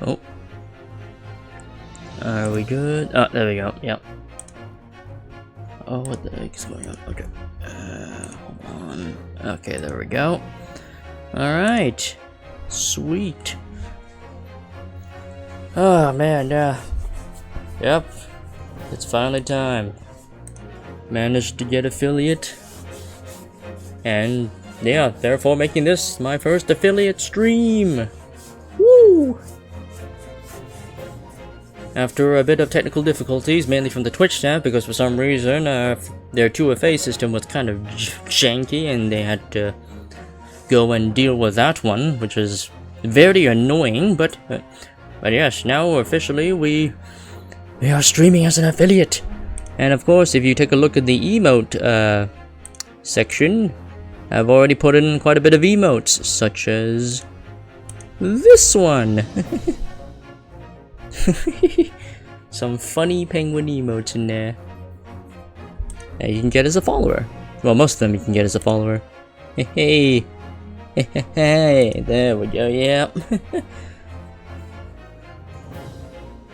Oh. Are we good? Oh, there we go. Yep. Oh, what the heck is going on? Okay. Hold on. Okay, there we go. Alright. Sweet. Oh, man, yeah. Yep. It's finally time. Managed to get affiliate. And, yeah, therefore making this my first affiliate stream. Woo! After a bit of technical difficulties, mainly from the Twitch staff, because for some reason their 2FA system was kind of janky and they had to go and deal with that one, which is very annoying, but yes, now officially we are streaming as an affiliate. And of course, if you take a look at the emote section, I've already put in quite a bit of emotes, such as this one. Some funny penguin emotes in there. Yeah, you can get as a follower. Well, most of them you can get as a follower. Hey, hey, there we go. Yep.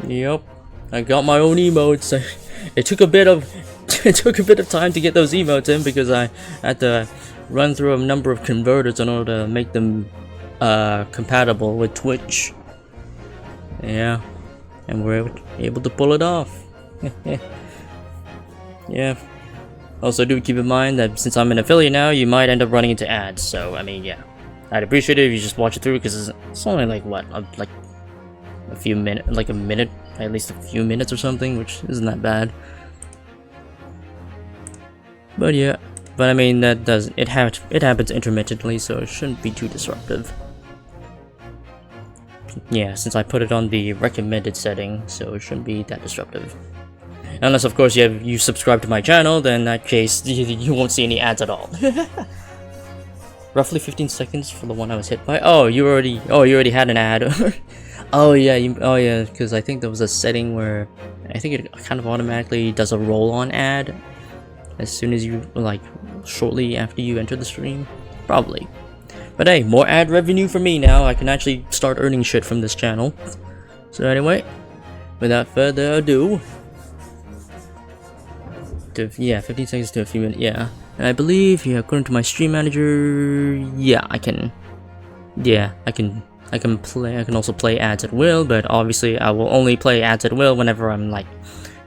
Yep. I got my own emotes. It took a bit of time to get those emotes in because I had to run through a number of converters in order to make them compatible with Twitch. Yeah. And we're able to pull it off. Yeah. Also, do keep in mind that since I'm an affiliate now, you might end up running into ads. So, I mean, yeah. I'd appreciate it if you just watch it through, because it's only like, what? Like a few minutes, like a minute, at least a few minutes or something, which isn't that bad. But yeah. But I mean, it happens intermittently, so it shouldn't be too disruptive. Yeah, since I put it on the recommended setting, so it shouldn't be that disruptive. Unless, of course, you subscribe to my channel, then in that case, you won't see any ads at all. Roughly 15 seconds for the one I was hit by. Oh, you already had an ad. Oh yeah, because I think there was a setting where I think it kind of automatically does a roll-on ad as soon as you, like, shortly after you enter the stream. Probably. But hey, more ad revenue for me now. I can actually start earning shit from this channel. So anyway, without further ado, yeah, 15 seconds to a few minutes, yeah. And I believe, yeah, according to my stream manager, yeah, I can also play ads at will, but obviously I will only play ads at will whenever I'm, like,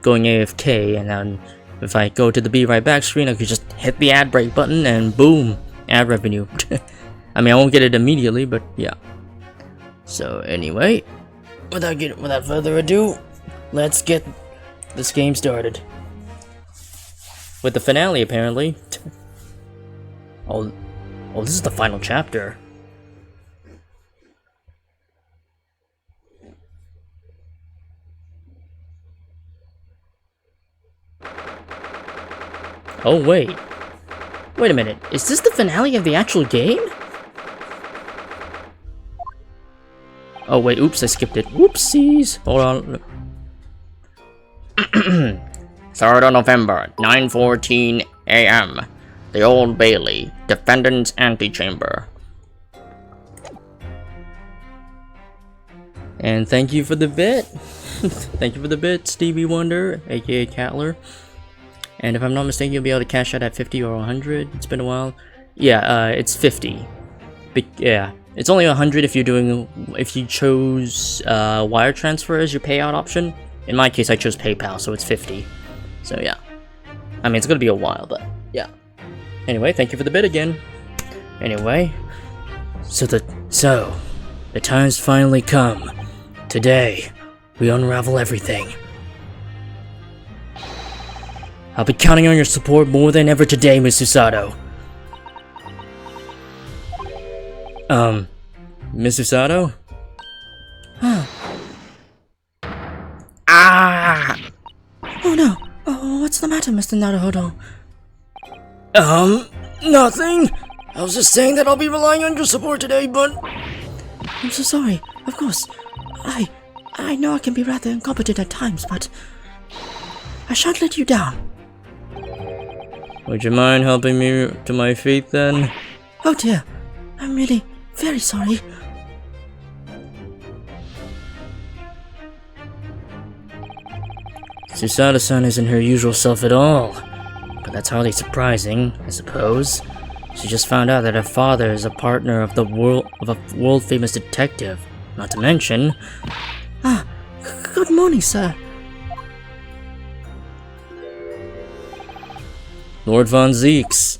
going AFK, and then if I go to the be right back screen, I could just hit the ad break button and boom, ad revenue. I mean, I won't get it immediately, but yeah. So anyway, without further ado, let's get this game started. With the finale, apparently. Oh, this is the final chapter. Oh wait a minute. Is this the finale of the actual game? Oh wait, oops, I skipped it. Whoopsies. Hold on. 3rd of November, 9:14 a.m. The Old Bailey, Defendant's Antechamber. And thank you for the bit. Thank you for the bit, Stevie Wonder, aka Catler. And if I'm not mistaken, you'll be able to cash out at 50 or 100. It's been a while. Yeah, it's 50. Yeah. It's only 100 if you chose wire transfer as your payout option. In my case, I chose PayPal, so it's 50. So yeah. I mean, it's gonna be a while, but yeah. Anyway, thank you for the bid again. Anyway, so the time's finally come. Today, we unravel everything. I'll be counting on your support more than ever today, Miss Susato. Miss Susato? Ah! Oh no! Oh, what's the matter, Mr. Naruhodo? Nothing. I was just saying that I'll be relying on your support today, but... I'm so sorry. Of course. I know I can be rather incompetent at times, but... I shan't let you down. Would you mind helping me to my feet, then? Oh dear. I'm really very sorry. Susada-san isn't her usual self at all. But that's hardly surprising, I suppose. She just found out that her father is a partner of a world-famous detective. Not to mention... Ah, good morning, sir. Lord Von Zeeks.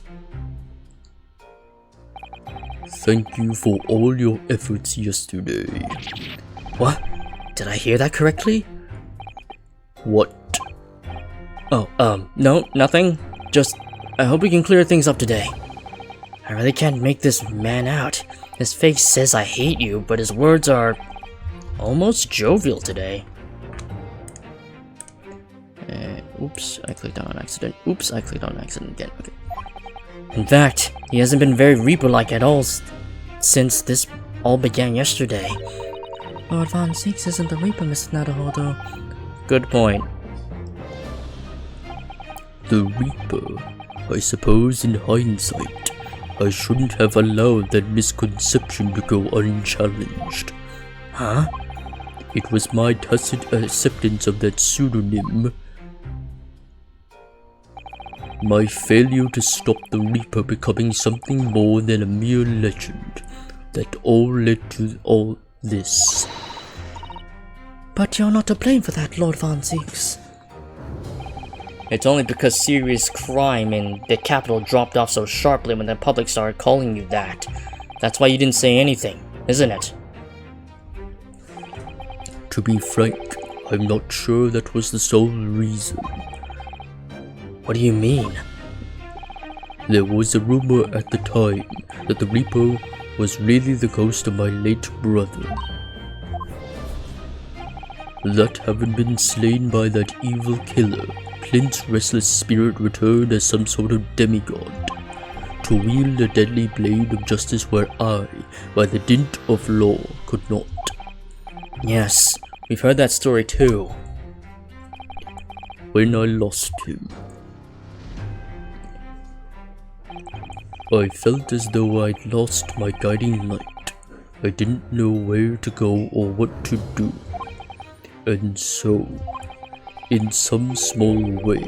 Thank you for all your efforts yesterday. What? Did I hear that correctly? What? Oh, no, nothing. Just, I hope we can clear things up today. I really can't make this man out. His face says I hate you, but his words are almost jovial today. Oops, I clicked on accident. Oops, I clicked on accident again. Okay. In fact, he hasn't been very Reaper-like at all since this all began yesterday. Lord Von Zeeks isn't the Reaper, Mr. Naruhodo. Good point. The Reaper. I suppose in hindsight, I shouldn't have allowed that misconception to go unchallenged. Huh? It was my tacit acceptance of that pseudonym. My failure to stop the Reaper becoming something more than a mere legend. That all led to all this. But you're not to blame for that, Lord Von Zeeks. It's only because serious crime in the capital dropped off so sharply when the public started calling you that. That's why you didn't say anything, isn't it? To be frank, I'm not sure that was the sole reason. What do you mean? There was a rumor at the time that the Reaper was really the ghost of my late brother. That having been slain by that evil killer, Clint's restless spirit returned as some sort of demigod, to wield a deadly blade of justice where I, by the dint of law, could not. Yes, we've heard that story too. When I lost him, I felt as though I'd lost my guiding light. I didn't know where to go or what to do. And so, in some small way,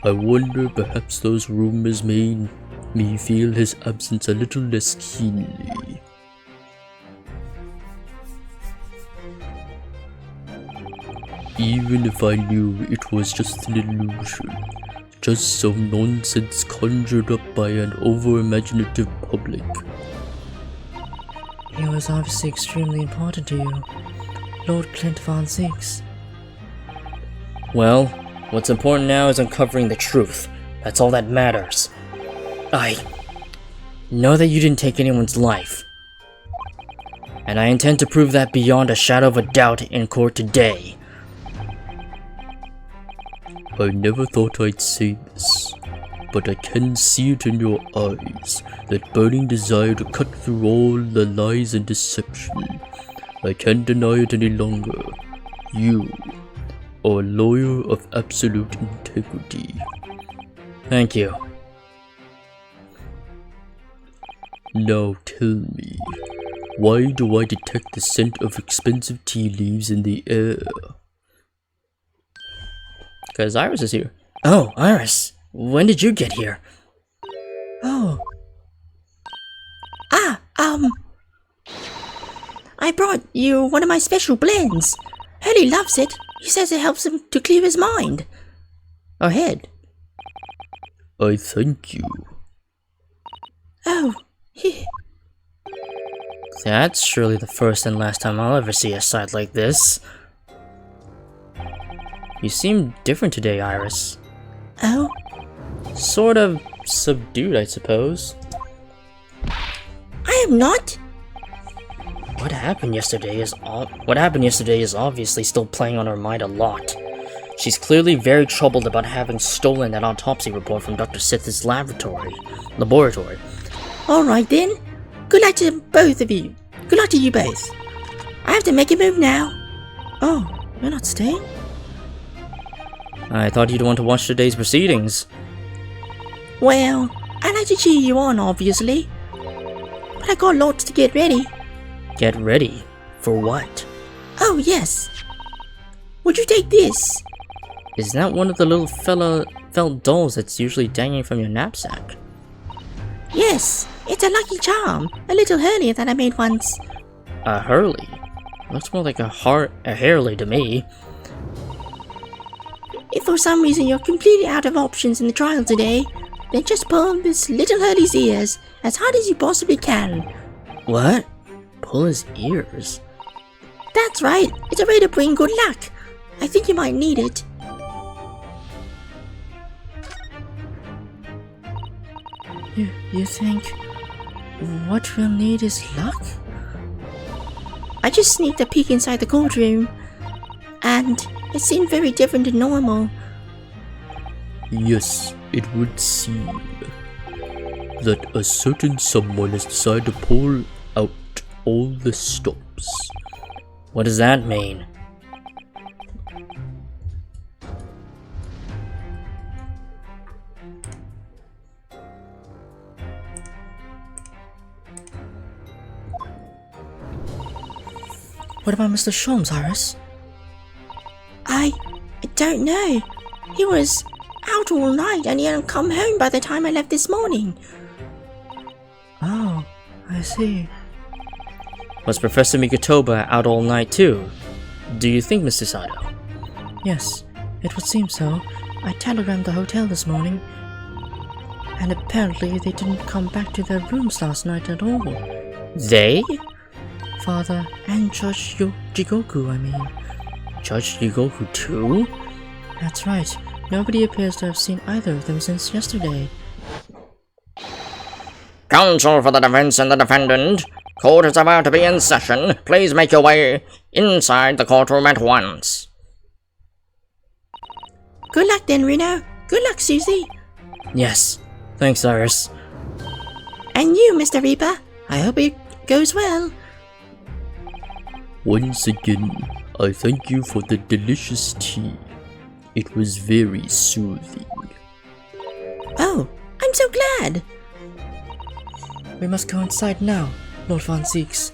I wonder perhaps those rumors made me feel his absence a little less keenly. Even if I knew it was just an illusion, just some nonsense conjured up by an over-imaginative public. He was obviously extremely important to you, Lord Clint Von Zeeks. Well, what's important now is uncovering the truth. That's all that matters. I know that you didn't take anyone's life. And I intend to prove that beyond a shadow of a doubt in court today. I never thought I'd say this, but I can see it in your eyes, that burning desire to cut through all the lies and deception. I can't deny it any longer. You are a lawyer of absolute integrity. Thank you. Now tell me, why do I detect the scent of expensive tea leaves in the air? Because Iris is here. Oh, Iris, when did you get here? Oh. I brought you one of my special blends. Hurley loves it. He says it helps him to clear his mind. Or head. I thank you. Oh, here. That's surely the first and last time I'll ever see a sight like this. You seem different today, Iris. Oh? Sort of subdued, I suppose. I am not. What happened yesterday is obviously still playing on her mind a lot. She's clearly very troubled about having stolen that autopsy report from Dr. Sith's laboratory. Alright then. Good luck to both of you. Good luck to you both. I have to make a move now. Oh, you're not staying? I thought you'd want to watch today's proceedings. Well, I'd like to cheer you on, obviously. But I got lots to get ready. Get ready? For what? Oh, yes. Would you take this? Isn't that one of the little felt dolls that's usually dangling from your knapsack? Yes, it's a lucky charm, a little Hurley that I made once. A Hurley? Looks more like a Harley to me. If for some reason you're completely out of options in the trial today, then just pull this little Hurley's ears as hard as you possibly can. What? Pull his ears? That's right, it's a way to bring good luck. I think you might need it. You think what we'll need is luck? I just sneaked a peek inside the courtroom, and it seemed very different to normal. Yes, it would seem that a certain someone has decided to pull out all the stops. What does that mean? What about Mr. Sholmes, Iris? I don't know. He was out all night and he hadn't come home by the time I left this morning. Oh, I see. Was Professor Mikotoba out all night too? Do you think, Mr. Sato? Yes, it would seem so. I telegrammed the hotel this morning, and apparently they didn't come back to their rooms last night at all. They? Father and Judge Jigoku, I mean. Judge Jigoku too? That's right. Nobody appears to have seen either of them since yesterday. Counsel for the defense and the defendant. Court is about to be in session. Please make your way inside the courtroom at once. Good luck then, Reno. Good luck, Susie. Yes. Thanks, Iris. And you, Mr. Reaper. I hope it goes well. Once again, I thank you for the delicious tea. It was very soothing. Oh, I'm so glad. We must go inside now, Lord Von Zieks.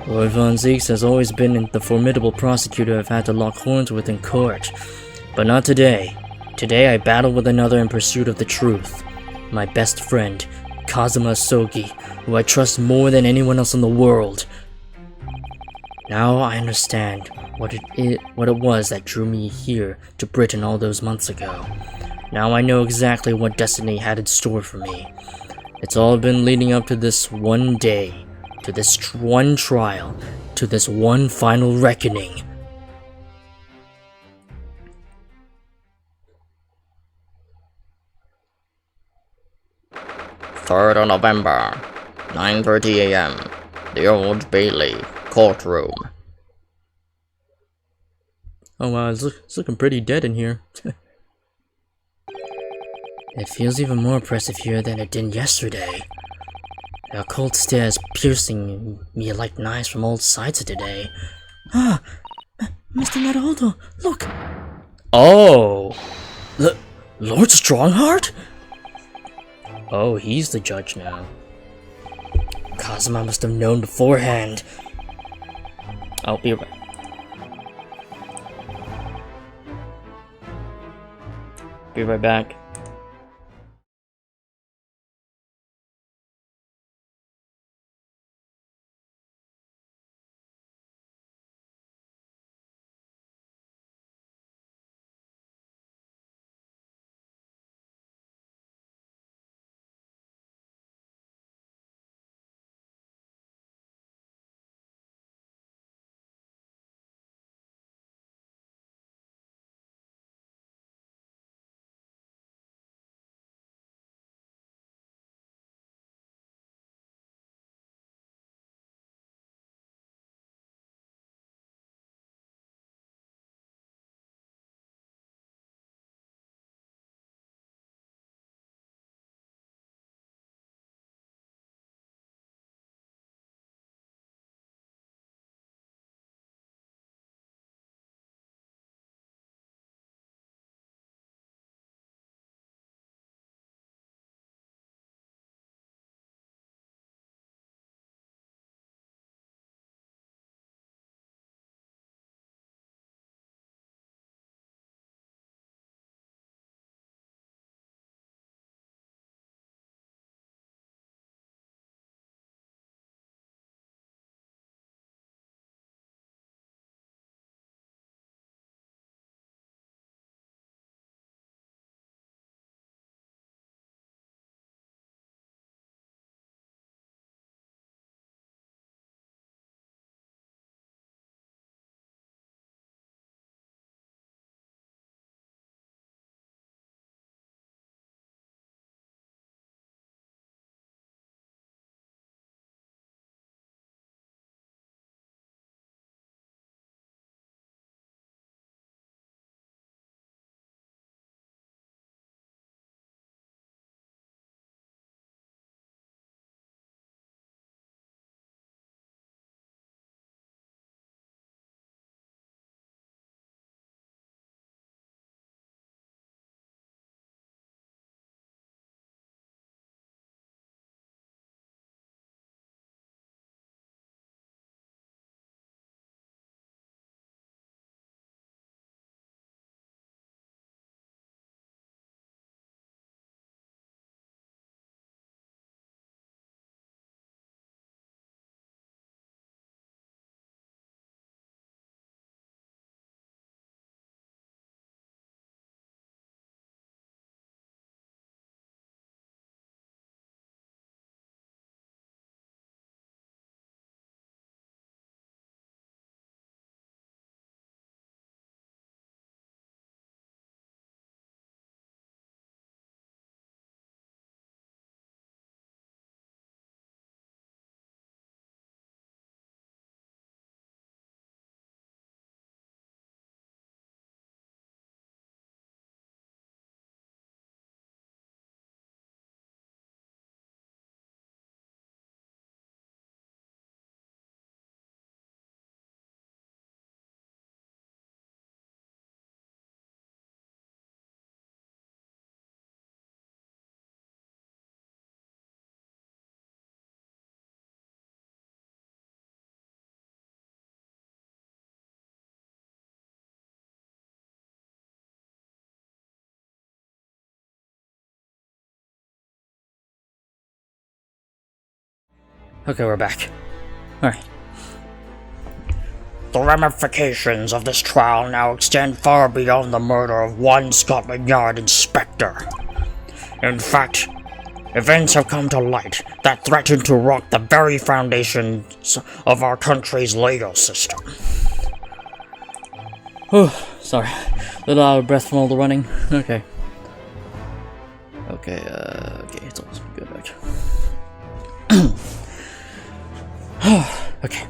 Lord Von Zieks has always been the formidable prosecutor I've had to lock horns with in court. But not today. Today I battle with another in pursuit of the truth. My best friend, Kazuma Sogi, who I trust more than anyone else in the world. Now I understand what it was that drew me here to Britain all those months ago. Now I know exactly what destiny had in store for me. It's all been leading up to this one day, to this one trial, to this one final reckoning. Third of November, 9:30 a.m. The Old Bailey courtroom. Oh wow, it's looking pretty dead in here. It feels even more oppressive here than it did yesterday. The occult stares piercing me like knives from all sides of today. Ah, Mr. Naruhodo, look. Oh! Lord Strongheart? Oh, he's the judge now. Kazuma must have known beforehand. I'll be right. Be right back. Okay, we're back. Alright. The ramifications of this trial now extend far beyond the murder of one Scotland Yard inspector. In fact, events have come to light that threaten to rock the very foundations of our country's legal system. Oh, sorry. A little out of breath from all the running. Okay. Okay, it's all good, right? Okay.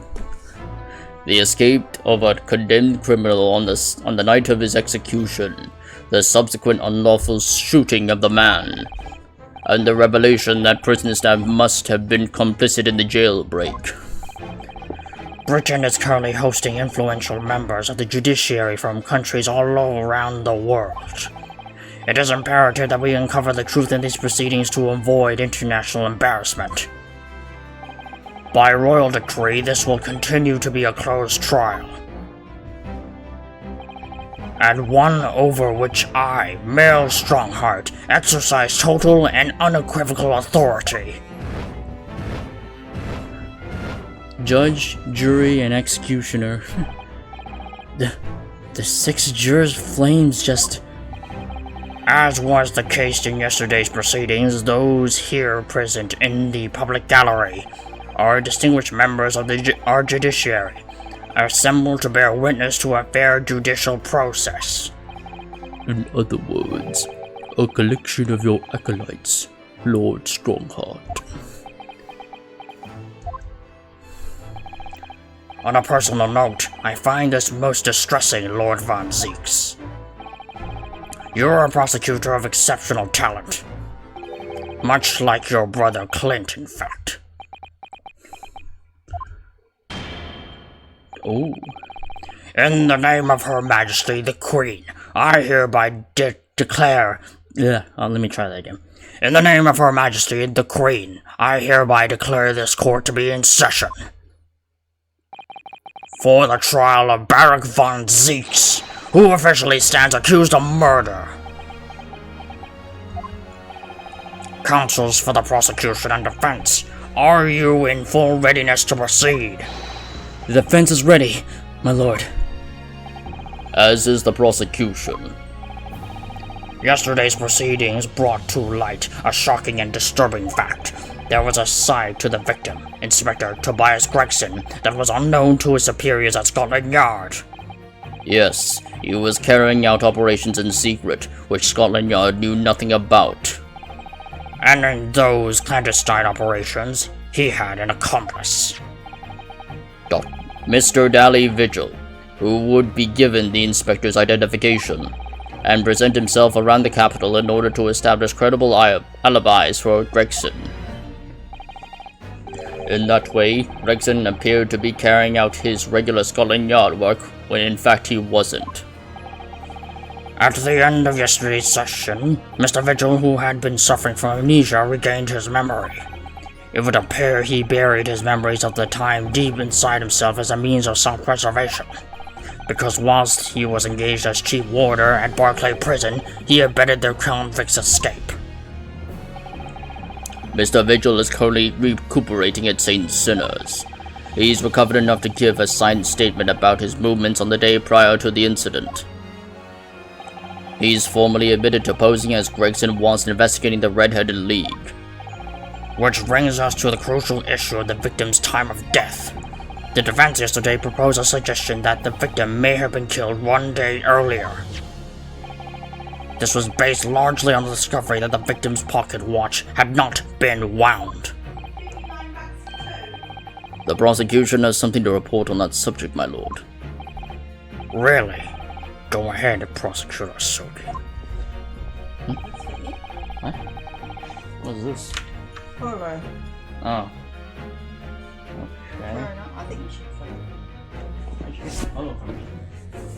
The escape of a condemned criminal on the night of his execution, the subsequent unlawful shooting of the man, and the revelation that prison staff must have been complicit in the jailbreak. Britain is currently hosting influential members of the judiciary from countries all around the world. It is imperative that we uncover the truth in these proceedings to avoid international embarrassment. By royal decree, this will continue to be a closed trial, and one over which I, Male Strongheart, exercise total and unequivocal authority. Judge, jury, and executioner. the 6 jurors' flames just... As was the case in yesterday's proceedings, those here present in the public gallery are distinguished members of our judiciary, assembled to bear witness to a fair judicial process. In other words, a collection of your acolytes, Lord Strongheart. On a personal note, I find this most distressing, Lord Von Zeeks. You're a prosecutor of exceptional talent, much like your brother Clint, in fact. Oh. In the name of Her Majesty the Queen, I hereby declare... Yeah, let me try that again. In the name of Her Majesty the Queen, I hereby declare this court to be in session for the trial of Barak Von Zeeks, who officially stands accused of murder. Counsels for the prosecution and defense, are you in full readiness to proceed? The defense is ready, my lord. As is the prosecution. Yesterday's proceedings brought to light a shocking and disturbing fact. There was a side to the victim, Inspector Tobias Gregson, that was unknown to his superiors at Scotland Yard. Yes, he was carrying out operations in secret, which Scotland Yard knew nothing about. And in those clandestine operations, he had an accomplice. Mr. Dally Vigil, who would be given the inspector's identification, and present himself around the capital in order to establish credible alibis for Gregson. In that way, Gregson appeared to be carrying out his regular Scotland Yard work when in fact he wasn't. At the end of yesterday's session, Mr. Vigil, who had been suffering from amnesia, regained his memory. It would appear he buried his memories of the time deep inside himself as a means of self-preservation, because whilst he was engaged as chief warder at Barclay Prison, he abetted their convict's escape. Mr. Vigil is currently recuperating at St. Sinners. He's recovered enough to give a signed statement about his movements on the day prior to the incident. He's formally admitted to posing as Gregson whilst investigating the Red-Headed League. Which brings us to the crucial issue of the victim's time of death. The defense yesterday proposed a suggestion that the victim may have been killed 1 day earlier. This was based largely on the discovery that the victim's pocket watch had not been wound. The prosecution has something to report on that subject, my lord. Really? Go ahead, Prosecutor Soki. What? What is this? Polo. Oh. Fair Okay. enough. I think you should follow. Oh,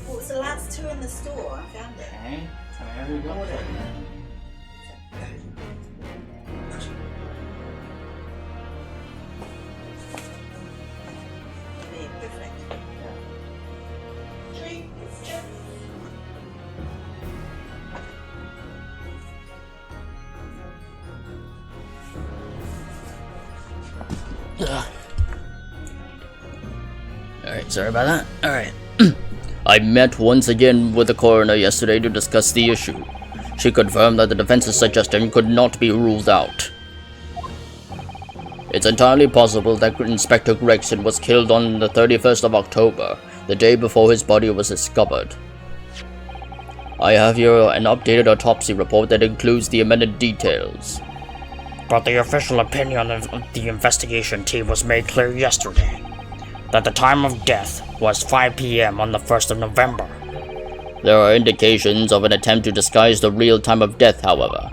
What was the last 2 in the store? I found it. okay. There we go. Yeah, perfect. Alright, sorry about that. Alright. I met once again with the coroner yesterday to discuss the issue. She confirmed that the defense's suggestion could not be ruled out. It's entirely possible that Inspector Gregson was killed on the 31st of October, the day before his body was discovered. I have here an updated autopsy report that includes the amended details. But the official opinion of the investigation team was made clear yesterday, that the time of death was 5 p.m. on the 1st of November. There are indications of an attempt to disguise the real time of death, however.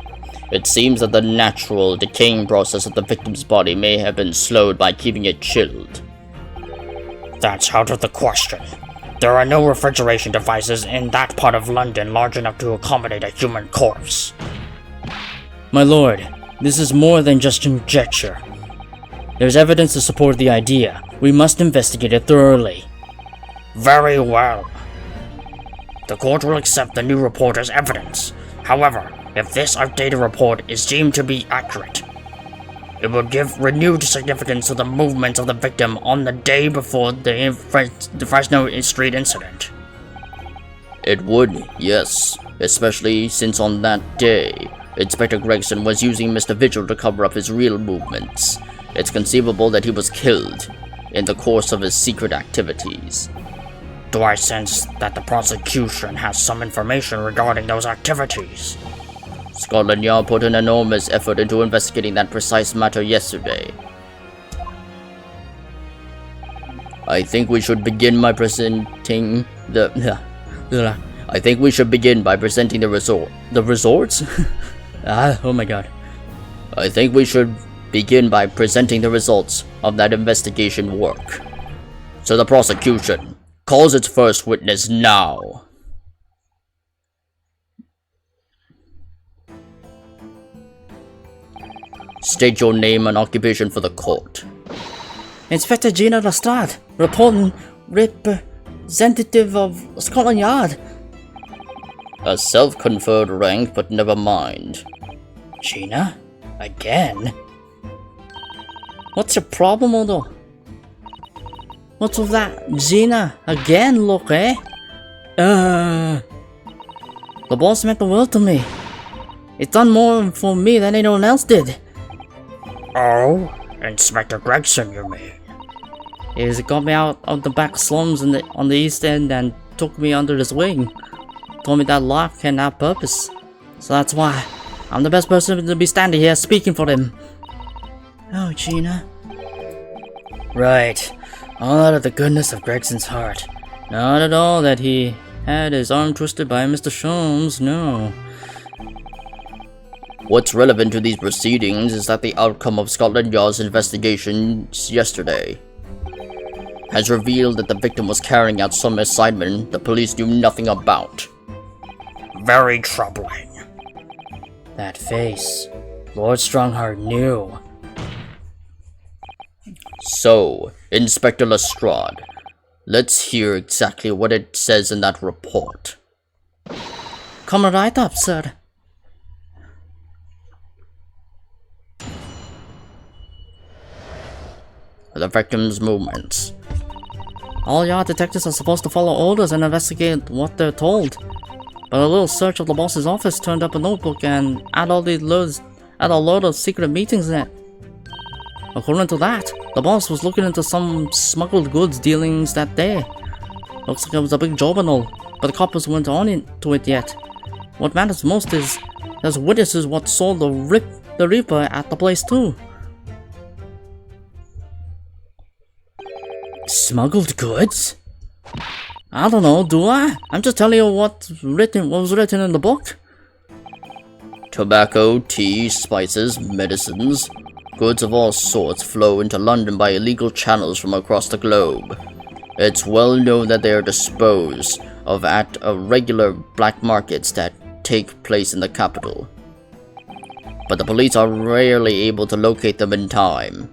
It seems that the natural decaying process of the victim's body may have been slowed by keeping it chilled. That's out of the question. There are no refrigeration devices in that part of London large enough to accommodate a human corpse. My lord, this is more than just conjecture. There's evidence to support the idea. We must investigate it thoroughly. Very well. The court will accept the new report as evidence. However, if this outdated report is deemed to be accurate, it will give renewed significance to the movements of the victim on the day before the Fresno Street incident. It would, yes, especially since on that day, Inspector Gregson was using Mr. Vigil to cover up his real movements. It's conceivable that he was killed in the course of his secret activities. Do I sense that the prosecution has some information regarding those activities? Scotland Yard put an enormous effort into investigating that precise matter yesterday. I think we should begin by presenting the... I think we should begin by presenting the resort... The resorts? Oh my god. I think we should begin by presenting the results of that investigation work. So the prosecution calls its first witness now. State your name and occupation for the court. Inspector Gina Lestrade, reporting representative of Scotland Yard. A self-conferred rank, but never mind. Gina? Again? What's your problem, Odo? What's with that? Gina? Again, look, eh? The boss meant the world to me. It's done more for me than anyone else did. Oh? Inspector Gregson, you mean? He got me out of the back slums on the east end and took me under his wing. Told me that life can have purpose. So that's why I'm the best person to be standing here speaking for him. Oh, Gina. Right. All out of the goodness of Gregson's heart. Not at all that he had his arm twisted by Mr. Sholmes, no. What's relevant to these proceedings is that the outcome of Scotland Yard's investigations yesterday has revealed that the victim was carrying out some assignment the police knew nothing about. Very troubling. That face. Lord Strongheart knew. So, Inspector Lestrade, let's hear exactly what it says in that report. Come right up, sir. The victim's movements. All Yard detectives are supposed to follow orders and investigate what they're told. But a little search of the boss's office turned up a notebook and had a load of secret meetings in it. According to that, the boss was looking into some smuggled goods dealings that day. Looks like it was a big job and all, but the coppers weren't on into it yet. What matters most is there's witnesses what saw the Reaper at the place too. Smuggled goods? I don't know, do I? I'm just telling you what was written in the book. Tobacco, tea, spices, medicines, goods of all sorts flow into London by illegal channels from across the globe. It's well known that they are disposed of at regular black markets that take place in the capital. But the police are rarely able to locate them in time.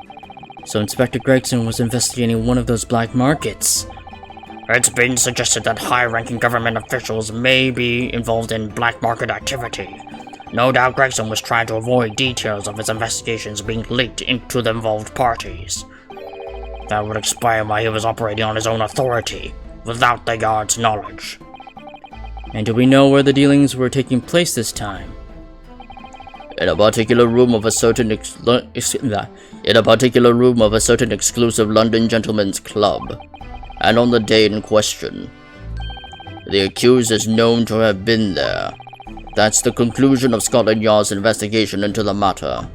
So Inspector Gregson was investigating one of those black markets. It's been suggested that high-ranking government officials may be involved in black market activity. No doubt Gregson was trying to avoid details of his investigations being leaked into the involved parties. That would explain why he was operating on his own authority, without the guard's knowledge. And do we know where the dealings were taking place this time? In a particular room of a certain exclusive London gentleman's club, and on the day in question. The accused is known to have been there. That's the conclusion of Scotland Yard's investigation into the matter.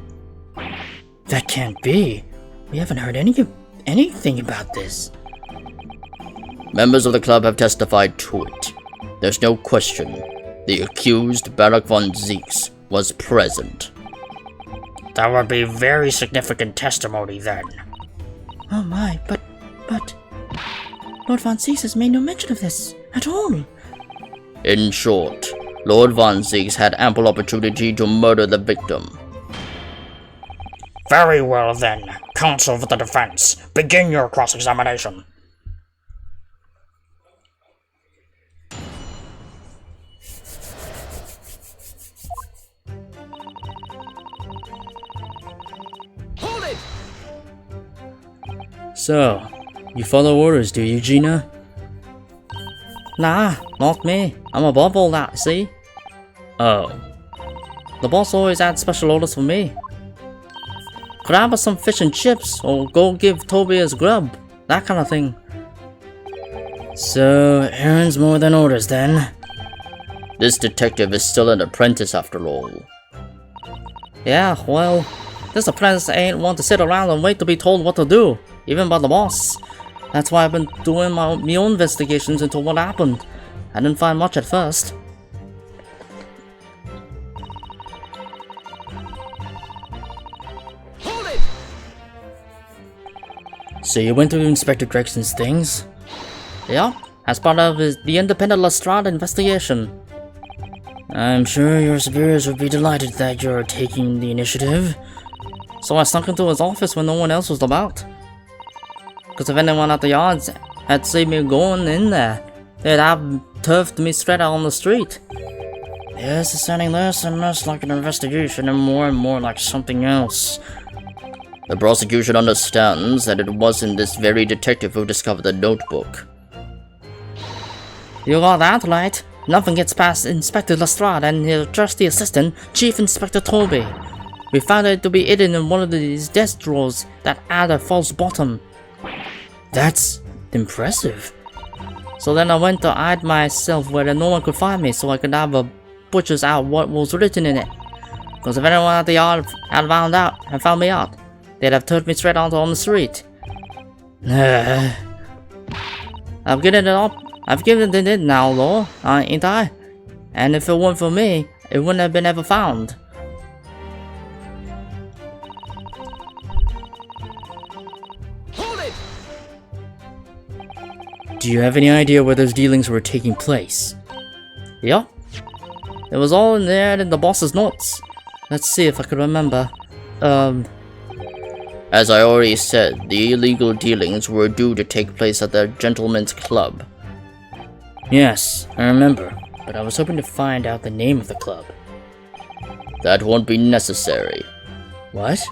That can't be. We haven't heard anything about this. Members of the club have testified to it. There's no question. The accused, Barak von Zieks, was present. That would be very significant testimony then. Oh my, but... Lord Von Zieks has made no mention of this at all. In short, Lord Von Zieks had ample opportunity to murder the victim. Very well then, counsel for the defense, begin your cross-examination. So, you follow orders, do you, Gina? Nah, not me. I'm above all that, see? Oh. The boss always had special orders for me. Grab us some fish and chips, or go give Toby his grub. That kind of thing. So, errands more than orders then? This detective is still an apprentice after all. Yeah, well, this apprentice ain't one to sit around and wait to be told what to do, even by the boss. That's why I've been doing my own investigations into what happened. I didn't find much at first. So you went through Inspector Gregson's things? Yeah, as part of the independent Lestrade investigation. I'm sure your superiors would be delighted that you're taking the initiative. So I snuck into his office when no one else was about. Because if anyone at the yards had seen me going in there, they'd have turfed me straight out on the street. Yes, it's sounding less and less like an investigation and more like something else. The prosecution understands that it wasn't this very detective who discovered the notebook. You got that right. Nothing gets past Inspector Lestrade and his trusty assistant, Chief Inspector Toby. We found it to be hidden in one of these desk drawers that had a false bottom. That's impressive. So then I went to hide myself where no one could find me so I could have a butchers out what was written in it. Because if anyone at the yard had found me out, they'd have turned me straight out on the street. I've given it up. I've given it now, though, ain't I? And if it weren't for me, it wouldn't have been ever found. Do you have any idea where those dealings were taking place? Yeah. It was all in there in the boss's notes. Let's see if I can remember. As I already said, the illegal dealings were due to take place at the Gentleman's Club. Yes, I remember, but I was hoping to find out the name of the club. That won't be necessary. What?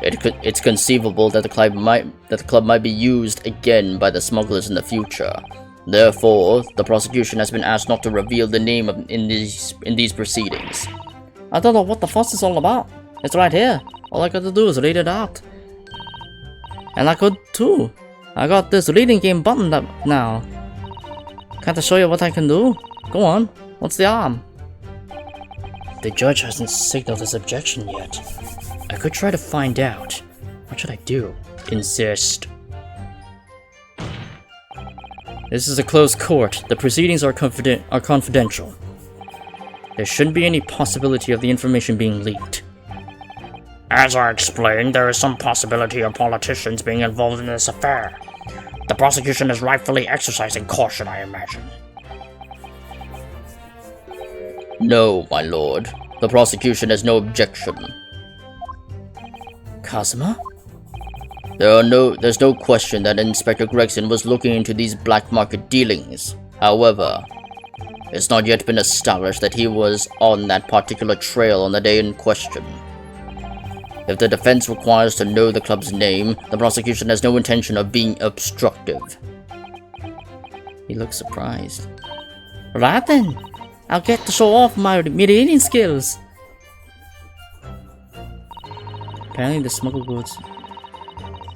It's conceivable that the club might be used again by the smugglers in the future. Therefore, the prosecution has been asked not to reveal the name in these proceedings. I don't know what the fuss is all about. It's right here. All I got to do is read it out. And I could too. I got this reading game buttoned up now. Can't I show you what I can do? Go on. What's the arm? The judge hasn't signaled his objection yet. I could try to find out. What should I do? Insist. This is a closed court. The proceedings are confidential. There shouldn't be any possibility of the information being leaked. As I explained, there is some possibility of politicians being involved in this affair. The prosecution is rightfully exercising caution, I imagine. No, my lord. The prosecution has no objection. Cosima? There's no question that Inspector Gregson was looking into these black market dealings. However, it's not yet been established that he was on that particular trail on the day in question. If the defense requires to know the club's name, the prosecution has no intention of being obstructive. He looks surprised. Right then, I'll get to show off my mediating skills. Apparently the smuggled goods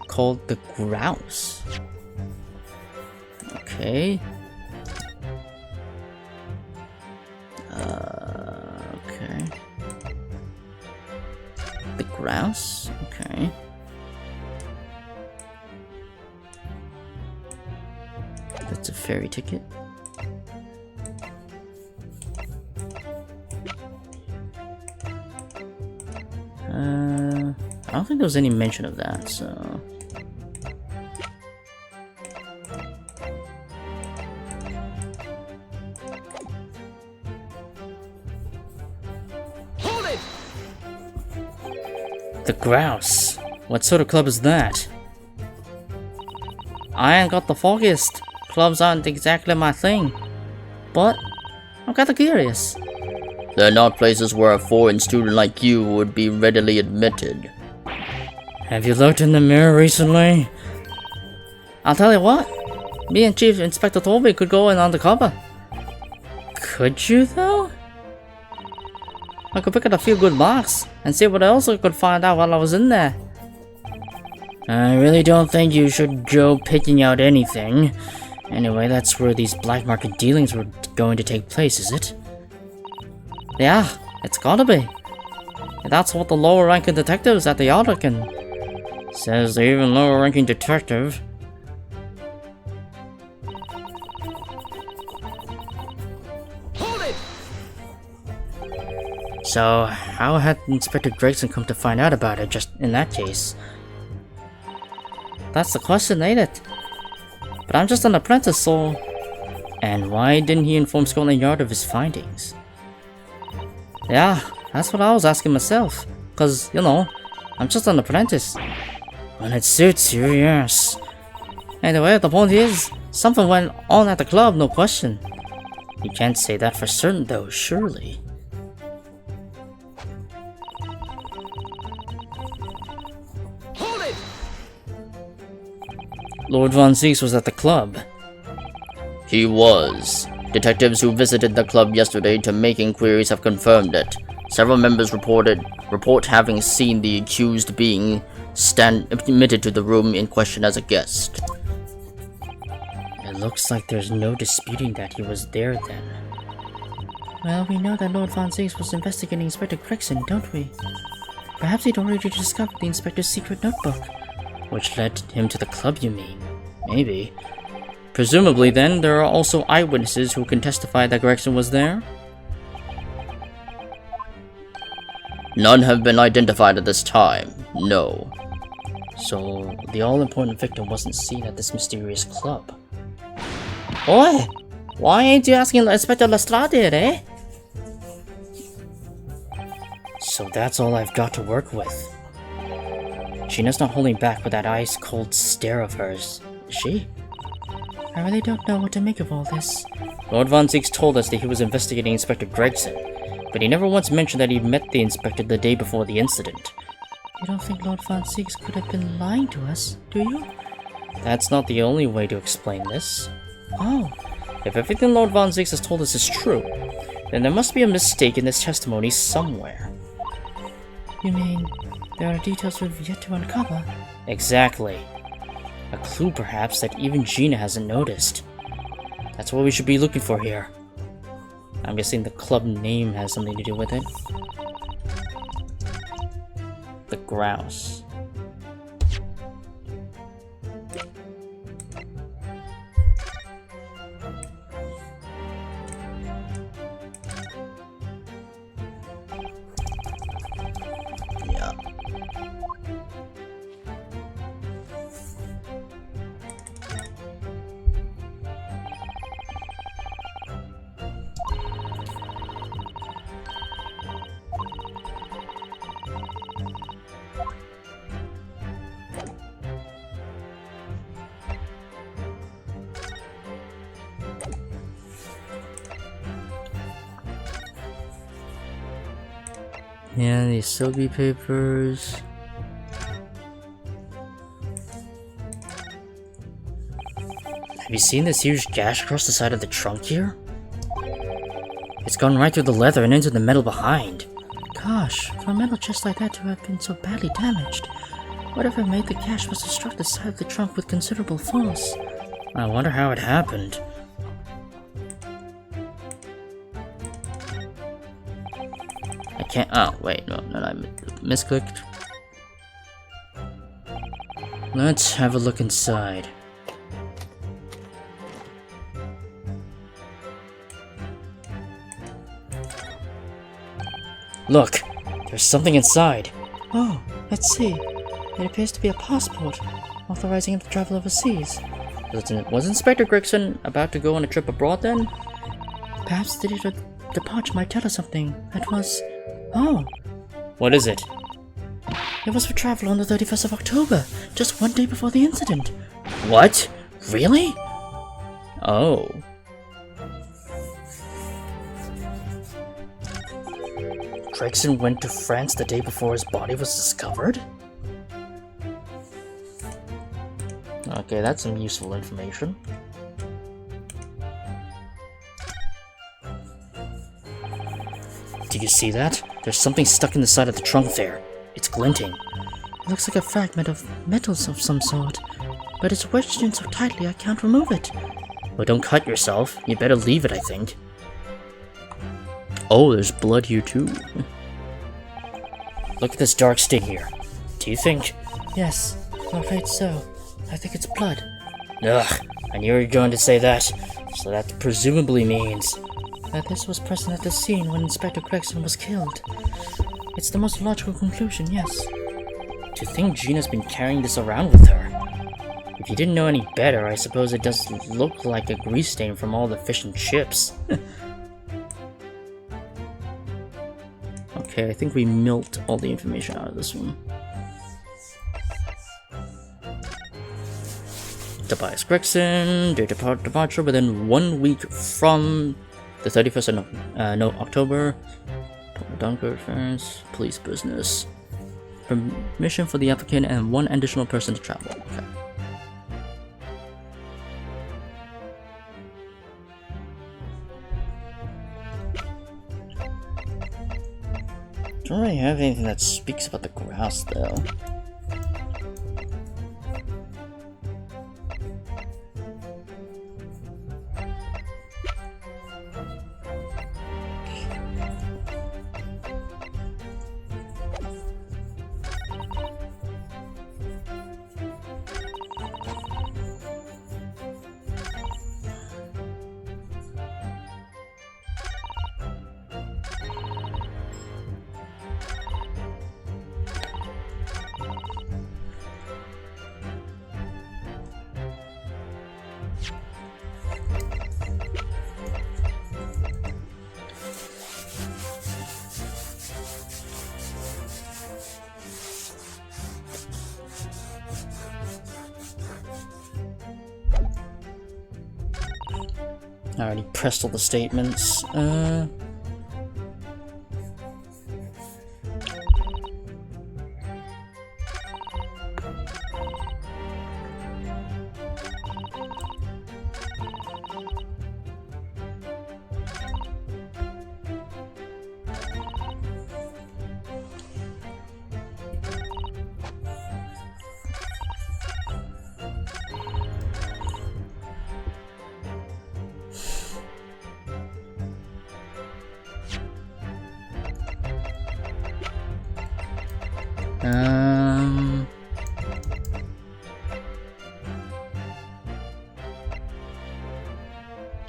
called the Grouse. Okay. Okay. The Grouse? Okay. That's a ferry ticket. I don't think there was any mention of that, so... The Grouse. What sort of club is that? I ain't got the foggiest. Clubs aren't exactly my thing. But I'm kinda curious. They're not places where a foreign student like you would be readily admitted. Have you looked in the mirror recently? I'll tell you what. Me and Chief Inspector Toby could go in undercover. Could you though? I could pick up a few good marks and see what else I could find out while I was in there. I really don't think you should go picking out anything. Anyway, that's where these black market dealings were going to take place, is it? Yeah, it's gotta be. That's what the lower ranking detectives at the Otterkin says. The even lower ranking detective. So, how had Inspector Gregson come to find out about it just in that case? That's the question, ain't it? But I'm just an apprentice, so... And why didn't he inform Scotland Yard of his findings? Yeah, that's what I was asking myself. Cause, you know, I'm just an apprentice. When it suits you, yes. Anyway, the point is, something went on at the club, no question. You can't say that for certain though, surely. Lord Von Zieks was at the club. He was. Detectives who visited the club yesterday to make inquiries have confirmed it. Several members report having seen the accused being admitted to the room in question as a guest. It looks like there's no disputing that he was there then. Well, we know that Lord Von Zieks was investigating Inspector Gregson, don't we? Perhaps he'd already discovered the Inspector's secret notebook. Which led him to the club, you mean? Maybe. Presumably then, there are also eyewitnesses who can testify that Gregson was there? None have been identified at this time, no. So, the all-important victim wasn't seen at this mysterious club. Oi! Why ain't you asking Inspector Lestrade, eh? So that's all I've got to work with. Gina's not holding back with that ice-cold stare of hers, is she? I really don't know what to make of all this. Lord Von Zieks told us that he was investigating Inspector Gregson, but he never once mentioned that he met the inspector the day before the incident. You don't think Lord Von Zieks could have been lying to us, do you? That's not the only way to explain this. Oh. If everything Lord Von Zieks has told us is true, then there must be a mistake in this testimony somewhere. You mean, there are details we've yet to uncover? Exactly. A clue, perhaps, that even Gina hasn't noticed. That's what we should be looking for here. I'm guessing the club name has something to do with it. The Grouse. Yeah. Yeah, these Sobe papers. Have you seen this huge gash across the side of the trunk here? It's gone right through the leather and into the metal behind. Gosh, for a metal chest like that to have been so badly damaged, whatever made the gash must have struck the side of the trunk with considerable force. I wonder how it happened. I can't. Oh, wait, no, I misclicked. Let's have a look inside. Look, there's something inside. Oh, let's see. It appears to be a passport, authorizing him to travel overseas. Was Inspector Gregson about to go on a trip abroad then? Perhaps the date of departure might tell us something. That was... Oh. What is it? It was for travel on the 31st of October, just one day before the incident. What? Really? Oh. Gregson went to France the day before his body was discovered? Okay, that's some useful information. Do you see that? There's something stuck in the side of the trunk there. It's glinting. It looks like a fragment of metals of some sort, but it's wedged in so tightly I can't remove it. Well, don't cut yourself. You better leave it, I think. Oh, there's blood here too. Look at this dark stain here. Do you think? Yes, I'm afraid so. I think it's blood. Ugh, I knew you were going to say that. So that presumably means that this was present at the scene when Inspector Gregson was killed. It's the most logical conclusion, yes. To think Gina's been carrying this around with her. If you didn't know any better, I suppose it does look like a grease stain from all the fish and chips. Okay, I think we milked all the information out of this one. Tobias Gregson, date of departure within 1 week from the 31st of October. Dunkirk Affairs, police business. Permission for the applicant and one additional person to travel. Okay. Don't really have anything that speaks about the grouse, though. I already pressed all the statements.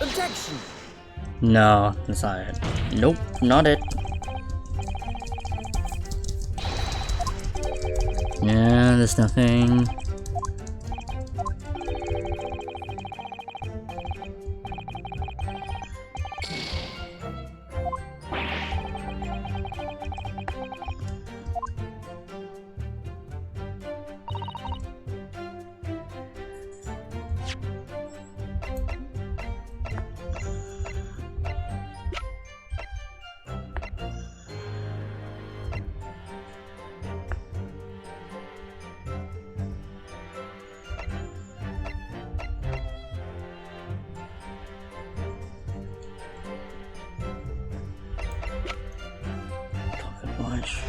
Objection! No, that's not it. Nope, not it. Yeah, there's nothing. gosh.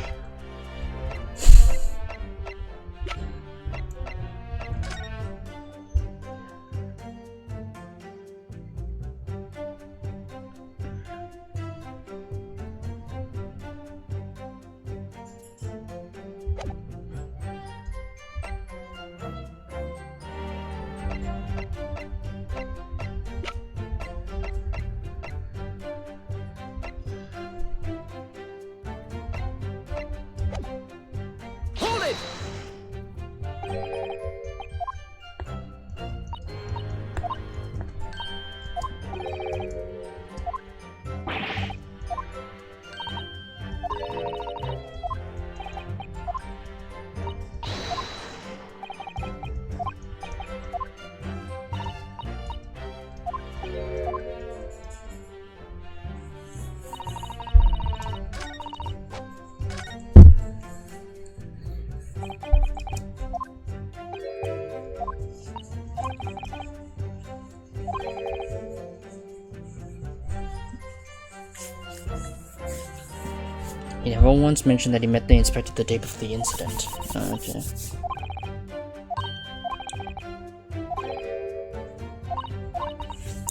He never once mentioned that he met the inspector the day before the incident. Okay.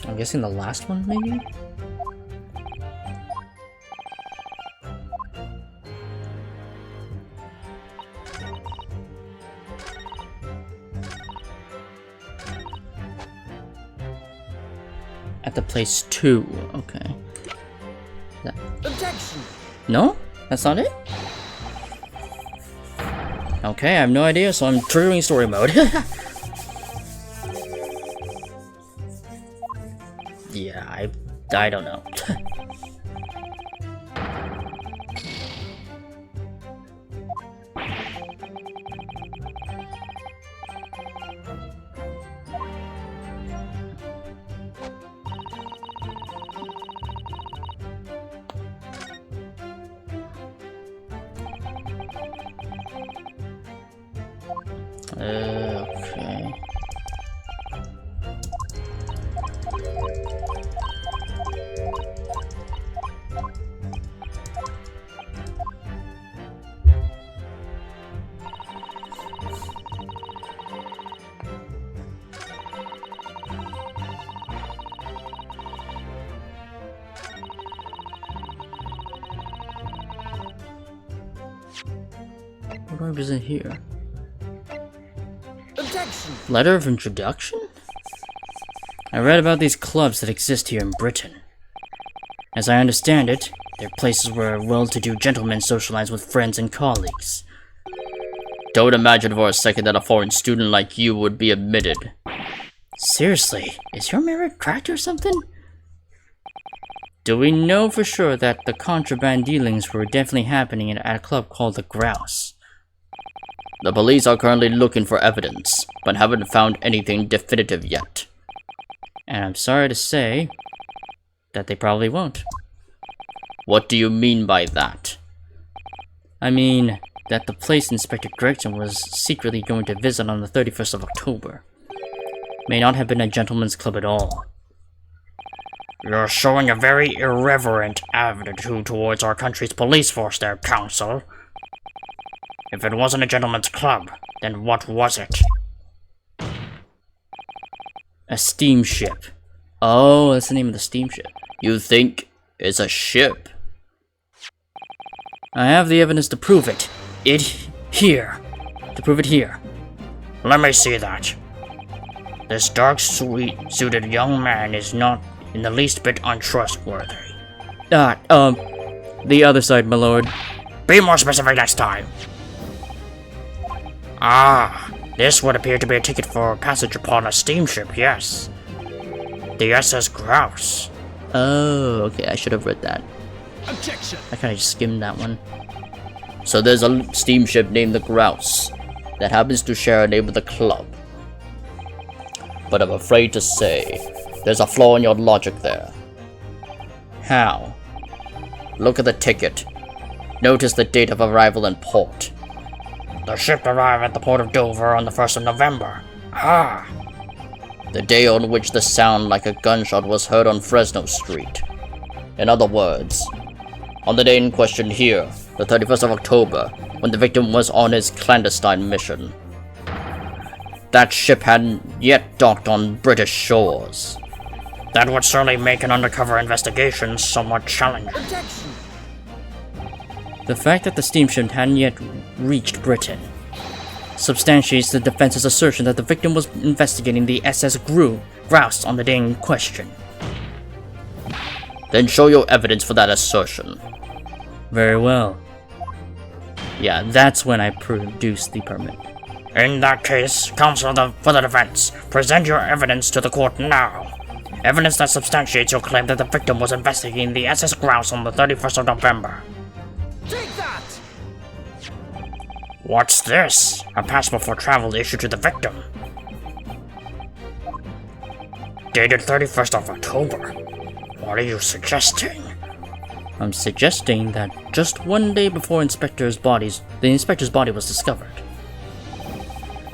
I'm guessing the last one, maybe? At the place 2, okay. Objection! No? That's not it? Okay, I have no idea, so I'm triggering story mode. Yeah, I don't know. Okay. What is it here? Objection! Letter of introduction? I read about these clubs that exist here in Britain. As I understand it, they're places where well-to-do gentlemen socialize with friends and colleagues. Don't imagine for a second that a foreign student like you would be admitted. Seriously, is your merit cracked or something? Do we know for sure that the contraband dealings were definitely happening at a club called the Grouse? The police are currently looking for evidence, but haven't found anything definitive yet. And I'm sorry to say that they probably won't. What do you mean by that? I mean that the place Inspector Gregson was secretly going to visit on the 31st of October may not have been a gentleman's club at all. You're showing a very irreverent attitude towards our country's police force there, Counsel. If it wasn't a gentleman's club, then what was it? A steamship. Oh, that's the name of the steamship. You think it's a ship? I have the evidence to prove it. To prove it here. Let me see that. This dark-suited young man is not in the least bit untrustworthy. The other side, my lord. Be more specific next time. Ah, this would appear to be a ticket for passage upon a steamship, yes. The SS Grouse. Oh, okay, I should have read that. Objection! I kinda just skimmed that one. So there's a steamship named the Grouse that happens to share a name with the club. But I'm afraid to say, there's a flaw in your logic there. How? Look at the ticket. Notice the date of arrival in port. The ship arrived at the port of Dover on the 1st of November. Ah! The day on which the sound like a gunshot was heard on Fresno Street. In other words, on the day in question here, the the 31st of October, when the victim was on his clandestine mission. That ship hadn't yet docked on British shores. That would certainly make an undercover investigation somewhat challenging. The fact that the steamship hadn't yet reached Britain substantiates the defense's assertion that the victim was investigating the SS Grouse on the day in question. Then show your evidence for that assertion. Very well. Yeah, that's when I produced the permit. In that case, counsel for the defense, present your evidence to the court now. Evidence that substantiates your claim that the victim was investigating the SS Grouse on the 31st of November. Take that! What's this? A passport for travel issued to the victim. Dated 31st of October. What are you suggesting? I'm suggesting that just one day before the inspector's body was discovered,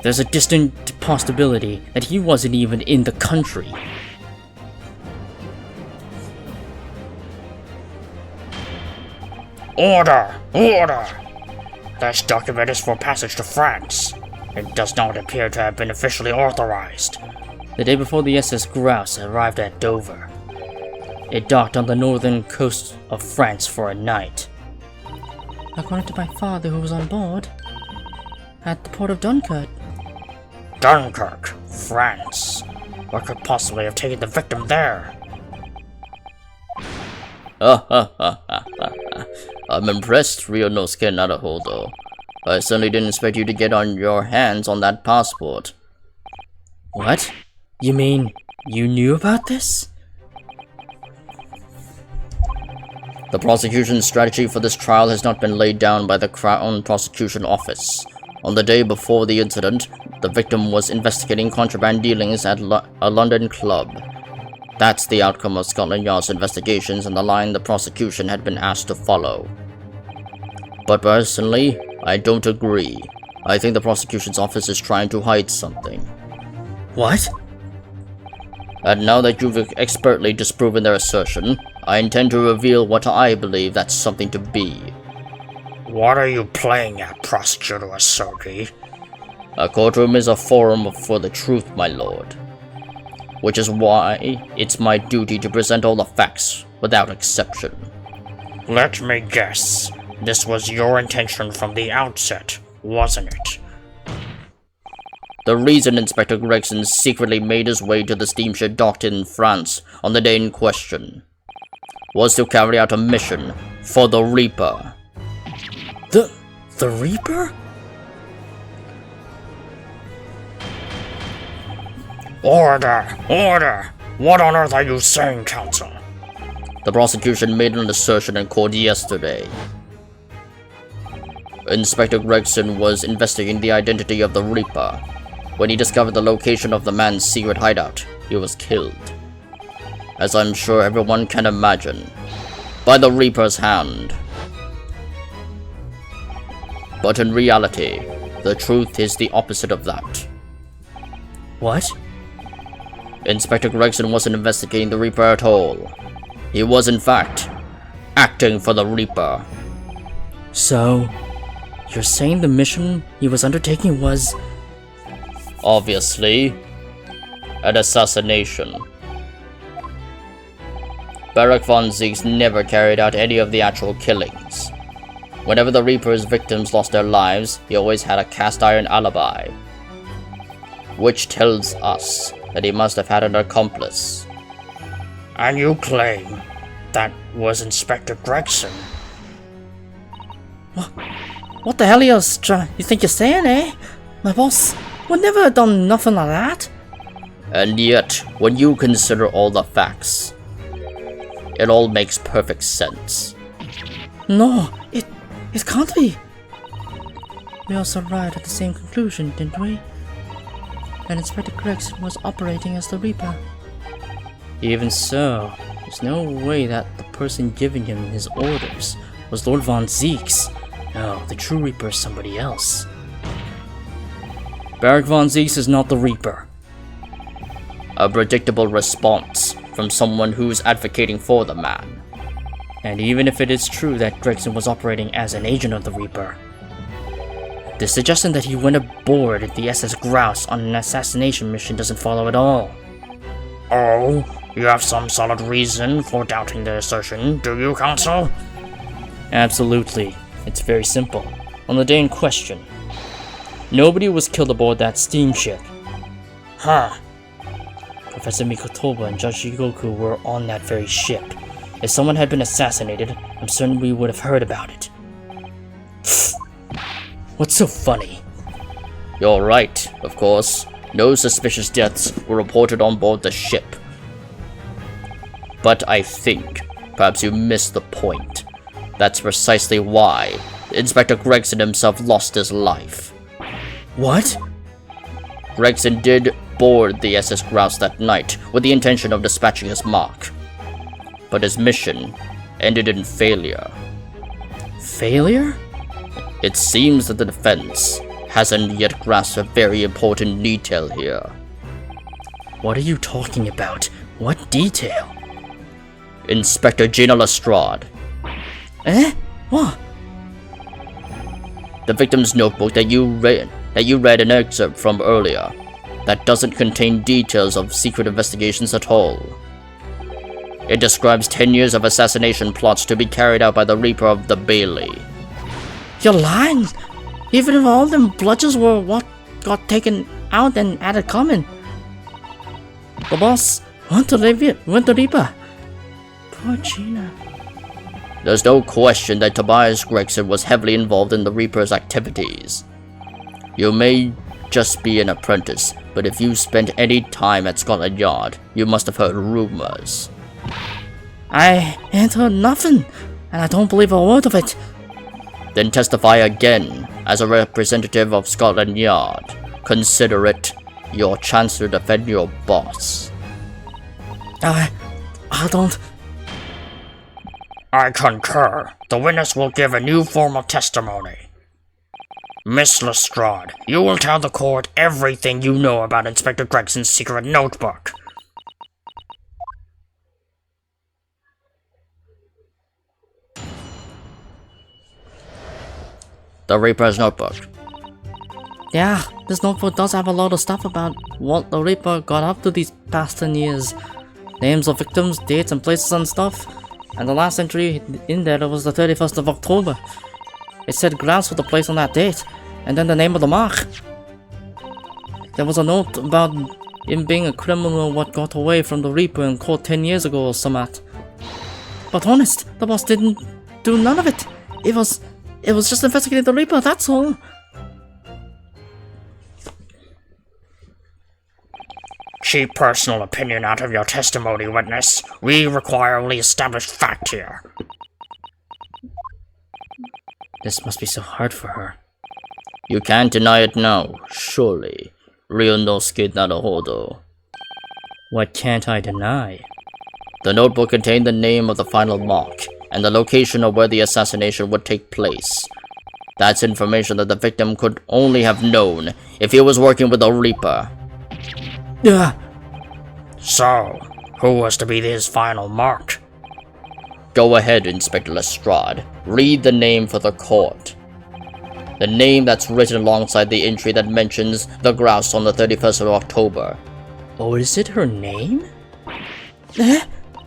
there's a distant possibility that he wasn't even in the country. Order! Order! This document is for passage to France. It does not appear to have been officially authorized. The day before the SS Grouse arrived at Dover, it docked on the northern coast of France for a night. According to my father, who was on board, at the port of Dunkirk. Dunkirk, France. What could possibly have taken the victim there? I'm impressed, Ryunosuke Naruhodo. I certainly didn't expect you to get on your hands on that passport. What? You mean you knew about this? The prosecution's strategy for this trial has not been laid down by the Crown Prosecution Office. On the day before the incident, the victim was investigating contraband dealings at a London club. That's the outcome of Scotland Yard's investigations and the line the prosecution had been asked to follow. But personally, I don't agree. I think the prosecution's office is trying to hide something. What? And now that you've expertly disproven their assertion, I intend to reveal what I believe that something to be. What are you playing at, Prosecutor Asogi? A courtroom is a forum for the truth, my lord. Which is why it's my duty to present all the facts, without exception. Let me guess. This was your intention from the outset, wasn't it? The reason Inspector Gregson secretly made his way to the steamship docked in France on the day in question was to carry out a mission for the Reaper. The Reaper? Order! Order! What on earth are you saying, counsel? The prosecution made an assertion in court yesterday. Inspector Gregson was investigating the identity of the Reaper. When he discovered the location of the man's secret hideout, he was killed. As I'm sure everyone can imagine, by the Reaper's hand. But in reality, the truth is the opposite of that. What? Inspector Gregson wasn't investigating the Reaper at all. He was, in fact, acting for the Reaper. So, you're saying the mission he was undertaking was... Obviously, an assassination. Barak von Zieks never carried out any of the actual killings. Whenever the Reaper's victims lost their lives, he always had a cast-iron alibi. Which tells us that he must have had an accomplice. And you claim that was Inspector Gregson? What the hell you think you're saying, eh? My boss would never have done nothing like that. And yet, when you consider all the facts, it all makes perfect sense. No, it can't be. We also arrived at the same conclusion, didn't we? That Inspector Gregson was operating as the Reaper. Even so, there's no way that the person giving him his orders was Lord von Zieks. No, the true Reaper is somebody else. Barak von Zieks is not the Reaper. A predictable response from someone who's advocating for the man. And even if it is true that Gregson was operating as an agent of the Reaper, the suggestion that he went aboard the SS Grouse on an assassination mission doesn't follow at all. Oh, you have some solid reason for doubting the assertion, do you, Counsel? Absolutely. It's very simple. On the day in question, nobody was killed aboard that steamship. Huh. Professor Mikotoba and Judge Shigoku were on that very ship. If someone had been assassinated, I'm certain we would have heard about it. What's so funny? You're right, of course. No suspicious deaths were reported on board the ship. But I think perhaps you missed the point. That's precisely why Inspector Gregson himself lost his life. What? Gregson did board the SS Grouse that night with the intention of dispatching his mark. But his mission ended in failure. Failure? It seems that the defense hasn't yet grasped a very important detail here. What are you talking about? What detail? Inspector Gina Lestrade. Eh? What? The victim's notebook that you read an excerpt from earlier. That doesn't contain details of secret investigations at all. It describes 10 years of assassination plots to be carried out by the Reaper of the Bailey. You're lying! Even if all them bludgers were what got taken out and added common. The boss went to Reaper. Poor Gina. There's no question that Tobias Gregson was heavily involved in the Reaper's activities. You may just be an apprentice, but if you spent any time at Scotland Yard, you must have heard rumors. I ain't heard nothing, and I don't believe a word of it. Then testify again as a representative of Scotland Yard. Consider it your chance to defend your boss. I don't... I concur. The witness will give a new form of testimony. Miss Lestrade, you will tell the court everything you know about Inspector Gregson's secret notebook. The Reaper's notebook. Yeah, this notebook does have a lot of stuff about what the Reaper got up to these past 10 years. Names of victims, dates and places and stuff. And the last entry in there was the 31st of October. It said Grouse was the place on that date, and then the name of the mark. There was a note about him being a criminal what got away from the Reaper in court 10 years ago or something. But honest, the boss didn't do none of it. It was just investigating the Reaper, that's all. Keep personal opinion out of your testimony, witness. We require only established fact here. This must be so hard for her. You can't deny it now, surely. Ryunosuke Naruhodo. What can't I deny? The notebook contained the name of the final mark, and the location of where the assassination would take place. That's information that the victim could only have known if he was working with the Reaper. So, who was to be his final mark? Go ahead, Inspector Lestrade. Read the name for the court. The name that's written alongside the entry that mentions the grouse on the 31st of October. Oh, is it her name?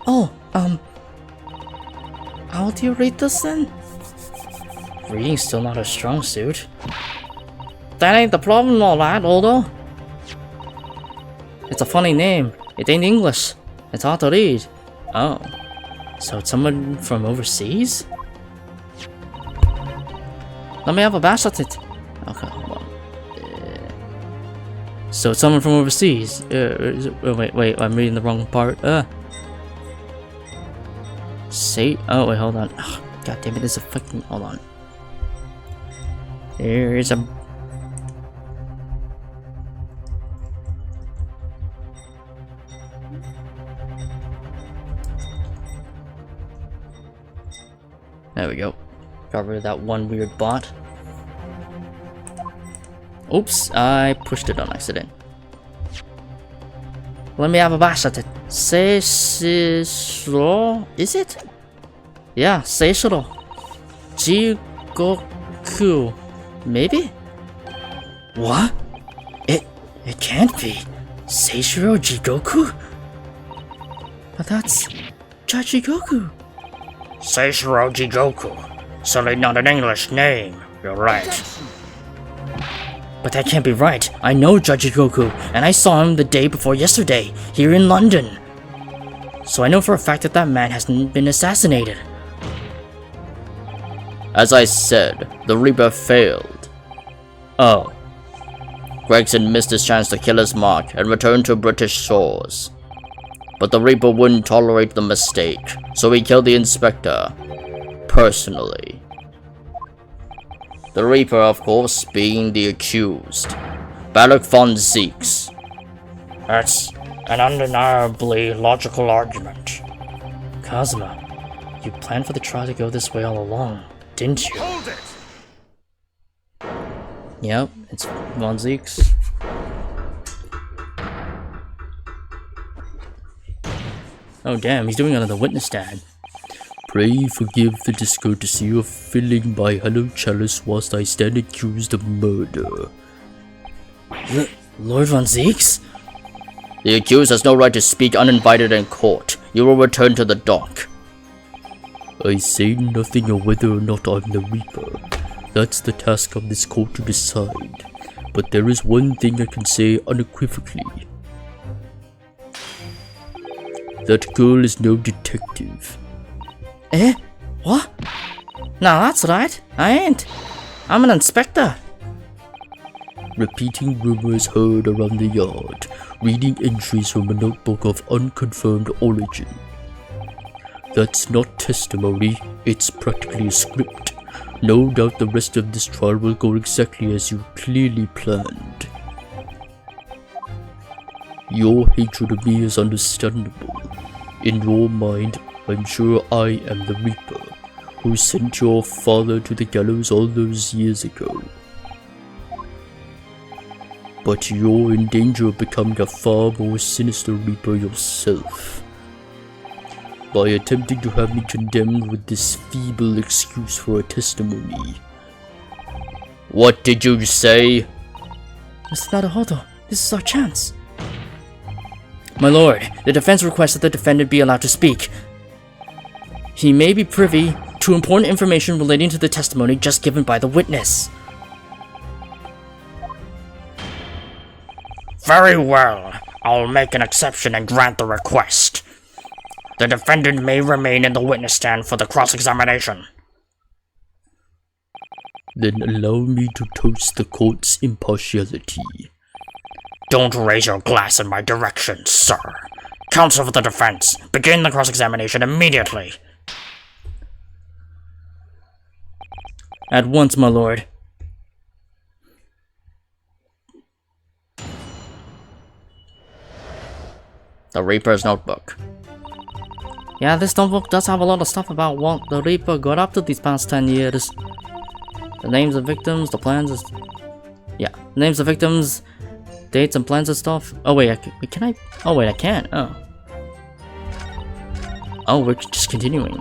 Oh, how do you read this then? Reading's still not her strong suit. That ain't the problem, alright, Odo. It's a funny name. It ain't English. It's hard to read. Oh. So it's someone from overseas? Let me have a bash at it. Okay, hold on. So it's someone from overseas? Wait, I'm reading the wrong part. Say, oh wait, hold on. Oh, God damn it, there's a fucking, hold on. There's a... There we go. Got rid of that one weird bot. Oops, I pushed it on accident. Let me have a bash at it. Say, is it? Yeah, Seishiro Jigoku. Maybe? What? It can't be. Seishiro Jigoku? But that's Jigoku. Seishiro Jigoku. Certainly not an English name. You're right. But that can't be right. I know Jigoku, and I saw him the day before yesterday, here in London. So I know for a fact that that man hasn't been assassinated. As I said, the Reaper failed. Oh. Gregson missed his chance to kill his mark and return to British shores. But the Reaper wouldn't tolerate the mistake, so he killed the Inspector. Personally. The Reaper, of course, being the accused. Balak von Zeeks. That's an undeniably logical argument. Kazuma, you planned for the trial to go this way all along, didn't you? Hold it! Yep, it's Von Zeeks. Oh damn, he's doing another witness stand. Pray forgive the discourtesy of filling my hollow chalice whilst I stand accused of murder. Lord Von Zeeks? The accused has no right to speak uninvited in court. You will return to the dock. I say nothing of whether or not I'm the Reaper. That's the task of this court to decide. But there is one thing I can say unequivocally. That girl is no detective. Eh? What? No, that's right. I ain't. I'm an inspector. Repeating rumors heard around the yard. Reading entries from a notebook of unconfirmed origin. That's not testimony, it's practically a script. No doubt the rest of this trial will go exactly as you clearly planned. Your hatred of me is understandable. In your mind, I'm sure I am the Reaper, who sent your father to the gallows all those years ago. But you're in danger of becoming a far more sinister Reaper yourself. By attempting to have me condemned with this feeble excuse for a testimony. What did you say? Mr. Naruhodo, this is our chance. My lord, the defense requests that the defendant be allowed to speak. He may be privy to important information relating to the testimony just given by the witness. Very well. I'll make an exception and grant the request. The defendant may remain in the witness stand for the cross-examination. Then allow me to toast the court's impartiality. Don't raise your glass in my direction, sir. Counsel for the defense, begin the cross-examination immediately. At once, my lord. The Reaper's notebook. Yeah, this notebook does have a lot of stuff about what the Reaper got up to these past 10 years. The names of victims, the plans, names of victims, dates and plans and stuff. Oh wait, can I? Oh wait, I can't. Oh. Oh, we're just continuing.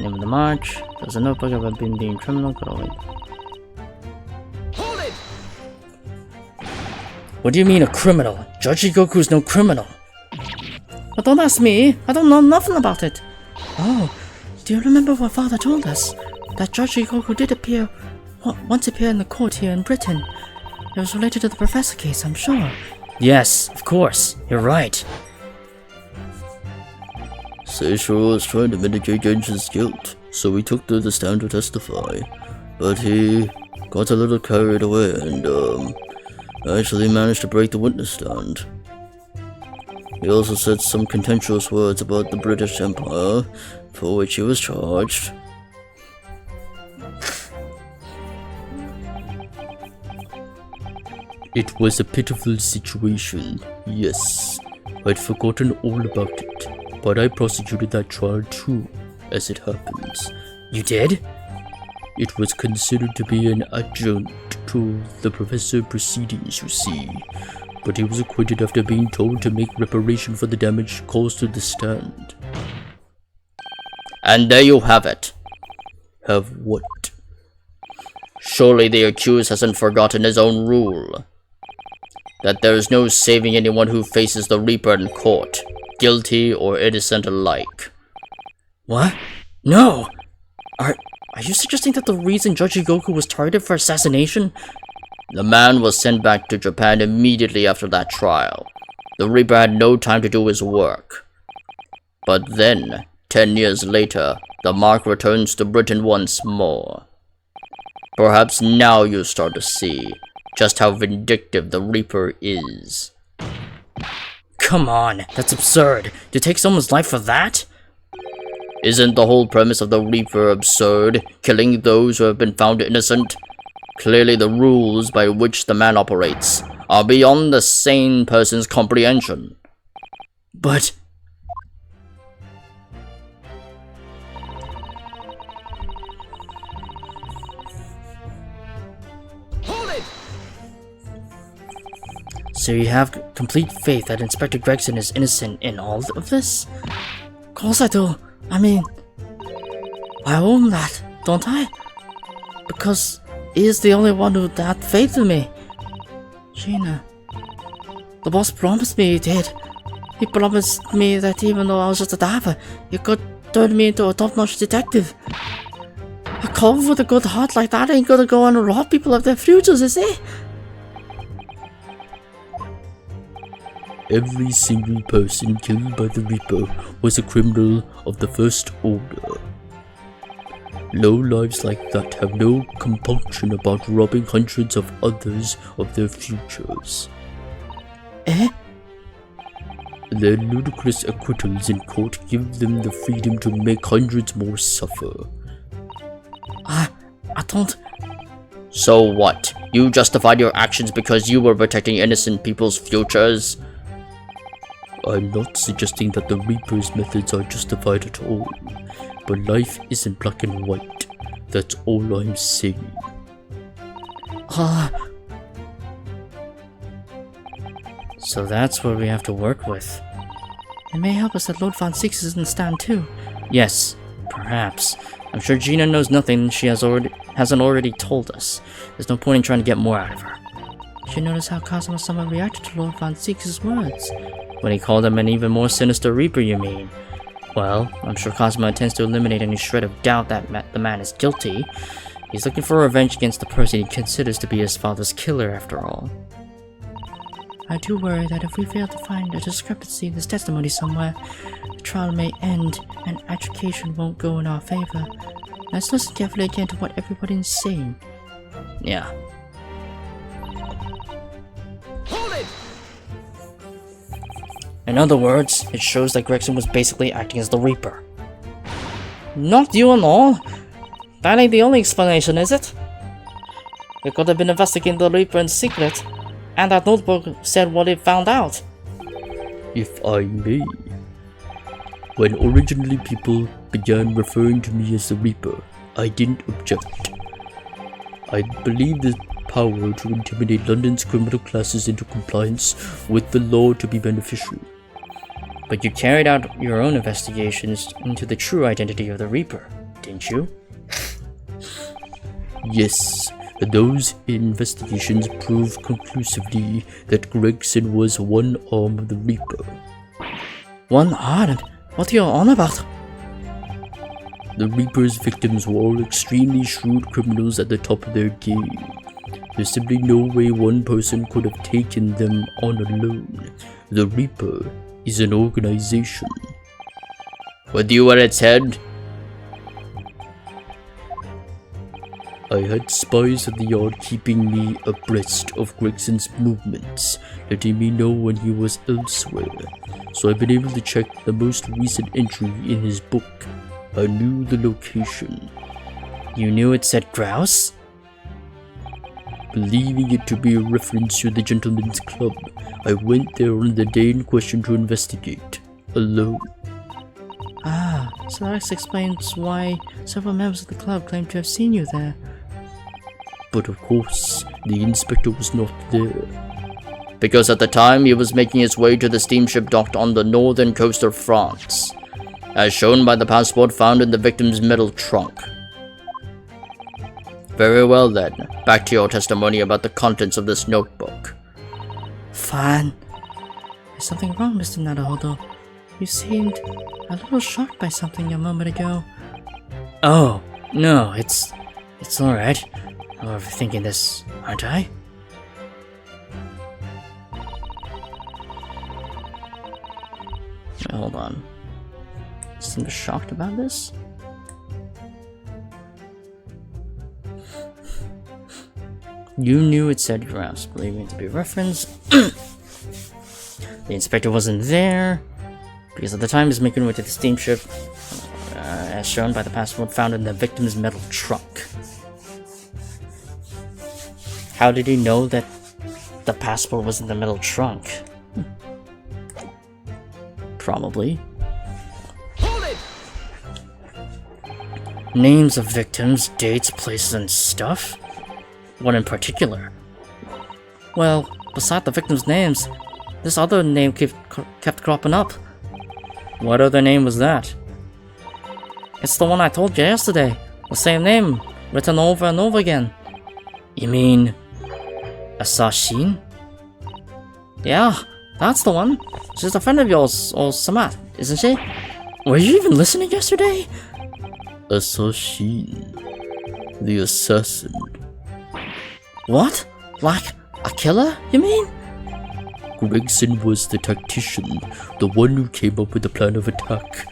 Name of the march. There's a notebook of a being criminal. Oh wait. Hold it! What do you mean a criminal? Jigoku's no criminal. But don't ask me. I don't know nothing about it. Oh, do you remember what Father told us? That Jigoku did once appear in the court here in Britain. It was related to the Professor case, I'm sure. Yes, of course. You're right. Seishiro was trying to mitigate Genshin's guilt, so he took to the stand to testify. But he got a little carried away and, actually managed to break the witness stand. He also said some contemptuous words about the British Empire, for which he was charged. It was a pitiful situation, yes. I'd forgotten all about it, but I prosecuted that trial too, as it happens. You did? It was considered to be an adjunct to the professor proceedings, you see. But he was acquitted after being told to make reparation for the damage caused to the stand. And there you have it. Have what? Surely the accused hasn't forgotten his own rule. That there is no saving anyone who faces the Reaper in court, guilty or innocent alike. What? No! Are you suggesting that the reason Judge Goku was targeted for assassination? The man was sent back to Japan immediately after that trial. The Reaper had no time to do his work. But then, 10 years later, the mark returns to Britain once more. Perhaps now you start to see just how vindictive the Reaper is. Come on, that's absurd. To take someone's life for that? Isn't the whole premise of the Reaper absurd, killing those who have been found innocent? Clearly the rules by which the man operates are beyond the sane person's comprehension. But... Hold it! So you have complete faith that Inspector Gregson is innocent in all of this? Of course I do. I mean, I own that, don't I? Because he is the only one who had faith in me. Gina. The boss promised me he did. He promised me that even though I was just a diver, he could turn me into a top-notch detective. A cove with a good heart like that ain't gonna go and rob people of their futures, is he? Every single person killed by the Reaper was a criminal of the first order. Low lives like that have no compunction about robbing hundreds of others of their futures. Eh? Their ludicrous acquittals in court give them the freedom to make hundreds more suffer. I don't... So what? You justified your actions because you were protecting innocent people's futures? I'm not suggesting that the Reaper's methods are justified at all, but life isn't black and white. That's all I'm saying. So that's what we have to work with. It may help us that Lord Von Six is in the stand too. Yes, perhaps. I'm sure Gina knows nothing she hasn't already told us. There's no point in trying to get more out of her. Did you notice how Kazuma-sama reacted to Lord Von Six's words? When he called him an even more sinister Reaper, you mean? Well, I'm sure Kazuma intends to eliminate any shred of doubt that the man is guilty. He's looking for revenge against the person he considers to be his father's killer, after all. I do worry that if we fail to find a discrepancy in this testimony somewhere, the trial may end and adjudication won't go in our favor. Let's listen carefully again to what everybody's saying. Yeah. Hold it! In other words, it shows that Gregson was basically acting as the Reaper. Not you and all. That ain't the only explanation, is it? We could have been investigating the Reaper in secret, and that notebook said what it found out. If I may. When originally people began referring to me as the Reaper, I didn't object. I believe the power to intimidate London's criminal classes into compliance with the law to be beneficial. But you carried out your own investigations into the true identity of the Reaper, didn't you? Yes, those investigations proved conclusively that Gregson was one arm of the Reaper. One arm? What are you on about? The Reaper's victims were all extremely shrewd criminals at the top of their game. There's simply no way one person could have taken them on alone. The Reaper is an organization. With you at its head? I had spies at the yard keeping me abreast of Gregson's movements, letting me know when he was elsewhere, so I've been able to check the most recent entry in his book. I knew the location. You knew it said Grouse? Believing it to be a reference to the Gentleman's Club, I went there on the day in question to investigate, alone. Ah, so that explains why several members of the club claim to have seen you there. But of course, the inspector was not there. Because at the time he was making his way to the steamship docked on the northern coast of France. as shown by the passport found in the victim's metal trunk. Very well then, back to your testimony about the contents of this notebook. Fine. Is something wrong, Mr. Naruhodo? You seemed a little shocked by something a moment ago. Oh, no, it's alright. I'm overthinking this, aren't I? Hold on. You seem shocked about this? You knew it said grouse, believing it to be a reference. The inspector wasn't there because at the time he was making way to the steamship, as shown by the passport found in the victim's metal trunk. How did he know that the passport was in the metal trunk? Probably. Hold it! Names of victims, dates, places, and stuff? What in particular? Well, beside the victims' names, this other name kept cropping up. What other name was that? It's the one I told you yesterday. The same name, written over and over again. You mean... Asashin? Yeah, that's the one. She's a friend of yours, or Samat, isn't she? Were you even listening yesterday? Asashin. The assassin. What? Like a killer, you mean? Gregson was the tactician, the one who came up with the plan of attack.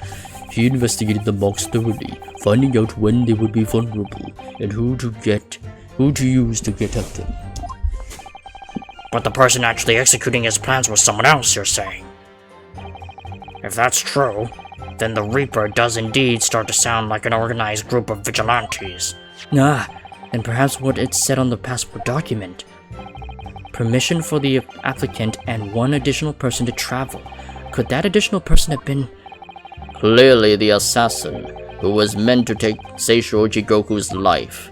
He investigated the monks thoroughly, finding out when they would be vulnerable and who to use to get at them. But the person actually executing his plans was someone else, you're saying? If that's true, then the Reaper does indeed start to sound like an organized group of vigilantes. And perhaps what it said on the passport document. Permission for the applicant and one additional person to travel. Could that additional person have been... Clearly the assassin, who was meant to take Seishiro Jigoku's life.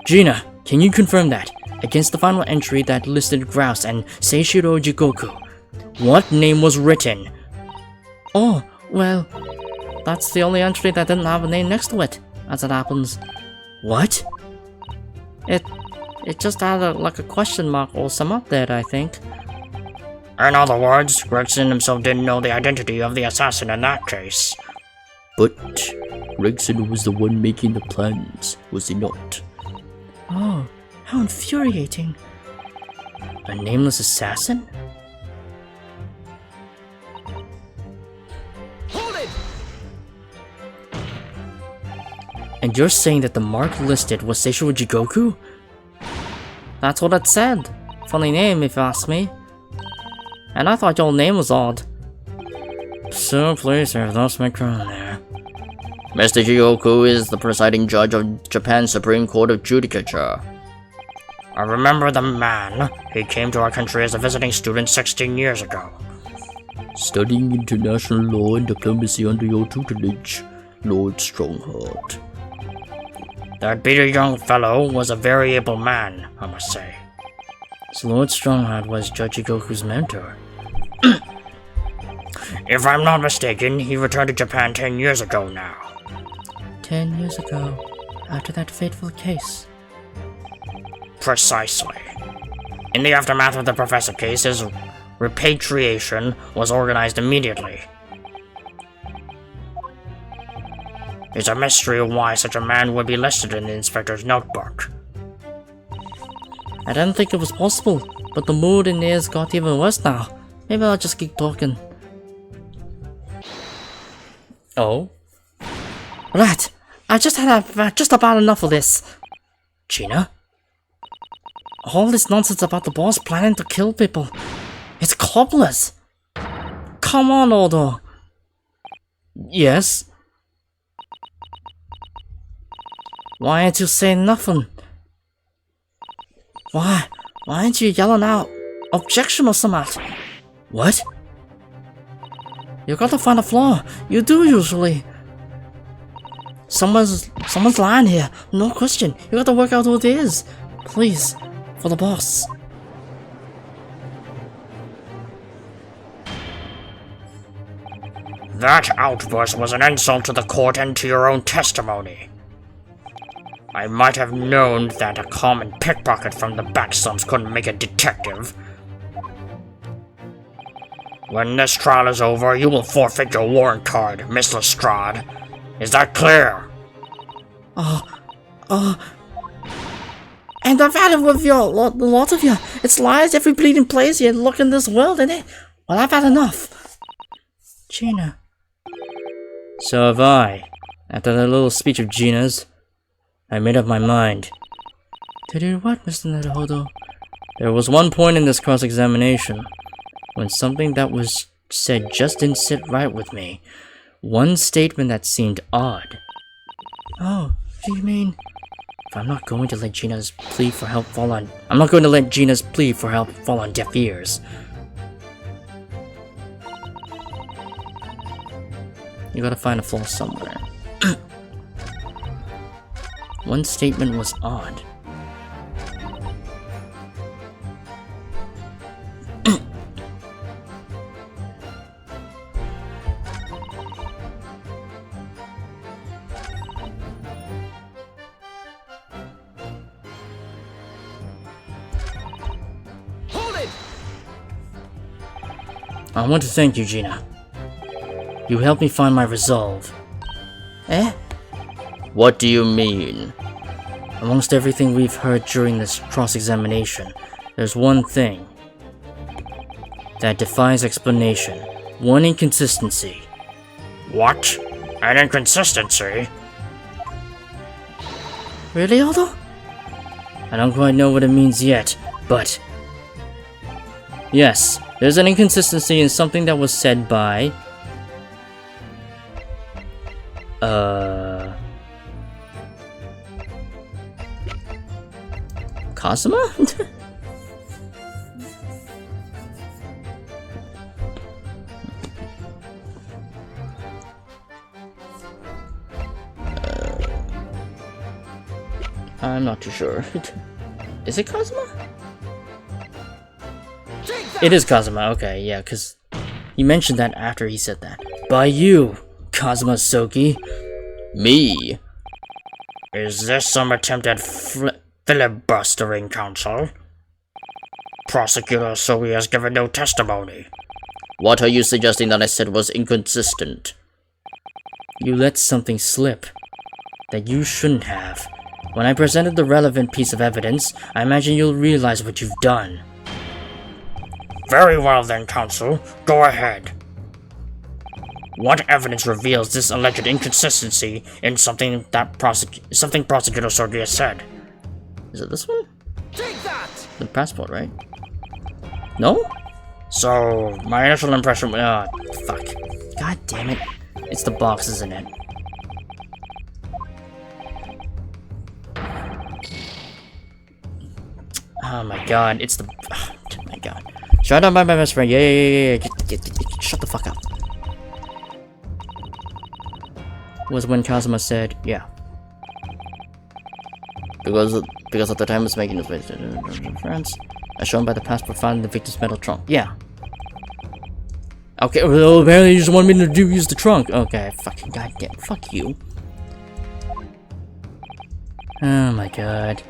Gina, can you confirm that? Against the final entry that listed Grouse and Seishiro Jigoku, what name was written? Oh, well, that's the only entry that didn't have a name next to it, as it happens. What? It just had like a question mark or some up there, I think. In other words, Gregson himself didn't know the identity of the assassin in that case. But Gregson was the one making the plans, was he not? Oh, how infuriating. A nameless assassin? Hold it! And you're saying that the mark listed was Seishiro Jigoku? That's what it said. Funny name, if you ask me. And I thought your name was odd. So please, there's no smaker on there. Mr. Jigoku is the presiding judge of Japan's Supreme Court of Judicature. I remember the man. He came to our country as a visiting student 16 years ago. Studying international law and diplomacy under your tutelage, Lord Strongheart. That beady young fellow was a very able man, I must say. So Lord Strongheart was Judge Jigoku's mentor. If I'm not mistaken, he returned to Japan 10 years ago now. 10 years ago, after that fateful case. Precisely. In the aftermath of the Professor case, his repatriation was organized immediately. It's a mystery why such a man would be listed in the inspector's notebook. I didn't think it was possible, but the mood in theirs got even worse now. Maybe I'll just keep talking. Oh? Right, I just had just about enough of this. Gina? All this nonsense about the boss planning to kill people. It's cobblers. Come on, Odo. Yes? Why aren't you saying nothing? Why aren't you yelling out objection or something? What? You gotta find a flaw. You do usually. Someone's lying here. No question. You gotta work out who it is. Please, for the boss. That outburst was an insult to the court and to your own testimony. I might have known that a common pickpocket from the back slums couldn't make a detective. When this trial is over, you will forfeit your warrant card, Miss Lestrade. Is that clear? And I've had it with you, lots of you. It's lies every bleeding place you look in this world, innit? Well, I've had enough. Gina. So have I. After that little speech of Gina's, I made up my mind. To do what, Mr. Naruhodo? There was one point in this cross-examination when something that was said just didn't sit right with me. One statement that seemed odd. Oh, do you mean? If I'm not going to let Gina's plea for help fall on... I'm not going to let Gina's plea for help fall on deaf ears. You gotta find a flaw somewhere. One statement was odd. Hold it! I want to thank you, Gina. You helped me find my resolve. Eh? What do you mean? Amongst everything we've heard during this cross-examination, there's one thing that defies explanation. One inconsistency. What? An inconsistency? Really, Aldo? I don't quite know what it means yet, but... yes, there's an inconsistency in something that was said by... Kazuma? I'm not too sure. Is it Kazuma? It is Kazuma, okay, yeah, because you mentioned that after he said that. By you, Kazuma Soki. Me? Is this some attempt at filibustering, counsel? Prosecutor Sogi has given no testimony. What are you suggesting that I said was inconsistent? You let something slip that you shouldn't have. When I presented the relevant piece of evidence, I imagine you'll realize what you've done. Very well then, counsel. Go ahead. What evidence reveals this alleged inconsistency in something that Prosecutor Sogi has said? Is it this one? Take that! The passport, right? No? So, my initial impression... fuck. God damn it. It's the box, isn't it? Oh my god, it's the... oh my god. Shut up, my best friend. Yeah. Shut the fuck up. Was when Kazuma said, yeah. Because at the time it was making his way to France, as shown by the passport found in the victim's metal trunk. Yeah. Okay, well, apparently you just want me to use the trunk. Okay, fucking goddamn, fuck you. Oh my god.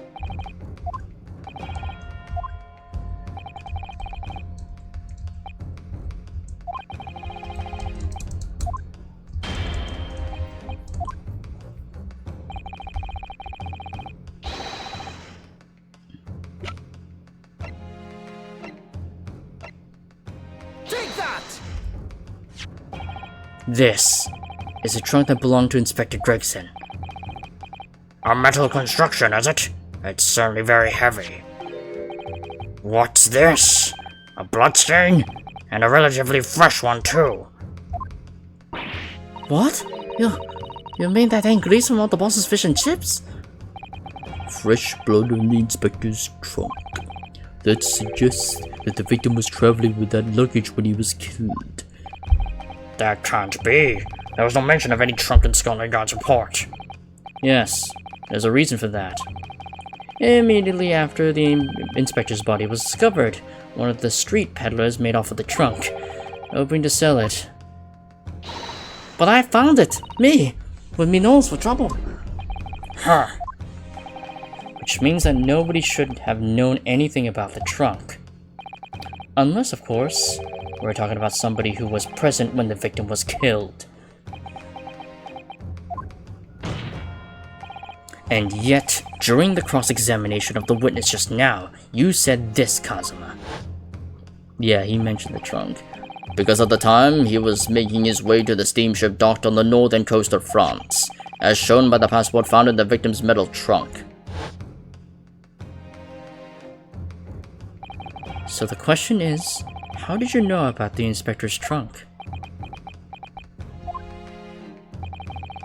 This is a trunk that belonged to Inspector Gregson. A metal construction, is it? It's certainly very heavy. What's this? A bloodstain? And a relatively fresh one, too. What? You mean that ain't grease from all the boss's fish and chips? Fresh blood on the inspector's trunk. That suggests that the victim was traveling with that luggage when he was killed. That can't be. There was no mention of any trunk in Scotland Yard's report. Yes, there's a reason for that. Immediately after the inspector's body was discovered, one of the street peddlers made off with the trunk, hoping to sell it. But I found it! Me! With me nose for trouble. Huh. Which means that nobody should have known anything about the trunk. Unless, of course, we're talking about somebody who was present when the victim was killed. And yet, during the cross-examination of the witness just now, you said this, Kazuma. Yeah, he mentioned the trunk. Because at the time, he was making his way to the steamship docked on the northern coast of France, as shown by the passport found in the victim's metal trunk. So the question is, how did you know about the inspector's trunk?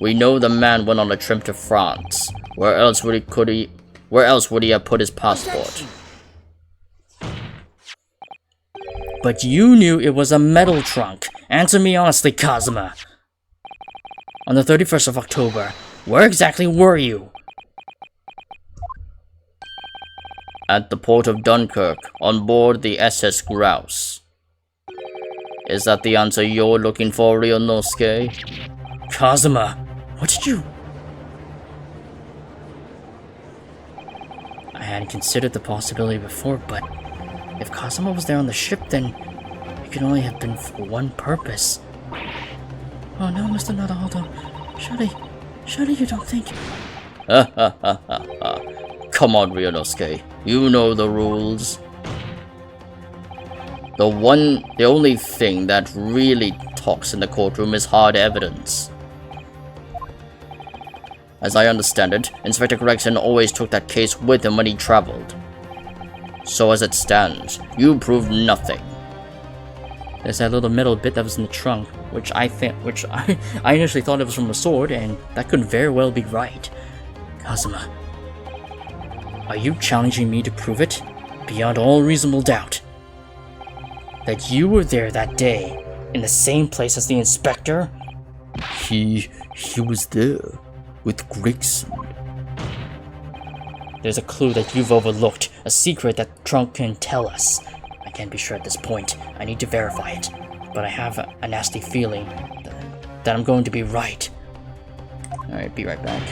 We know the man went on a trip to France. Where else would he have put his passport? But you knew it was a metal trunk. Answer me honestly, Kazuma. On the 31st of October, where exactly were you? At the port of Dunkirk, on board the SS Grouse. Is that the answer you're looking for, Ryunosuke? Kazuma, what did you... I hadn't considered the possibility before, but if Kazuma was there on the ship, then it could only have been for one purpose. Oh no, Mr. Naruhodo. Surely you don't think... Come on, Ryunosuke. You know the rules. The only thing that really talks in the courtroom is hard evidence. As I understand it, Inspector Gregson always took that case with him when he traveled. So as it stands, you proved nothing. There's that little metal bit that was in the trunk, which I initially thought it was from a sword, and that could very well be right. Kazuma, are you challenging me to prove it, beyond all reasonable doubt, that you were there that day, in the same place as the inspector? He was there, with Gregson. There's a clue that you've overlooked, a secret that the trunk can tell us. I can't be sure at this point. I need to verify it, but I have a nasty feeling that I'm going to be right. Alright, be right back.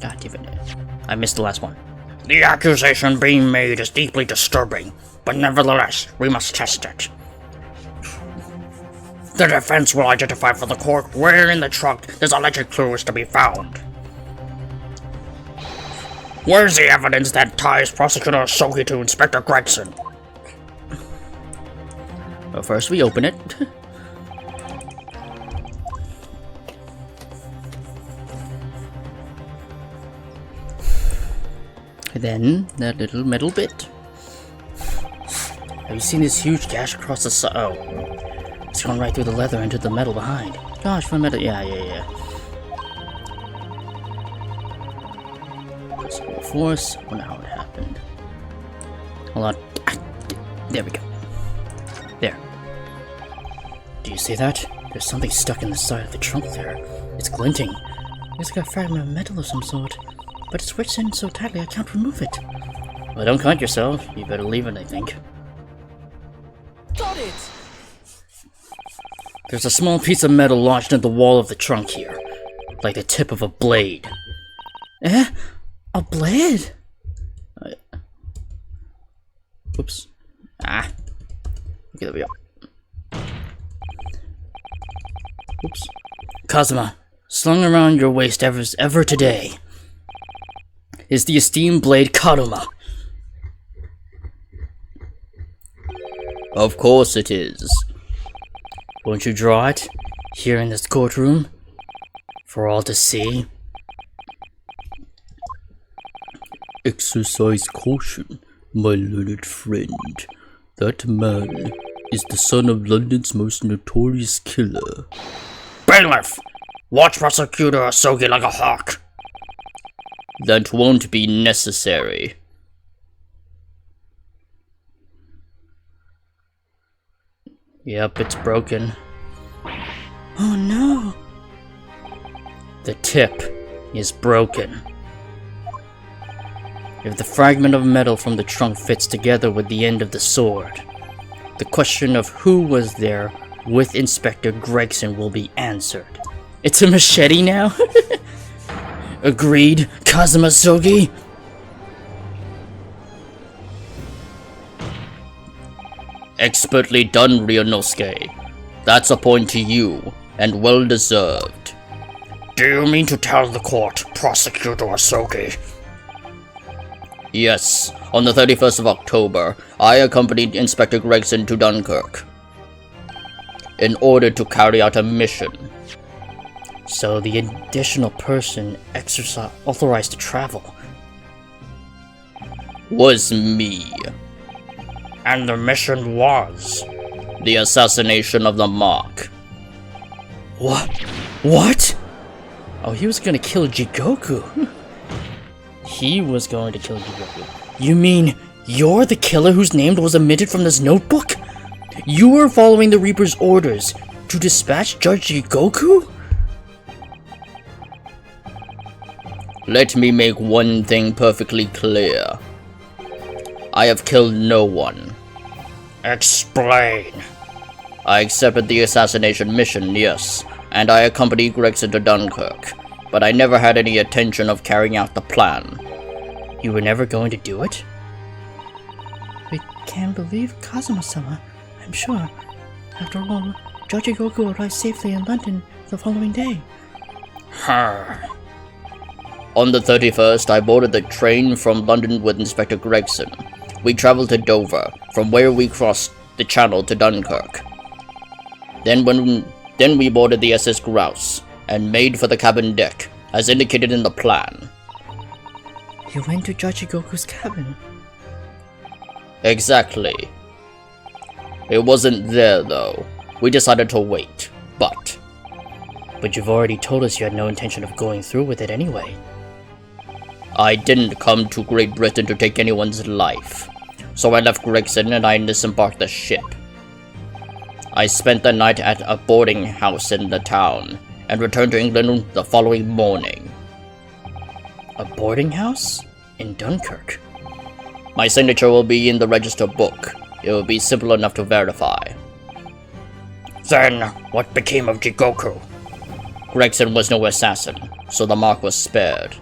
God damn it. I missed the last one. The accusation being made is deeply disturbing, but nevertheless, we must test it. The defense will identify for the court where in the trunk this alleged clue is to be found. Where's the evidence that ties Prosecutor Sogi to Inspector Gregson? Well, first we open it. Then, that little metal bit. Have you seen this huge gash across the side? Oh. It's gone right through the leather into the metal behind. Gosh, for metal. Yeah. Put some more force. I wonder how it happened. Hold on. There we go. There. Do you see that? There's something stuck in the side of the trunk there. It's glinting. It's like a fragment of metal of some sort. But it's wedged in so tightly I can't remove it. Well, don't cut yourself. You better leave it, I think. Got it! There's a small piece of metal lodged in the wall of the trunk here. Like the tip of a blade. Eh? A blade? Oops. Ah. Okay, there we go. Oops. Kazuma, slung around your waist ever today is the esteemed blade Karuma. Of course it is. Won't you draw it here in this courtroom for all to see? Exercise caution, my learned friend. That man is the son of London's most notorious killer. Bailiff! Watch Prosecutor Sogi like a hawk. That won't be necessary. Yep, it's broken. Oh no! The tip is broken. If the fragment of metal from the trunk fits together with the end of the sword, the question of who was there with Inspector Gregson will be answered. It's a machete now? Agreed, Kazuma Sogi? Expertly done, Ryunosuke. That's a point to you, and well deserved. Do you mean to tell the court, Prosecutor Sogi? Yes, on the 31st of October, I accompanied Inspector Gregson to Dunkirk in order to carry out a mission. So the additional person authorized to travel was me. And the mission was? The assassination of the Mark. What? Oh, he was gonna kill Jigoku. He was going to kill Jigoku. You mean you're the killer whose name was omitted from this notebook? You were following the Reaper's orders to dispatch Judge Jigoku? Let me make one thing perfectly clear. I have killed no one. Explain. I accepted the assassination mission, yes, and I accompanied Gregson to Dunkirk, but I never had any intention of carrying out the plan. You were never going to do it? We can't believe Kazuma-sama, I'm sure. After all, Judge Jigoku arrived safely in London the following day. On the 31st, I boarded the train from London with Inspector Gregson. We traveled to Dover, from where we crossed the channel to Dunkirk. Then we boarded the SS Grouse, and made for the cabin deck, as indicated in the plan. You went to Judge Jigoku's cabin? Exactly. It wasn't there, though. We decided to wait, but you've already told us you had no intention of going through with it anyway. I didn't come to Great Britain to take anyone's life, so I left Gregson and I disembarked the ship. I spent the night at a boarding house in the town, and returned to England the following morning. A boarding house? In Dunkirk? My signature will be in the register book. It will be simple enough to verify. Then, what became of Jigoku? Gregson was no assassin, so the mark was spared.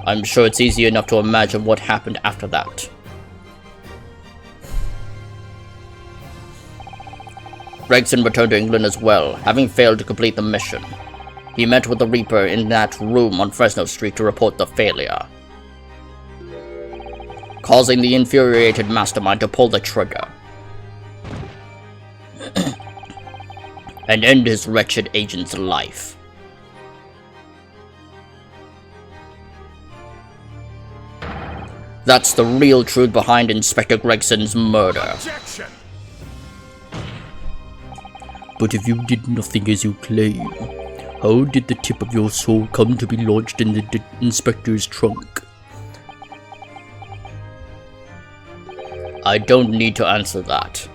I'm sure it's easy enough to imagine what happened after that. Gregson returned to England as well, having failed to complete the mission. He met with the Reaper in that room on Fresno Street to report the failure, causing the infuriated mastermind to pull the trigger and end his wretched agent's life. That's the real truth behind Inspector Gregson's murder. Objection! But if you did nothing as you claim, how did the tip of your sword come to be lodged in the inspector's trunk? I don't need to answer that.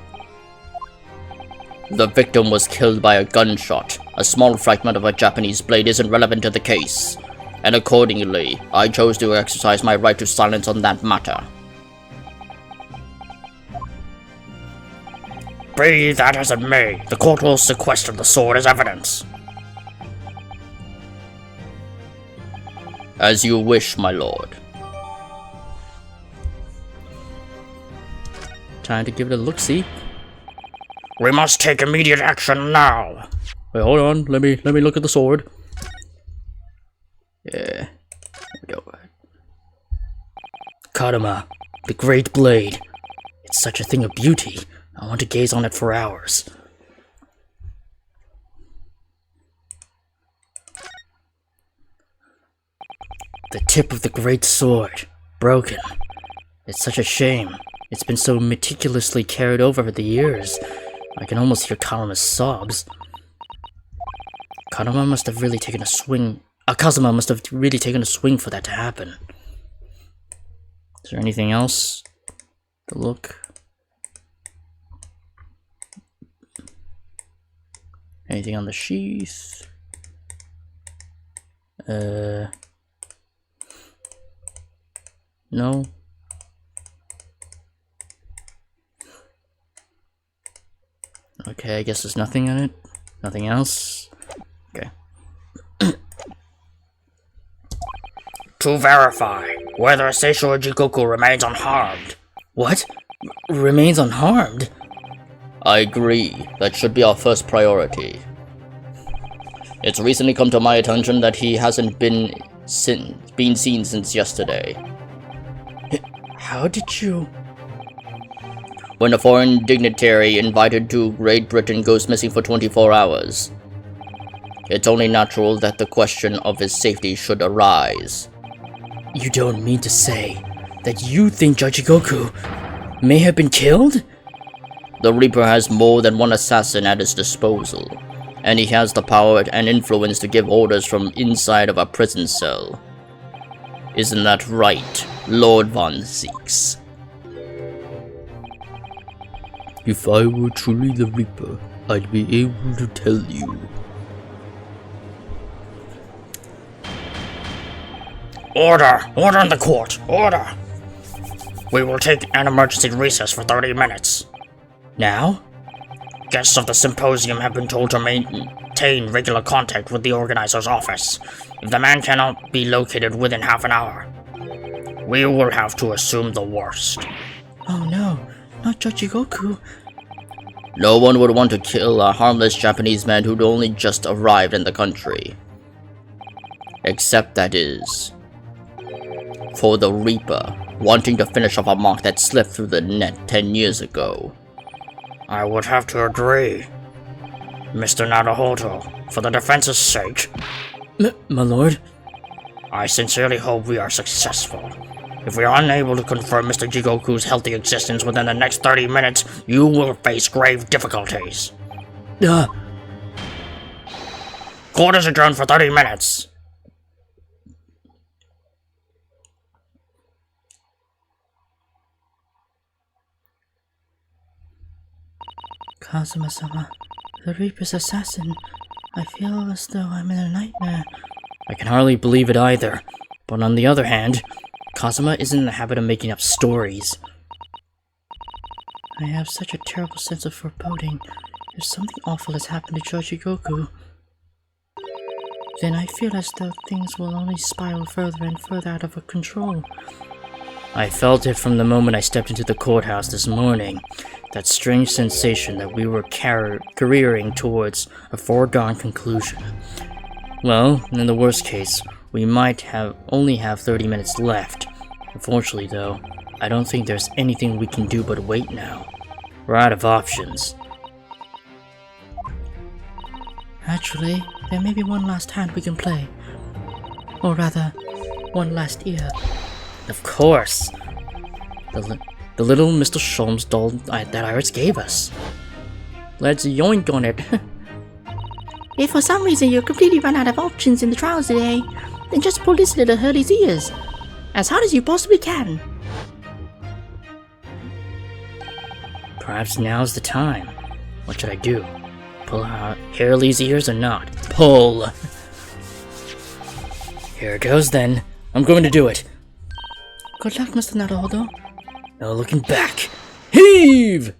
The victim was killed by a gunshot. A small fragment of a Japanese blade isn't relevant to the case, and accordingly, I chose to exercise my right to silence on that matter. Be that as it may, the court will sequester the sword as evidence. As you wish, my lord. Time to give it a look-see. We must take immediate action now. Wait, hold on. Let me look at the sword. Yeah. There we go. Katama, the great blade. It's such a thing of beauty. I want to gaze on it for hours. The tip of the great sword. Broken. It's such a shame. It's been so meticulously carried over the years. I can almost hear Katama's sobs. Kazuma must have really taken a swing for that to happen. Is there anything else to look? Anything on the sheath? No. Okay, I guess there's nothing on it. Nothing else. Okay. To verify whether Seisho Jikoku remains unharmed. What? Remains unharmed? I agree. That should be our first priority. It's recently come to my attention that he hasn't been seen since yesterday. How did you... When a foreign dignitary invited to Great Britain goes missing for 24 hours, it's only natural that the question of his safety should arise. You don't mean to say that you think Judge-Goku may have been killed? The Reaper has more than one assassin at his disposal, and he has the power and influence to give orders from inside of a prison cell. Isn't that right, Lord Von Zeeks? If I were truly the Reaper, I'd be able to tell you. Order! Order in the court! Order! We will take an emergency recess for 30 minutes. Now? Guests of the symposium have been told to maintain regular contact with the organizer's office. If the man cannot be located within half an hour, we will have to assume the worst. Oh no, not Judge-Goku. No one would want to kill a harmless Japanese man who'd only just arrived in the country. Except that is... for the Reaper, wanting to finish off a mark that slipped through the net 10 years ago. I would have to agree. Mr. Naruhodo, for the defense's sake, My lord? I sincerely hope we are successful. If we are unable to confirm Mr. Jigoku's healthy existence within the next 30 minutes, you will face grave difficulties. Court is adjourned for 30 minutes. Kazuma-sama, the Reaper's assassin. I feel as though I'm in a nightmare. I can hardly believe it either. But on the other hand, Kazuma isn't in the habit of making up stories. I have such a terrible sense of foreboding. If something awful has happened to Judge-Goku. then I feel as though things will only spiral further and further out of control. I felt it from the moment I stepped into the courthouse this morning. That strange sensation that we were careering towards a foregone conclusion. Well, in the worst case, we might only have 30 minutes left. Unfortunately, though, I don't think there's anything we can do but wait now. We're out of options. Actually, there may be one last hand we can play. Or rather, one last ear. Of course! The little Mr. Sholmes doll that Iris gave us. Let's yoink on it. If for some reason you completely run out of options in the trials today, then just pull this little Hurley's ears. As hard as you possibly can. Perhaps now's the time. What should I do? Pull out Hurley's ears or not? Pull! Here it goes then. I'm going to do it. Good luck, Mr. Naruhodo. No looking back. Heave!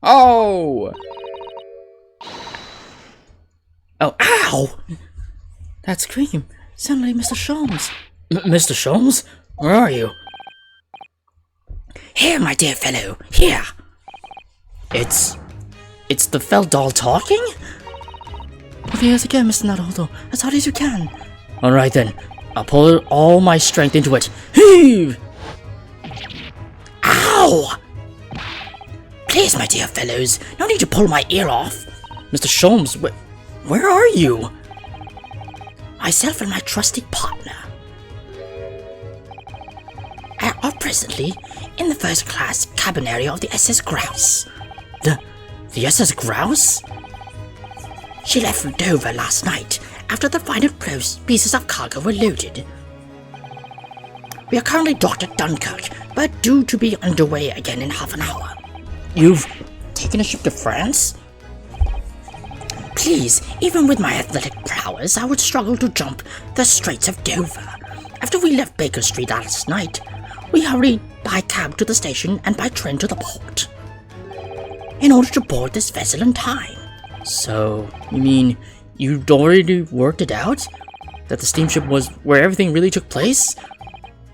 Oh! Oh, ow! That scream. Suddenly, Mr. Sholmes. Mr. Sholmes? Where are you? Here, my dear fellow, here! It's the Fell doll talking? Pull the ears again, Mr. Naruhodo, as hard as you can. Alright then, I'll pull all my strength into it. Heave! Ow! Please, my dear fellows, no need to pull my ear off. Mr. Sholmes, where are you? Myself and my trusty partner are presently in the first class cabin area of the SS Grouse. The SS Grouse? She left from Dover last night after the final pieces of cargo were loaded. We are currently docked at Dunkirk, but due to be underway again in half an hour. You've taken a ship to France? Please, even with my athletic prowess, I would struggle to jump the Straits of Dover. After we left Baker Street last night, we hurried by cab to the station and by train to the port, in order to board this vessel in time. So, you mean you'd already worked it out? That the steamship was where everything really took place?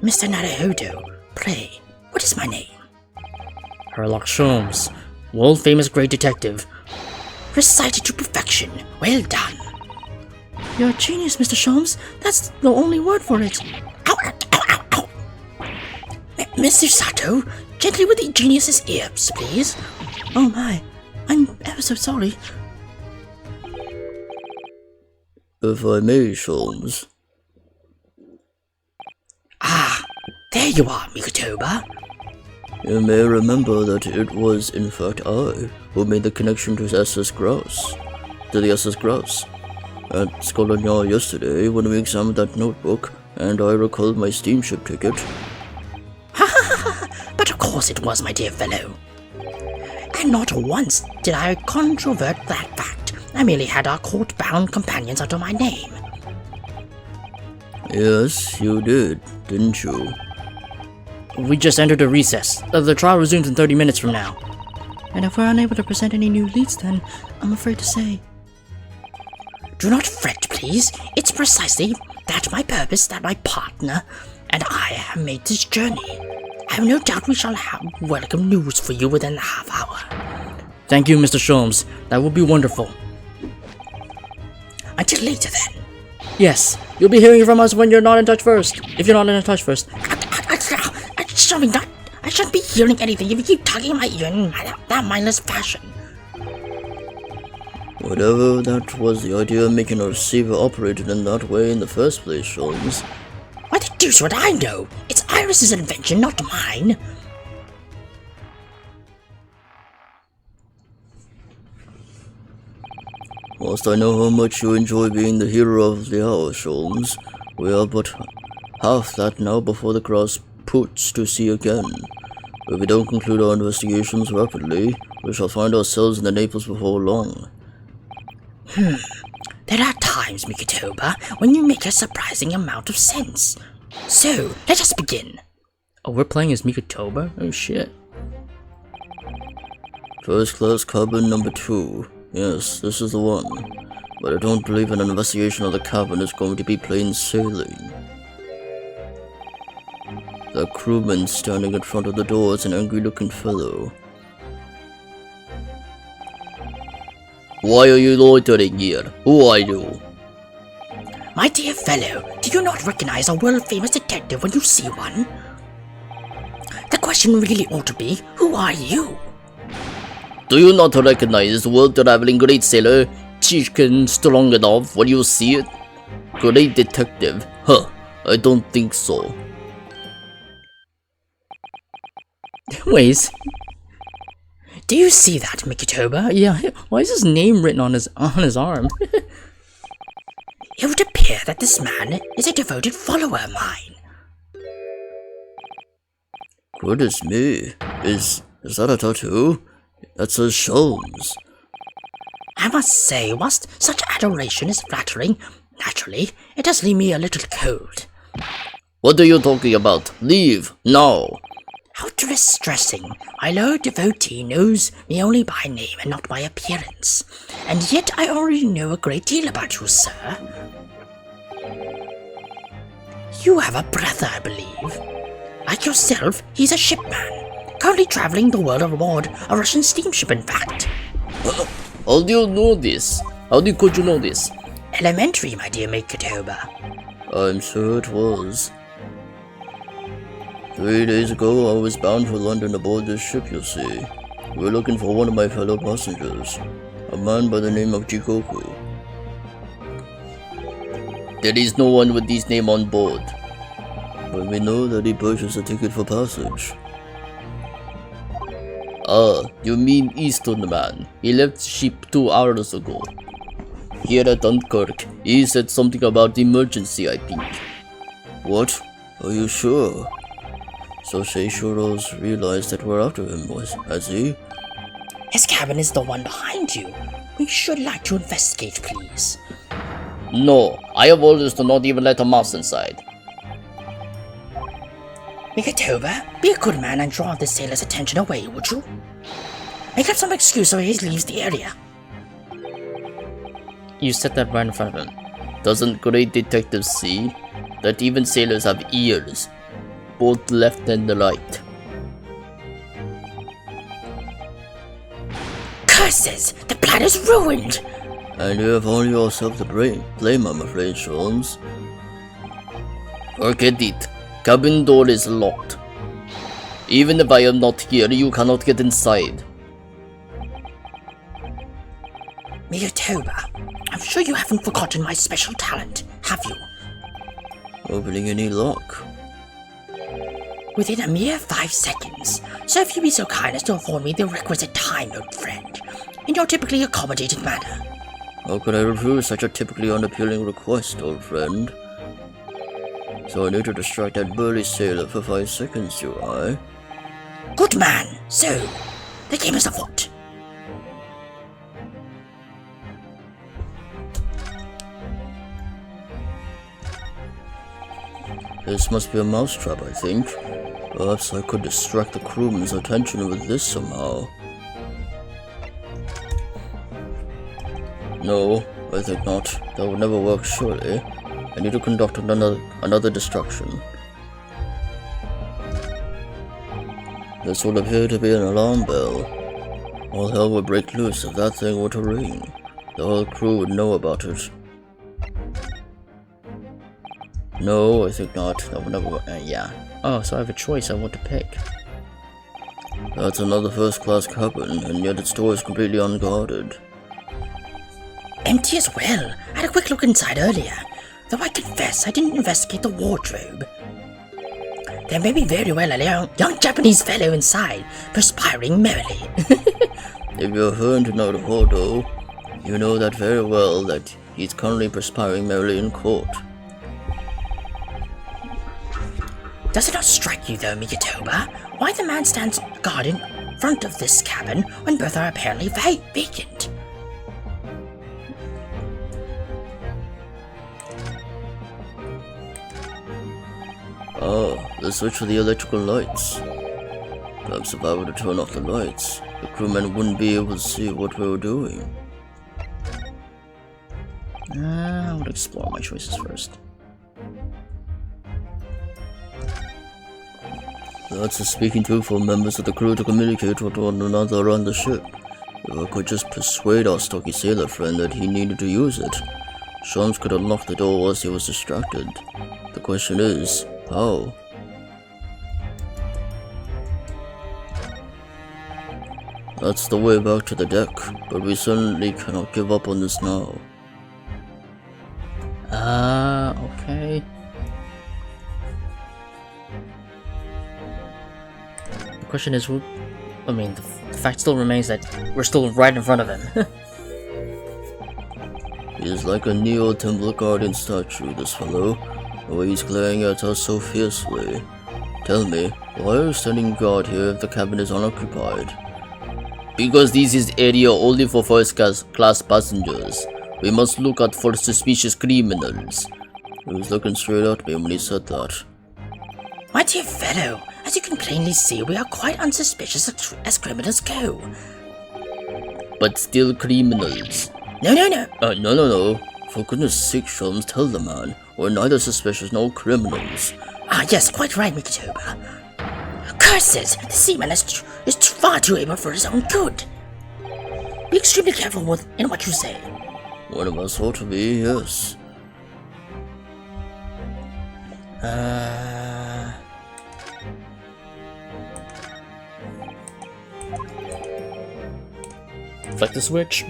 Mr. Naruhodo, pray, what is my name? Herlock Sholmes, world-famous great detective. Recited to perfection. Well done. You're a genius, Mr. Sholmes. That's the only word for it. Ow, ow, ow, ow, ow. Mr. Sato, gently with the genius's ears, please. Oh my, I'm ever so sorry. If I may, Sholmes. Ah, there you are, Mikotoba. You may remember that it was, in fact, I who made the connection to the SS Grouse. At Scotland Yard yesterday, when we examined that notebook, and I recalled my steamship ticket. Ha ha ha! But of course it was, my dear fellow. And not once did I controvert that fact. I merely had our court-bound companions under my name. Yes, you did, didn't you? We just entered a recess. The trial resumes in 30 minutes from now. And if we're unable to present any new leads, then I'm afraid to say. Do not fret, please. It's precisely that my purpose, that my partner and I have made this journey. I have no doubt we shall have welcome news for you within a half hour. Thank you, Mr. Sholmes. That will be wonderful. Until later, then. Yes, you'll be hearing from us when you're not in touch first. If you're not in touch first. I shouldn't be hearing anything if you keep tugging my ear in that mindless fashion. Whatever that was the idea of making a receiver operated in that way in the first place, Sholmes. Why the deuce would I know? It's Iris's invention, not mine. Whilst I know how much you enjoy being the hero of the hour, Sholmes, we are but half that now before the Grouse puts to sea again. If we don't conclude our investigations rapidly, we shall find ourselves in the Naples before long. There are times, Mikotoba, when you make a surprising amount of sense. So, let us begin. Oh, we're playing as Mikotoba? Oh shit. First class cabin number 2. Yes, this is the one. but I don't believe an investigation of the cabin is going to be plain sailing. The crewman standing in front of the door is an angry-looking fellow. Why are you loitering here? Who are you? My dear fellow, do you not recognize a world-famous detective when you see one? The question really ought to be, who are you? Do you not recognize world-traveling great sailor Chicken Stroganoff when you see it? Great detective? Huh, I don't think so. Wait, Do you see that, Mikitoba? yeah, why is his name written on his arm? It would appear that this man is a devoted follower of mine. Goodness me, is that a tattoo? That says Sholmes. I must say, whilst such adoration is flattering, naturally, it does leave me a little cold. What are you talking about? Leave, now! How distressing. My loyal devotee knows me only by name and not by appearance. And yet I already know a great deal about you, sir. You have a brother, I believe. Like yourself, he's a shipman, currently traveling the world aboard a Russian steamship, in fact. How do you know this? Could you know this? Elementary, my dear Mikitoba. I'm sure it was. 3 days ago, I was bound for London aboard this ship, you see. We're looking for one of my fellow passengers, a man by the name of Jikoku. There is no one with this name on board, but we know that he purchased a ticket for passage. Ah, you mean Easton man. He left the ship 2 hours ago. Here at Dunkirk, he said something about emergency, I think. What? Are you sure? So Seishiro's realized that we're after him, has he? His cabin is the one behind you. We should like to investigate, please. No, I have orders to not even let a mouse inside. Mikitoba, be a good man and draw the sailor's attention away, would you? Make up some excuse so he leaves the area. You said that right in front of him. Doesn't great detectives see that even sailors have ears, both left and right? Curses! The plan is ruined! And you have only yourself to blame, I'm afraid, Sholmes. Forget it. Cabin door is locked. Even if I am not here, you cannot get inside. Mikitoba, I'm sure you haven't forgotten my special talent, have you? Opening any lock. Within a mere 5 seconds, so if you be so kind as to afford me the requisite time, old friend, in your typically accommodating manner. How could I refuse such a typically unappealing request, old friend? So I need to distract that burly sailor for 5 seconds, do I? Good man! So, the game is afoot. This must be a mousetrap, I think. Perhaps I could distract the crewman's attention with this somehow. No, I think not. That would never work, surely. I need to conduct another distraction. This would appear to be an alarm bell. All hell would break loose if that thing were to ring. The whole crew would know about it. No, I think not. That would never work. Yeah. Oh, so I have a choice on what to pick. That's another first-class cabin, and yet its door is completely unguarded. Empty as well. I had a quick look inside earlier, though I confess I didn't investigate the wardrobe. There may be very well a young Japanese fellow inside, perspiring merrily. If you're referring to Naruhodo, you know that very well that he's currently perspiring merrily in court. Does it not strike you though, Mikitoba, why the man stands guard in front of this cabin when both are apparently vacant? Ah, the switch for the electrical lights. Perhaps if I were to turn off the lights, the crewmen wouldn't be able to see what we were doing. I would explore my choices first. That's a speaking tool for members of the crew to communicate with one another on the ship. If I could just persuade our stocky sailor friend that he needed to use it, Sholmes could unlock the door whilst he was distracted. The question is, how? That's the way back to the deck, but we certainly cannot give up on this now. Okay. The question is, who... I mean, the fact still remains that we're still right in front of him. He is like a Neo-Temple Guardian statue, this fellow, the way he's glaring at us so fiercely. Tell me, why are you standing guard here if the cabin is unoccupied? Because this is area only for first-class passengers. We must look out for suspicious criminals. He was looking straight at me when he said that. My dear fellow, as you can plainly see, we are quite unsuspicious as criminals go. But still criminals. No. No. For goodness sake, Sholmes, tell the man. We're neither suspicious nor criminals. Ah, yes, quite right, Mikitoba. Curses! The seaman is far too able for his own good. Be extremely careful in what you say. One of us ought to be, yes. Flick the switch.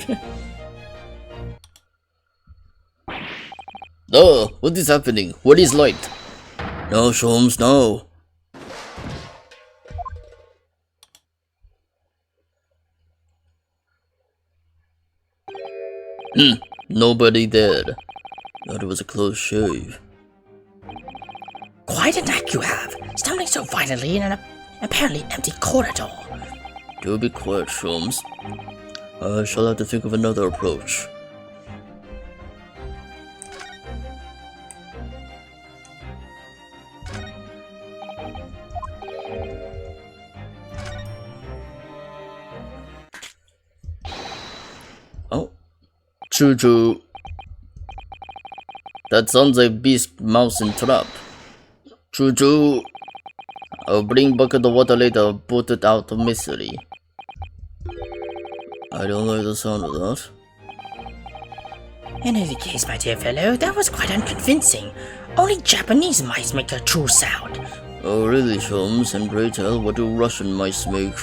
Oh, what is happening? What is light? No, Sholmes, no. Nobody there. Thought it was a close shave. Quite a knack you have, stumbling so violently in an apparently empty corridor. Do be quiet, Sholmes. I shall have to think of another approach. Oh. Choo-choo. That sounds like beast, mouse, and trap. Choo-choo. I'll bring bucket of water later, put it out of misery. I don't like the sound of that. In any case, my dear fellow, that was quite unconvincing. Only Japanese mice make a true sound. Oh really, Sholmes, and pray tell, what do Russian mice make?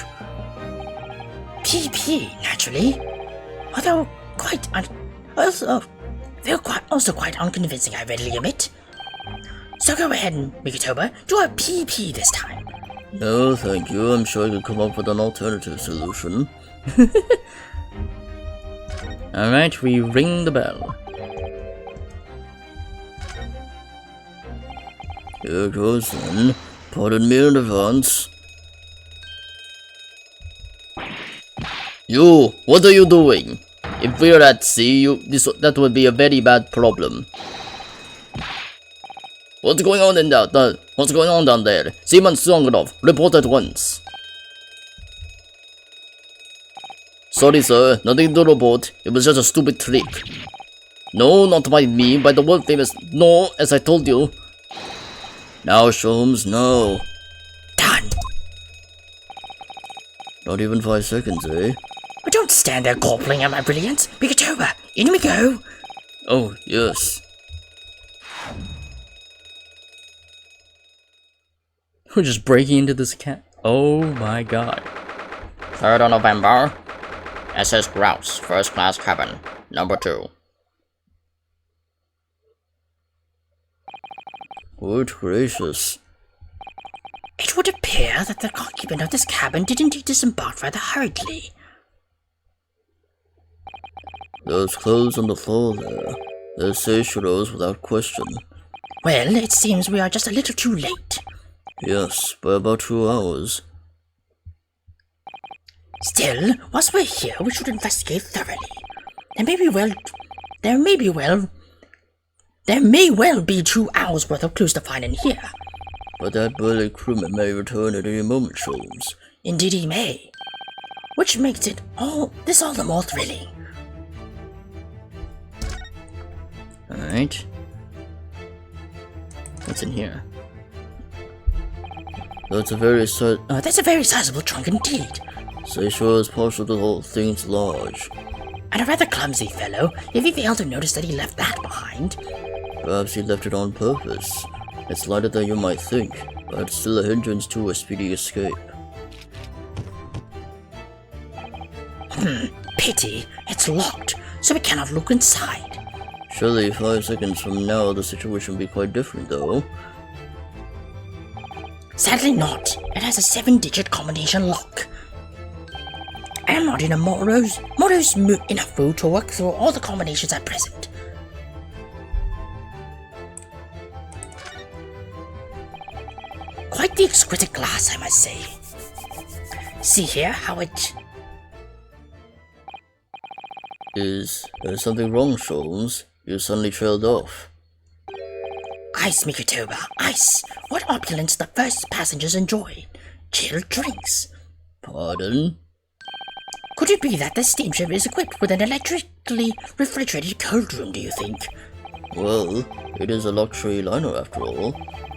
PP, naturally. Although also quite unconvincing, I readily admit. So go ahead, Mikitoba, do a PP this time. No, thank you. I'm sure I could come up with an alternative solution. Alright, we ring the bell. Here goes then. Pardon me in advance. You, what are you doing? If we're at sea, that would be a very bad problem. What's going on in there? What's going on down there? Seaman Strongdorf, report at once. Sorry, sir, nothing to report. It was just a stupid trick. No, not by me, by the world famous. No, as I told you. Now, Sholmes, no. Done. Not even 5 seconds, eh? But don't stand there gobbling at my brilliance. Mikitoba, in we go. Oh, yes. We're just breaking into this cat. Oh my god. 3rd of November. SS Grouse, first class cabin, number 2. Good gracious. It would appear that the occupant of this cabin did indeed disembark rather hurriedly. Those clothes on the floor there. They're Seishiro's without question. Well, it seems we are just a little too late. Yes, by about 2 hours. Still, once we're here, we should investigate thoroughly. There may well be 2 hours worth of clues to find in here. But that burly crewman may return at any moment, Sholmes. Indeed he may. Which makes it all the more thrilling. right? What's in here? That's a very That's a very sizable trunk indeed. Say sure as partial to the whole thing's large. And a rather clumsy fellow, if he failed to notice that he left that behind. Perhaps he left it on purpose. It's lighter than you might think, but it's still a hindrance to a speedy escape. Pity, it's locked, so we cannot look inside. Surely 5 seconds from now the situation will be quite different though. Sadly not. It has a 7-digit combination lock. I am not in a morose enough mood to work through all the combinations at present. Quite the exquisite glass, I must say. See here how it... Is there something wrong, Sholmes? You suddenly trailed off. Ice, Mikotoba, ice! What opulence the first passengers enjoy! Chilled drinks! Pardon? Could it be that the steamship is equipped with an electrically refrigerated cold room, do you think? Well, it is a luxury liner after all.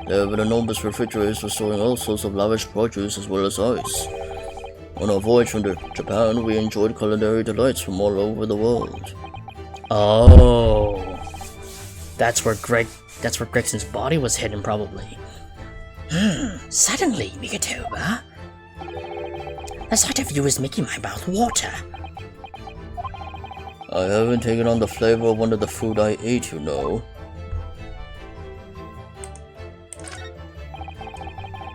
They have enormous refrigerators for storing all sorts of lavish produce as well as ice. On our voyage from Japan, we enjoyed culinary delights from all over the world. Oh, that's where Gregson's body was hidden, probably. Suddenly, Mikotoba, the sight of you is making my mouth water. I haven't taken on the flavor of one of the food I ate, you know.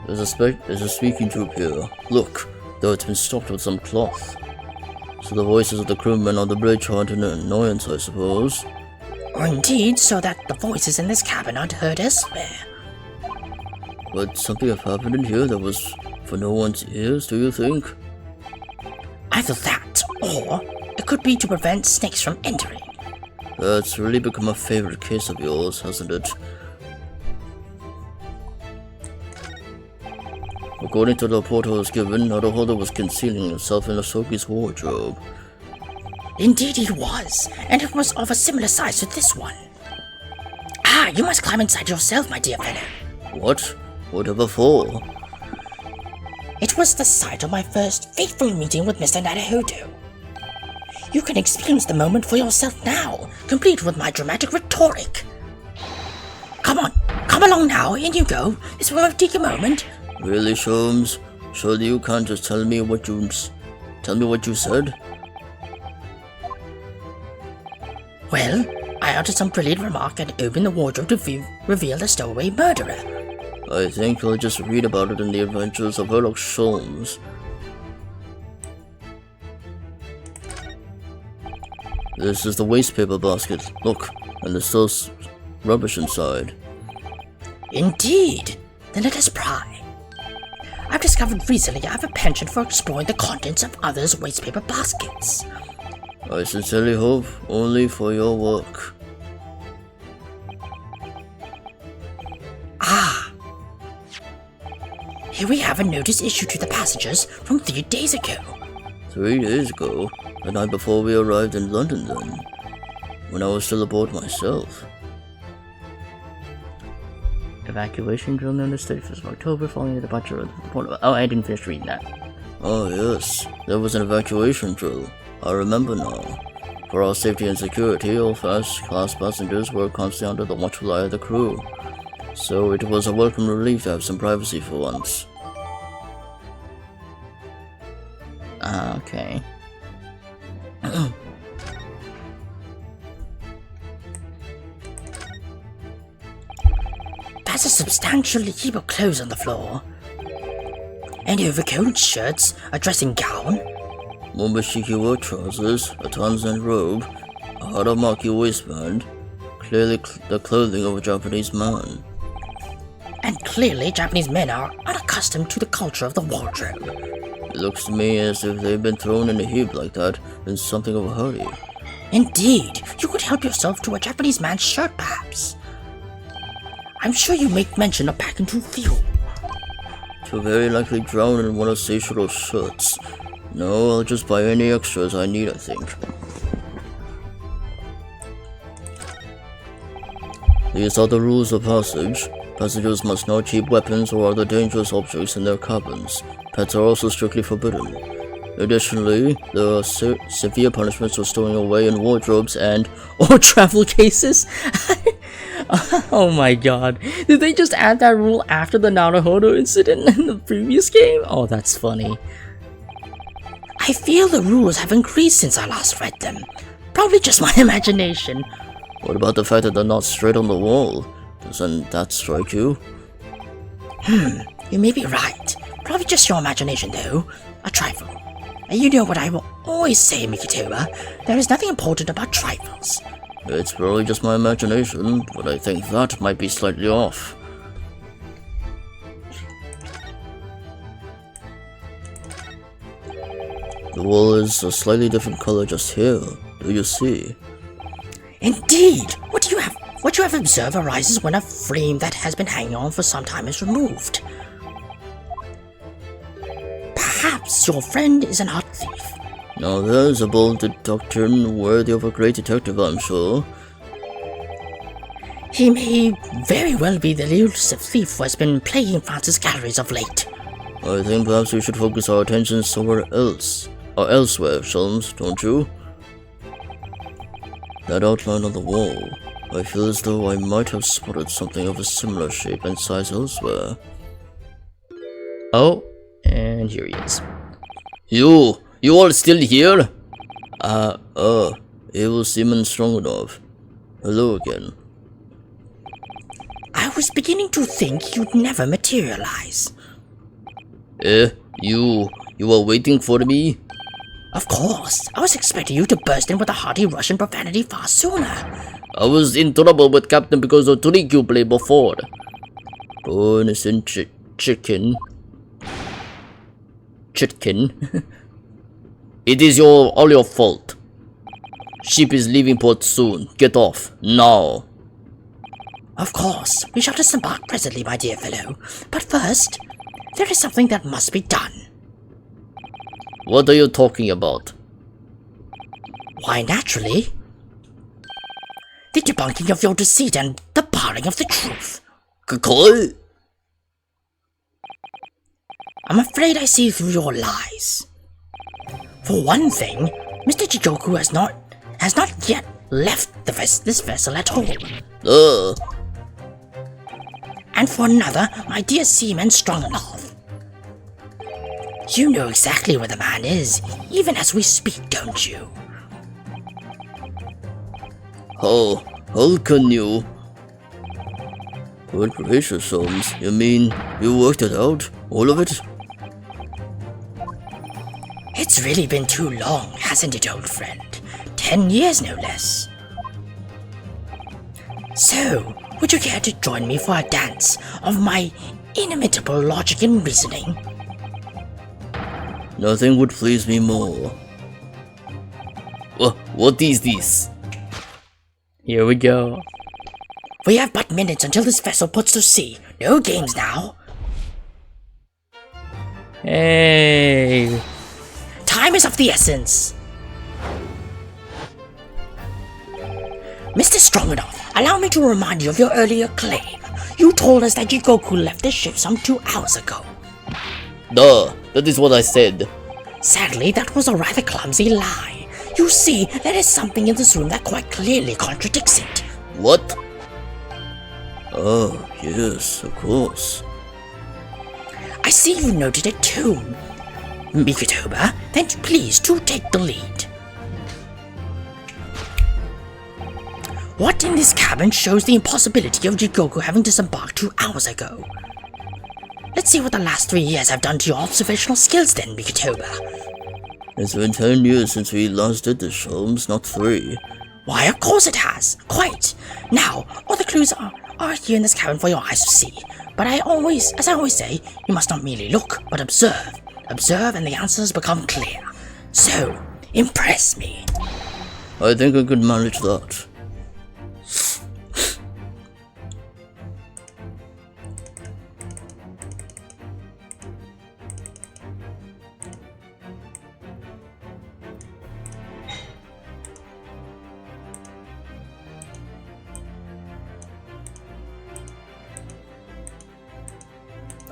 There's a speaking tube here. Look, though it's been stopped with some cloth. So the voices of the crewmen on the bridge aren't an annoyance, I suppose. Or indeed, so that the voices in this cabin aren't heard elsewhere. But something have happened in here that was for no one's ears, do you think? Either that, or it could be to prevent snakes from entering. That's really become a favorite case of yours, hasn't it? According to the report I was given, Naruhodo was concealing himself in Asogi's wardrobe. Indeed it was, and it was of a similar size to this one. Ah, you must climb inside yourself, my dear fellow. What? Whatever for? It was the site of my first fateful meeting with Mr. Naruhodo. You can experience the moment for yourself now, complete with my dramatic rhetoric. Come on, come along now, in you go. This will take a moment. Really, Sholmes? Surely you can't just tell me what you said? Well, I uttered some brilliant remark and opened the wardrobe to reveal the stowaway murderer. I think you'll just read about it in the adventures of Sherlock Sholmes. This is the waste paper basket. Look, and there's still rubbish inside. Indeed. Then let us pry. I've discovered recently I have a penchant for exploring the contents of others' waste paper baskets. I sincerely hope only for your work. Ah. Here we have a notice issued to the passengers from 3 days ago. 3 days ago? The night before we arrived in London then. When I was still aboard myself. Evacuation drill notice 31st of October following the departure of the port. Oh, I didn't finish reading that. Oh yes, there was an evacuation drill. I remember now. For our safety and security, all first-class passengers were constantly under the watchful eye of the crew. So it was a welcome relief to have some privacy for once. Ah, okay. There's a substantial heap of clothes on the floor. An overcoat, shirts, a dressing gown. Momoshiki wore trousers, a Tanzan robe, a Haramaki waistband, clearly the clothing of a Japanese man. And clearly Japanese men are unaccustomed to the culture of the wardrobe. It looks to me as if they've been thrown in a heap like that in something of a hurry. Indeed, you could help yourself to a Japanese man's shirt perhaps. I'm sure you make mention of packing too few. To very likely drown in one of Seishiro's shirts. No, I'll just buy any extras I need, I think. These are the rules of passage. Passengers must not keep weapons or other dangerous objects in their cabins. Pets are also strictly forbidden. Additionally, there are severe punishments for stowing away in wardrobes and or travel cases. Oh my god. Did they just add that rule after the Naruhodo incident in the previous game? Oh, that's funny. I feel the rules have increased since I last read them. Probably just my imagination. What about the fact that they're not straight on the wall? Doesn't that strike you? You may be right. Probably just your imagination though. A trifle. And you know what I will always say, Mikitoba. There is nothing important about trifles. It's probably just my imagination, but I think that might be slightly off. The wall is a slightly different color just here. Do you see? Indeed! What you have observed arises when a frame that has been hanging on for some time is removed. Perhaps your friend is an art thief. Now there's a bold deduction worthy of a great detective, I'm sure. He may very well be the elusive thief who has been plaguing France's galleries of late. I think perhaps we should focus our attention somewhere else, or elsewhere, Sholmes, don't you? That outline on the wall, I feel as though I might have spotted something of a similar shape and size elsewhere. Oh, and here he is. You all still here? Evil Seaman Stronganov. Hello again. I was beginning to think you'd never materialize. You were waiting for me? Of course, I was expecting you to burst in with a hearty Russian profanity far sooner. I was in trouble with Captain because of trick you played before. Oh, innocent chicken. It is all your fault. Ship is leaving port soon. Get off, now. Of course, we shall disembark presently, my dear fellow. But first, there is something that must be done. What are you talking about? Why, naturally, the debunking of your deceit and the barring of the truth. I'm afraid I see through your lies. For one thing, Mr. Jigoku has not yet left this vessel at all. And for another, my dear seaman Stronganov. You know exactly where the man is, even as we speak, don't you? How can you? Good gracious, Holmes. You mean you worked it out? All of it? It's really been too long, hasn't it, old friend? 10 years, no less. So, would you care to join me for a dance of my inimitable logic and reasoning? Nothing would please me more. What is this? Here we go. We have but minutes until this vessel puts to sea. No games now. Hey. Time is of the essence. Mr. Stronganov, allow me to remind you of your earlier claim. You told us that Jigoku left the ship some 2 hours ago. Duh, that is what I said. Sadly, that was a rather clumsy lie. You see, there is something in this room that quite clearly contradicts it. What? Oh, yes, of course. I see you noted it too. Mikitoba, then please do take the lead. What in this cabin shows the impossibility of Jigoku having disembarked 2 hours ago? Let's see what the last 3 years have done to your observational skills then, Mikitoba. It's been 10 years since we last did this, Holmes, not 3. Why, of course it has. Quite. Now, all the clues are here in this cabin for your eyes to see. But as I always say, you must not merely look, but observe. Observe and the answers become clear. So, impress me. I think I could manage that.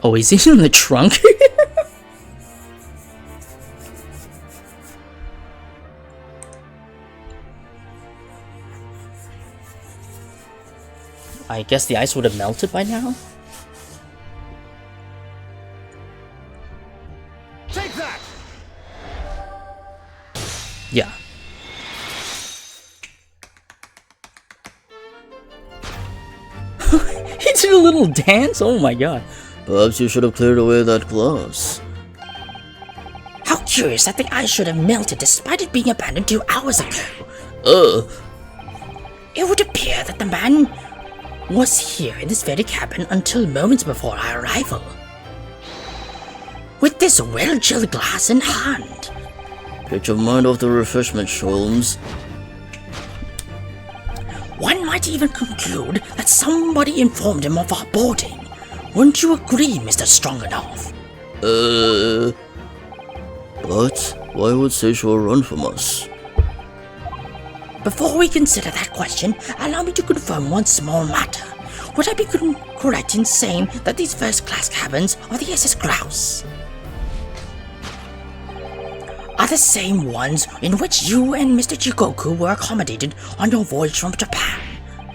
Oh, is he in the trunk? I guess the ice would have melted by now? Take that! Yeah. He did a little dance? Oh my god. Perhaps you should have cleared away that glass. How curious that the ice should have melted despite it being abandoned 2 hours ago. It would appear that the man was here in this very cabin until moments before our arrival. With this well-chilled glass in hand. Get your mind off the refreshment, Sholmes. One might even conclude that somebody informed him of our boarding. Wouldn't you agree, Mr. Stronganoff? But why would Seishua run from us? Before we consider that question, allow me to confirm one small matter. Would I be correct in saying that these first-class cabins are the SS Grouse? Are the same ones in which you and Mr. Jigoku were accommodated on your voyage from Japan?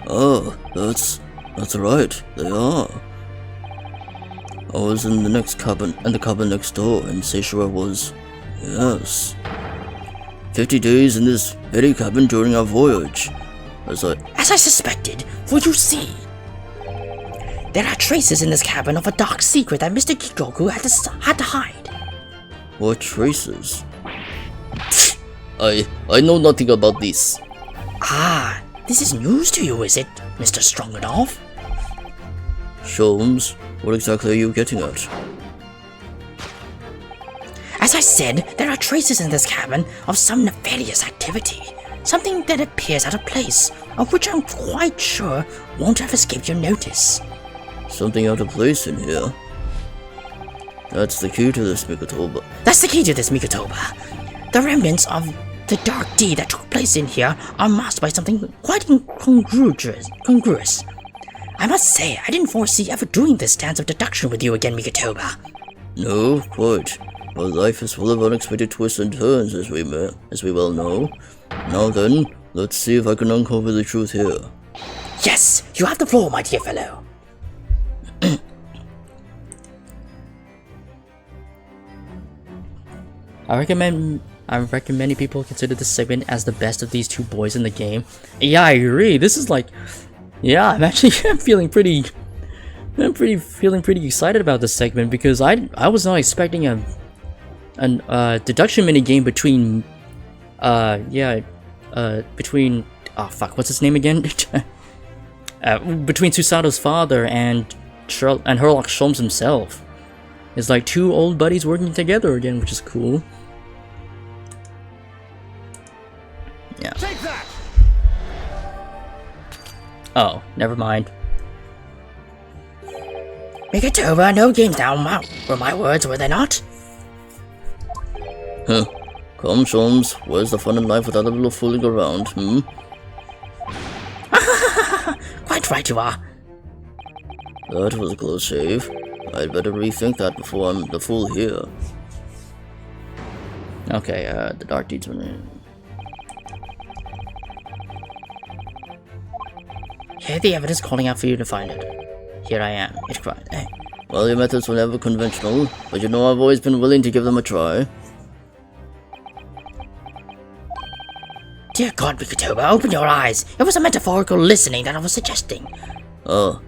Oh, that's right, they are. I was in the cabin next door, and Seishua was, yes. 50 days in this very cabin during our voyage. As I suspected, for you see, there are traces in this cabin of a dark secret that Mr. Jigoku had to hide. What traces? I know nothing about this. Ah, this is news to you, is it, Mr. Stronganoff? Sholmes, what exactly are you getting at? As I said, there are traces in this cabin of some nefarious activity. Something that appears out of place, of which I'm quite sure won't have escaped your notice. Something out of place in here. That's the key to this, Mikotoba. That's the key to this, Mikotoba. The remnants of the dark deed that took place in here are masked by something quite incongruous. I must say, I didn't foresee ever doing this dance of deduction with you again, Mikotoba. No, quite. But life is full of unexpected twists and turns, as we well know. Now then, let's see if I can uncover the truth here. Yes, you have the floor, my dear fellow. I recommend many people consider this segment as the best of these two boys in the game. Yeah, I agree. This is like, yeah, I'm feeling pretty excited about this segment because I was not expecting a deduction mini game between between what's his name again? Between Susato's father and Herlock Sholmes himself. It's like two old buddies working together again, which is cool. Yeah. Take that! Oh, never mind. Mikotoba, no games down were my words, were they not? Huh. Come, Sholmes, where's the fun in life without a little fooling around, Quite right you are. That was a close shave. I'd better rethink that before I'm the fool here. Okay, the dark deeds were in. Here the evidence calling out for you to find it. Here I am. It cried. Hey. Well, your methods were never conventional, but you know I've always been willing to give them a try. Dear God, Mikotoba, open your eyes. It was a metaphorical listening that I was suggesting. Oh.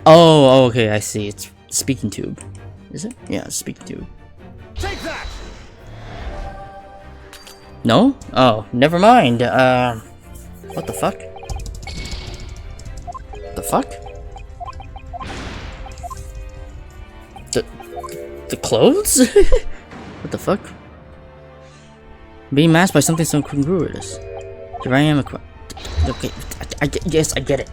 Oh, okay, I see. It's speaking tube. Is it? Yeah, it's speaking tube. Take that! No? Oh, never mind. What the fuck? The fuck? The clothes? What the fuck? Being masked by something so congruous. Here I am. Okay, yes, I get it.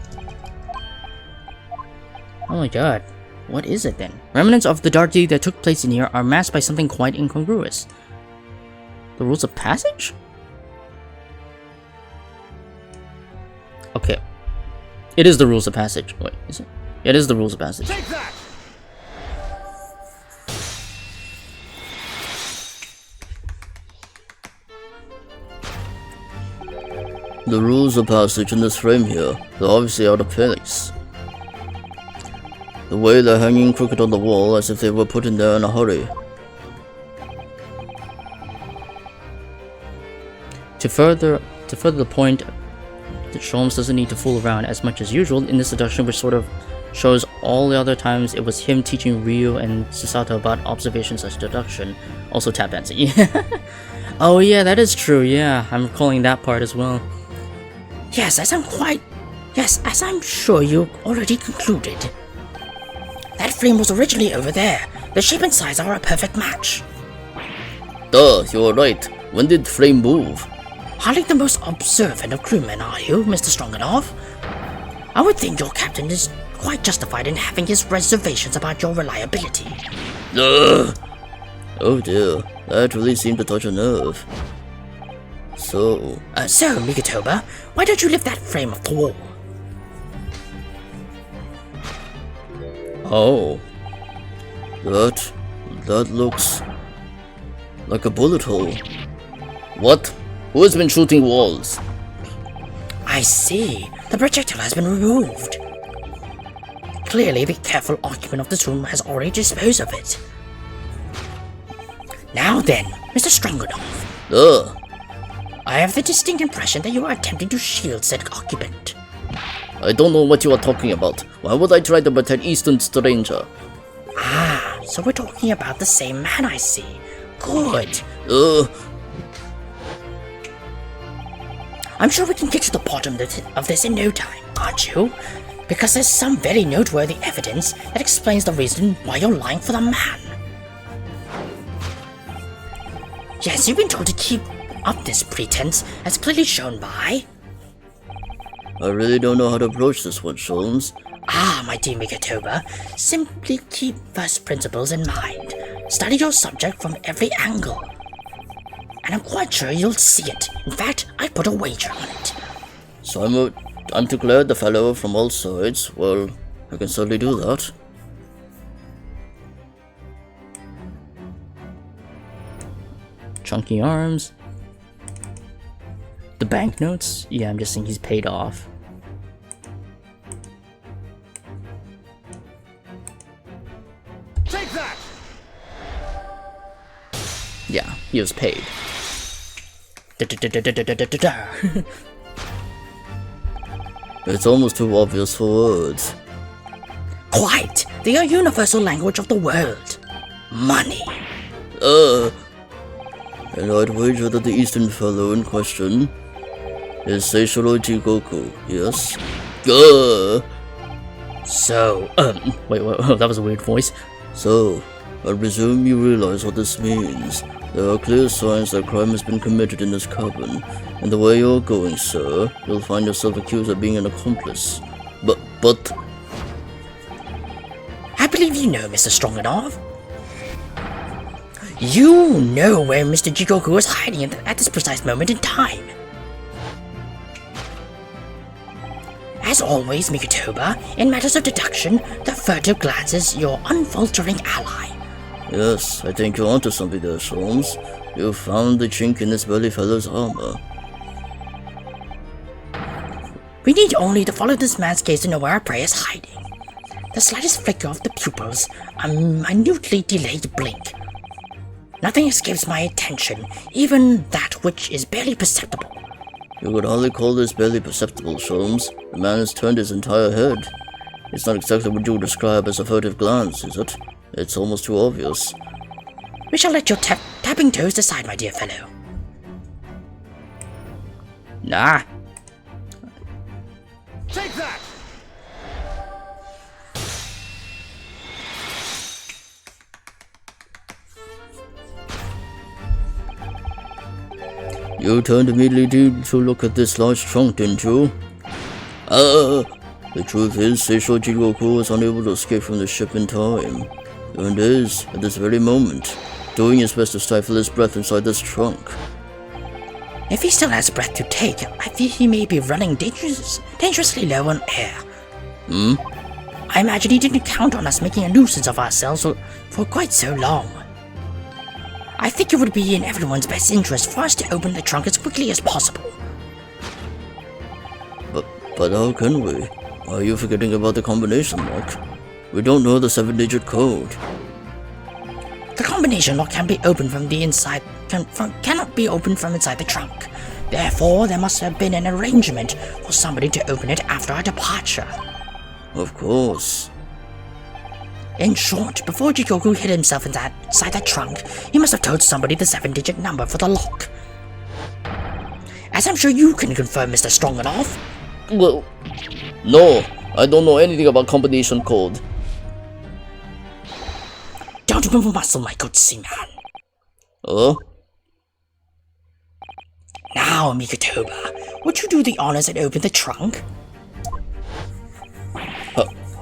Oh my god. What is it then? Remnants of the dark deed that took place in here are masked by something quite incongruous. The rules of passage? Okay. It is the rules of passage. Wait, is it? It is the rules of passage. Take that! The rules of passage in this frame here, they're obviously out of place. The way they're hanging crooked on the wall as if they were put in there in a hurry. To further the point that Sholmes doesn't need to fool around as much as usual in this deduction, which sort of shows all the other times it was him teaching Ryu and Susato about observation/deduction. Also tap dancing. Oh yeah, that is true, yeah. I'm recalling that part as well. Yes, as I'm sure you already concluded. That frame was originally over there. The shape and size are a perfect match. Duh, you're right. When did frame move? Hardly the most observant of crewmen, are you, Mr. Stroganoff? I would think your captain is quite justified in having his reservations about your reliability. Ugh. Oh dear, that really seemed to touch a nerve. So, Mikotoba, why don't you lift that frame off the wall? oh. That looks like a bullet hole. What? Who has been shooting walls? I see. The projectile has been removed. Clearly, the careful occupant of this room has already disposed of it. Now then, Mr. Stroganoff, I have the distinct impression that you are attempting to shield said occupant. I don't know what you are talking about. Why would I try to protect Eastern Stranger? Ah, so we're talking about the same man, I see. Good. I'm sure we can get to the bottom of this in no time, aren't you? Because there's some very noteworthy evidence that explains the reason why you're lying for the man. Yes, you've been told to keep up this pretense, as clearly shown by... I really don't know how to approach this one, Sholmes. Ah, my dear Mikotoba, simply keep first principles in mind. Study your subject from every angle. And I'm quite sure you'll see it. In fact, I'd put a wager on it. So I'm to clear the fellow from all sides. Well, I can certainly do that. Chunky arms. The banknotes? Yeah, I'm just saying he's paid off. Take that! Yeah, he was paid. It's almost too obvious for words. Quite! The universal language of the world. Money. And I'd wager that the Eastern fellow in question is Seishiro Jigoku, yes? So, Wait, that was a weird voice. So, I presume you realize what this means. There are clear signs that crime has been committed in this cabin, and the way you're going, sir, you'll find yourself accused of being an accomplice. But... I believe you know, Mr. Stroganoff. You know where Mr. Jigoku is hiding at this precise moment in time. As always, Mikotoba, in matters of deduction, the furtive glance is your unfaltering ally. yes, I think you're onto something there, Sholmes. You found the chink in this burly fellow's armor. We need only to follow this man's gaze to know where our prey is hiding. The slightest flicker of the pupils, a minutely delayed blink. Nothing escapes my attention, even that which is barely perceptible. You could hardly call this barely perceptible, Sholmes. The man has turned his entire head. It's not exactly what you would describe as a furtive glance, is it? It's almost too obvious. We shall let your tapping toes decide, my dear fellow. Nah. Take that! You turned immediately to look at this large trunk, didn't you? The truth is, Seishiro Jigoku was unable to escape from the ship in time. And is, at this very moment. doing his best to stifle his breath inside this trunk. If he still has a breath to take, I fear he may be running dangerously low on air. I imagine he didn't count on us making a nuisance of ourselves for quite so long. I think it would be in everyone's best interest for us to open the trunk as quickly as possible. But how can we? Are you forgetting about the combination lock? We don't know the 7-digit code. The combination lock can be opened from the inside, cannot be opened from inside the trunk. Therefore, there must have been an arrangement for somebody to open it after our departure. Of course. In short, before Jigoku hid himself inside that trunk, he must have told somebody the 7-digit number for the lock. As I'm sure you can confirm, Mr. Stroganoff. Well, no, I don't know anything about combination code. Don't move a muscle, my good seaman. Now, Mikotoba, would you do the honors and open the trunk?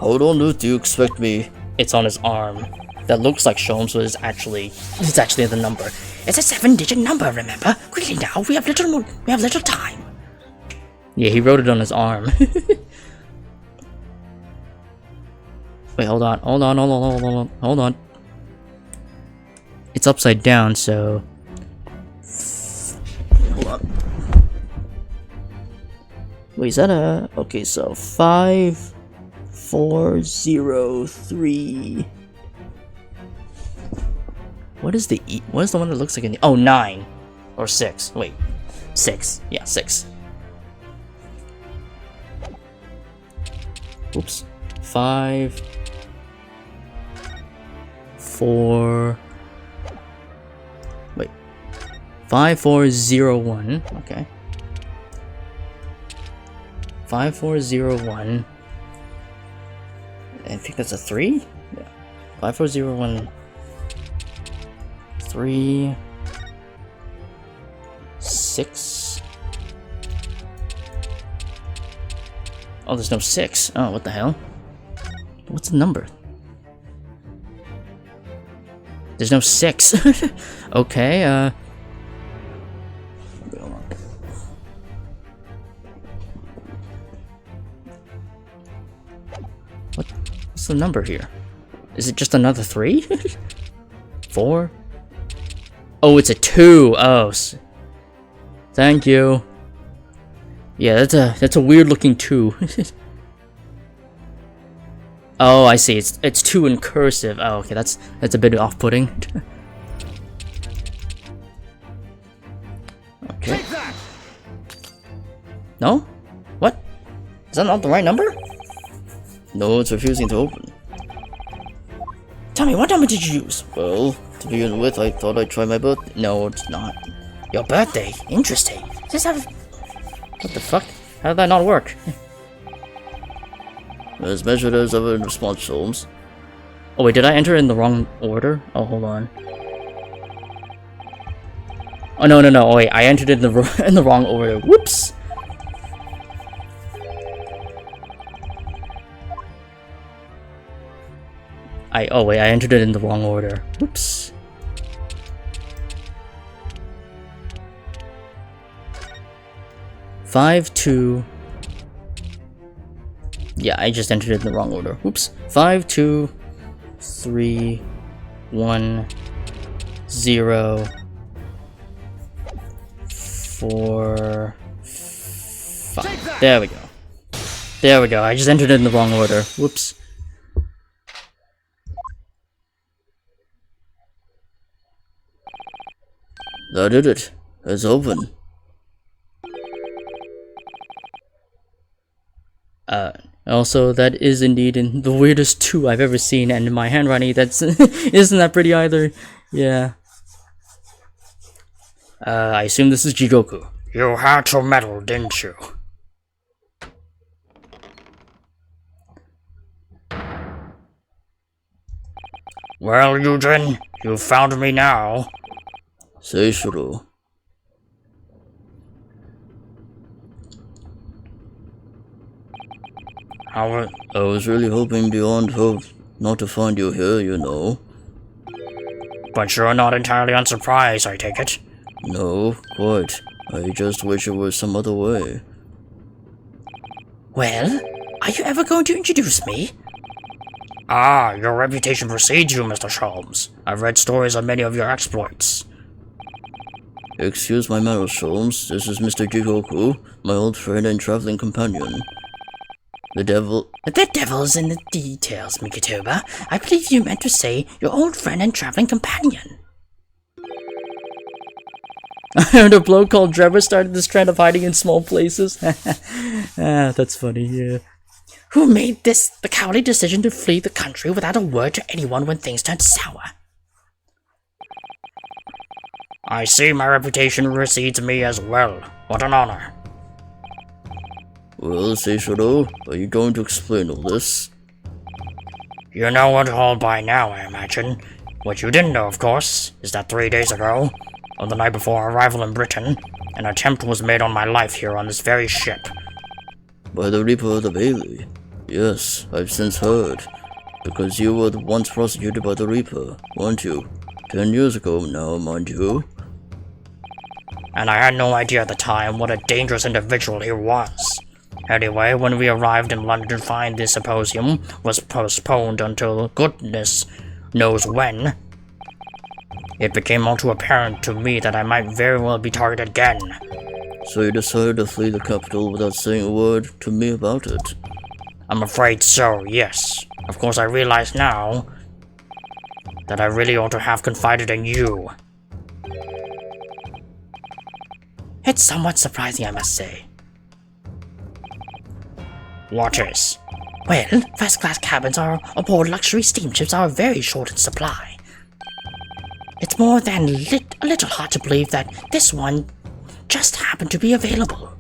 How on earth do you expect me? It's on his arm. That looks like Sholmes, but it's actually the number. It's a 7-digit number, remember? Quickly now, we have little time. Yeah, he wrote it on his arm. Wait, hold on. It's upside down, so... Hold on. Wait, is that a... Okay, so 5, 4, 0, 3... What is the E? What is the one that looks like an E? Oh, 9. Or 6. Wait. 6. Yeah, 6. Oops. 5, 4... Wait. 5401. Okay. 5401. I think that's a 3? Yeah. 5401. 3, 6. Oh, there's no 6. Oh, what the hell? What's the number? There's no 6. Okay, hold on. What's the number here? Is it just another 3? 4? Oh, it's a 2. Oh, thank you. Yeah, that's a weird looking 2. Oh, I see. It's 2 in cursive. Oh, okay, that's a bit off-putting. Okay. No? What? Is that not the right number? No, it's refusing to open. Tell me, what number did you use? Well, to begin with, I thought I'd try my birthday. No, it's not. Your birthday? Interesting. Does this have... What the fuck? How did that not work? As measured as ever in response, Holmes. Oh wait, did I enter in the wrong order? Oh, hold on. Oh no. Oh wait, I entered in the wrong order. Whoops. Oh wait, I entered it in the wrong order. Whoops. Five, 2. Yeah, I just entered it in the wrong order. Whoops. 5, 2, 3, 1, 0, 4, 5. There we go. There we go. I just entered it in the wrong order. Whoops. That did it. It's open. Also, that is indeed in the weirdest 2 I've ever seen, and in my handwriting, that's isn't that pretty either? Yeah. I assume this is Jigoku. You had to meddle, didn't you? Well, Yujin, you found me now. Seishiro. I was really hoping beyond hope not to find you here, you know. But you're not entirely unsurprised, I take it. No, quite. I just wish it was some other way. Well, are you ever going to introduce me? Ah, your reputation precedes you, Mr. Sholmes. I've read stories of many of your exploits. Excuse my manners, Sholmes. This is Mr. Jigoku, my old friend and traveling companion. The devil's in the details, Mikitoba. I believe you meant to say your old friend and traveling companion. I heard a bloke called Trevor started this trend of hiding in small places. That's funny, yeah. Who made the cowardly decision to flee the country without a word to anyone when things turned sour? I see my reputation precedes me as well. What an honor. Well, Seishiro, are you going to explain all this? You know it all by now, I imagine. What you didn't know, of course, is that 3 days ago, on the night before our arrival in Britain, an attempt was made on my life here on this very ship. By the Reaper of the Bailey? Yes, I've since heard. Because you were once prosecuted by the Reaper, weren't you? 10 years ago now, mind you. And I had no idea at the time what a dangerous individual he was. Anyway, when we arrived in London to find the symposium was postponed until goodness knows when, it became all too apparent to me that I might very well be targeted again. So you decided to flee the capital without saying a word to me about it? I'm afraid so, yes. Of course, I realize now that I really ought to have confided in you. It's somewhat surprising, I must say. What is? Well, first-class cabins aboard luxury steamships are very short in supply. It's more than a little hard to believe that this one just happened to be available.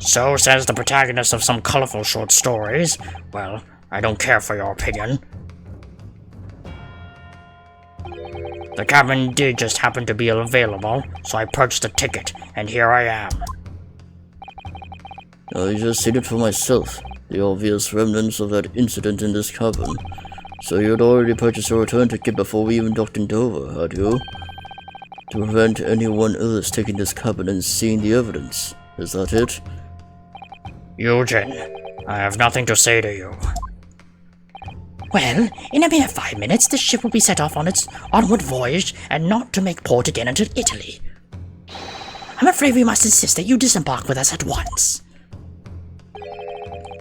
So says the protagonist of some colorful short stories. Well, I don't care for your opinion. The cabin did just happen to be available, so I purchased a ticket, and here I am. I just seen it for myself, the obvious remnants of that incident in this cabin. So you had already purchased a return ticket before we even docked in Dover, had you? To prevent anyone else taking this cabin and seeing the evidence, is that it? Eugen, I have nothing to say to you. Well, in a mere 5 minutes, the ship will be set off on its onward voyage and not to make port again until Italy. I'm afraid we must insist that you disembark with us at once.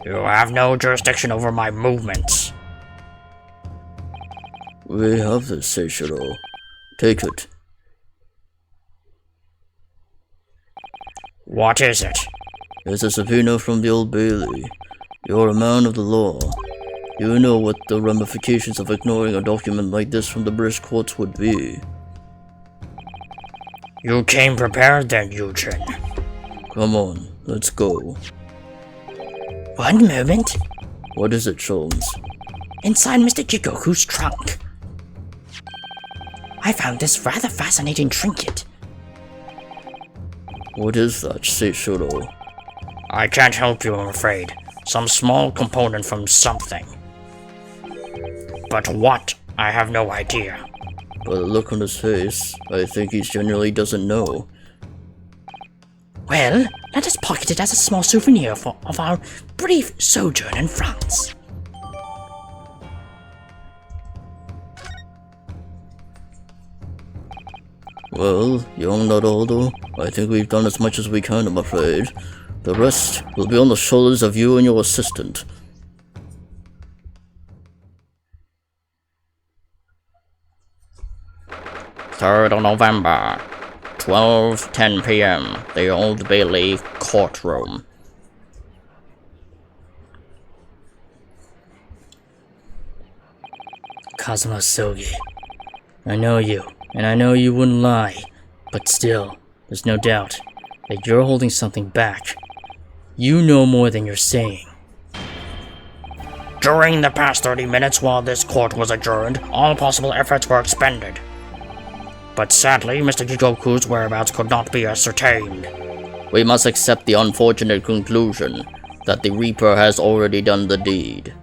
You have no jurisdiction over my movements. We have this, Seishiro. Take it. What is it? It's a subpoena from the Old Bailey. You're a man of the law. You know what the ramifications of ignoring a document like this from the British courts would be. You came prepared then, Eugen. Come on, let's go. One moment. What is it, Sholmes? Inside Mr. Jigoku's trunk, I found this rather fascinating trinket. What is that, Seishiro? I can't help you, I'm afraid. Some small component from something. But what? I have no idea. By the look on his face, I think he genuinely doesn't know. Well, let us pocket it as a small souvenir of our brief sojourn in France. Well, young not older, I think we've done as much as we can, I'm afraid. The rest will be on the shoulders of you and your assistant. 3rd of November, 12:10 p.m., the Old Bailey courtroom. Kazuma Sogi, I know you, and I know you wouldn't lie, but still, there's no doubt that you're holding something back. You know more than you're saying. During the past 30 minutes while this court was adjourned, all possible efforts were expended. But sadly, Mr. Jigoku's whereabouts could not be ascertained. We must accept the unfortunate conclusion that the Reaper has already done the deed.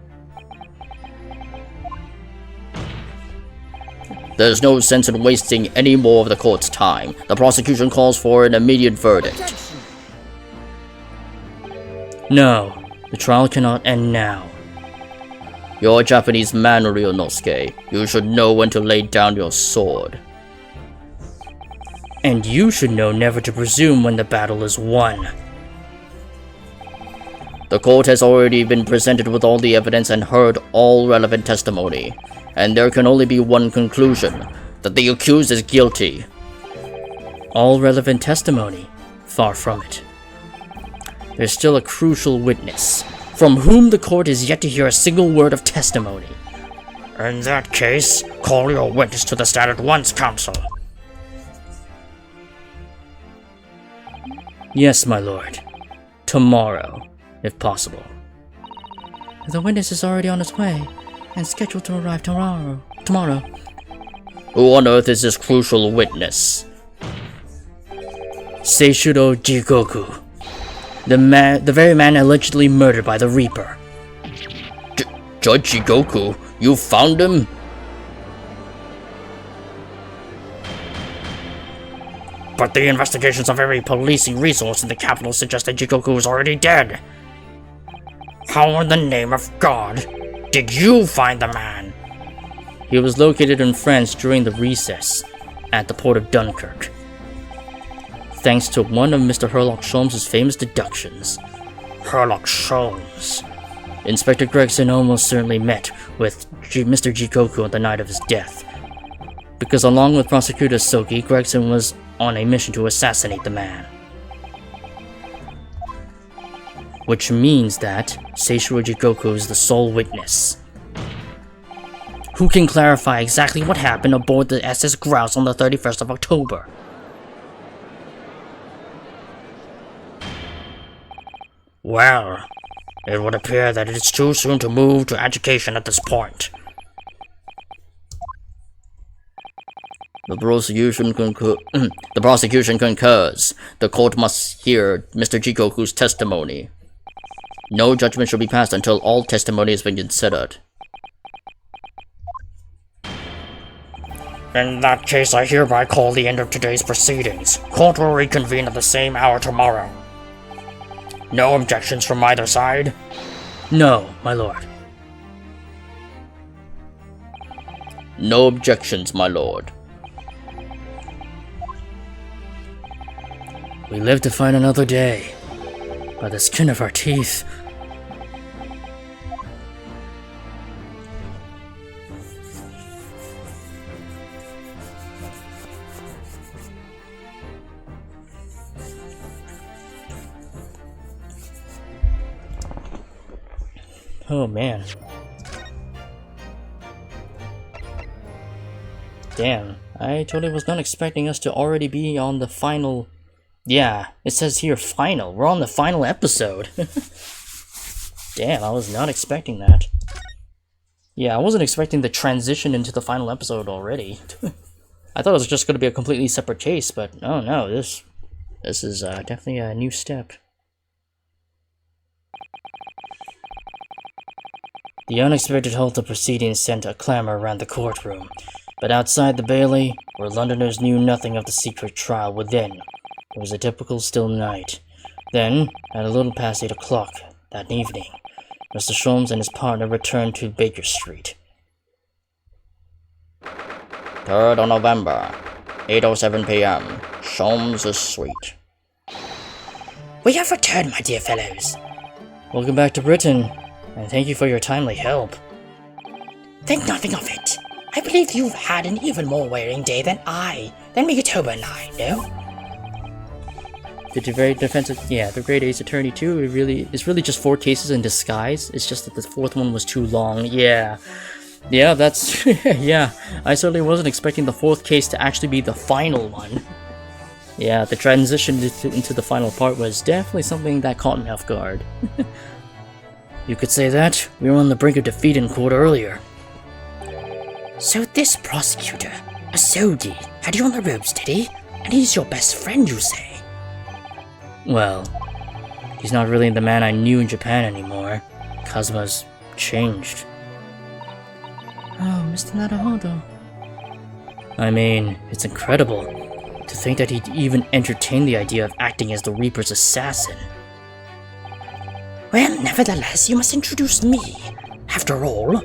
There's no sense in wasting any more of the court's time. The prosecution calls for an immediate verdict. No, the trial cannot end now. You're a Japanese man, Ryunosuke. You should know when to lay down your sword. And you should know never to presume when the battle is won. The court has already been presented with all the evidence and heard all relevant testimony, and there can only be one conclusion, that the accused is guilty. All relevant testimony? Far from it. There's still a crucial witness, from whom the court is yet to hear a single word of testimony. In that case, call your witness to the stand at once, counsel. Yes, my lord. Tomorrow, if possible. The witness is already on his way, and scheduled to arrive tomorrow. Who on earth is this crucial witness? Seishiro Jigoku. The very man allegedly murdered by the Reaper. Judge Jigoku? You found him? But the investigations of every policing resource in the capital suggest that Jigoku is already dead. How in the name of God did you find the man? He was located in France during the recess at the port of Dunkirk, thanks to one of Mr. Herlock Sholmes' famous deductions. Herlock Sholmes. Inspector Gregson almost certainly met with Mr. Jigoku on the night of his death, because along with Prosecutor Soki, Gregson was on a mission to assassinate the man. Which means that Seishiro Jigoku is the sole witness, who can clarify exactly what happened aboard the SS Grouse on the 31st of October. Well, it would appear that it is too soon to move to education at this point. The prosecution concurs. The court must hear Mr. Jigoku's testimony. No judgment shall be passed until all testimony has been considered. In that case, I hereby call the end of today's proceedings. Court will reconvene at the same hour tomorrow. No objections from either side? No, my lord. No objections, my lord. We live to fight another day, by the skin of our teeth. Oh man. Damn, I totally was not expecting us to already be on the final... Yeah, it says here final. We're on the final episode. Damn, I was not expecting that. Yeah, I wasn't expecting the transition into the final episode already. I thought it was just going to be a completely separate chase, but oh no, this is definitely a new step. The unexpected halt of proceedings sent a clamor around the courtroom, but outside the Bailey, where Londoners knew nothing of the secret trial within, it was a typical still night. Then, at a little past 8 o'clock that evening, Mr. Sholmes and his partner returned to Baker Street. 3rd of November, 8:07 p.m. Sholmes' suite. We have returned, my dear fellows. Welcome back to Britain, and thank you for your timely help. Think nothing of it. I believe you've had an even more wearing day than Migatoba and I, no? The very defensive, yeah, the Great Ace Attorney 2, it's really just 4 cases in disguise. It's just that the 4th one was too long. Yeah, that's, yeah, I certainly wasn't expecting the 4th case to actually be the final one. Yeah, the transition into the final part was definitely something that caught me off guard. You could say that. We were on the brink of defeat in court earlier. So this prosecutor, Asogi, had you on the ropes, did he? And he's your best friend, you say? Well, he's not really the man I knew in Japan anymore. Kazuma's changed. Oh, Mr. Naruhodo. I mean, it's incredible to think that he'd even entertain the idea of acting as the Reaper's assassin. Well, nevertheless, you must introduce me. After all,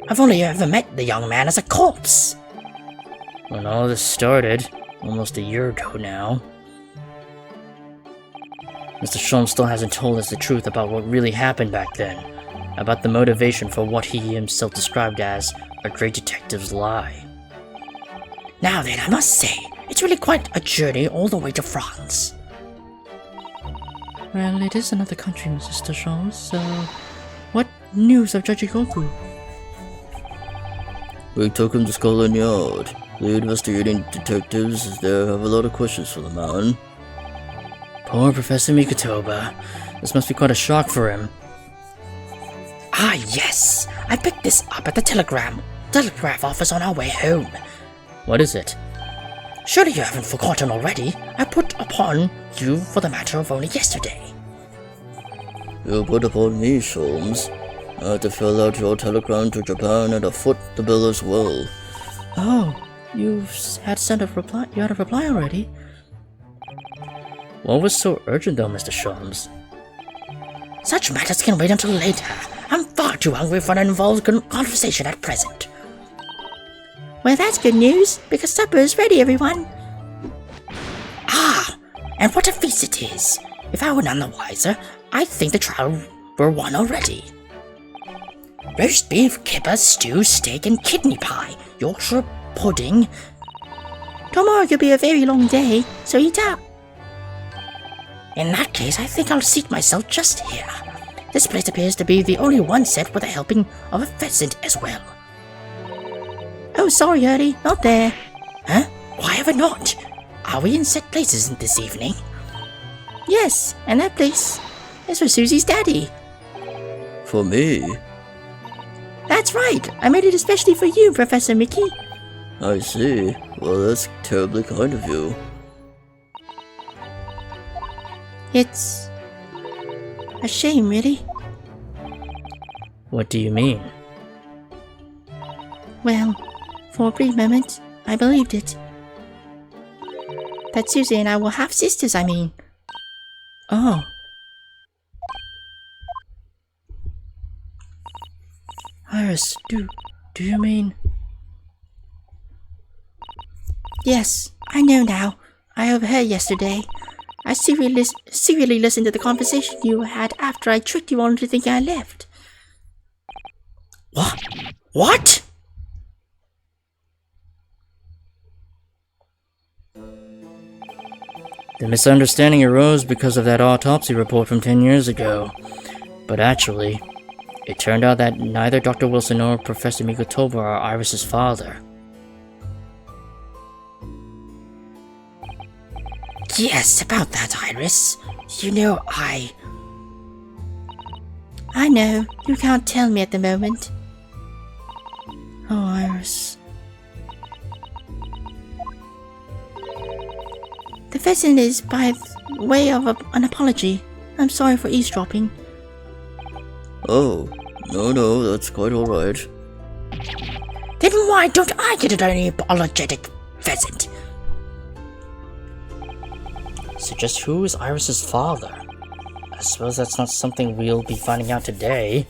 I've only ever met the young man as a corpse. When all this started, almost a year ago now, Mr. Sholmes still hasn't told us the truth about what really happened back then, about the motivation for what he himself described as a great detective's lie. Now then, I must say, it's really quite a journey all the way to France. Well, it is another country, Mr. Sholmes, so what news of Judge Goku? We took him to Scotland Yard. The investigating detectives there have a lot of questions for the man. Poor Professor Mikotoba. This must be quite a shock for him. Ah, yes. I picked this up at the telegraph office on our way home. What is it? Surely you haven't forgotten already. I put upon you for the matter of only yesterday. You put upon me, Sholmes. I had to fill out your telegram to Japan and foot the bill as well. Oh, you had a reply already? What was so urgent though, Mr. Sholmes? Such matters can wait until later. I'm far too hungry for an involved conversation at present. Well, that's good news, because supper is ready, everyone. Ah, and what a feast it is. If I were none the wiser, I think the trial were won already. Roast beef, kipper, stew, steak, and kidney pie, Yorkshire pudding. Tomorrow could be a very long day, so eat up. In that case, I think I'll seat myself just here. This place appears to be the only one set with a helping of a pheasant as well. Oh, sorry, Ernie, not there. Huh? Why ever not? Are we in set places this evening? Yes, and that place is for Susie's daddy. For me? That's right, I made it especially for you, Professor Mickey. I see. Well, that's terribly kind of you. It's a shame, really. What do you mean? Well, for a brief moment, I believed it. That Susie and I were half-sisters, I mean. Oh. Iris, do you mean... Yes, I know now. I overheard yesterday. I secretly listened to the conversation you had after I tricked you all into thinking I left. What? What? The misunderstanding arose because of that autopsy report from 10 years ago. But actually, it turned out that neither Dr. Wilson nor Professor Mikotoba are Iris's father. Yes, about that, Iris. You know, I know, you can't tell me at the moment. Oh, Iris. The pheasant is by way of an apology. I'm sorry for eavesdropping. Oh, no, that's quite alright. Then why don't I get an apologetic pheasant? So just who is Iris's father? I suppose that's not something we'll be finding out today.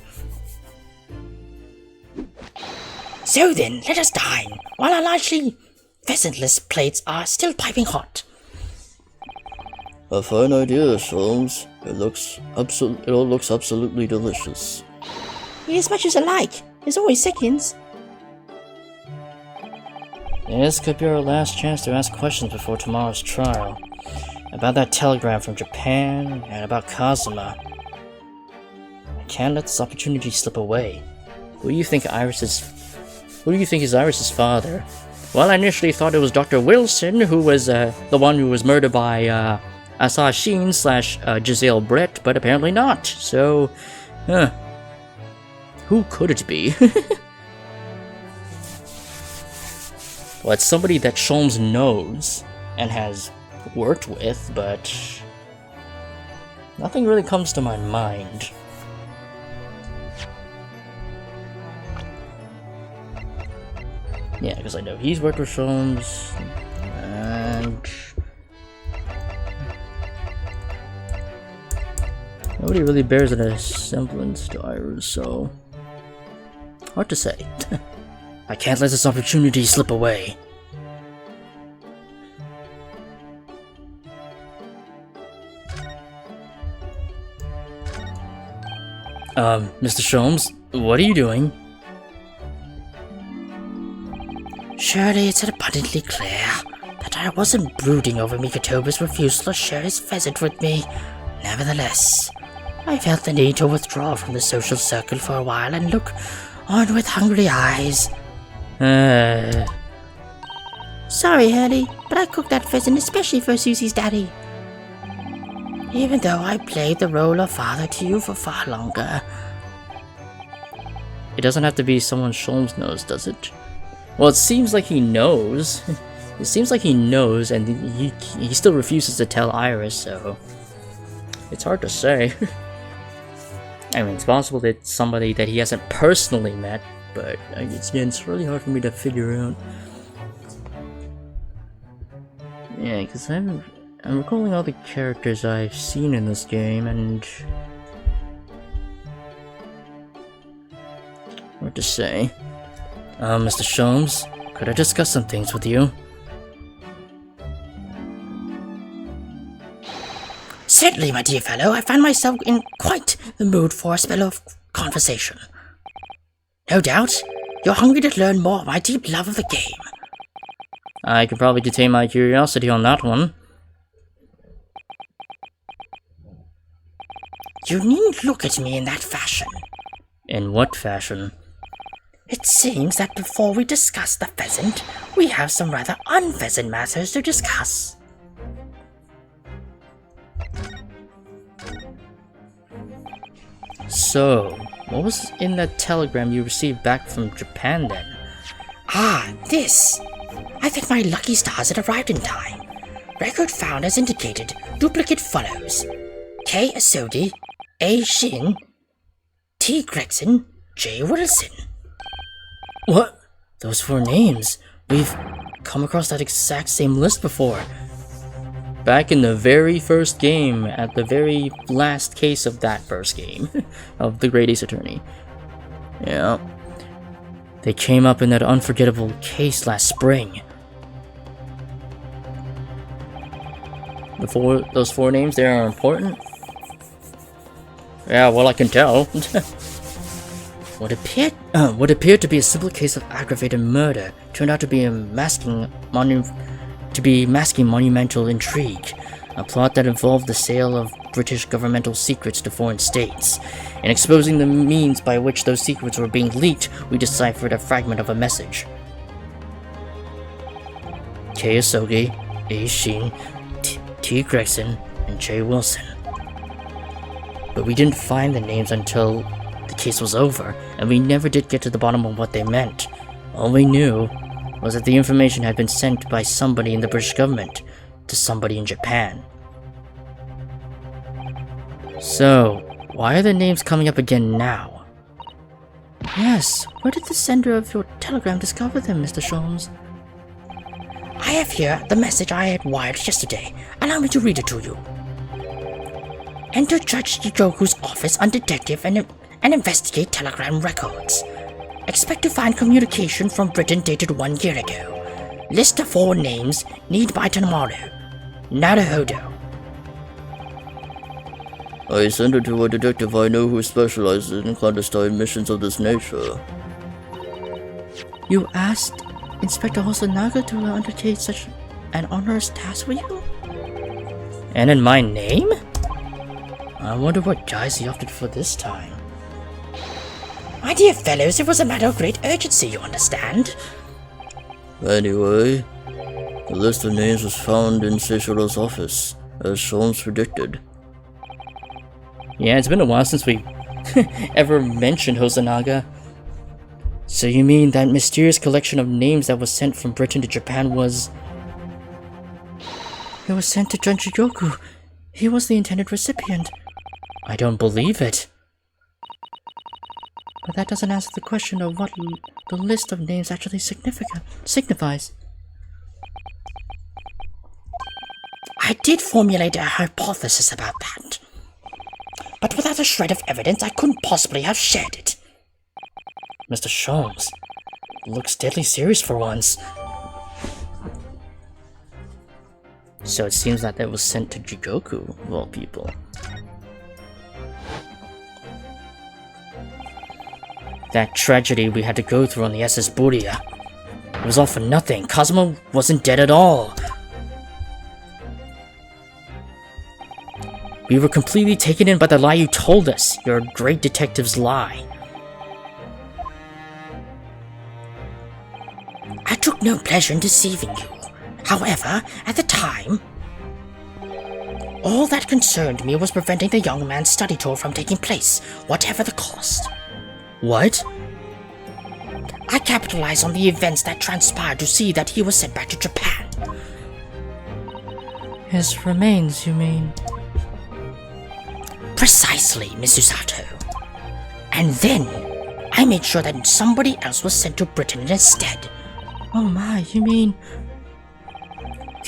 So then, let us dine, while our largely pheasantless plates are still piping hot. A fine idea, Sholmes. It all looks absolutely delicious. Eat as much as I like. There's always seconds. This could be our last chance to ask questions before tomorrow's trial. About that telegram from Japan, and about Kazuma. I can't let this opportunity slip away. Who do you think is Iris's father? Well, I initially thought it was Dr. Wilson, who was the one who was murdered by Asa Sheen / Giselle Brett, but apparently not. So, who could it be? Well, it's somebody that Sholmes knows and has worked with, but nothing really comes to my mind. Yeah, because I know he's worked with Sholmes, and nobody really bears a semblance to Iris, so hard to say. I can't let this opportunity slip away. Mr. Sholmes, what are you doing? Surely it's abundantly clear that I wasn't brooding over Mikotoba's refusal to share his pheasant with me. Nevertheless, I felt the need to withdraw from the social circle for a while and look on with hungry eyes. Sorry, Hurley, but I cooked that pheasant especially for Susie's daddy. Even though I played the role of father to you for far longer. It doesn't have to be someone Sholmes knows, does it? Well, it seems like he knows. It seems like he knows, and he still refuses to tell Iris, so it's hard to say. I mean, it's possible that it's somebody that he hasn't personally met, but it's really hard for me to figure out. Yeah, because I'm recalling all the characters I've seen in this game, and what to say? Mr. Sholmes, could I discuss some things with you? Certainly, my dear fellow, I find myself in quite the mood for a spell of conversation. No doubt, you're hungry to learn more of my deep love of the game. I could probably contain my curiosity on that one. You needn't look at me in that fashion. In what fashion? It seems that before we discuss the pheasant, we have some rather unpheasant matters to discuss. So, what was in that telegram you received back from Japan then? Ah, this! I think my lucky stars had arrived in time. Record found as indicated. Duplicate follows. K. Asodi, A. Shin, T. Gregson, J. Wilson. What? Those 4 names. We've come across that exact same list before. Back in the very first game, at the very last case of that first game, of the Great Ace Attorney. Yeah. They came up in that unforgettable case last spring. Those 4 names there are important? Yeah, well, I can tell. What appeared to be a simple case of aggravated murder turned out to be masking monumental intrigue, a plot that involved the sale of British governmental secrets to foreign states. In exposing the means by which those secrets were being leaked, we deciphered a fragment of a message. K. Asogi, A. Shin, T. Gregson, and J. Wilson. But we didn't find the names until the case was over, and we never did get to the bottom of what they meant. All we knew was that the information had been sent by somebody in the British government to somebody in Japan. So, why are the names coming up again now? Yes, where did the sender of your telegram discover them, Mr. Sholmes? I have here the message I had wired yesterday. Allow me to read it to you. Enter Judge Jigoku's office on detective and investigate telegram records. Expect to find communication from Britain dated 1 year ago. List of 4 names, need by tomorrow. Naruhodo. I sent it to a detective I know who specializes in clandestine missions of this nature. You asked Inspector Hosonaga to undertake such an onerous task for you? And in my name? I wonder what guise he opted for this time. My dear fellows, it was a matter of great urgency, you understand? Anyway, the list of names was found in Seishiro's office, as Sholmes predicted. Yeah, it's been a while since we ever mentioned Hosonaga. So you mean that mysterious collection of names that was sent from Britain to Japan was... It was sent to Junjigoku. He was the intended recipient. I don't believe it. But that doesn't answer the question of what the list of names actually signifies. I did formulate a hypothesis about that. But without a shred of evidence, I couldn't possibly have shared it. Mr. Sholmes looks deadly serious for once. So it seems that was sent to Jigoku, of all people. That tragedy we had to go through on the SS Buria. It was all for nothing. Cosmo wasn't dead at all. We were completely taken in by the lie you told us. Your great detective's lie. I took no pleasure in deceiving you. However, at the time, all that concerned me was preventing the young man's study tour from taking place, whatever the cost. What? I capitalized on the events that transpired to see that he was sent back to Japan. His remains, you mean? Precisely, Miss Usato. And then, I made sure that somebody else was sent to Britain instead. Oh my, you mean...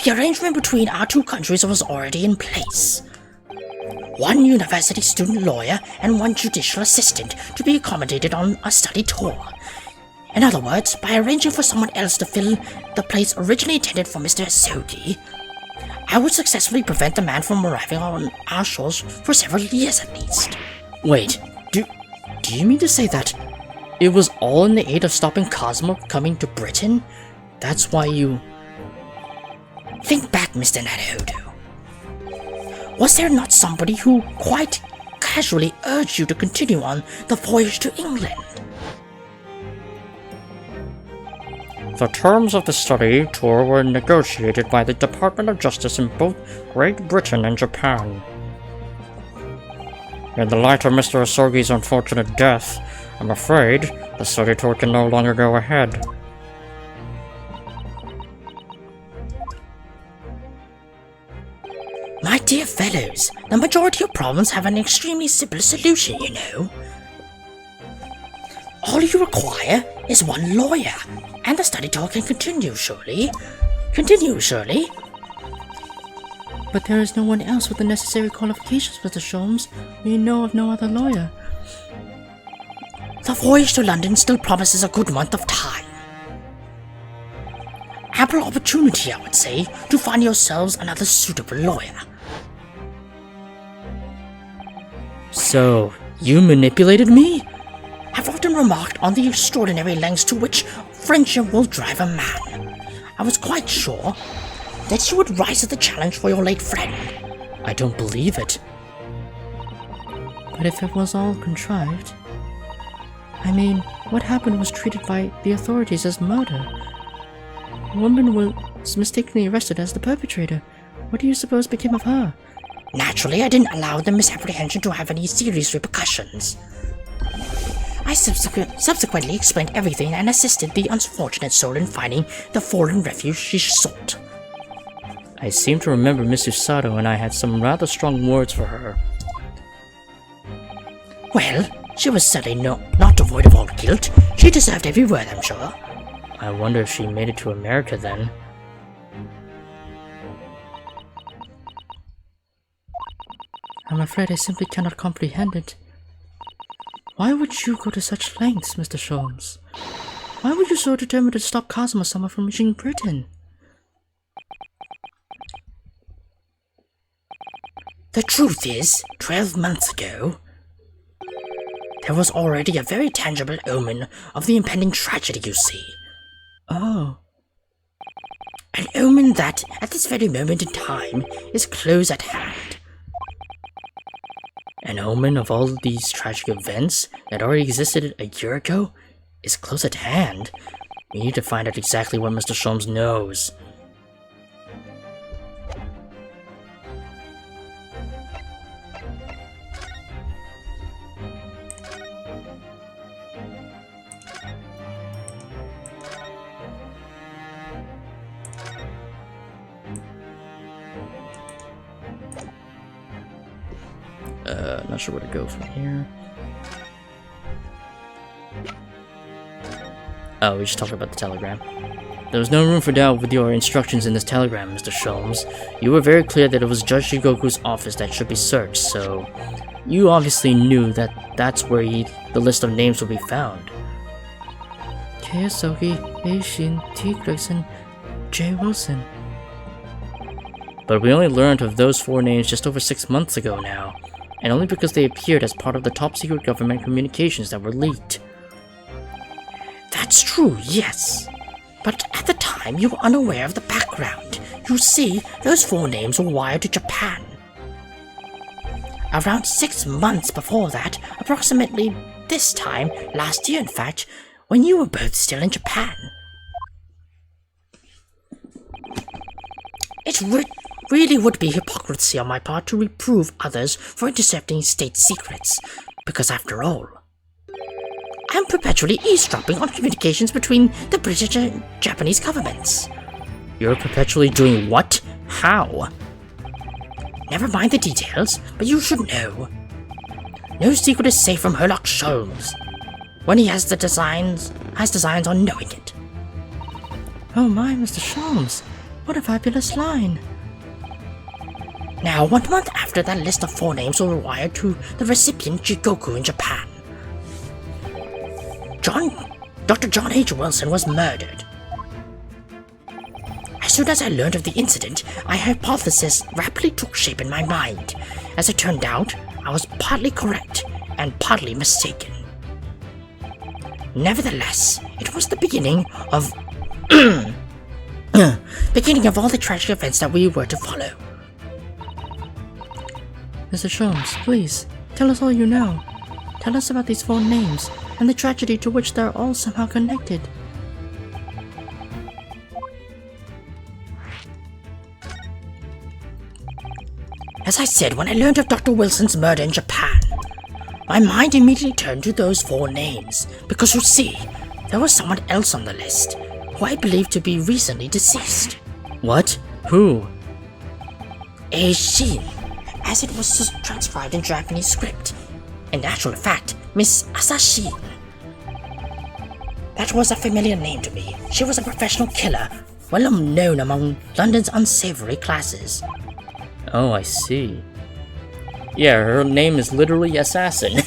The arrangement between our two countries was already in place. One university student lawyer and one judicial assistant to be accommodated on a study tour. In other words, by arranging for someone else to fill the place originally intended for Mr. Asogi, I would successfully prevent the man from arriving on our shores for several years at least. Wait, do you mean to say that it was all in the aid of stopping Cosmo coming to Britain? That's why you... Think back, Mr. Naruhodo. Was there not somebody who quite casually urged you to continue on the voyage to England? The terms of the study tour were negotiated by the Department of Justice in both Great Britain and Japan. In the light of Mr. Asogi's unfortunate death, I'm afraid the study tour can no longer go ahead. My dear fellows, the majority of problems have an extremely simple solution, you know. All you require is one lawyer, and the study tour can continue, surely. But there is no one else with the necessary qualifications, Mr. Sholmes. We know of no other lawyer. The voyage to London still promises a good month of time. Ample opportunity, I would say, to find yourselves another suitable lawyer. So, you manipulated me? I've often remarked on the extraordinary lengths to which friendship will drive a man. I was quite sure that you would rise to the challenge for your late friend. I don't believe it. But if it was all contrived... I mean, what happened was treated by the authorities as murder. A woman was mistakenly arrested as the perpetrator. What do you suppose became of her? Naturally, I didn't allow the misapprehension to have any serious repercussions. I subsequently explained everything and assisted the unfortunate soul in finding the fallen refuge she sought. I seem to remember Miss Usato and I had some rather strong words for her. Well, she was certainly not devoid of all guilt. She deserved every word, I'm sure. I wonder if she made it to America then. I'm afraid I simply cannot comprehend it. Why would you go to such lengths, Mr. Sholmes? Why were you so determined to stop Kazuma-sama from reaching Britain? The truth is, 12 months ago, there was already a very tangible omen of the impending tragedy, you see. Oh. An omen that, at this very moment in time, is close at hand. An omen of all these tragic events that already existed a year ago is close at hand. We need to find out exactly what Mr. Sholmes knows. Not sure where to go from here. Oh, we just talked about the telegram. There was no room for doubt with your instructions in this telegram, Mr. Sholmes. You were very clear that it was Judge Shigoku's office that should be searched, so you obviously knew that that's where the list of names would be found. Keisogi, Eishin, T. Gregson, J. Wilson. But we only learned of those 4 names just over 6 months ago now, and only because they appeared as part of the top-secret government communications that were leaked. That's true, yes. But at the time, you were unaware of the background. You see, those 4 names were wired to Japan. Around 6 months before that, approximately this time, last year in fact, when you were both still in Japan. It really would be hypocrisy on my part to reprove others for intercepting state secrets, because after all, I am perpetually eavesdropping on communications between the British and Japanese governments. You're perpetually doing what? How? Never mind the details, but you should know. No secret is safe from Herlock Sholmes when he has designs on knowing it. Oh my, Mr. Sholmes, what a fabulous line. Now, 1 month after that list of 4 names were wired to the recipient Jigoku in Japan, Dr. John H. Wilson was murdered. As soon as I learned of the incident, a hypothesis rapidly took shape in my mind. As it turned out, I was partly correct and partly mistaken. Nevertheless, it was the beginning of all the tragic events that we were to follow. Mr. Sholmes, please, tell us all you know. Tell us about these 4 names, and the tragedy to which they're all somehow connected. As I said, when I learned of Dr. Wilson's murder in Japan, my mind immediately turned to those 4 names, because you see, there was someone else on the list, who I believe to be recently deceased. What? Who? Eishin, as it was transcribed in Japanese script. In actual fact, Miss Asashi. That was a familiar name to me. She was a professional killer, well known among London's unsavory classes. Oh, I see. Yeah, her name is literally Assassin.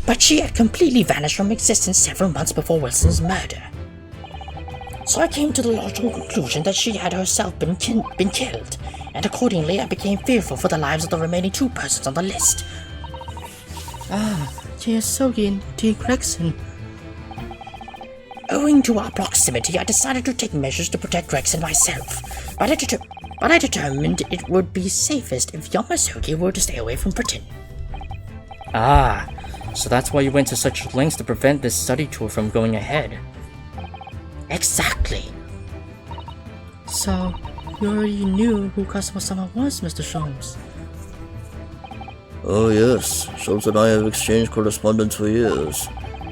But she had completely vanished from existence several months before Wilson's murder. So I came to the logical conclusion that she had herself been killed, and accordingly I became fearful for the lives of the remaining 2 persons on the list. Keisogi and T. Gregson. Owing to our proximity, I decided to take measures to protect Gregson myself, but I determined it would be safest if Yamasoki were to stay away from Britain. Ah, so that's why you went to such lengths to prevent this study tour from going ahead. Exactly. So, you already knew who Kazuma-sama was, Mr. Sholmes. Oh yes, Schultz and I have exchanged correspondence for years.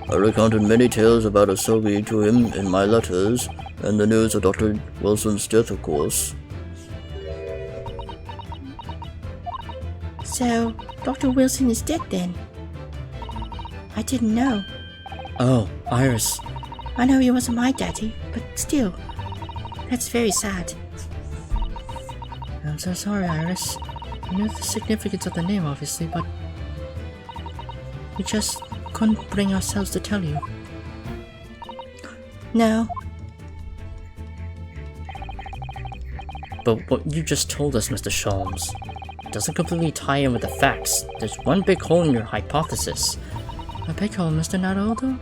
I recounted many tales about Asogi to him in my letters, and the news of Dr. Wilson's death, of course. So, Dr. Wilson is dead then? I didn't know. Oh, Iris. I know he wasn't my daddy, but still, that's very sad. I'm so sorry, Iris. I knew the significance of the name, obviously, but we just couldn't bring ourselves to tell you. No. But what you just told us, Mr. Sholmes, doesn't completely tie in with the facts. There's one big hole in your hypothesis. A big hole, Mr. Naruto?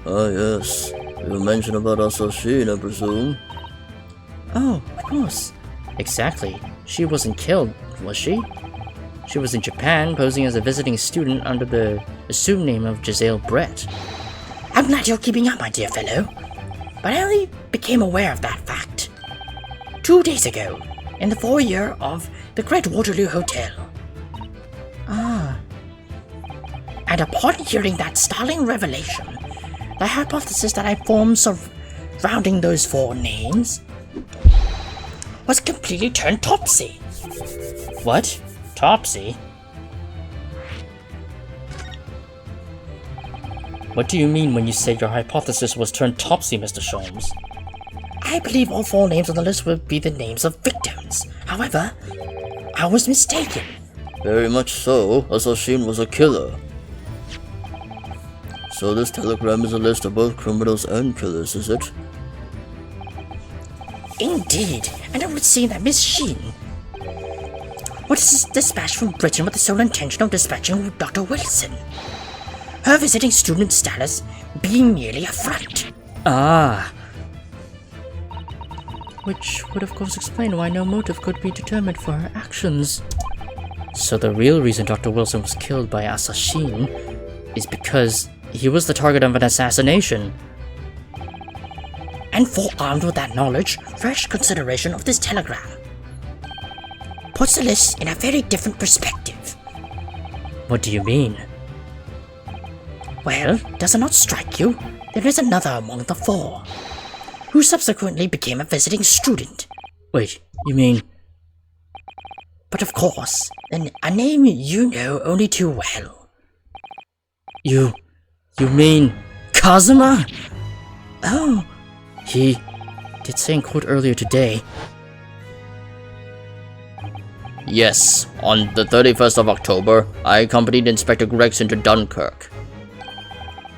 Ah yes, you mentioned about Asashi, I presume. Oh, of course. Exactly. She wasn't killed, was she? She was in Japan, posing as a visiting student under the assumed name of Giselle Brett. I'm glad you're keeping up, my dear fellow, but I only became aware of that fact 2 days ago, in the foyer of the Great Waterloo Hotel. Ah. And upon hearing that startling revelation, the hypothesis that I formed surrounding those 4 names was completely turned topsy. What? Topsy? What do you mean when you say your hypothesis was turned topsy, Mr. Sholmes? I believe all 4 names on the list would be the names of victims. However, I was mistaken. Very much so. Assassine was a killer. So this telegram is a list of both criminals and killers, is it? Indeed, and it would seem that Miss Sheen was dispatched from Britain with the sole intention of dispatching Dr. Wilson. Her visiting student status being merely a front. Ah. Which would of course explain why no motive could be determined for her actions. So the real reason Dr. Wilson was killed by Assassin is because he was the target of an assassination. And forearmed with that knowledge, fresh consideration of this telegram puts the list in a very different perspective. What do you mean? Well, does it not strike you? There is another among the 4, who subsequently became a visiting student. Wait, you mean... But of course, a name you know only too well. You mean... Kazuma? Oh, He did say in court earlier today. Yes, on the 31st of October, I accompanied Inspector Gregson to Dunkirk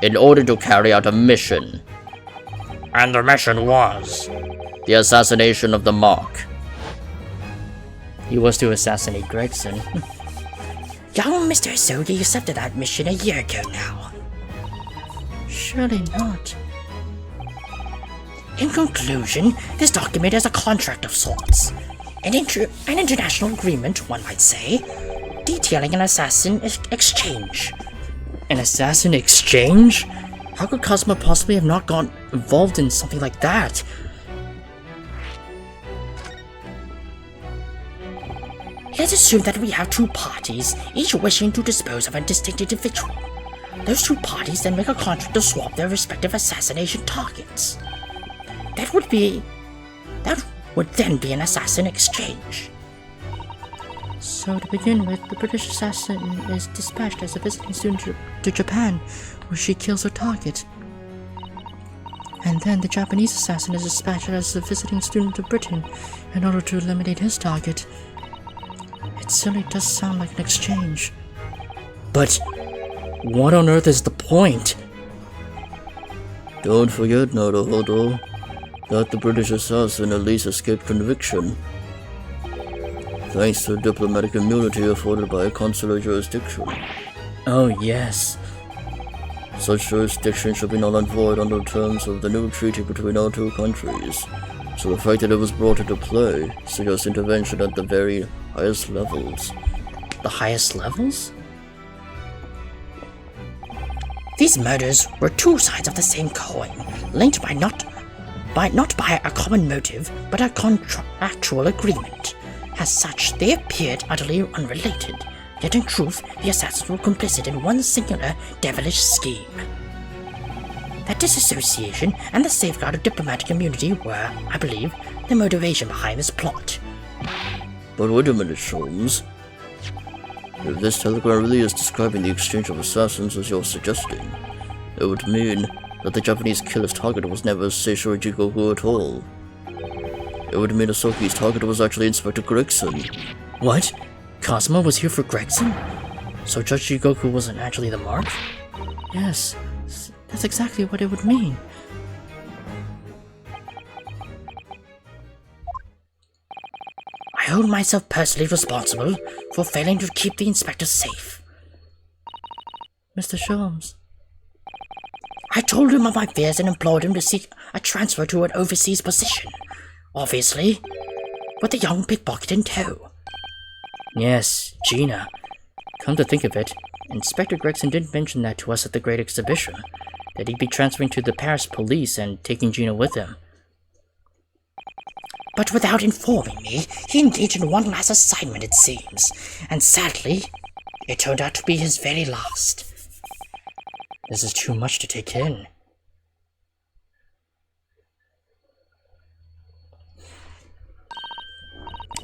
in order to carry out a mission. And the mission was... The assassination of the Mark. He was to assassinate Gregson. young Mr. Hisogi accepted that mission a year ago now. Surely not. In conclusion, this document is a contract of sorts. An international agreement, one might say, detailing an assassin exchange. An assassin exchange? How could Kazuma possibly have not gotten involved in something like that? Let's assume that we have 2 parties, each wishing to dispose of a distinct individual. Those 2 parties then make a contract to swap their respective assassination targets. That would then be an assassin exchange. So to begin with, the British assassin is dispatched as a visiting student to Japan, where she kills her target. And then the Japanese assassin is dispatched as a visiting student to Britain in order to eliminate his target. It certainly does sound like an exchange. But what on earth is the point? Don't forget, Naruhodo, that the British assassin at least escaped conviction, thanks to diplomatic immunity afforded by a consular jurisdiction. Oh yes. Such jurisdiction should be null and void under the terms of the new treaty between our 2 countries, so the fact that it was brought into play suggests intervention at the very highest levels. The highest levels? These murders were 2 sides of the same coin, linked by not by a common motive, but a contractual agreement. As such, they appeared utterly unrelated, yet in truth, the assassins were complicit in one singular devilish scheme. That disassociation and the safeguard of diplomatic immunity were, I believe, the motivation behind this plot. But wait a minute, Sholmes. If this telegram really is describing the exchange of assassins as you're suggesting, it would mean that the Japanese killer's target was never Seishiro Jigoku at all. It would mean Asoki's target was actually Inspector Gregson. What? Kazuma was here for Gregson? So Judge Jigoku wasn't actually the mark? Yes, that's exactly what it would mean. I hold myself personally responsible for failing to keep the inspector safe. Mr. Sholmes. I told him of my fears and implored him to seek a transfer to an overseas position. Obviously, with a young pickpocket in tow. Yes, Gina. Come to think of it, Inspector Gregson did mention that to us at the Great Exhibition, that he'd be transferring to the Paris police and taking Gina with him. But without informing me, he engaged in one last assignment, it seems, and sadly, it turned out to be his very last. This is too much to take in.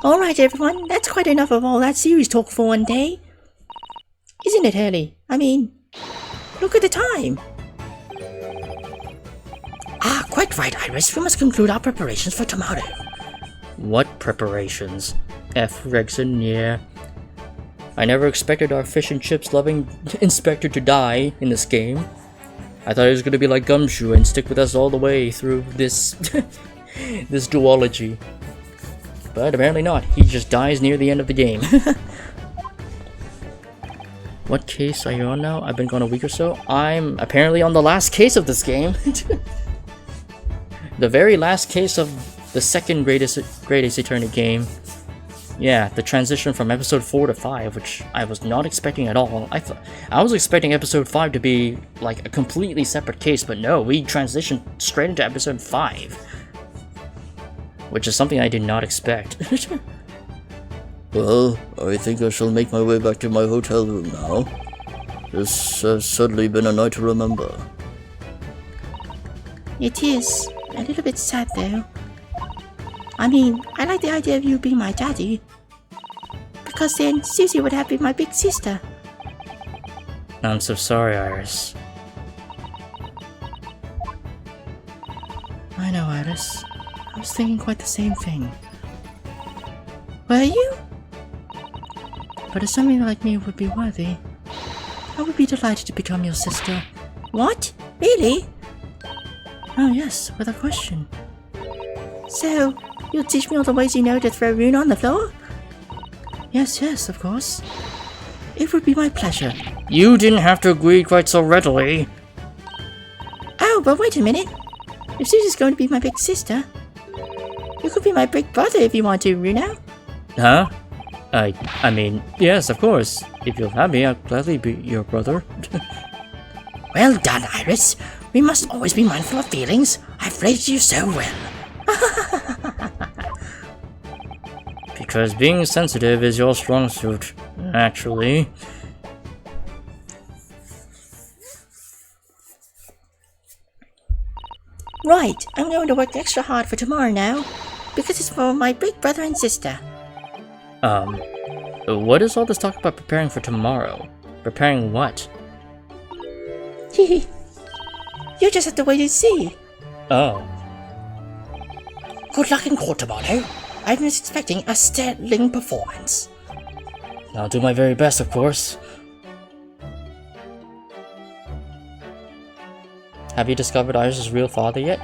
Alright everyone, that's quite enough of all that serious talk for one day. Isn't it, Hurley? I mean, look at the time. Quite right, Iris. We must conclude our preparations for tomorrow. What preparations? F. Regson, yeah. I never expected our fish and chips loving inspector to die in this game. I thought he was gonna be like Gumshoe and stick with us all the way through this this duology. But apparently not. He just dies near the end of the game. What case are you on now? I've been gone a week or so. I'm apparently on the last case of this game. The very last case of the second Great Ace Attorney game. Yeah, the transition from episode 4 to 5, which I was not expecting at all. I was expecting episode 5 to be like a completely separate case, but no, we transitioned straight into episode 5. Which is something I did not expect. Well, I think I shall make my way back to my hotel room now. This has certainly been a night to remember. It is. A little bit sad, though. I mean, I like the idea of you being my daddy. Because then Susie would have been my big sister. I'm so sorry, Iris. I know, Iris. I was thinking quite the same thing. Were you? But if somebody like me would be worthy, I would be delighted to become your sister. What? Really? Oh yes, without question. So, you'll teach me all the ways you know to throw Rune on the floor? Yes, of course. It would be my pleasure. You didn't have to agree quite so readily. Oh, but wait a minute. If Susie's going to be my big sister, you could be my big brother if you want to, Runo. Huh? I mean, yes, of course. If you'll have me, I'll gladly be your brother. Well done, Iris. We must always be mindful of feelings. I've raised you so well. Because being sensitive is your strong suit, actually. Right, I'm going to work extra hard for tomorrow now, because it's for my big brother and sister. What is all this talk about preparing for tomorrow? Preparing what? Hehe. You just have to wait and see. Oh. Good luck in court tomorrow. I'm expecting a sterling performance. I'll do my very best, of course. Have you discovered Iris' real father yet?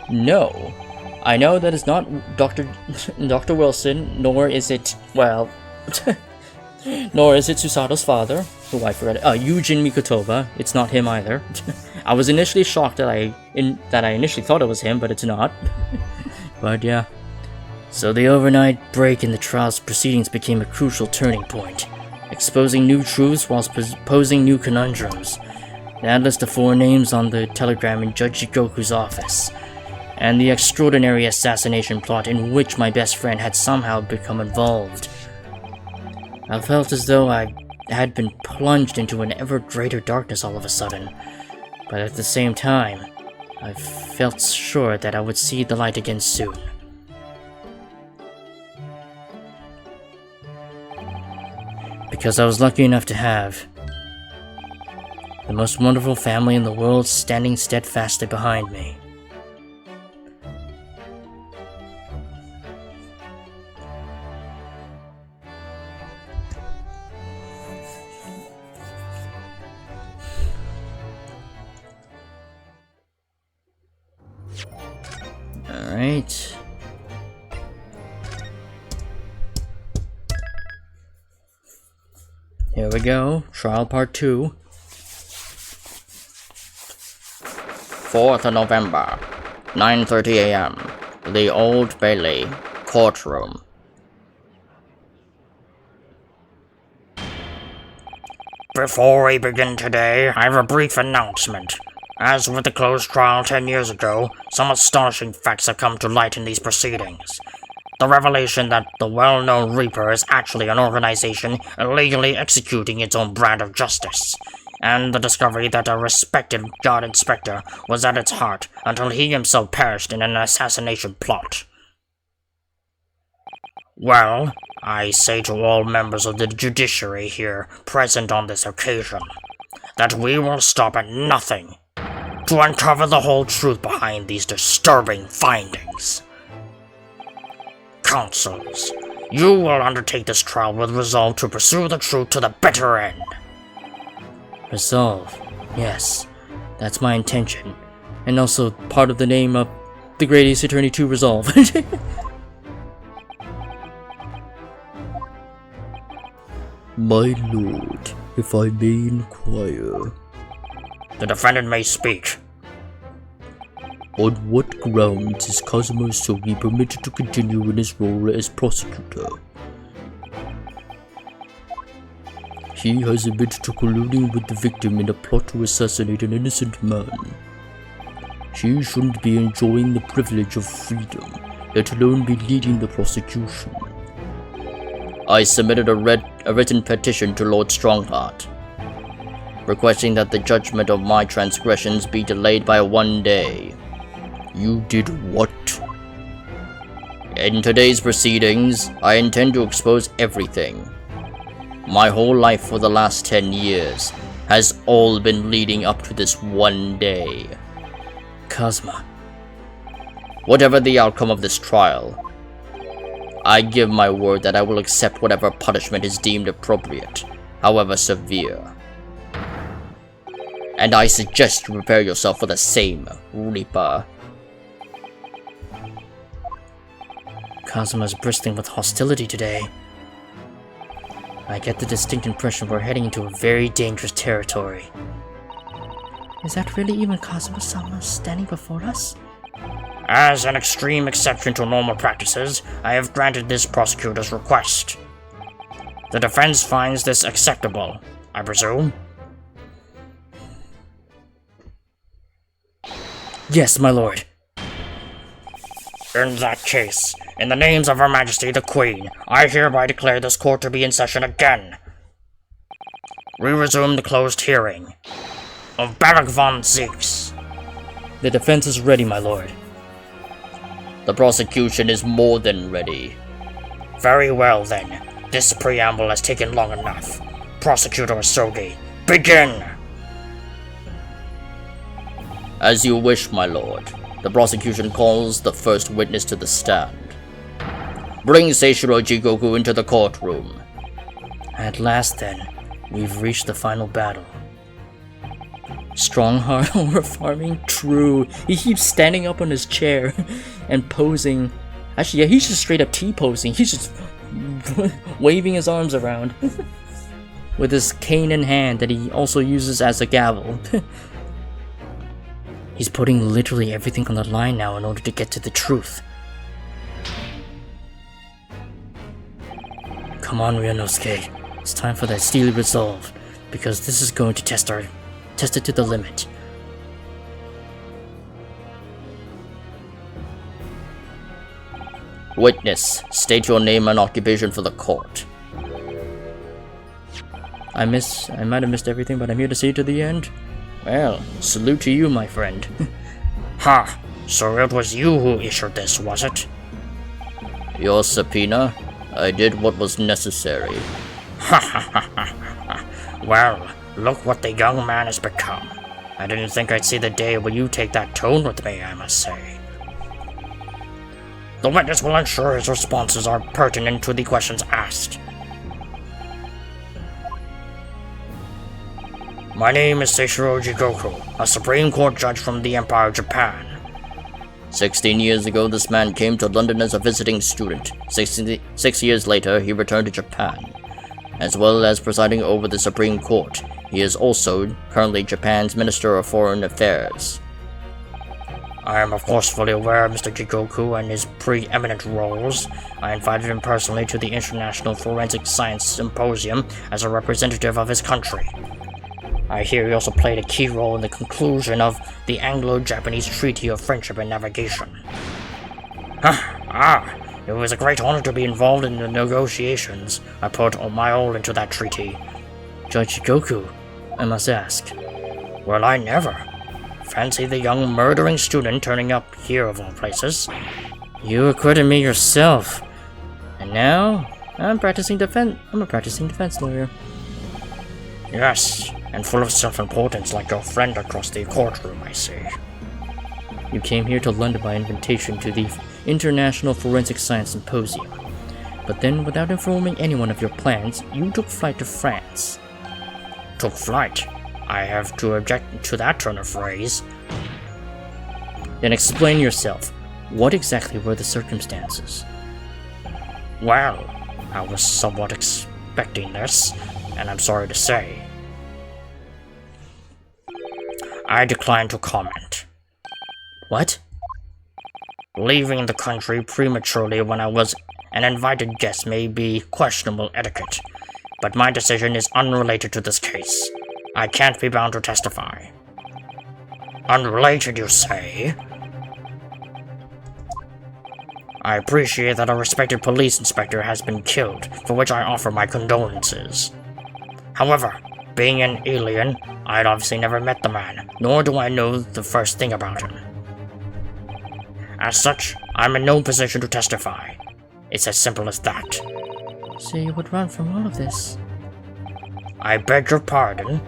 No. I know that it's not Dr. Wilson, nor is it, well, nor is it Susato's father, who I forgot, Yujin Mikotova. It's not him either. I was initially shocked that I initially thought it was him, but it's not. But yeah. So the overnight break in the trial's proceedings became a crucial turning point, exposing new truths whilst posing new conundrums. That list of 4 names on the telegram in Judge Jigoku's office, and the extraordinary assassination plot in which my best friend had somehow become involved. I felt as though I had been plunged into an ever greater darkness all of a sudden, but at the same time, I felt sure that I would see the light again soon. Because I was lucky enough to have the most wonderful family in the world standing steadfastly behind me. Alright. Here we go. Trial Part 2. 4th of November, 9:30 a.m. The Old Bailey Courtroom. Before we begin today, I have a brief announcement. As with the closed trial 10 years ago, some astonishing facts have come to light in these proceedings. The revelation that the well-known Reaper is actually an organization illegally executing its own brand of justice, and the discovery that a respected guard inspector was at its heart until he himself perished in an assassination plot. Well, I say to all members of the judiciary here present on this occasion, that we will stop at nothing to uncover the whole truth behind these disturbing findings. Counsels, you will undertake this trial with resolve to pursue the truth to the bitter end. Resolve. Yes, that's my intention. And also part of the name of the Great Ace Attorney 2 Resolve. My lord, if I may inquire, The defendant may speak. on what grounds is Kazuma Sogi permitted to continue in his role as prosecutor? He has admitted to colluding with the victim in a plot to assassinate an innocent man. He shouldn't be enjoying the privilege of freedom, let alone be leading the prosecution. I submitted a written petition to Lord Strongheart, requesting that the judgment of my transgressions be delayed by 1 day. You did what? In today's proceedings, I intend to expose everything. My whole life for the last 10 years has all been leading up to this 1 day. Kazuma. Whatever the outcome of this trial, I give my word that I will accept whatever punishment is deemed appropriate, however severe. And I suggest you prepare yourself for the same, Reaper. Kazuma's bristling with hostility today. I get the distinct impression we're heading into a very dangerous territory. Is that really even Kazuma-sama standing before us? As an extreme exception to normal practices, I have granted this prosecutor's request. The defense finds this acceptable, I presume? Yes, my lord. In that case, in the names of Her Majesty the Queen, I hereby declare this court to be in session again. We resume the closed hearing of Barak von Zeeks. The defense is ready, my lord. The prosecution is more than ready. Very well then. This preamble has taken long enough. Prosecutor Asogi, begin! As you wish, my lord. The prosecution calls the first witness to the stand. Bring Seishiro Jigoku into the courtroom. At last, then, we've reached the final battle. Strongheart over farming? True. He keeps standing up on his chair and posing. Actually, yeah, he's just straight up T-posing. He's just waving his arms around with his cane in hand that he also uses as a gavel. He's putting literally everything on the line now in order to get to the truth. Come on, Ryunosuke. It's time for that steely resolve, because this is going to test it to the limit. Witness, state your name and occupation for the court. I might have missed everything, but I'm here to see to the end. Well, salute to you, my friend. Ha! So it was you who issued this, was it? Your subpoena? I did what was necessary. Ha ha ha ha ha. Well, look what the young man has become. I didn't think I'd see the day when you take that tone with me, I must say. The witness will ensure his responses are pertinent to the questions asked. My name is Seishiro Jigoku, a Supreme Court judge from the Empire of Japan. 16 years ago, this man came to London as a visiting student. 6 years later, he returned to Japan. As well as presiding over the Supreme Court, he is also currently Japan's Minister of Foreign Affairs. I am of course fully aware of Mr. Jigoku and his preeminent roles. I invited him personally to the International Forensic Science Symposium as a representative of his country. I hear he also played a key role in the conclusion of the Anglo-Japanese Treaty of Friendship and Navigation. It was a great honor to be involved in the negotiations. I put all my all into that treaty. Judge Jigoku, I must ask. Well, I never. Fancy the young murdering student turning up here of all places. You acquitted me yourself. And now, I'm a practicing defense lawyer. Yes, and full of self-importance like your friend across the courtroom, I see. You came here to London by invitation to the International Forensic Science Symposium. But then, without informing anyone of your plans, you took flight to France. Took flight? I have to object to that turn of phrase. Then explain yourself. What exactly were the circumstances? Well, I was somewhat expecting this, and I'm sorry to say. I decline to comment. What? Leaving the country prematurely when I was an invited guest may be questionable etiquette, but my decision is unrelated to this case. I can't be bound to testify. Unrelated, you say? I appreciate that a respected police inspector has been killed, for which I offer my condolences. However, being an alien, I'd obviously never met the man, nor do I know the first thing about him. As such, I'm in no position to testify. It's as simple as that. So you would run from all of this? I beg your pardon?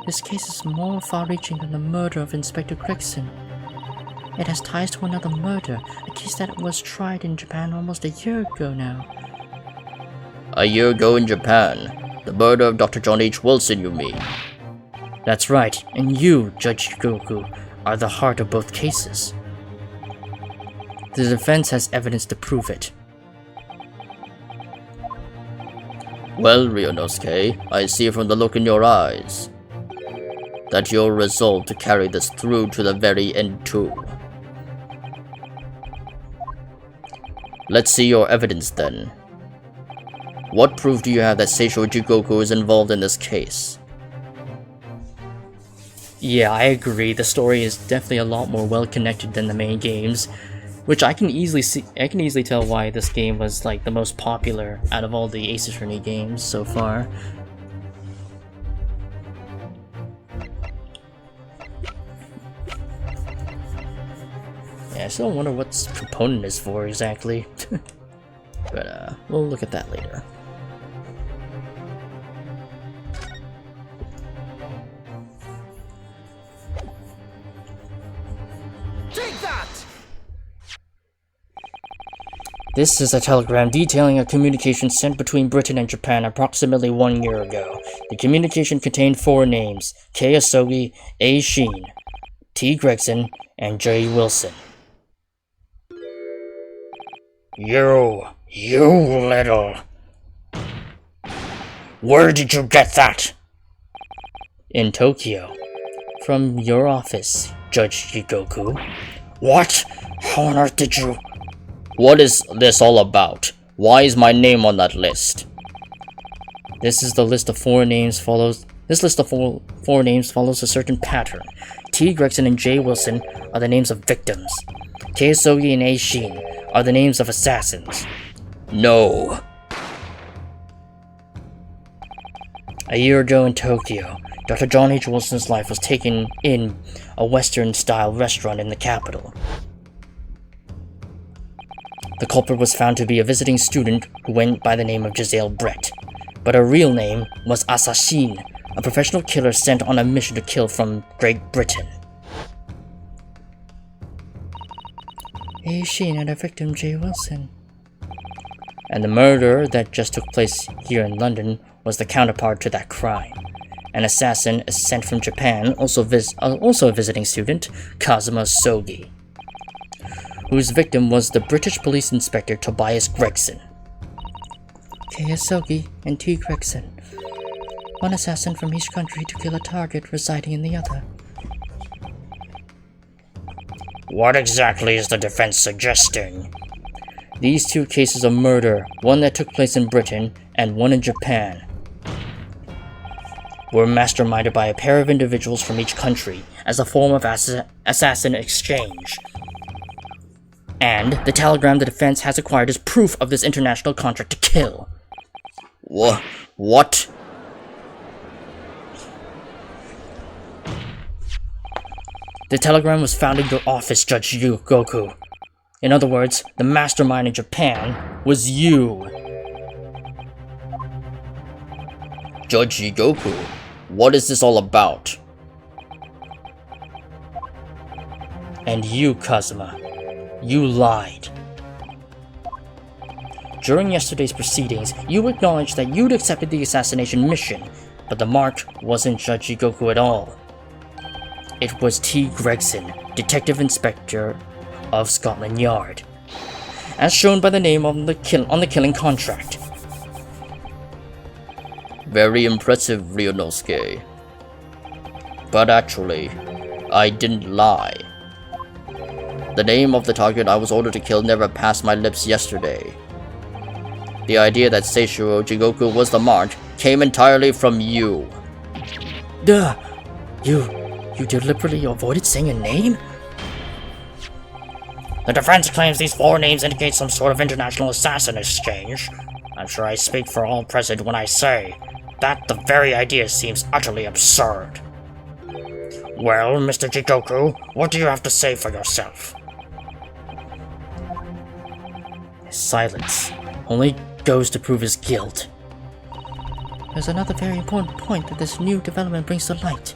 This case is more far-reaching than the murder of Inspector Gregson. It has ties to another murder, a case that was tried in Japan almost a year ago now. A year ago in Japan. The murder of Dr. John H. Wilson, you mean? That's right, and you, Judge Goku, are the heart of both cases. The defense has evidence to prove it. Well, Ryunosuke, I see from the look in your eyes that you're resolved to carry this through to the very end too. Let's see your evidence then. What proof do you have that Seisho Jigoku is involved in this case? Yeah, I agree. The story is definitely a lot more well-connected than the main games, which I can easily tell why this game was like the most popular out of all the Ace Attorney games so far. Yeah, I still wonder what this component is for exactly. But we'll look at that later. Take that! This is a telegram detailing a communication sent between Britain and Japan approximately 1 year ago. The communication contained 4 names: Kei Asogi, A. Sheen, T. Gregson, and J. Wilson. You little... Where did you get that? In Tokyo. From your office, Judge Jigoku. What? How on earth did you... What is this all about? Why is my name on that list? This is the list of 4 names follows... This list of four names follows a certain pattern. T. Gregson and J. Wilson are the names of victims. Kei Asogi and A. Sheen are the names of assassins. No. A year ago in Tokyo, Dr. John H. Wilson's life was taken in a Western-style restaurant in the capital. The culprit was found to be a visiting student who went by the name of Giselle Brett, but her real name was Assassin, a professional killer sent on a mission to kill from Great Britain. A. Sheen and her victim J. Wilson. And the murder that just took place here in London was the counterpart to that crime. An assassin is sent from Japan, also a visiting student, Kazuma Sogi, whose victim was the British police inspector Tobias Gregson. Kei Asogi and T. Gregson. One assassin from each country to kill a target residing in the other. What exactly is the defense suggesting? These 2 cases of murder, one that took place in Britain and one in Japan, were masterminded by a pair of individuals from each country as a form of assassin exchange. And the telegram the defense has acquired is proof of this international contract to kill. What? The telegram was found in your office, Judge Goku. In other words, the mastermind in Japan was you. Judge Jigoku, what is this all about? And you, Kazuma, you lied. During yesterday's proceedings, you acknowledged that you'd accepted the assassination mission, but the mark wasn't Judge Jigoku at all. It was T. Gregson, Detective Inspector of Scotland Yard, as shown by the name on the killing contract. Very impressive, Ryunosuke. But actually, I didn't lie. The name of the target I was ordered to kill never passed my lips yesterday. The idea that Seishiro Jigoku was the mark came entirely from you. Duh! You deliberately avoided saying a name? The defense claims these 4 names indicate some sort of international assassin exchange. I'm sure I speak for all present when I say that the very idea seems utterly absurd. Well, Mr. Jigoku, what do you have to say for yourself? His silence only goes to prove his guilt. There's another very important point that this new development brings to light.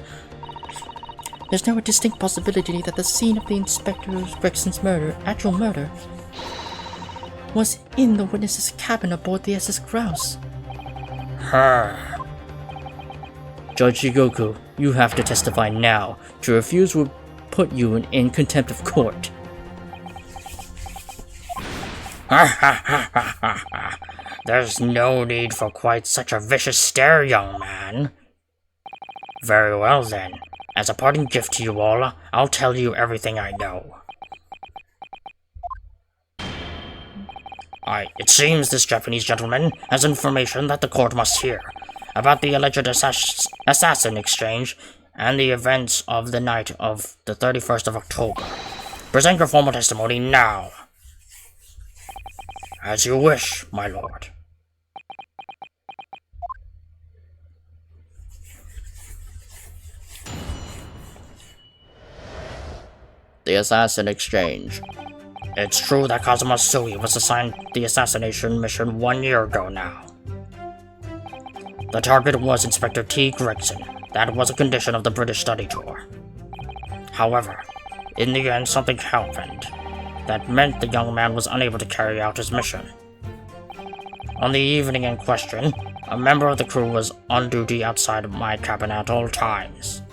There's now a distinct possibility that the scene of the Inspector Gregson's actual murder, was in the witness's cabin aboard the SS Grouse. Judge Jigoku, you have to testify now. To refuse will put you in contempt of court. There's no need for quite such a vicious stare, young man. Very well then. As a parting gift to you all, I'll tell you everything I know. It seems this Japanese gentleman has information that the court must hear about the alleged assassin exchange and the events of the night of the 31st of October. Present your formal testimony now. As you wish, my lord. The assassin exchange. It's true that Kazuma Sui was assigned the assassination mission 1 year ago now. The target was Inspector T. Gregson. That was a condition of the British study tour. However, in the end something happened that meant the young man was unable to carry out his mission. On the evening in question, a member of the crew was on duty outside of my cabin at all times.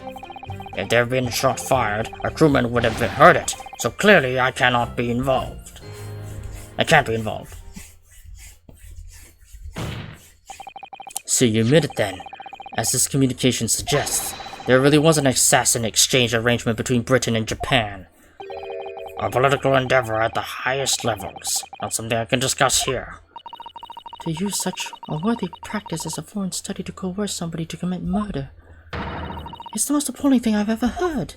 If there had been a shot fired, a crewman would have heard it, so clearly I can't be involved. So you admit it then, as this communication suggests, there really was an assassin exchange arrangement between Britain and Japan. A political endeavor at the highest levels, not something I can discuss here. To use such a worthy practice as a foreign study to coerce somebody to commit murder. It's the most appalling thing I've ever heard.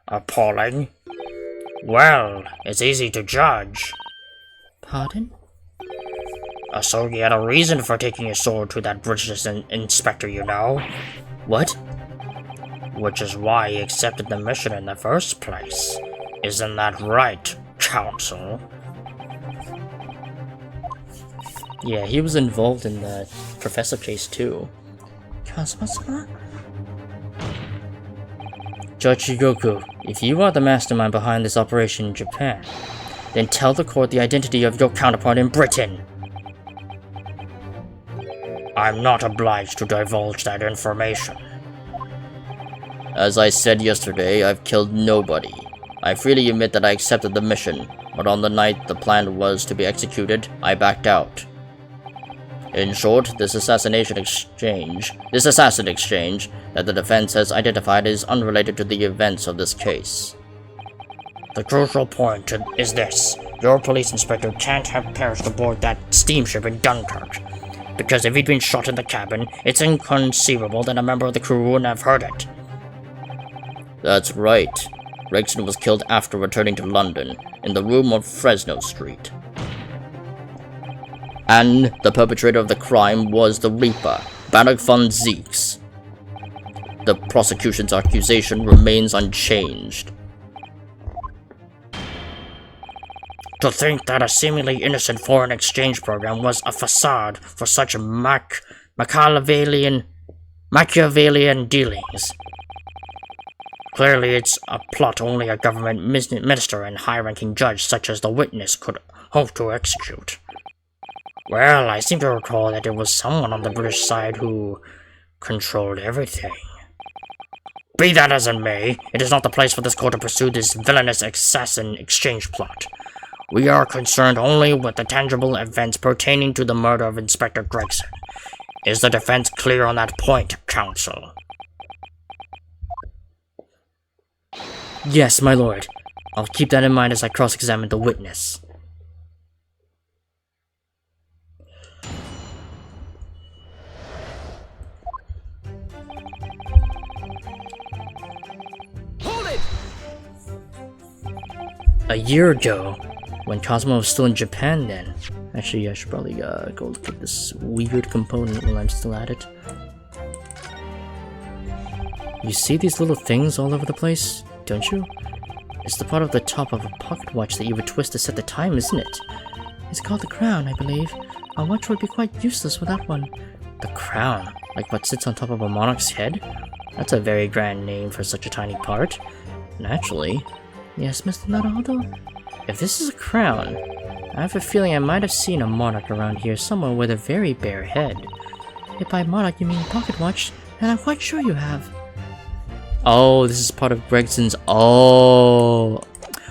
Appalling? Well, it's easy to judge. Pardon? So you had a reason for taking your sword to that British inspector, you know. What? Which is why he accepted the mission in the first place. Isn't that right, Counsel? Yeah, he was involved in the Professor case too. Kazuma-sama? Judge Jigoku, if you are the mastermind behind this operation in Japan, then tell the court the identity of your counterpart in Britain. I'm not obliged to divulge that information. As I said yesterday, I've killed nobody. I freely admit that I accepted the mission, but on the night the plan was to be executed, I backed out. In short, this assassin exchange that the defense has identified is unrelated to the events of this case. The crucial point is this. Your police inspector can't have perished aboard that steamship in Dunkirk. Because if he'd been shot in the cabin, it's inconceivable that a member of the crew wouldn't have heard it. That's right. Gregson was killed after returning to London, in the room on Fresno Street. And the perpetrator of the crime was the Reaper, Barak von Zeeks. The prosecution's accusation remains unchanged. To think that a seemingly innocent foreign exchange program was a facade for such Machiavellian dealings. Clearly, it's a plot only a government minister and high-ranking judge such as the witness could hope to execute. Well, I seem to recall that it was someone on the British side who controlled everything. Be that as it may, it is not the place for this court to pursue this villainous assassin exchange plot. We are concerned only with the tangible events pertaining to the murder of Inspector Gregson. Is the defense clear on that point, counsel? Yes, my lord. I'll keep that in mind as I cross-examine the witness. Hold it! A year ago, when Cosmo was still in Japan then. Actually, I should probably go look at this weird component while I'm still at it. You see these little things all over the place, don't you? It's the part of the top of a pocket watch that you would twist to set the time, isn't it? It's called the crown, I believe. A watch would be quite useless without one. The crown? Like what sits on top of a monarch's head? That's a very grand name for such a tiny part. Naturally. Yes, Mr. Naruto? If this is a crown, I have a feeling I might have seen a monarch around here somewhere with a very bare head. If by monarch you mean pocket watch, then I'm quite sure you have. Oh, this is part of Gregson's. Oh.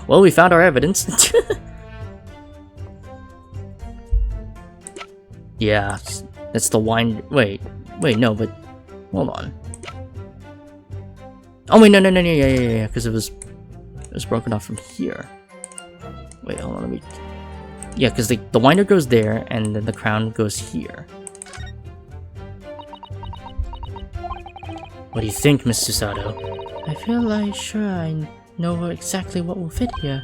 Well, we found our evidence. Yeah, that's the wine. Wait, no, but hold on. Oh wait, no, yeah, because it was broken off from here. Wait, hold on, let me. Yeah, because the winder goes there, and then the crown goes here. What do you think, Miss Susato? I feel sure I know exactly what will fit here.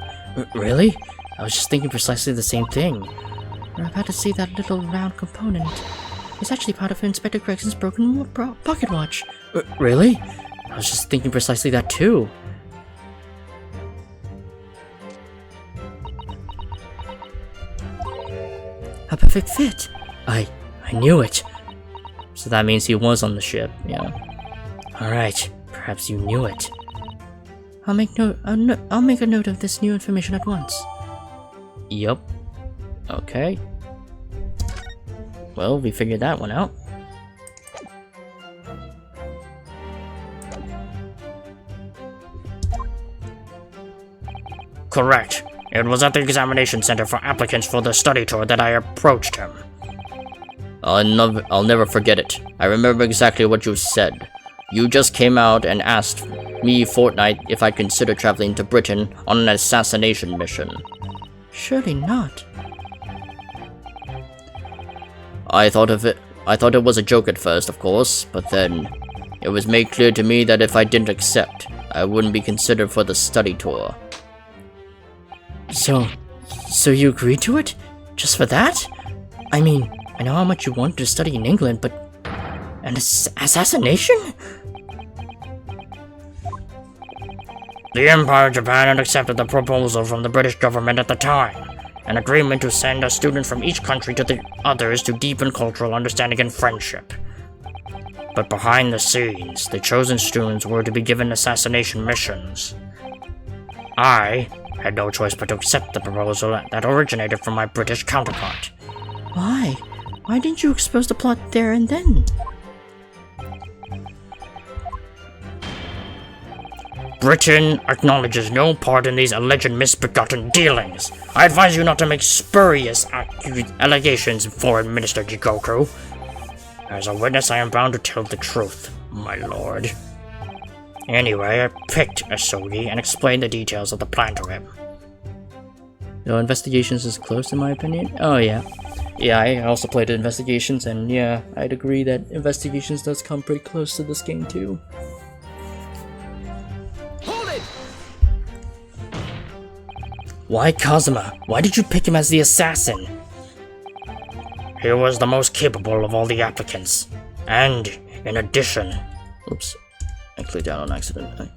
Really? I was just thinking precisely the same thing. We're about to see that little round component. It's actually part of Inspector Gregson's broken pocket watch. Really? I was just thinking precisely that too. A perfect fit. I knew it. So that means he was on the ship, yeah. Alright, perhaps you knew it. I'll make a note of this new information at once. Yup. Okay. Well, we figured that one out. Correct. It was at the examination center for applicants for the study tour that I approached him. I'll never forget it. I remember exactly what you said. You just came out and asked me fortnight if I'd consider traveling to Britain on an assassination mission. Surely not. I thought it was a joke at first, of course, but then it was made clear to me that if I didn't accept, I wouldn't be considered for the study tour. So you agreed to it? Just for that? I mean, I know how much you wanted to study in England, but an assassination? The Empire of Japan had accepted the proposal from the British government at the time, an agreement to send a student from each country to the others to deepen cultural understanding and friendship. But behind the scenes, the chosen students were to be given assassination missions. I had no choice but to accept the proposal that originated from my British counterpart. Why? Why didn't you expose the plot there and then? Britain acknowledges no part in these alleged misbegotten dealings. I advise you not to make spurious allegations, Foreign Minister Jigoku. As a witness, I am bound to tell the truth, my lord. Anyway, I picked Asogi and explained the details of the plan to him. No, Investigations is close in my opinion. Oh yeah. Yeah, I also played Investigations, and yeah, I'd agree that Investigations does come pretty close to this game too. Hold it! Why Kazuma? Why did you pick him as the assassin? He was the most capable of all the applicants. And, in addition... Oops. I clicked down on accident.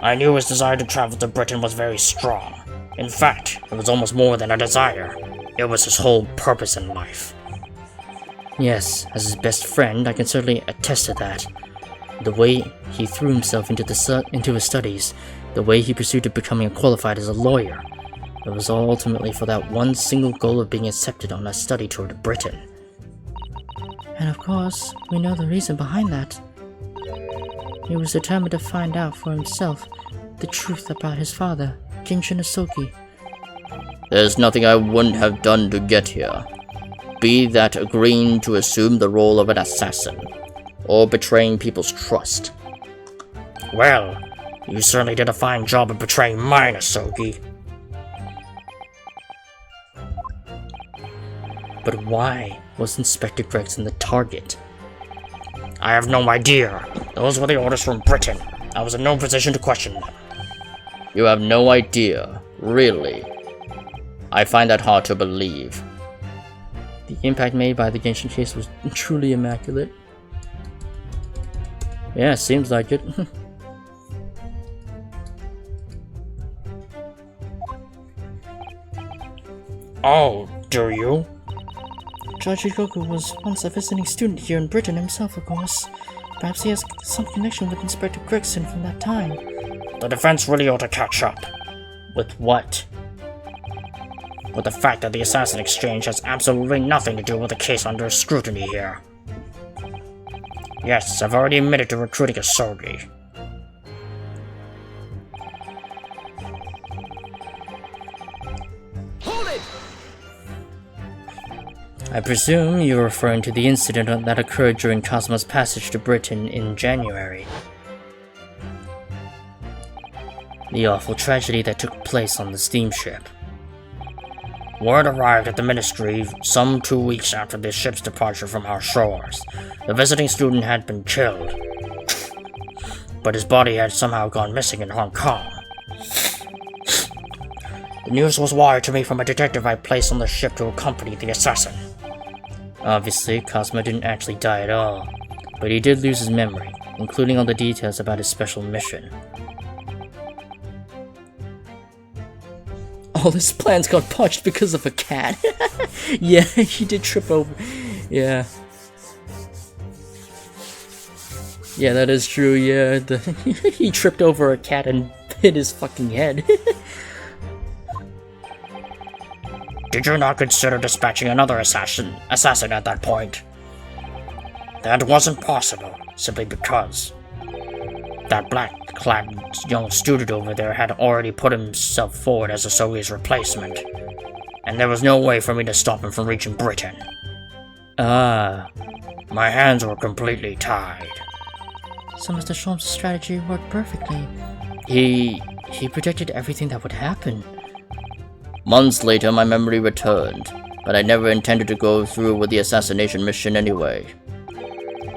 I knew his desire to travel to Britain was very strong. In fact, it was almost more than a desire. It was his whole purpose in life. Yes, as his best friend, I can certainly attest to that. The way he threw himself into his studies, the way he pursued becoming qualified as a lawyer, it was all ultimately for that one single goal of being accepted on a study tour to Britain. And of course, we know the reason behind that. He was determined to find out for himself the truth about his father, Genshin Asogi. There's nothing I wouldn't have done to get here. Be that agreeing to assume the role of an assassin, or betraying people's trust. Well, you certainly did a fine job of betraying mine, Asogi. But why was Inspector Gregson the target? I have no idea. Those were the orders from Britain. I was in no position to question them. You have no idea, really. I find that hard to believe. The impact made by the Genshin case was truly immaculate. Yeah, seems like it. Oh, do you? Judge Goku was once a visiting student here in Britain himself, of course. Perhaps he has some connection with Inspector Gregson from that time. The defense really ought to catch up. With what? With the fact that the Assassin Exchange has absolutely nothing to do with the case under scrutiny here. Yes, I've already admitted to recruiting Asogi. Hold it! I presume you're referring to the incident that occurred during Cosmo's passage to Britain in January. The awful tragedy that took place on the steamship. Word arrived at the Ministry some 2 weeks after the ship's departure from our shores. The visiting student had been killed, but his body had somehow gone missing in Hong Kong. The news was wired to me from a detective I placed on the ship to accompany the assassin. Obviously, Cosmo didn't actually die at all, but he did lose his memory, including all the details about his special mission. All his plans got botched because of a cat. Yeah, he did trip over. Yeah. Yeah, that is true, yeah. He tripped over a cat and hit his fucking head. Did you not consider dispatching another assassin at that point? That wasn't possible, simply because that black-clad young student over there had already put himself forward as Asogi's replacement, and there was no way for me to stop him from reaching Britain. Ah. My hands were completely tied. So Mr. Sholmes' strategy worked perfectly. He predicted everything that would happen. Months later, my memory returned, but I never intended to go through with the assassination mission anyway.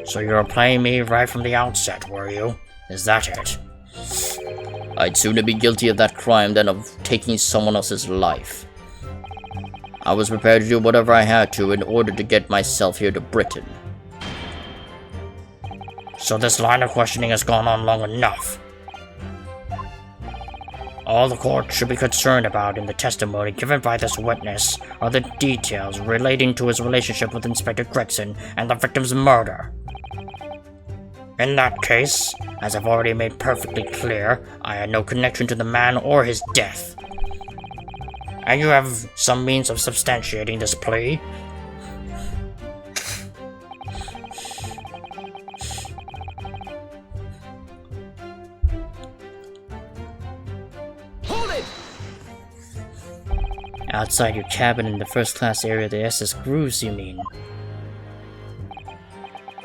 So you were playing me right from the outset, were you? Is that it? I'd sooner be guilty of that crime than of taking someone else's life. I was prepared to do whatever I had to in order to get myself here to Britain. So this line of questioning has gone on long enough. All the court should be concerned about in the testimony given by this witness are the details relating to his relationship with Inspector Gregson and the victim's murder. In that case, as I've already made perfectly clear, I had no connection to the man or his death. And you have some means of substantiating this plea? Hold it! Outside your cabin in the first-class area of the SS Grooves, you mean?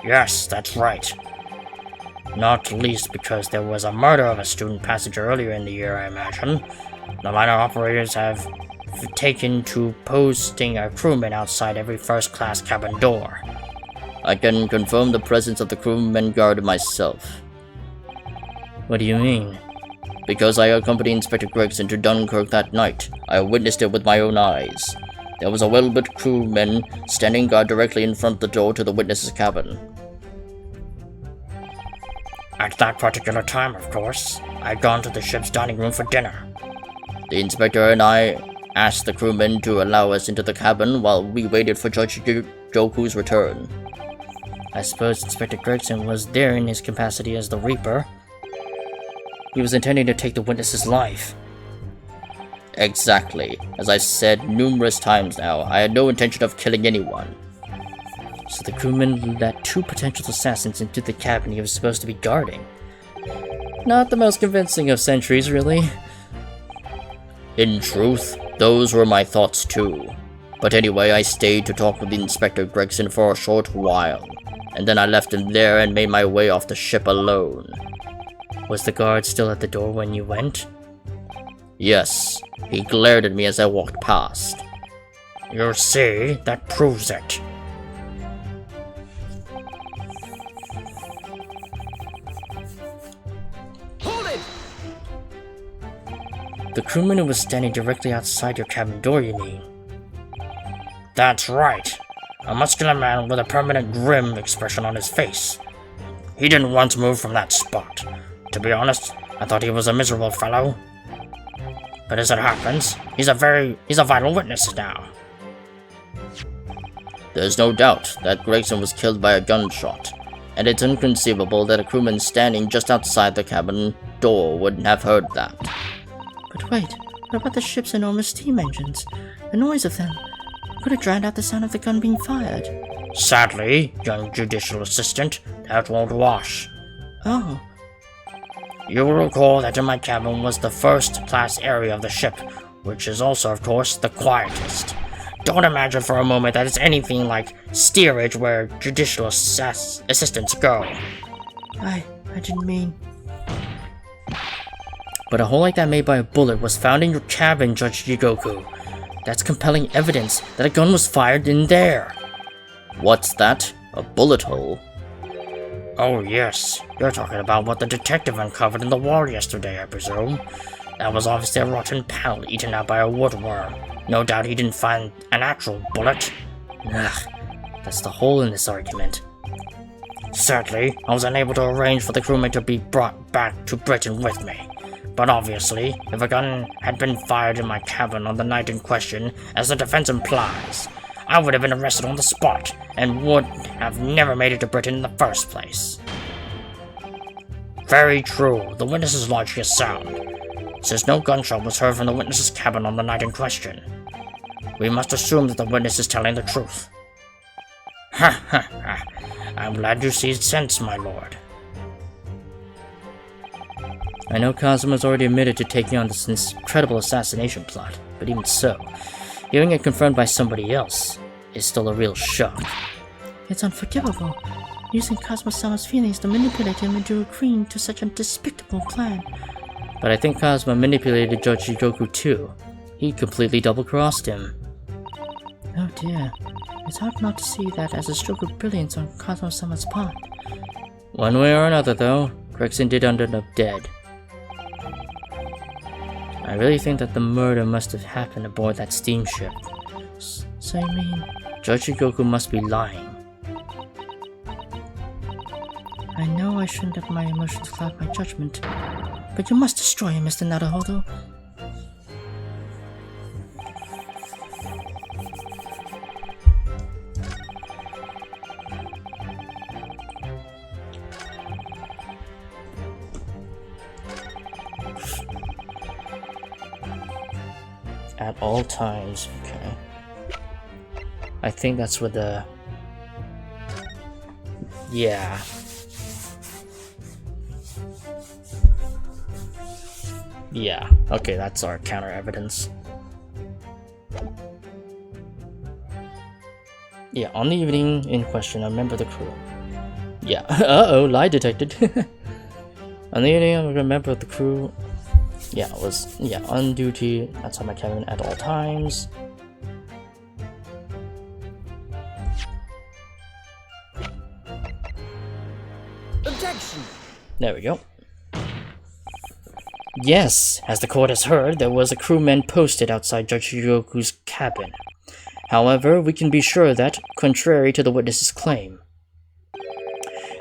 Yes, that's right. Not least because there was a murder of a student passenger earlier in the year, I imagine. The liner operators have taken to posting a crewman outside every first-class cabin door. I can confirm the presence of the crewman guard myself. What do you mean? Because I accompanied Inspector Gregson to Dunkirk that night, I witnessed it with my own eyes. There was a well-lit crewman standing guard directly in front of the door to the witness's cabin. At that particular time, of course, I'd gone to the ship's dining room for dinner. The inspector and I asked the crewman to allow us into the cabin while we waited for Judge Joku's return. I suppose Inspector Gregson was there in his capacity as the Reaper. He was intending to take the witness's life. Exactly. As I've said numerous times now, I had no intention of killing anyone. So the crewman let 2 potential assassins into the cabin he was supposed to be guarding. Not the most convincing of sentries, really. In truth, those were my thoughts too. But anyway, I stayed to talk with Inspector Gregson for a short while, and then I left him there and made my way off the ship alone. Was the guard still at the door when you went? Yes, he glared at me as I walked past. You see, that proves it. Hold it! The crewman who was standing directly outside your cabin door, you mean? That's right. A muscular man with a permanent grim expression on his face. He didn't want to move from that spot. To be honest, I thought he was a miserable fellow. But as it happens, he's a vital witness now. There's no doubt that Gregson was killed by a gunshot, and it's inconceivable that a crewman standing just outside the cabin door wouldn't have heard that. But wait, what about the ship's enormous steam engines? The noise of them could have drowned out the sound of the gun being fired. Sadly, young judicial assistant, that won't wash. Oh. You will recall that in my cabin was the first-class area of the ship, which is also, of course, the quietest. Don't imagine for a moment that it's anything like steerage where judicial assistants go. I didn't mean... But a hole like that made by a bullet was found in your cabin, Judge Jigoku. That's compelling evidence that a gun was fired in there. What's that? A bullet hole? Oh yes, you're talking about what the detective uncovered in the wall yesterday, I presume. That was obviously a rotten panel eaten out by a woodworm. No doubt he didn't find an actual bullet. Ugh, that's the hole in this argument. Sadly, I was unable to arrange for the crewman to be brought back to Britain with me. But obviously, if a gun had been fired in my cabin on the night in question, as the defense implies, I would have been arrested on the spot, and would have never made it to Britain in the first place. Very true, the witness's logic is sound, since no gunshot was heard from the witness's cabin on the night in question. We must assume that the witness is telling the truth. Ha ha ha, I'm glad you see sense, my lord. I know Kazuma's already admitted to taking on this incredible assassination plot, but even so, hearing it confirmed by somebody else is still a real shock. It's unforgivable, using Kazuma-sama's feelings to manipulate him into agreeing to such a despicable plan. But I think Kazuma manipulated Judge Jigoku too. He completely double-crossed him. Oh dear, it's hard not to see that as a stroke of brilliance on Kazuma-sama's part. One way or another though, Gregson did end up dead. I really think that the murder must have happened aboard that steamship. So you mean, Judge Jigoku must be lying? I know I shouldn't let my emotions cloud my judgment, but you must destroy him, Mr. Naruhodo. At all times, okay. I think that's what the... Yeah. Yeah, okay, that's our counter evidence. Yeah, on the evening in question, a member of the crew. Yeah, uh-oh, lie detected. On the evening, a member of the crew... Yeah, was on duty outside my cabin at all times. Objection! There we go. Yes, as the court has heard, there was a crewman posted outside Judge Jigoku's cabin. However, we can be sure that, contrary to the witness's claim,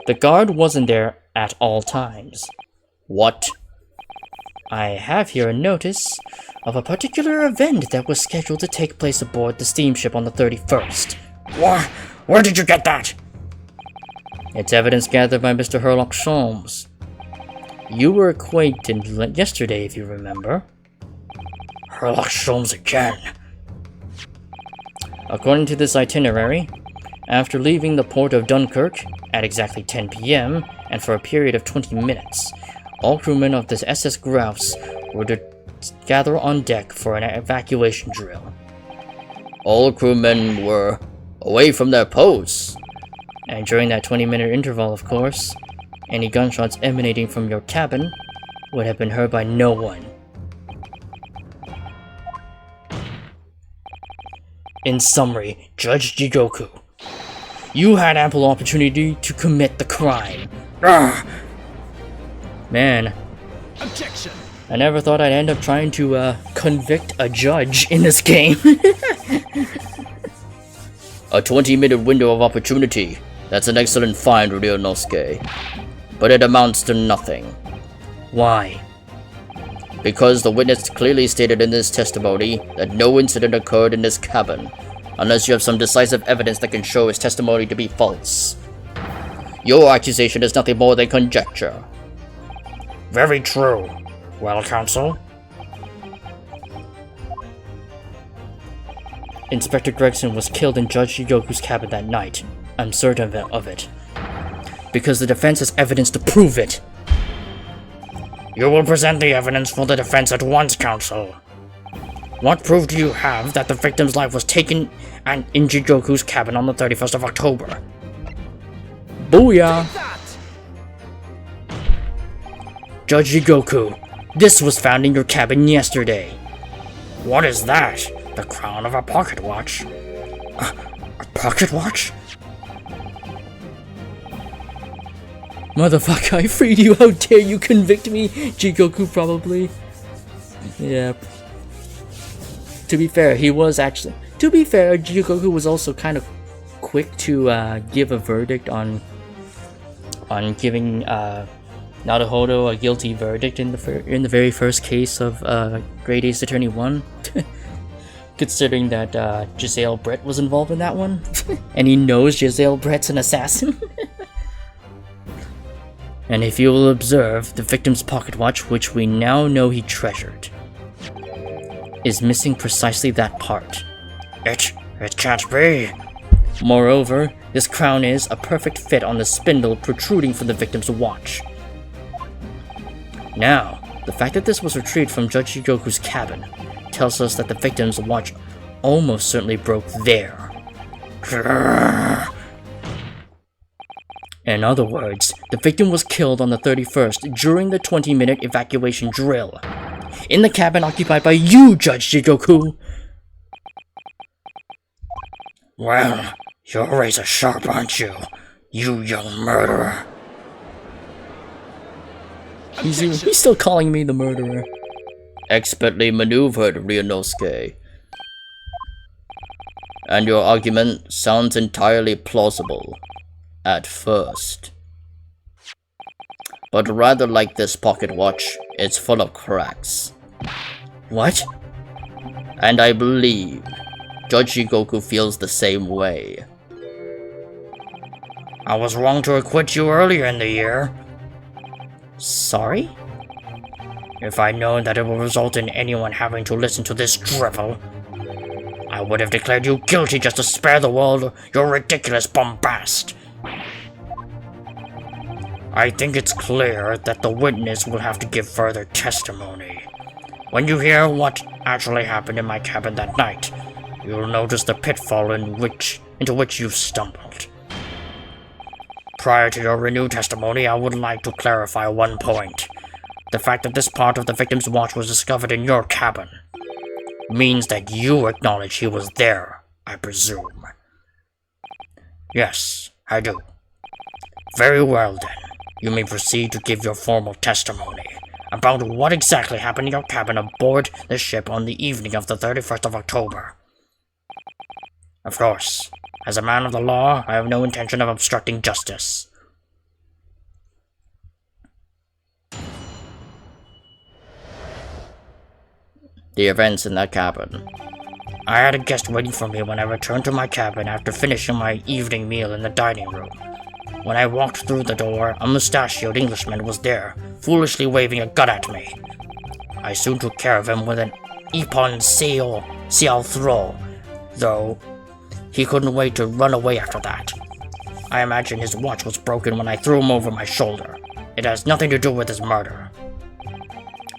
the guard wasn't there at all times. What? I have here a notice of a particular event that was scheduled to take place aboard the steamship on the 31st. Where did you get that? It's evidence gathered by Mr. Herlock Sholmes. You were acquainted yesterday, if you remember. Herlock Sholmes again. According to this itinerary, after leaving the port of Dunkirk at exactly 10 p.m. and for a period of 20 minutes, all crewmen of the SS Grouse were to gather on deck for an evacuation drill. All crewmen were away from their posts. And during that 20-minute interval, of course, any gunshots emanating from your cabin would have been heard by no one. In summary, Judge Jigoku, you had ample opportunity to commit the crime. Man, Objection! I never thought I'd end up trying to convict a judge in this game. A 20-minute window of opportunity. That's an excellent find, Ryunosuke. But it amounts to nothing. Why? Because the witness clearly stated in his testimony that no incident occurred in his cabin, unless you have some decisive evidence that can show his testimony to be false. Your accusation is nothing more than conjecture. Very true. Well, counsel? Inspector Gregson was killed in Judge Jigoku's cabin that night. I'm certain of it. Because the defense has evidence to prove it. You will present the evidence for the defense at once, counsel. What proof do you have that the victim's life was taken in Jigoku's cabin on the 31st of October? Booyah! That! Judge Jigoku, this was found in your cabin yesterday. What is that? The crown of a pocket watch? A pocket watch? Motherfucker, I freed you, how dare you convict me? Jigoku probably. Yeah. To be fair, Jigoku was also kind of quick to give a verdict on giving Naruhodo a guilty verdict in the very first case of Great Ace Attorney 1. Considering that Giselle Brett was involved in that one. And he knows Giselle Brett's an assassin. And if you will observe, the victim's pocket watch, which we now know he treasured, is missing precisely that part. It can't be. Moreover, this crown is a perfect fit on the spindle protruding from the victim's watch. Now, the fact that this was retrieved from Judge Jigoku's cabin tells us that the victim's watch almost certainly broke there. In other words, the victim was killed on the 31st during the 20-minute evacuation drill. In the cabin occupied by you, Judge Jigoku! Well, you're razor sharp, aren't you? You young murderer. He's still calling me the murderer. Expertly maneuvered, Ryunosuke. And your argument sounds entirely plausible. At first. But rather like this pocket watch, it's full of cracks. What? And I believe Judge Jigoku feels the same way. I was wrong to acquit you earlier in the year. Sorry? If I'd known that it would result in anyone having to listen to this drivel, I would have declared you guilty just to spare the world your ridiculous bombast. I think it's clear that the witness will have to give further testimony. When you hear what actually happened in my cabin that night, you'll notice the pitfall into which you stumbled. Prior to your renewed testimony, I would like to clarify one point. The fact that this part of the victim's watch was discovered in your cabin means that you acknowledge he was there, I presume. Yes, I do. Very well then. You may proceed to give your formal testimony about what exactly happened in your cabin aboard the ship on the evening of the 31st of October. Of course, as a man of the law, I have no intention of obstructing justice. The events in that cabin. I had a guest waiting for me when I returned to my cabin after finishing my evening meal in the dining room. When I walked through the door, a mustachioed Englishman was there, foolishly waving a gun at me. I soon took care of him with an Ippon Seal throw, though he couldn't wait to run away after that. I imagine his watch was broken when I threw him over my shoulder. It has nothing to do with his murder.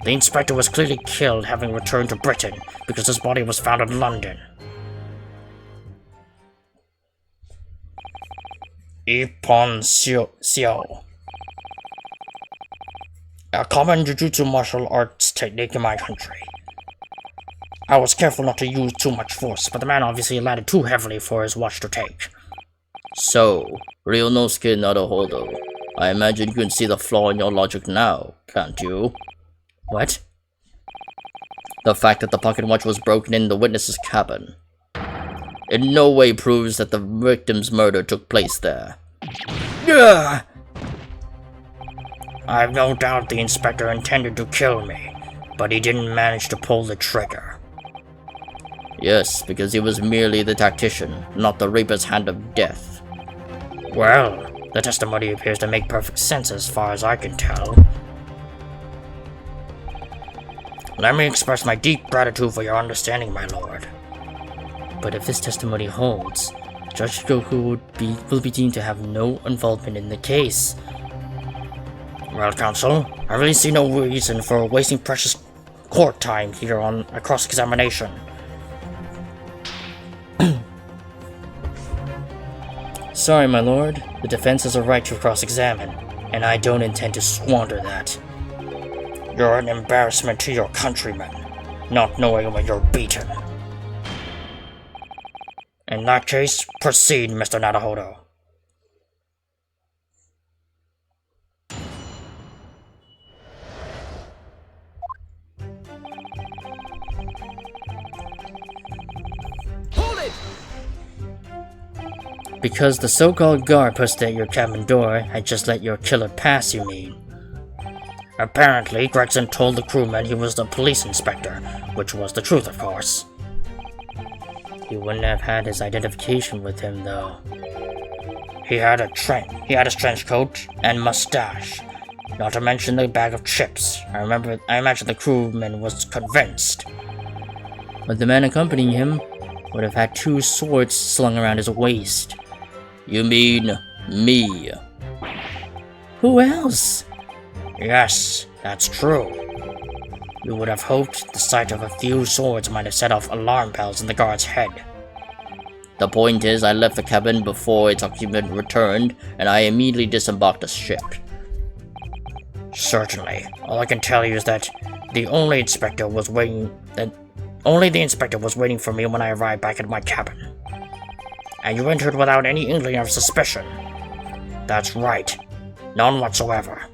The inspector was clearly killed having returned to Britain because his body was found in London. Ippon Xiao. A common jujutsu martial arts technique in my country. I was careful not to use too much force, but the man obviously landed too heavily for his watch to take. So, Ryunosuke Naruhodo, I imagine you can see the flaw in your logic now, can't you? What? The fact that the pocket watch was broken in the witness's cabin. In no way proves that the victim's murder took place there. Ugh! I have no doubt the inspector intended to kill me, but he didn't manage to pull the trigger. Yes, because he was merely the tactician, not the reaper's hand of death. Well, the testimony appears to make perfect sense as far as I can tell. Let me express my deep gratitude for your understanding, my lord. But if this testimony holds, Judge Goku will be deemed to have no involvement in the case. Well, counsel, I really see no reason for wasting precious court time here on a cross-examination. Sorry, my lord. The defense has a right to cross-examine, and I don't intend to squander that. You're an embarrassment to your countrymen, not knowing when you're beaten. In that case, proceed, Mr. Naruhodo. Hold it! Because the so-called guard posted at your cabin door had just let your killer pass, you mean? Apparently, Gregson told the crewman he was the police inspector, which was the truth, of course. He wouldn't have had his identification with him, though. He had his trench coat and mustache, not to mention the bag of chips. I imagine the crewman was convinced. But the man accompanying him would have had 2 swords slung around his waist. You mean me? Who else? Yes, that's true. You would have hoped the sight of a few swords might have set off alarm bells in the guard's head. The point is, I left the cabin before its occupant returned, and I immediately disembarked the ship. Certainly. All I can tell you is that only the inspector was waiting for me when I arrived back at my cabin. And you entered without any inkling of suspicion. That's right. None whatsoever.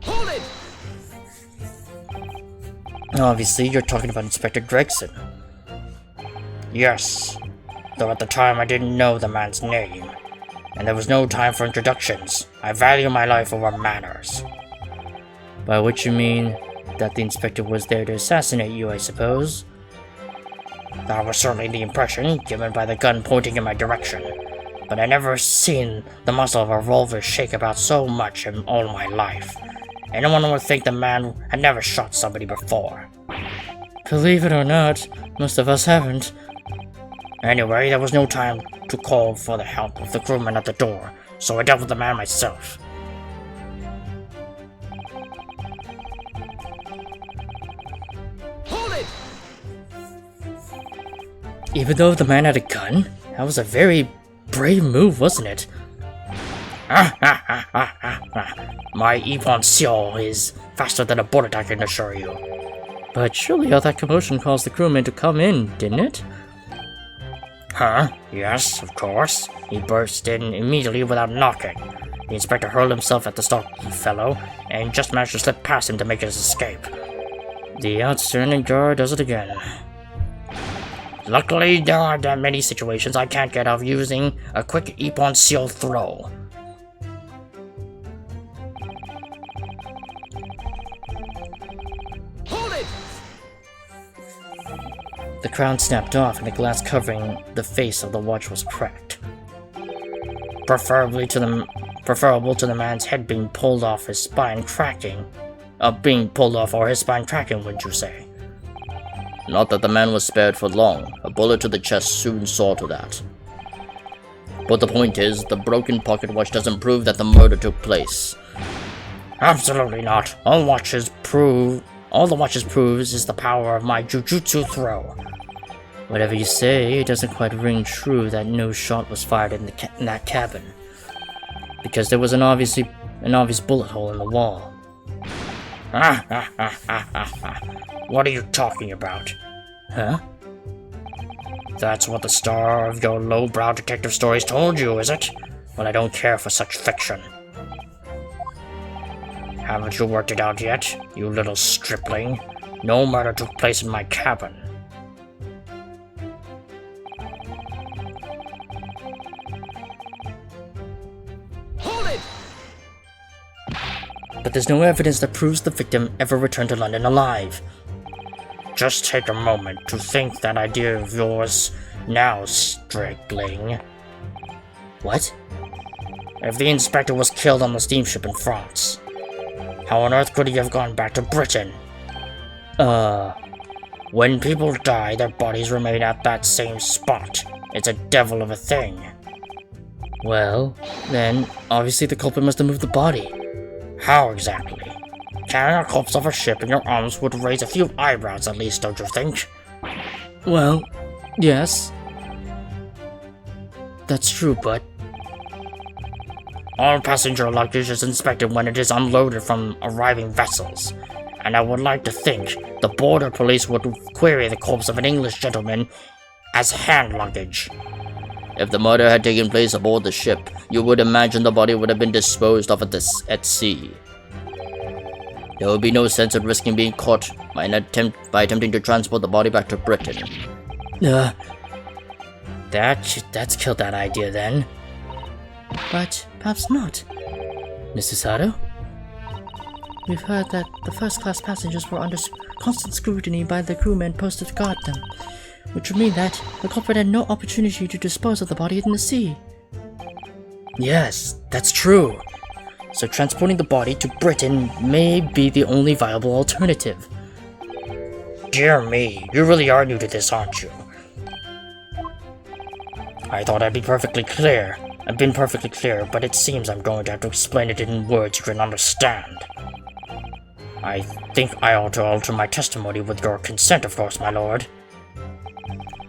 Hold it! Obviously, you're talking about Inspector Gregson. Yes. Though at the time I didn't know the man's name. And there was no time for introductions. I value my life over manners. By which you mean that the inspector was there to assassinate you, I suppose? That was certainly the impression given by the gun pointing in my direction. But I never seen the muzzle of a revolver shake about so much in all my life. Anyone would think the man had never shot somebody before. Believe it or not, most of us haven't. Anyway, there was no time to call for the help of the crewman at the door, so I dealt with the man myself. Hold it! Even though the man had a gun? That was a very brave move, wasn't it? My Ippon Xiao is faster than a bullet, I can assure you. But surely all that commotion caused the crewman to come in, didn't it? Huh? Yes, of course. He burst in immediately without knocking. The inspector hurled himself at the stocky fellow, and just managed to slip past him to make his escape. The outstanding guard does it again. Luckily, there aren't that many situations I can't get out of using a quick Ippon Xiao throw. The crown snapped off and the glass covering the face of the watch was cracked. Preferable to the man's head being pulled off his spine cracking. Being pulled off or his spine cracking, wouldn't you say? Not that the man was spared for long. A bullet to the chest soon saw to that. But the point is, the broken pocket watch doesn't prove that the murder took place. Absolutely not. All the watches proves is the power of my jujutsu throw. Whatever you say, it doesn't quite ring true that no shot was fired in that cabin. Because there was an obvious bullet hole in the wall. What are you talking about? Huh? That's what the star of your lowbrow detective stories told you, is it? Well, I don't care for such fiction. Haven't you worked it out yet, you little stripling? No murder took place in my cabin. Hold it! But there's no evidence that proves the victim ever returned to London alive. Just take a moment to think that idea of yours now, stripling. What? If the inspector was killed on the steamship in France, how on earth could he have gone back to Britain? When people die, their bodies remain at that same spot. It's a devil of a thing. Well, then, obviously the culprit must have moved the body. How exactly? Carrying a corpse off a ship in your arms would raise a few eyebrows at least, don't you think? Well, yes. That's true, but... All passenger luggage is inspected when it is unloaded from arriving vessels, and I would like to think the border police would query the corpse of an English gentleman as hand luggage. If the murder had taken place aboard the ship, you would imagine the body would have been disposed of at sea. There would be no sense in risking being caught by attempting to transport the body back to Britain. That's killed that idea then. But perhaps not. Mr. Sato? We've heard that the first-class passengers were under constant scrutiny by the crewmen posted to guard them, which would mean that the culprit had no opportunity to dispose of the body in the sea. Yes, that's true. So transporting the body to Britain may be the only viable alternative. Dear me, you really are new to this, aren't you? I thought I'd been perfectly clear, but it seems I'm going to have to explain it in words you can understand. I think I ought to alter my testimony with your consent, of course, my lord.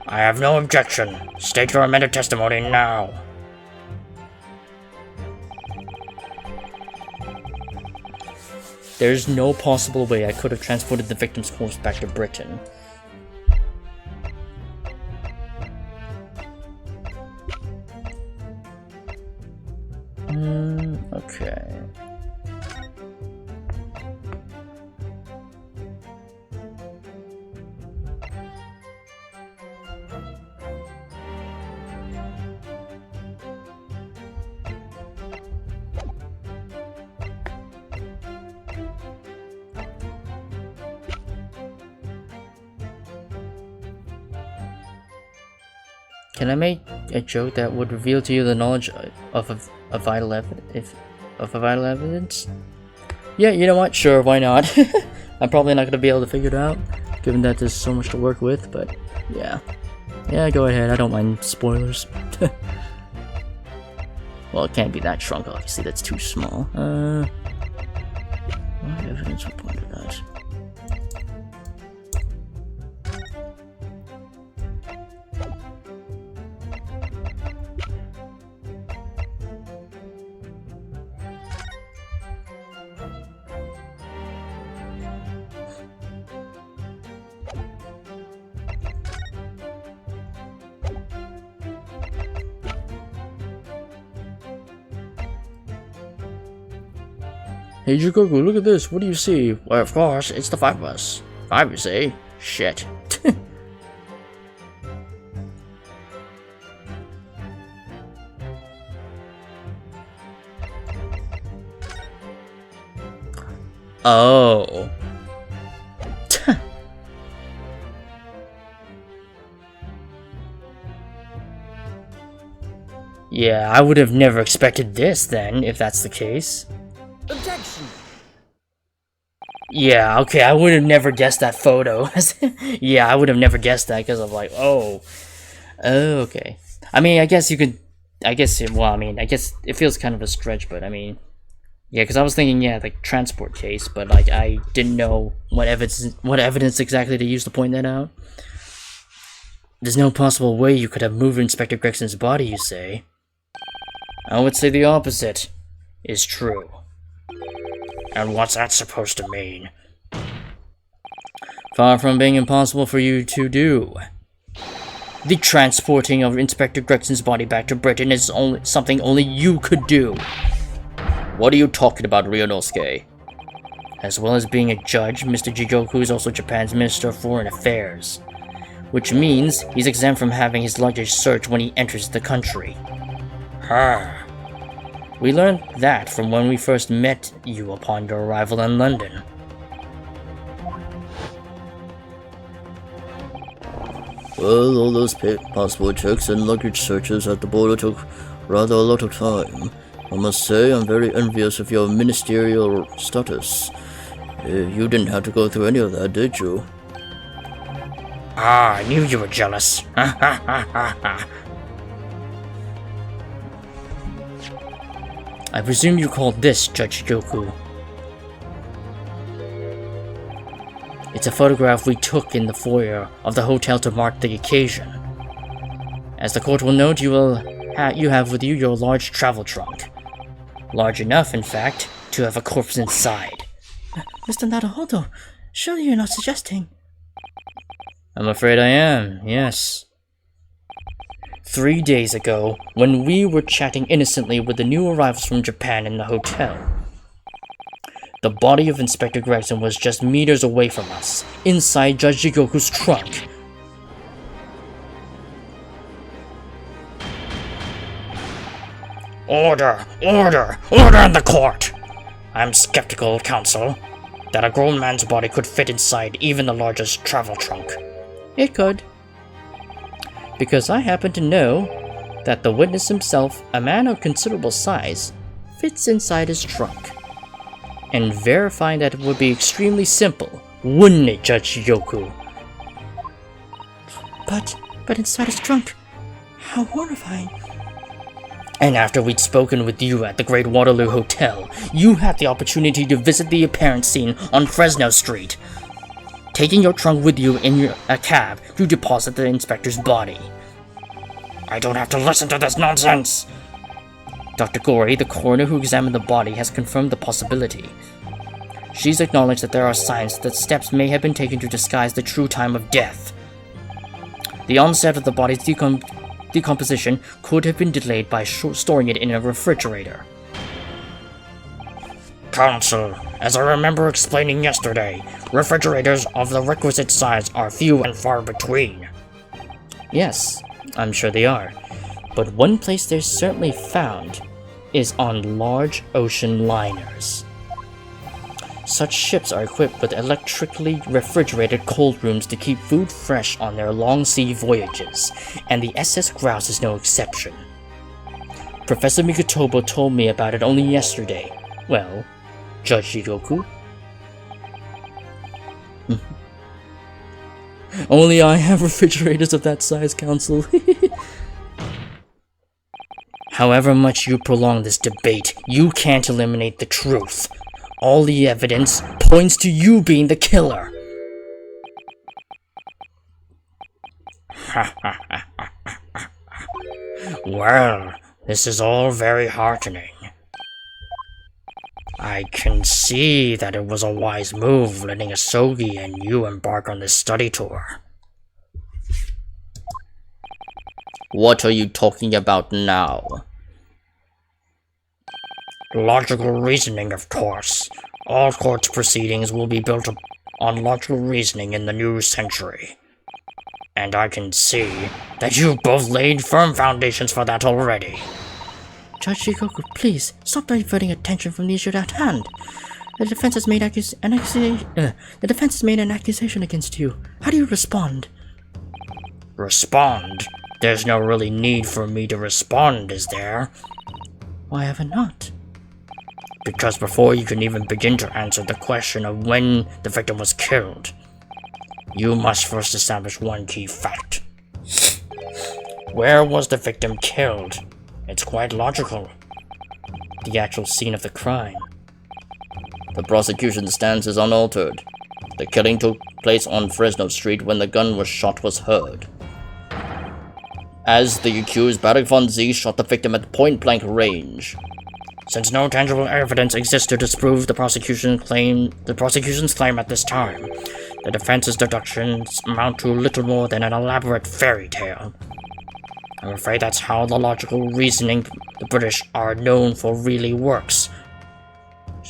I have no objection. State your amended testimony now. There's no possible way I could have transported the victim's corpse back to Britain. Okay. Can I make a joke that would reveal to you the knowledge of vital evidence? Yeah, you know what? Sure, why not? I'm probably not gonna be able to figure it out, given that there's so much to work with. But yeah, go ahead. I don't mind spoilers. Well, it can't be that shrunk. Obviously, that's too small. What evidence would point to that? Hey Jugoku, look at this. What do you see? Well, of course, it's the five of us. Five, you say? Shit. Oh. Yeah, I would have never expected this then, if that's the case. Objection! Yeah, okay, I would have never guessed that photo. Yeah, I would have never guessed that because I'm like, oh, okay. I mean, I guess you could, I guess it feels kind of a stretch, but I mean, yeah, because I was thinking, yeah, like transport case, but like I didn't know what evidence exactly to use to point that out. There's no possible way you could have moved Inspector Gregson's body, you say? I would say the opposite is true. And what's that supposed to mean? Far from being impossible for you to do. The transporting of Inspector Gregson's body back to Britain is something only you could do. What are you talking about, Ryunosuke? As well as being a judge, Mr. Jigoku is also Japan's Minister of Foreign Affairs, which means he's exempt from having his luggage searched when he enters the country. We learned that from when we first met you upon your arrival in London. Well, all those passport checks and luggage searches at the border took rather a lot of time. I must say I'm very envious of your ministerial status. You didn't have to go through any of that, did you? Ah, I knew you were jealous. I presume you called this Judge Jigoku. It's a photograph we took in the foyer of the hotel to mark the occasion. As the court will note, you have with you your large travel trunk. Large enough, in fact, to have a corpse inside. Mr. Naruhodo, surely you're not suggesting... I'm afraid I am, yes. 3 days ago, when we were chatting innocently with the new arrivals from Japan in the hotel, the body of Inspector Gregson was just meters away from us, inside Judge Jigoku's trunk. Order! Order! Order in the court! I'm skeptical, counsel, that a grown man's body could fit inside even the largest travel trunk. It could. Because I happen to know that the witness himself, a man of considerable size, fits inside his trunk. And verifying that it would be extremely simple, wouldn't it, Judge Jigoku? But inside his trunk? How horrifying. And after we'd spoken with you at the Great Waterloo Hotel, you had the opportunity to visit the apparent scene on Fresno Street, taking your trunk with you in a cab to deposit the inspector's body. I don't have to listen to this nonsense! Dr. Gori, the coroner who examined the body, has confirmed the possibility. She's acknowledged that there are signs that steps may have been taken to disguise the true time of death. The onset of the body's decomposition could have been delayed by storing it in a refrigerator. Counsel, as I remember explaining yesterday, refrigerators of the requisite size are few and far between. Yes, I'm sure they are. But one place they're certainly found is on large ocean liners. Such ships are equipped with electrically refrigerated cold rooms to keep food fresh on their long sea voyages, and the SS Grouse is no exception. Professor Mikotobo told me about it only yesterday. Well, Judge Jigoku? Only I have refrigerators of that size, Counsel. However much you prolong this debate, you can't eliminate the truth. All the evidence points to you being the killer. Well, this is all very heartening. I can see that it was a wise move letting Asogi and you embark on this study tour. What are you talking about now? Logical reasoning, of course. All court proceedings will be built on logical reasoning in the new century. And I can see that you've both laid firm foundations for that already. Judge Jigoku, please, stop diverting attention from the issue at hand. The defense has made an accusation against you. How do you respond? Respond? There's no really need for me to respond, is there? Why have I not? Because before you can even begin to answer the question of when the victim was killed, you must first establish one key fact. Where was the victim killed? It's quite logical. The actual scene of the crime. The prosecution's stance is unaltered. The killing took place on Fresno Street when the gun was shot was heard. As the accused, Barrick Von Z shot the victim at point-blank range. Since no tangible evidence exists to disprove the prosecution's claim at this time, the defense's deductions amount to little more than an elaborate fairy tale. I'm afraid that's how the logical reasoning the British are known for really works,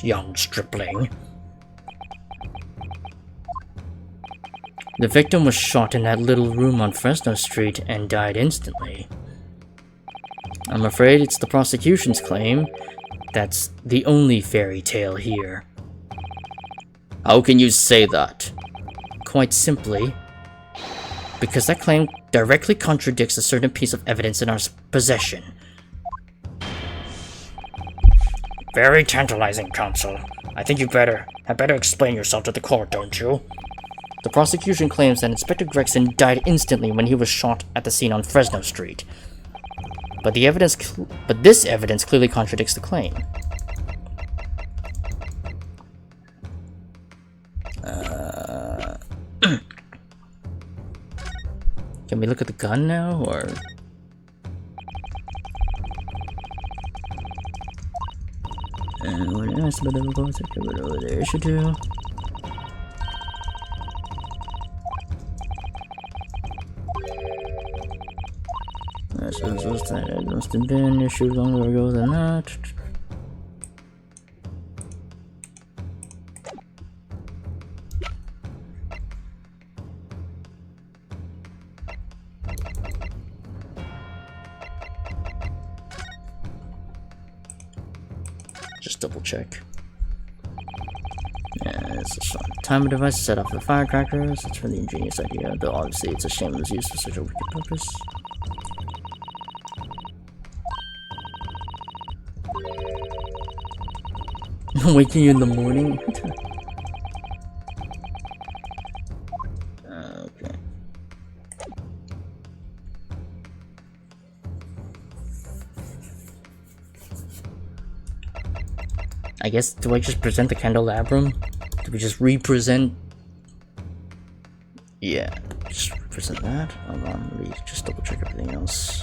young stripling. The victim was shot in that little room on Fresno Street and died instantly. I'm afraid it's the prosecution's claim that's the only fairy tale here. How can you say that? Quite simply, because that claim directly contradicts a certain piece of evidence in our possession. Very tantalizing, counsel. I think you had better explain yourself to the court, don't you? The prosecution claims that Inspector Gregson died instantly when he was shot at the scene on Fresno Street. But this evidence clearly contradicts the claim. Can we look at the gun now, or? What else about the reports? I covered over there. Issue 2. That must have been issued longer ago than that. Just double check. Yeah, it's a shot. Timer device to set off the firecrackers. It's really ingenious idea, though obviously it's a shame it was used for such a wicked purpose. Waking you in the morning? Okay. I guess, do I just present the candelabrum? Do we just represent? Yeah, just represent that. Hold on, let me just double check everything else.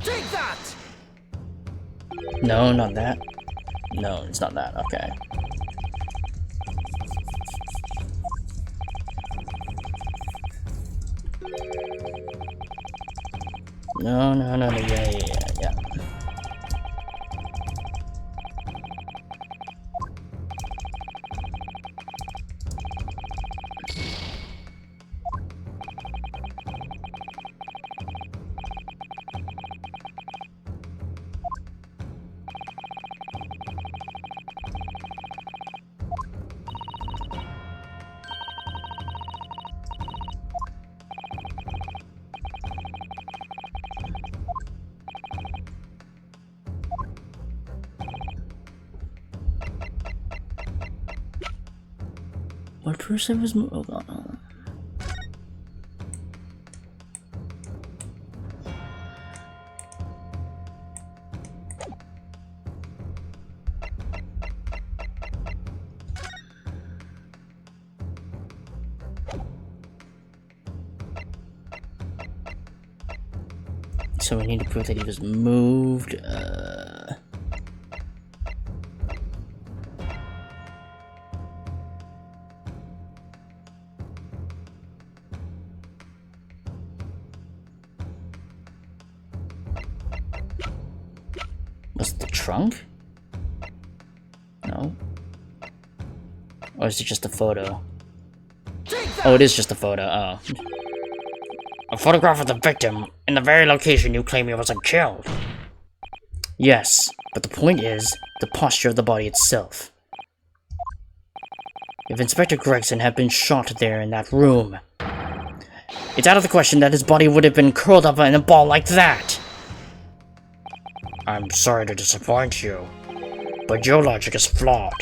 Take that! No, not that. No, it's not that. Okay. No, yeah. What person was hold on. So we need to prove that he was moved. Was it the trunk? No. Or is it just a photo? Oh, it is just a photo. Oh. A photograph of the victim in the very location you claim he wasn't killed. Yes, but the point is the posture of the body itself. If Inspector Gregson had been shot there in that room, it's out of the question that his body would have been curled up in a ball like that. I'm sorry to disappoint you, but your logic is flawed.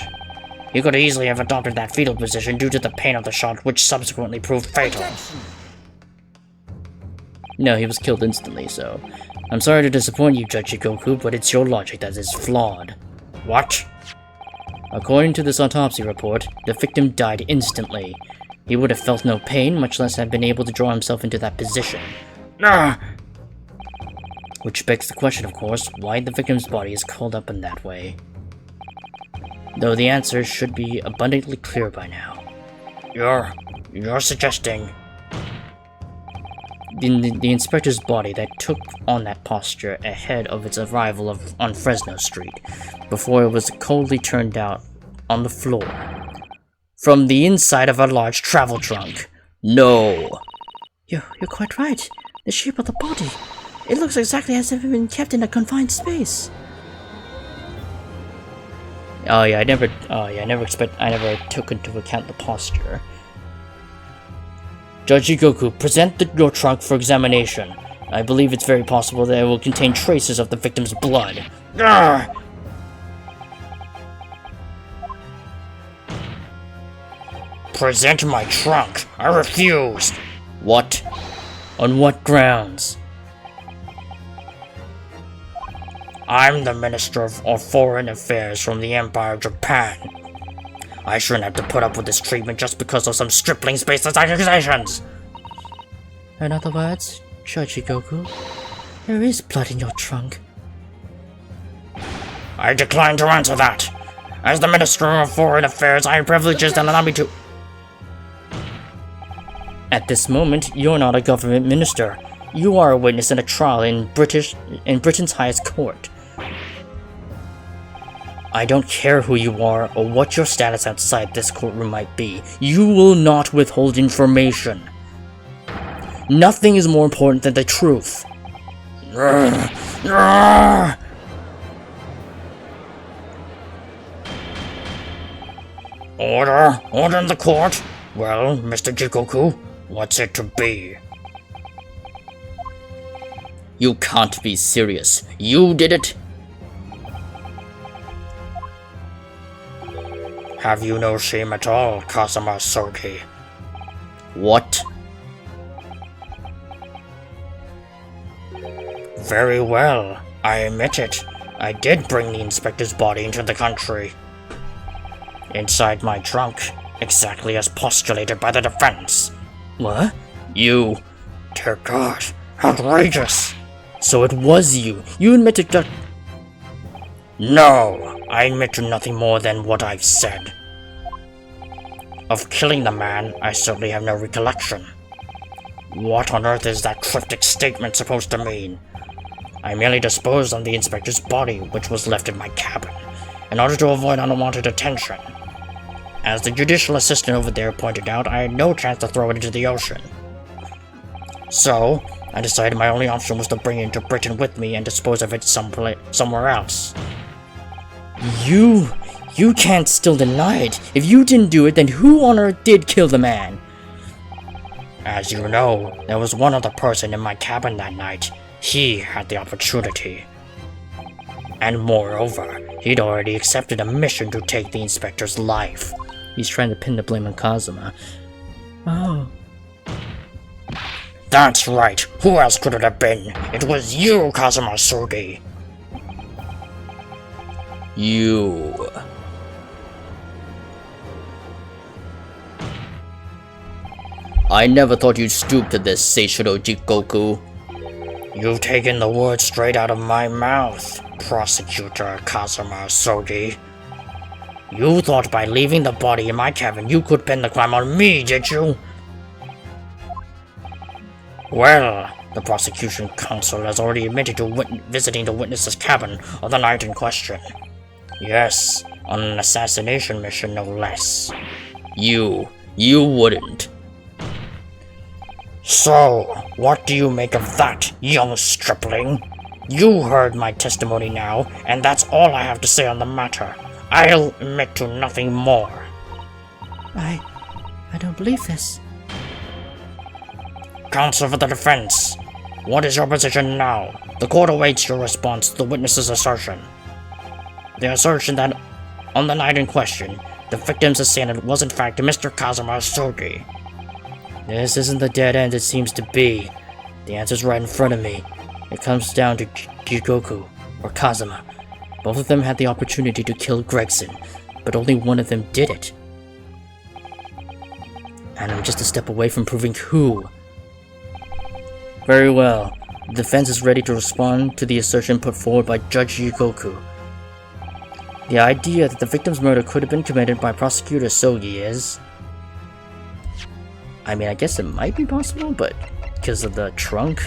You could easily have adopted that fetal position due to the pain of the shot, which subsequently proved fatal. No, he was killed instantly, so... I'm sorry to disappoint you, Judge Shikoku, but it's your logic that is flawed. What? According to this autopsy report, the victim died instantly. He would have felt no pain, much less have been able to draw himself into that position. Which begs the question, of course, why the victim's body is curled up in that way. Though the answer should be abundantly clear by now. You're suggesting... The inspector's body that took on that posture ahead of its arrival on Fresno Street, before it was coldly turned out on the floor. From the inside of a large travel trunk. No! You're quite right. The shape of the body. It looks exactly as if it had been kept in a confined space. I never took into account the posture. Judge Shikoku, present your trunk for examination. I believe it's very possible that it will contain traces of the victim's blood. Present my trunk. I refuse. What? On what grounds? I'm the Minister of Foreign Affairs from the Empire of Japan. I shouldn't have to put up with this treatment just because of some stripling's baseless accusations! In other words, Judge Shikoku, there is blood in your trunk. I decline to answer that! As the Minister of Foreign Affairs, I have privileges that allow me to... At this moment, you're not a government minister. You are a witness in a trial in Britain's highest court. I don't care who you are or what your status outside this courtroom might be. You will not withhold information. Nothing is more important than the truth. Order? Order in the court? Well, Mr. Shikoku, what's it to be? You can't be serious. You did it? Have you no shame at all, Kazuma Soki? What? Very well. I admit it. I did bring the inspector's body into the country. Inside my trunk, exactly as postulated by the defense. What? You... Dear God, outrageous! So it was you. You admitted that... No, I admit to nothing more than what I've said. Of killing the man, I certainly have no recollection. What on earth is that cryptic statement supposed to mean? I merely disposed of the inspector's body, which was left in my cabin, in order to avoid unwanted attention. As the judicial assistant over there pointed out, I had no chance to throw it into the ocean. So, I decided my only option was to bring it to Britain with me and dispose of it somewhere else. You can't still deny it. If you didn't do it, then who on earth did kill the man? As you know, there was one other person in my cabin that night. He had the opportunity. And moreover, he'd already accepted a mission to take the inspector's life. He's trying to pin the blame on Kazuma. Oh. That's right. Who else could it have been? It was you, Kazuma Sugi. You. I never thought you'd stoop to this, Seishiro Jikoku. You've taken the words straight out of my mouth, Prosecutor Kazuma Sogi. You thought by leaving the body in my cabin you could pin the crime on me, did you? Well, the prosecution counsel has already admitted to visiting the witness's cabin on the night in question. Yes, on an assassination mission no less. You wouldn't. So, what do you make of that, young stripling? You heard my testimony now, and that's all I have to say on the matter. I'll admit to nothing more. I don't believe this. Counsel for the defense, what is your position now? The court awaits your response to the witness's assertion. The assertion that, on the night in question, the victim's assailant was in fact Mr. Kazuma Sugi. This isn't the dead end it seems to be. The answer's right in front of me. It comes down to Jigoku, or Kazuma. Both of them had the opportunity to kill Gregson, but only one of them did it. And I'm just a step away from proving who. Very well. The defense is ready to respond to the assertion put forward by Judge Jigoku. The idea that the victim's murder could have been committed by Prosecutor Sogi is... I mean, I guess it might be possible, but because of the trunk?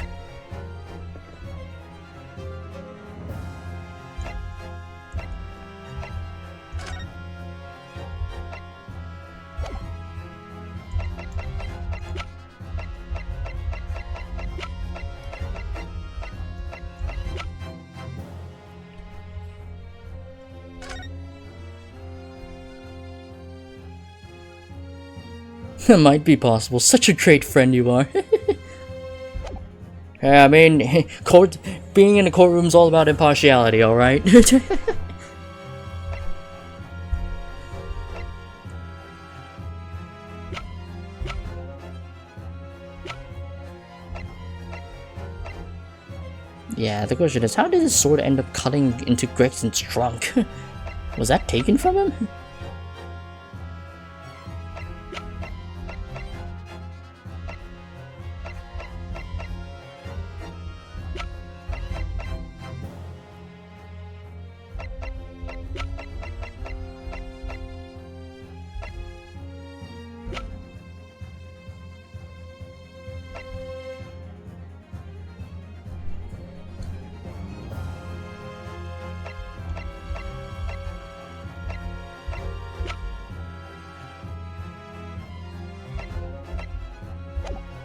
It might be possible. Such a great friend you are. I mean, being in a courtroom's all about impartiality, alright? Yeah, the question is, how did his sword end up cutting into Gregson's trunk? Was that taken from him?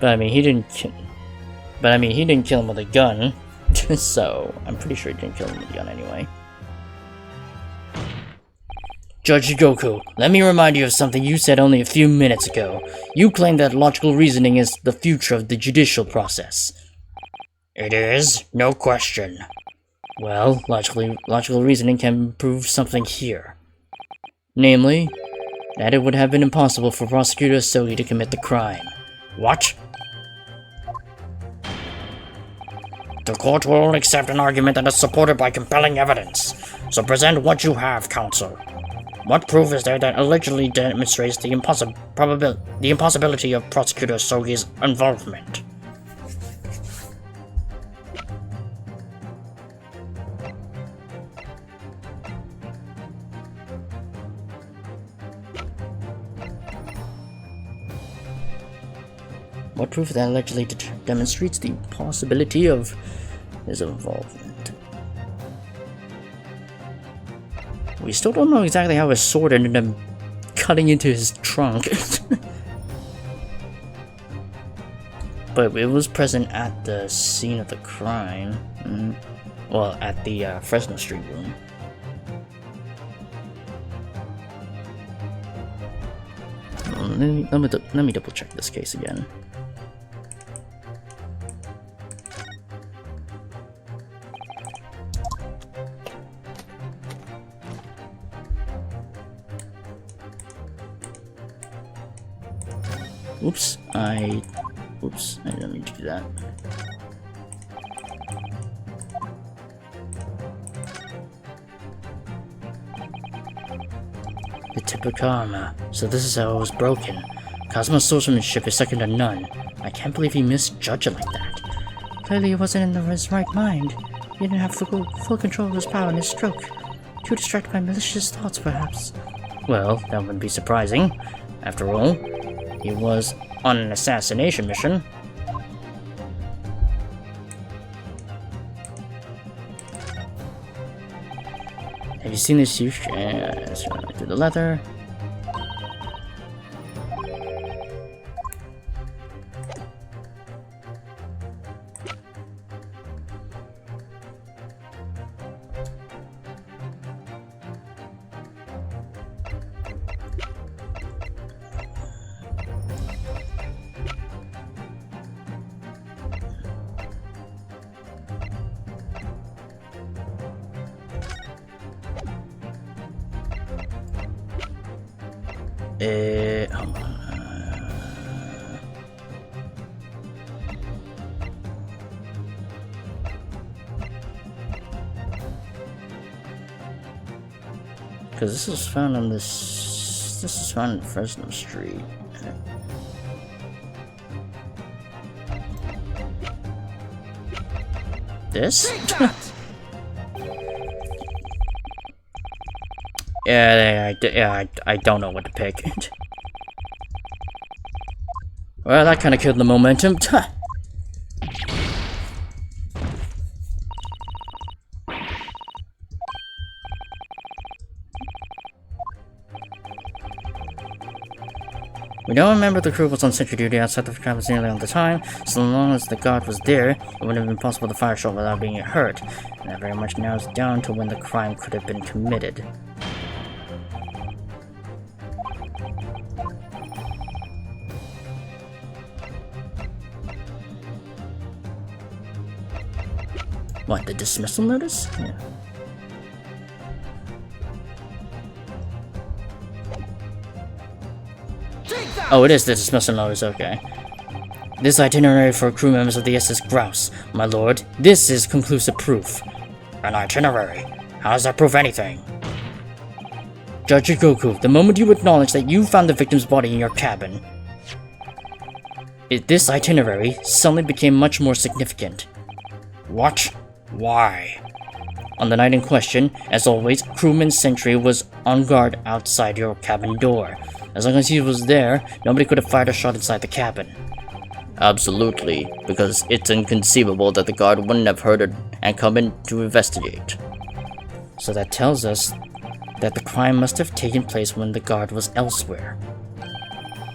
But I mean, he didn't kill him with a gun, so I'm pretty sure he didn't kill him with a gun anyway. Judge Jigoku, let me remind you of something you said only a few minutes ago. You claimed that logical reasoning is the future of the judicial process. It is, no question. Well, logical reasoning can prove something here. Namely, that it would have been impossible for Prosecutor Sogi to commit the crime. What? The court will only accept an argument that is supported by compelling evidence. So present what you have, counsel. What proof is there that allegedly demonstrates the impossibility of Prosecutor Sogi's involvement? What proof that allegedly demonstrates the possibility of his involvement? We still don't know exactly how his sword ended up cutting into his trunk. But it was present at the scene of the crime. Well, at the Fresno Street room. Let me double check this case again. Oops, I didn't mean to do that. The tip of karma. So this is how it was broken. Cosmo's swordsmanship is second to none. I can't believe he misjudged it like that. Clearly he wasn't in his right mind. He didn't have full control of his power in his stroke. Too distracted by malicious thoughts, perhaps. Well, that wouldn't be surprising. After all, he was on an assassination mission. Have you seen this huge? Let's run right through the leather. Hold on. Because this is found on this. This is found in Fresno Street. This? I don't know what to pick. Well, that kind of killed the momentum. We don't remember the crew was on sentry duty outside the campus nearly all the time, so long as the guard was there, it wouldn't have been possible to fire a shot without being hurt, and that very much narrows down to when the crime could have been committed. What, the dismissal notice? Yeah. Oh, it is the dismissal notice, okay. This itinerary for crew members of the SS Grouse. My lord, this is conclusive proof. An itinerary? How does that prove anything? Judge Goku, the moment you acknowledge that you found the victim's body in your cabin, this itinerary suddenly became much more significant. What? Why? On the night in question, as always, crewman sentry was on guard outside your cabin door. As long as he was there, nobody could have fired a shot inside the cabin. Absolutely, because it's inconceivable that the guard wouldn't have heard it and come in to investigate. So that tells us that the crime must have taken place when the guard was elsewhere.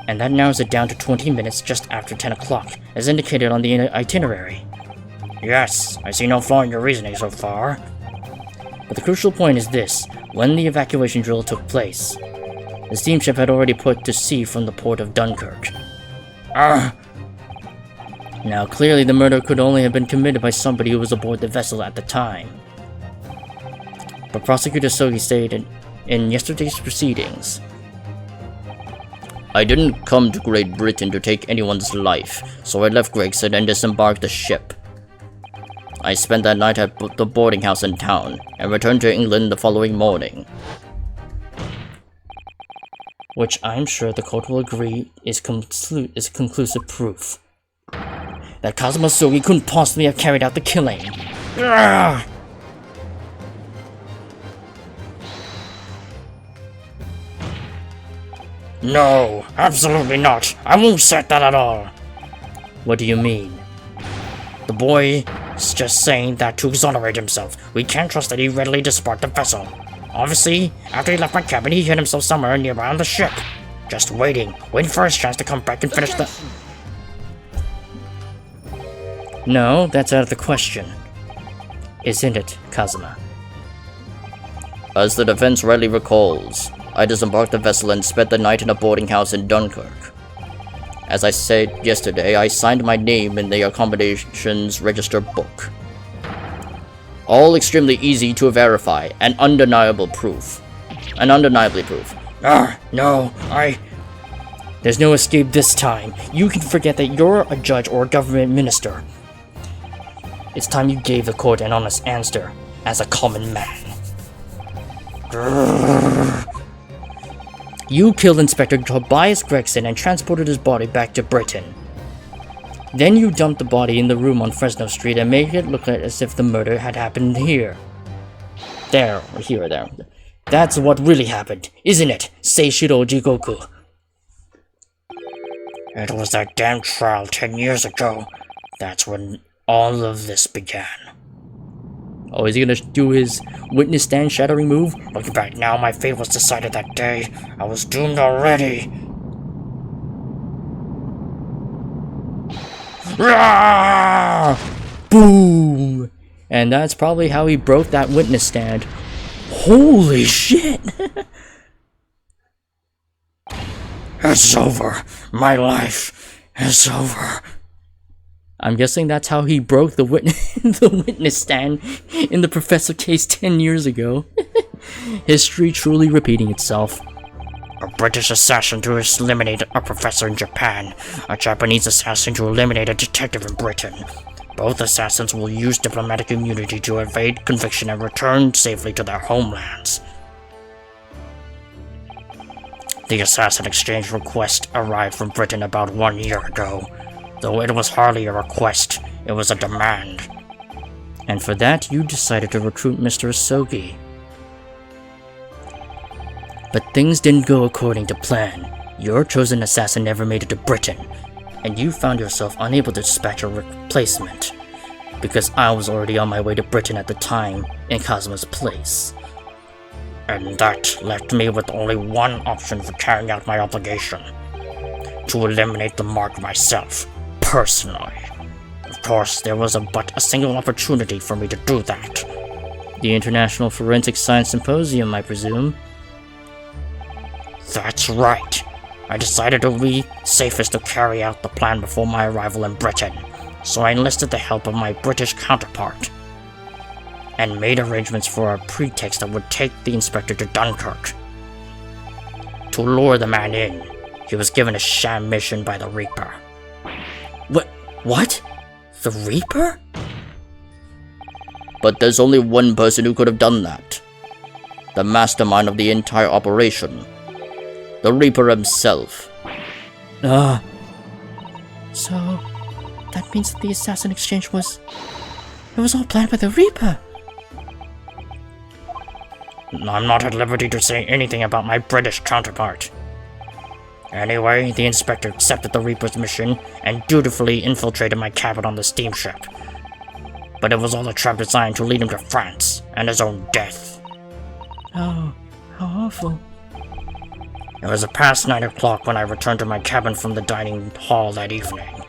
And that narrows it down to 20 minutes just after 10 o'clock, as indicated on the itinerary. Yes, I see no flaw in your reasoning so far. But the crucial point is this: when the evacuation drill took place, the steamship had already put to sea from the port of Dunkirk. Now, clearly the murder could only have been committed by somebody who was aboard the vessel at the time. But Prosecutor Sogi stated in yesterday's proceedings, I didn't come to Great Britain to take anyone's life, so I left Gregson and disembarked the ship. I spent that night at the boarding house in town, and returned to England the following morning. Which I'm sure the court will agree is conclusive proof that Kazuma Sogi couldn't possibly have carried out the killing. No, absolutely not. I won't accept that at all. What do you mean? The boy is just saying that to exonerate himself. We can't trust that he readily dispart the vessel. Obviously, after he left my cabin, he hid himself somewhere nearby on the ship. Just waiting for his chance to come back and finish the... No, that's out of the question. Isn't it, Kazuma? As the defense rightly recalls, I disembarked the vessel and spent the night in a boarding house in Dunkirk. As I said yesterday, I signed my name in the accommodations register book. All extremely easy to verify, and undeniably proof. No, There's no escape this time. You can forget that you're a judge or a government minister. It's time you gave the court an honest answer, as a common man. You killed Inspector Tobias Gregson and transported his body back to Britain. Then you dumped the body in the room on Fresno Street and made it look as if the murder had happened here. There. That's what really happened, isn't it, Seishiro Jigoku? it was that damn trial 10 years ago. That's when all of this began. Oh, is he gonna do his witness stand shattering move? Looking back now, my fate was decided that day. I was doomed already. Boom! And that's probably how he broke that witness stand. Holy shit! It's over. My life is over. I'm guessing that's how he broke the witness stand in the Professor case 10 years ago. History truly repeating itself. A British assassin to eliminate a professor in Japan. A Japanese assassin to eliminate a detective in Britain. Both assassins will use diplomatic immunity to evade conviction and return safely to their homelands. The assassin exchange request arrived from Britain about 1 year ago. Though it was hardly a request, it was a demand. And for that, you decided to recruit Mr. Asogi. But things didn't go according to plan. Your chosen assassin never made it to Britain, and you found yourself unable to dispatch a replacement, because I was already on my way to Britain at the time, in Kazuma's place. And that left me with only one option for carrying out my obligation. To eliminate the mark myself, personally. Of course, there was but a single opportunity for me to do that. The International Forensic Science Symposium, I presume? That's right. I decided it would be safest to carry out the plan before my arrival in Britain, so I enlisted the help of my British counterpart, and made arrangements for a pretext that would take the inspector to Dunkirk. To lure the man in, he was given a sham mission by the Reaper. What? The Reaper? But there's only one person who could have done that. The mastermind of the entire operation. The Reaper himself. So, that means that the assassin exchange was... It was all planned by the Reaper! I'm not at liberty to say anything about my British counterpart. Anyway, the inspector accepted the Reaper's mission and dutifully infiltrated my cabin on the steamship. But it was all a trap designed to lead him to France and his own death. Oh, how awful. It was past 9 o'clock when I returned to my cabin from the dining hall that evening.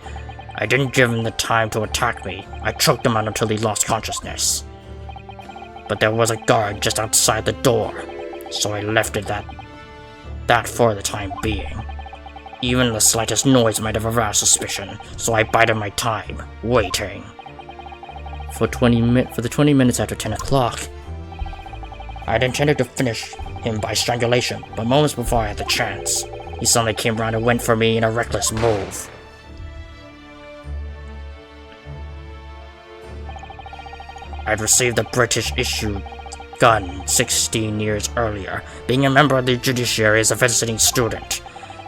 I didn't give him the time to attack me. I choked him out until he lost consciousness. But there was a guard just outside the door, so I left it that for the time being. Even the slightest noise might have aroused suspicion, so I bided my time, waiting. For the 20 minutes after 10 o'clock. I'd intended to finish him by strangulation, but moments before I had the chance, he suddenly came round and went for me in a reckless move. I'd received a British-issued gun 16 years earlier. Being a member of the judiciary as a visiting student,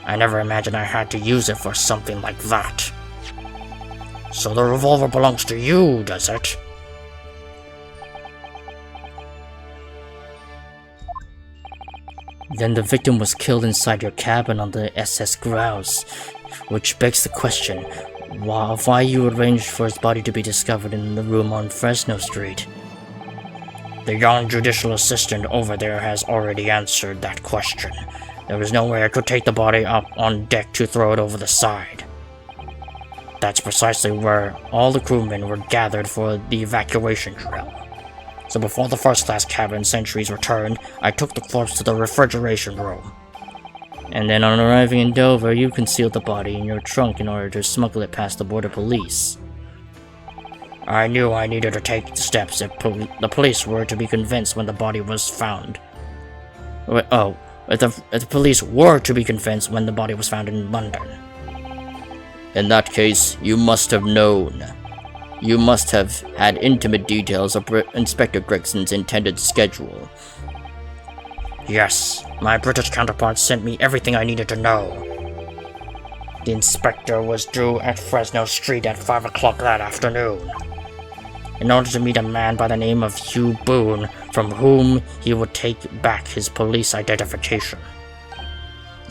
I never imagined I had to use it for something like that. So the revolver belongs to you, does it? Then the victim was killed inside your cabin on the SS Grouse, which begs the question, why you arranged for his body to be discovered in the room on Fresno Street? The young judicial assistant over there has already answered that question. There was no way I could take the body up on deck to throw it over the side. That's precisely where all the crewmen were gathered for the evacuation drill. So before the first-class cabin sentries returned, I took the corpse to the refrigeration room. And then on arriving in Dover, you concealed the body in your trunk in order to smuggle it past the border police. I knew I needed to take steps if the police were to be convinced when the body was found. If the police were to be convinced when the body was found in London. In that case, you must have known. You must have had intimate details of Inspector Gregson's intended schedule. Yes, my British counterpart sent me everything I needed to know. The inspector was due at Fresno Street at 5 o'clock that afternoon, in order to meet a man by the name of Hugh Boone, from whom he would take back his police identification.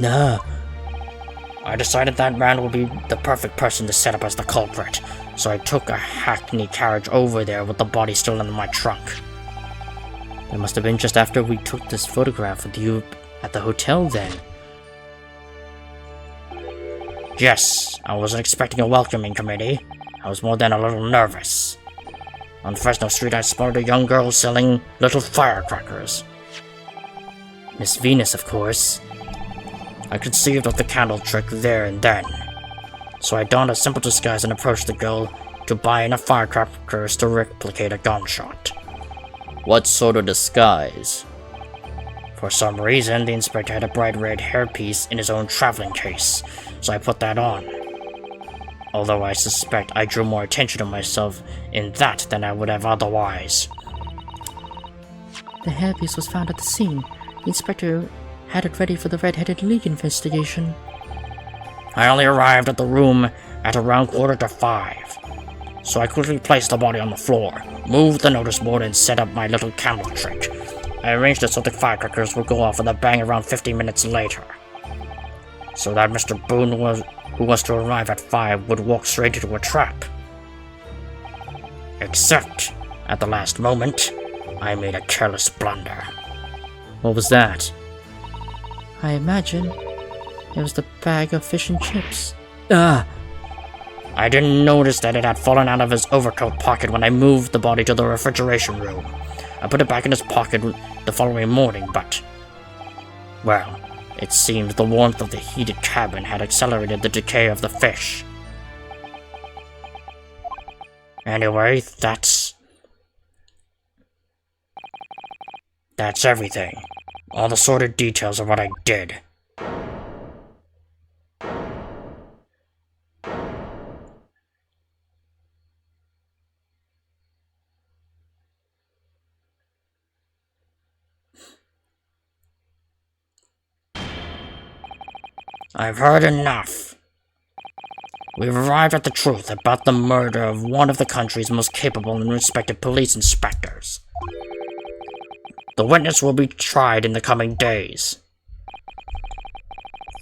I decided that man would be the perfect person to set up as the culprit, so I took a hackney carriage over there with the body still in my trunk. That must have been just after we took this photograph with you at the hotel then. Yes, I wasn't expecting a welcoming committee. I was more than a little nervous. On Fresno Street I spotted a young girl selling little firecrackers. Miss Venus, of course. I conceived of the candle trick there and then. So I donned a simple disguise and approached the girl to buy enough firecrackers to replicate a gunshot. What sort of disguise? For some reason, the inspector had a bright red hairpiece in his own traveling case, so I put that on. Although I suspect I drew more attention to myself in that than I would have otherwise. The hairpiece was found at the scene. The inspector had it ready for the Red-Headed League investigation. I only arrived at the room at around 5:15, so I quickly placed the body on the floor, moved the notice board, and set up my little candle trick. I arranged it so the firecrackers would go off with a bang around 15 minutes later, so that Mr. Boone, who was to arrive at 5, would walk straight into a trap. Except, at the last moment, I made a careless blunder. What was that? I imagine it was the bag of fish and chips. I didn't notice that it had fallen out of his overcoat pocket when I moved the body to the refrigeration room. I put it back in his pocket the following morning, but... well, it seemed the warmth of the heated cabin had accelerated the decay of the fish. Anyway, that's everything. All the sordid details of what I did. I've heard enough. We've arrived at the truth about the murder of one of the country's most capable and respected police inspectors. The witness will be tried in the coming days.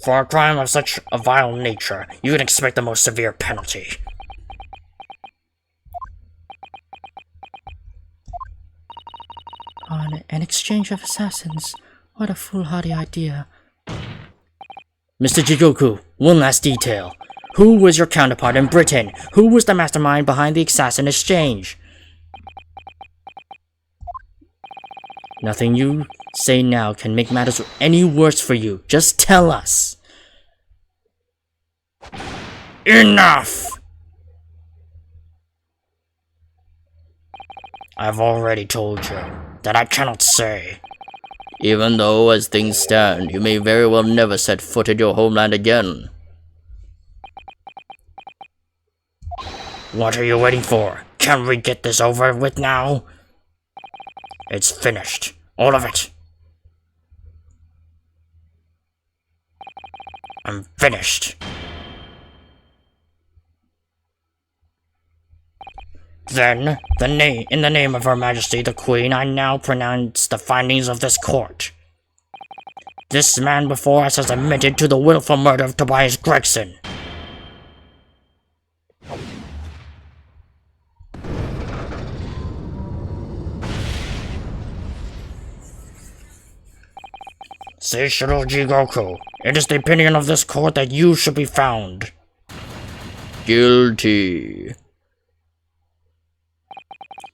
For a crime of such a vile nature, you can expect the most severe penalty. On an exchange of assassins. What a foolhardy idea. Mr. Jigoku, one last detail. Who was your counterpart in Britain? Who was the mastermind behind the assassin exchange? Nothing you say now can make matters any worse for you. Just tell us. Enough! I've already told you that I cannot say. Even though, as things stand, you may very well never set foot in your homeland again. What are you waiting for? Can't we get this over with now? It's finished. All of it. I'm finished. Then, in the name of Her Majesty the Queen, I now pronounce the findings of this court. This man before us has admitted to the willful murder of Tobias Gregson. Seishiro Jigoku, it is the opinion of this court that you should be found Guilty.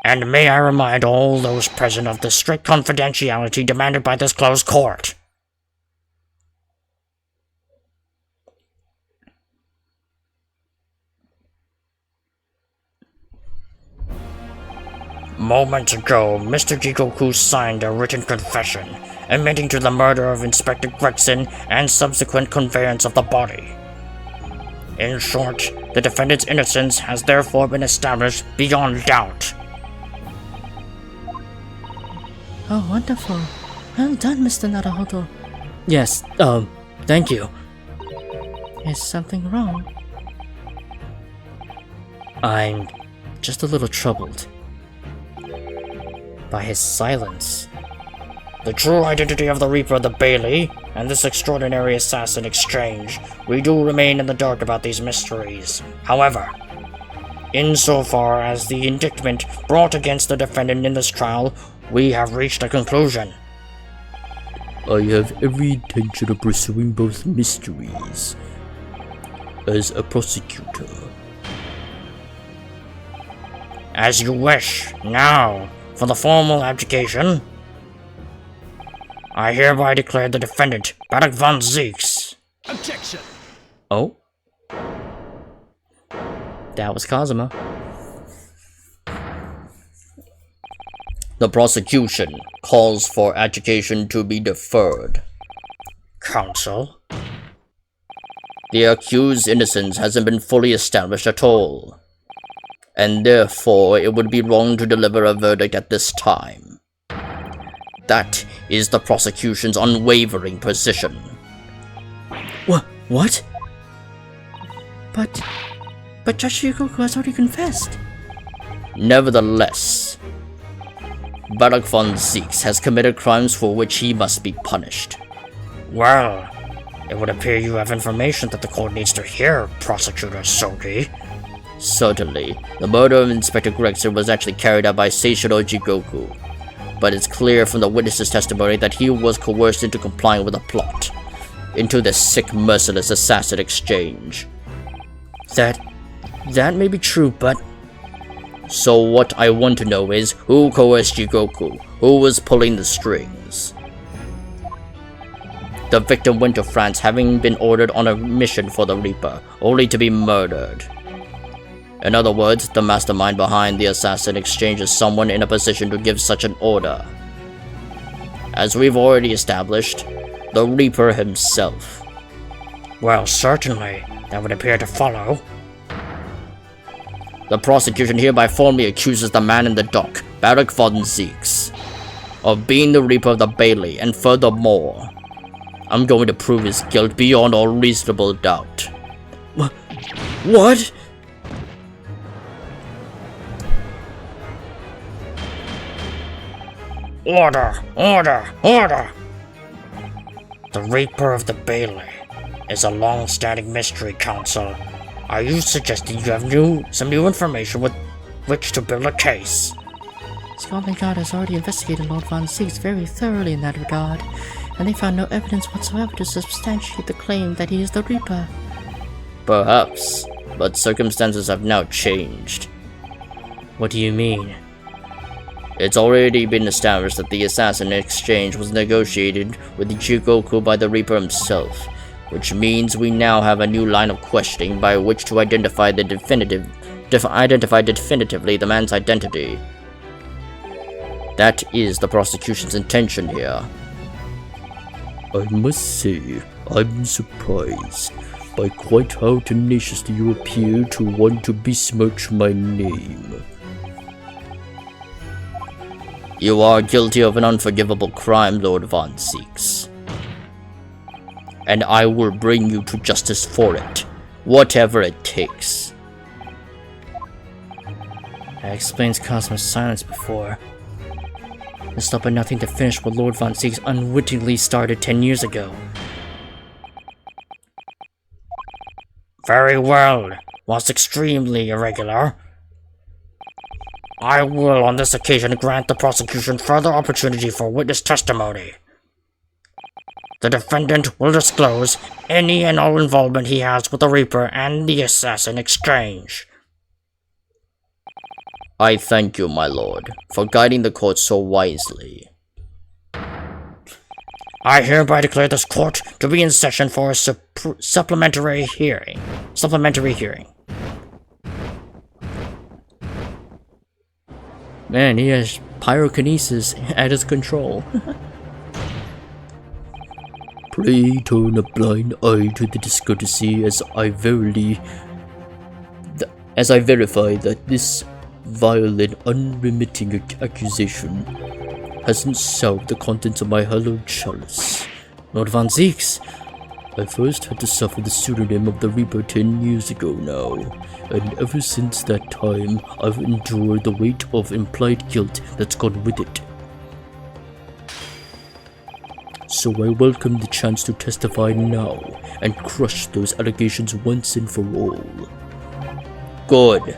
And may I remind all those present of the strict confidentiality demanded by this closed court. Moments ago, Mr. Jigoku signed a written confession, admitting to the murder of Inspector Gregson and subsequent conveyance of the body. In short, the defendant's innocence has therefore been established beyond doubt. Oh, wonderful. Well done, Mr. Naruhodo. Yes, thank you. Is something wrong? I'm just a little troubled by his silence. The true identity of the Reaper of the Bailey and this extraordinary assassin exchange, we do remain in the dark about these mysteries. However, insofar as the indictment brought against the defendant in this trial, we have reached a conclusion. I have every intention of pursuing both mysteries as a prosecutor. As you wish. Now, for the formal abdication, I hereby declare the defendant, Barak von Zeeks. Objection! Oh? That was Kazuma. The prosecution calls for adjudication to be deferred. Counsel? The accused's innocence hasn't been fully established at all, and therefore it would be wrong to deliver a verdict at this time. That is the prosecution's unwavering position. What? But Judge Jigoku has already confessed. Nevertheless, Barak von Zeeks has committed crimes for which he must be punished. Well, it would appear you have information that the court needs to hear, Prosecutor Sogi. Certainly, the murder of Inspector Gregson was actually carried out by Seishiro Jigoku, but it's clear from the witness's testimony that he was coerced into complying with a plot, into this sick, merciless assassin exchange. That may be true, but So what I want to know is, who coerced Jigoku? Who was pulling the strings? The victim went to France having been ordered on a mission for the Reaper, only to be murdered. In other words, the mastermind behind the assassin exchange is someone in a position to give such an order. As we've already established, the Reaper himself. Well, certainly, that would appear to follow. The prosecution hereby formally accuses the man in the dock, Barak von Zeeks, of being the Reaper of the Bailey, and furthermore, I'm going to prove his guilt beyond all reasonable doubt. what? Order! Order! Order! The Reaper of the Bailey is a long-standing mystery, Counsel. Are you suggesting you have some new information with which to build a case? Scotland Yard has already investigated Lord Von Zeeks very thoroughly in that regard, and they found no evidence whatsoever to substantiate the claim that he is the Reaper. Perhaps, but circumstances have now changed. What do you mean? It's already been established that the assassin exchange was negotiated with Jigoku by the Reaper himself, which means we now have a new line of questioning by which to identify definitively the man's identity. That is the prosecution's intention here. I must say, I'm surprised by quite how tenaciously you appear to want to besmirch my name. You are guilty of an unforgivable crime, Lord Von Zeeks, and I will bring you to justice for it, whatever it takes. That explains Cosmo's silence before. To stop at nothing to finish what Lord Von Zeeks unwittingly started 10 years ago. Very well. Whilst extremely irregular, I will on this occasion grant the prosecution further opportunity for witness testimony. the defendant will disclose any and all involvement he has with the Reaper and the Assassin Exchange. I thank you, my lord, for guiding the court so wisely. I hereby declare this court to be in session for a supplementary hearing. Man, he has pyrokinesis at his control. Pray turn a blind eye to the discourtesy as I verify that this vile and unremitting accusation hasn't soured the contents of my hallowed chalice. Lord Von Zieks, I first had to suffer the pseudonym of the Reaper 10 years ago now, and ever since that time I've endured the weight of implied guilt that's gone with it. So I welcome the chance to testify now and crush those allegations once and for all. Good.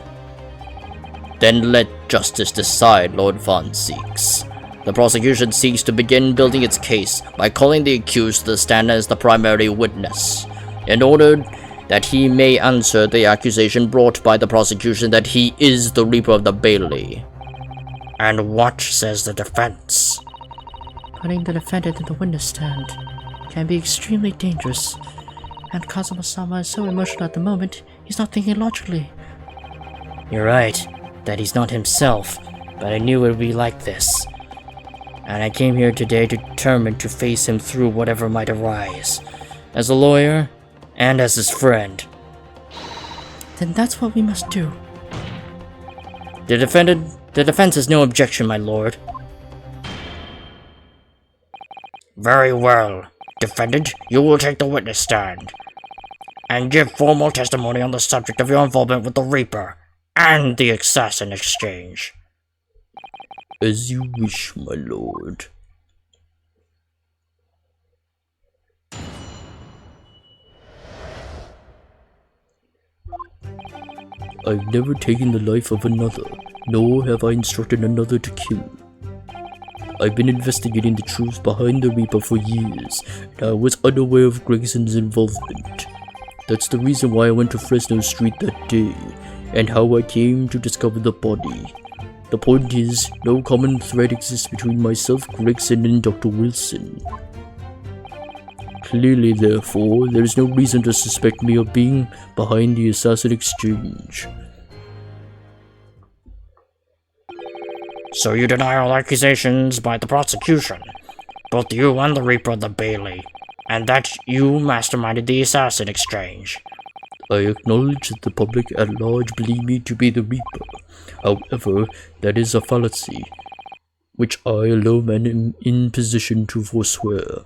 Then let justice decide, Lord Von Zieks. The prosecution seeks to begin building its case by calling the accused to the stand as the primary witness, in order that he may answer the accusation brought by the prosecution that he is the Reaper of the Bailey. And what says the defense? Putting the defendant in the witness stand can be extremely dangerous, and Kazuma-sama is so emotional at the moment, he's not thinking logically. you're right that he's not himself, but I knew it would be like this. And I came here today determined to face him through whatever might arise, as a lawyer and as his friend. Then that's what we must do. The defense has no objection, my lord. Very well. Defendant, you will take the witness stand and give formal testimony on the subject of your involvement with the Reaper and the Assassin Exchange. As you wish, my lord. I've never taken the life of another, nor have I instructed another to kill. I've been investigating the truth behind the Reaper for years, and I was unaware of Gregson's involvement. That's the reason why I went to Fresno Street that day, and how I came to discover the body. The point is, no common thread exists between myself, Gregson, and Dr. Wilson. Clearly, therefore, there is no reason to suspect me of being behind the Assassin Exchange. So you deny all accusations by the prosecution, both you and the Reaper of the Bailey, and that you masterminded the Assassin Exchange. I acknowledge that the public at large believe me to be the Reaper. However, that is a fallacy, which I alone am in position to forswear.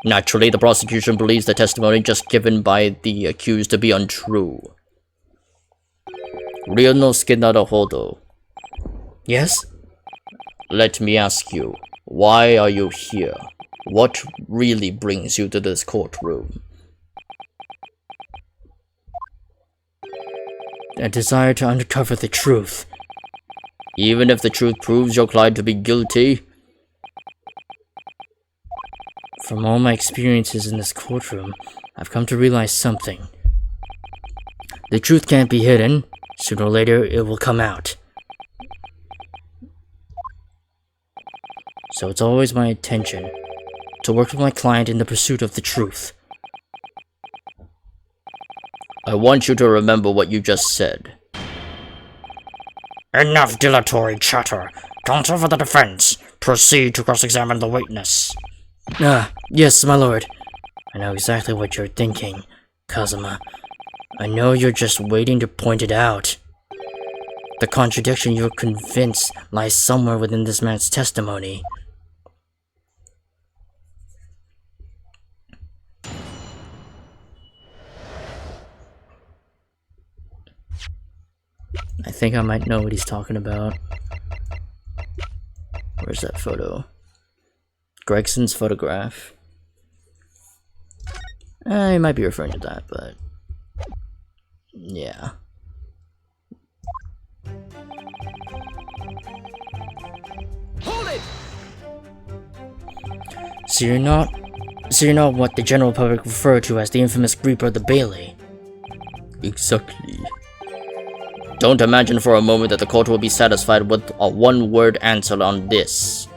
Naturally, the prosecution believes the testimony just given by the accused to be untrue. Ryonosuke Naruhodo. Yes? Let me ask you, why are you here? What really brings you to this courtroom? A desire to uncover the truth. Even if the truth proves your client to be guilty? From all my experiences in this courtroom, I've come to realize something. The truth can't be hidden. Sooner or later, it will come out. So it's always my intention to work with my client in the pursuit of the truth. I want you to remember what you just said. Enough dilatory chatter. Counsel for the defense, proceed to cross-examine the witness. Yes, my lord. I know exactly what you're thinking, Kazuma. I know you're just waiting to point it out. The contradiction you're convinced lies somewhere within this man's testimony. I think I might know what he's talking about. Where's that photo? Gregson's photograph. He might be referring to that, but yeah. Hold it! So you're not So you know what the general public refer to as the infamous Reaper of the Bailey? Exactly. Don't imagine for a moment that the court will be satisfied with a one-word answer on this.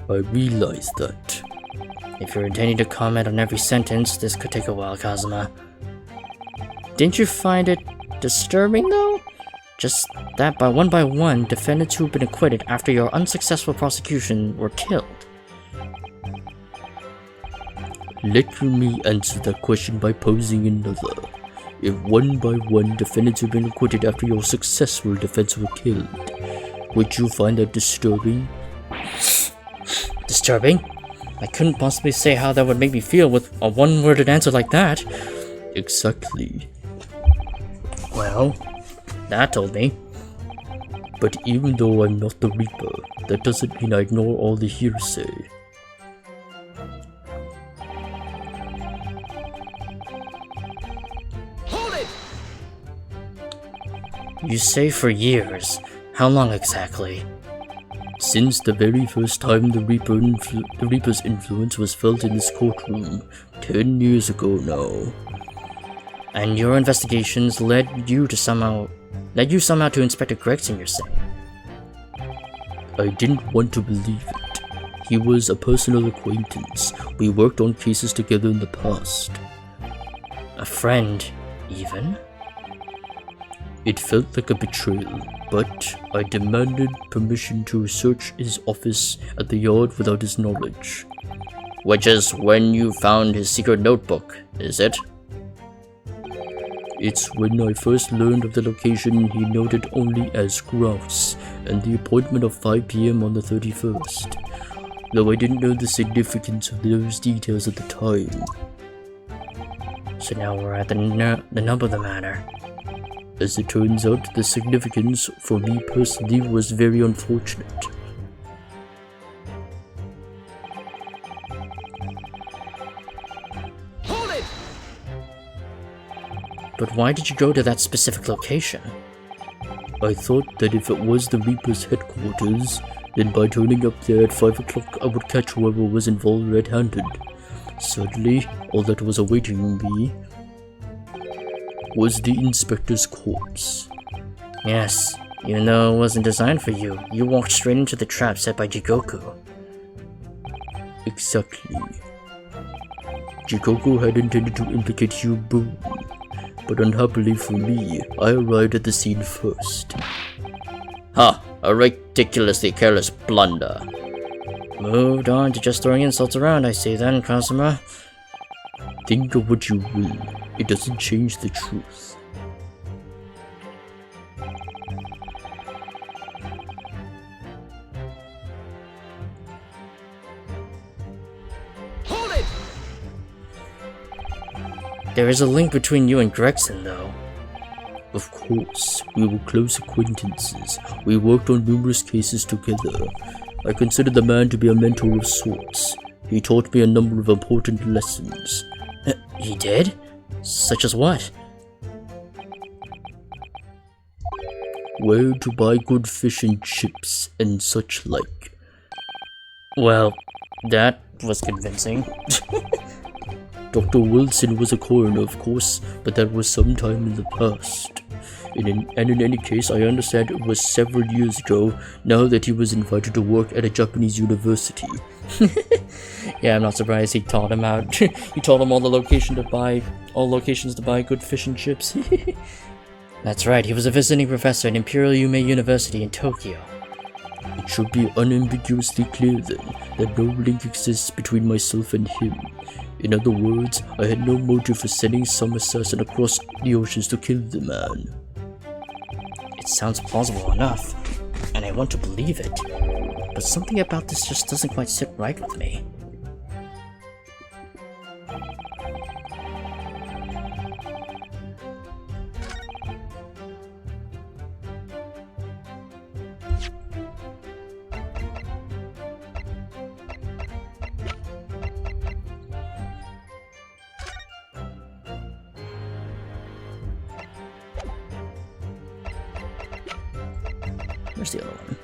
I realize that. If you're intending to comment on every sentence, this could take a while, Kazuma. Didn't you find it disturbing, though? Just that by one, defendants who've been acquitted after your unsuccessful prosecution were killed. Let me answer that question by posing another. If one by one defendants have been acquitted after your successful defense were killed, would you find that disturbing? Disturbing? I couldn't possibly say how that would make me feel with a one-worded answer like that. Exactly. Well, that told me. But even though I'm not the Reaper, that doesn't mean I ignore all the hearsay. Hold it! You say for years. How long exactly? Since the very first time the Reaper's influence was felt in this courtroom, 10 years ago now. And your investigations led you somehow to Inspector Gregson, you're saying? I didn't want to believe it. He was a personal acquaintance. We worked on cases together in the past. A friend, even? It felt like a betrayal, but I demanded permission to search his office at the yard without his knowledge. Which is when you found his secret notebook, is it? It's when I first learned of the location he noted only as Grouse, and the appointment of 5 PM on the 31st, though I didn't know the significance of those details at the time. So now we're at the nub of the matter. As it turns out, the significance for me personally was very unfortunate. Hold it! But why did you go to that specific location? I thought that if it was the Reaper's headquarters, then by turning up there at 5 o'clock I would catch whoever was involved red-handed. Suddenly, all that was awaiting me was the inspector's corpse. Yes, even though it wasn't designed for you, you walked straight into the trap set by Jigoku. Exactly. Jigoku had intended to implicate Hugh Boone, but unhappily for me, I arrived at the scene first. Huh, a ridiculously careless blunder. Moved on to just throwing insults around, I see then, Kazuma. Think of what you will, it doesn't change the truth. Hold it! There is a link between you and Gregson, though. Of course, we were close acquaintances. We worked on numerous cases together. I consider the man to be a mentor of sorts. He taught me a number of important lessons. He did? Such as what? Where to buy good fish and chips and such like. Well, that was convincing. Dr. Wilson was a coroner, of course, but that was some time in the past. In any case, I understand it was several years ago, now that he was invited to work at a Japanese university. Yeah, I'm not surprised he taught him out. He told him all locations to buy good fish and chips. That's right, he was a visiting professor at Imperial Yume University in Tokyo. It should be unambiguously clear then, that no link exists between myself and him. In other words, I had no motive for sending some assassin across the oceans to kill the man. It sounds plausible enough, and I want to believe it, but something about this just doesn't quite sit right with me. Where's the other one?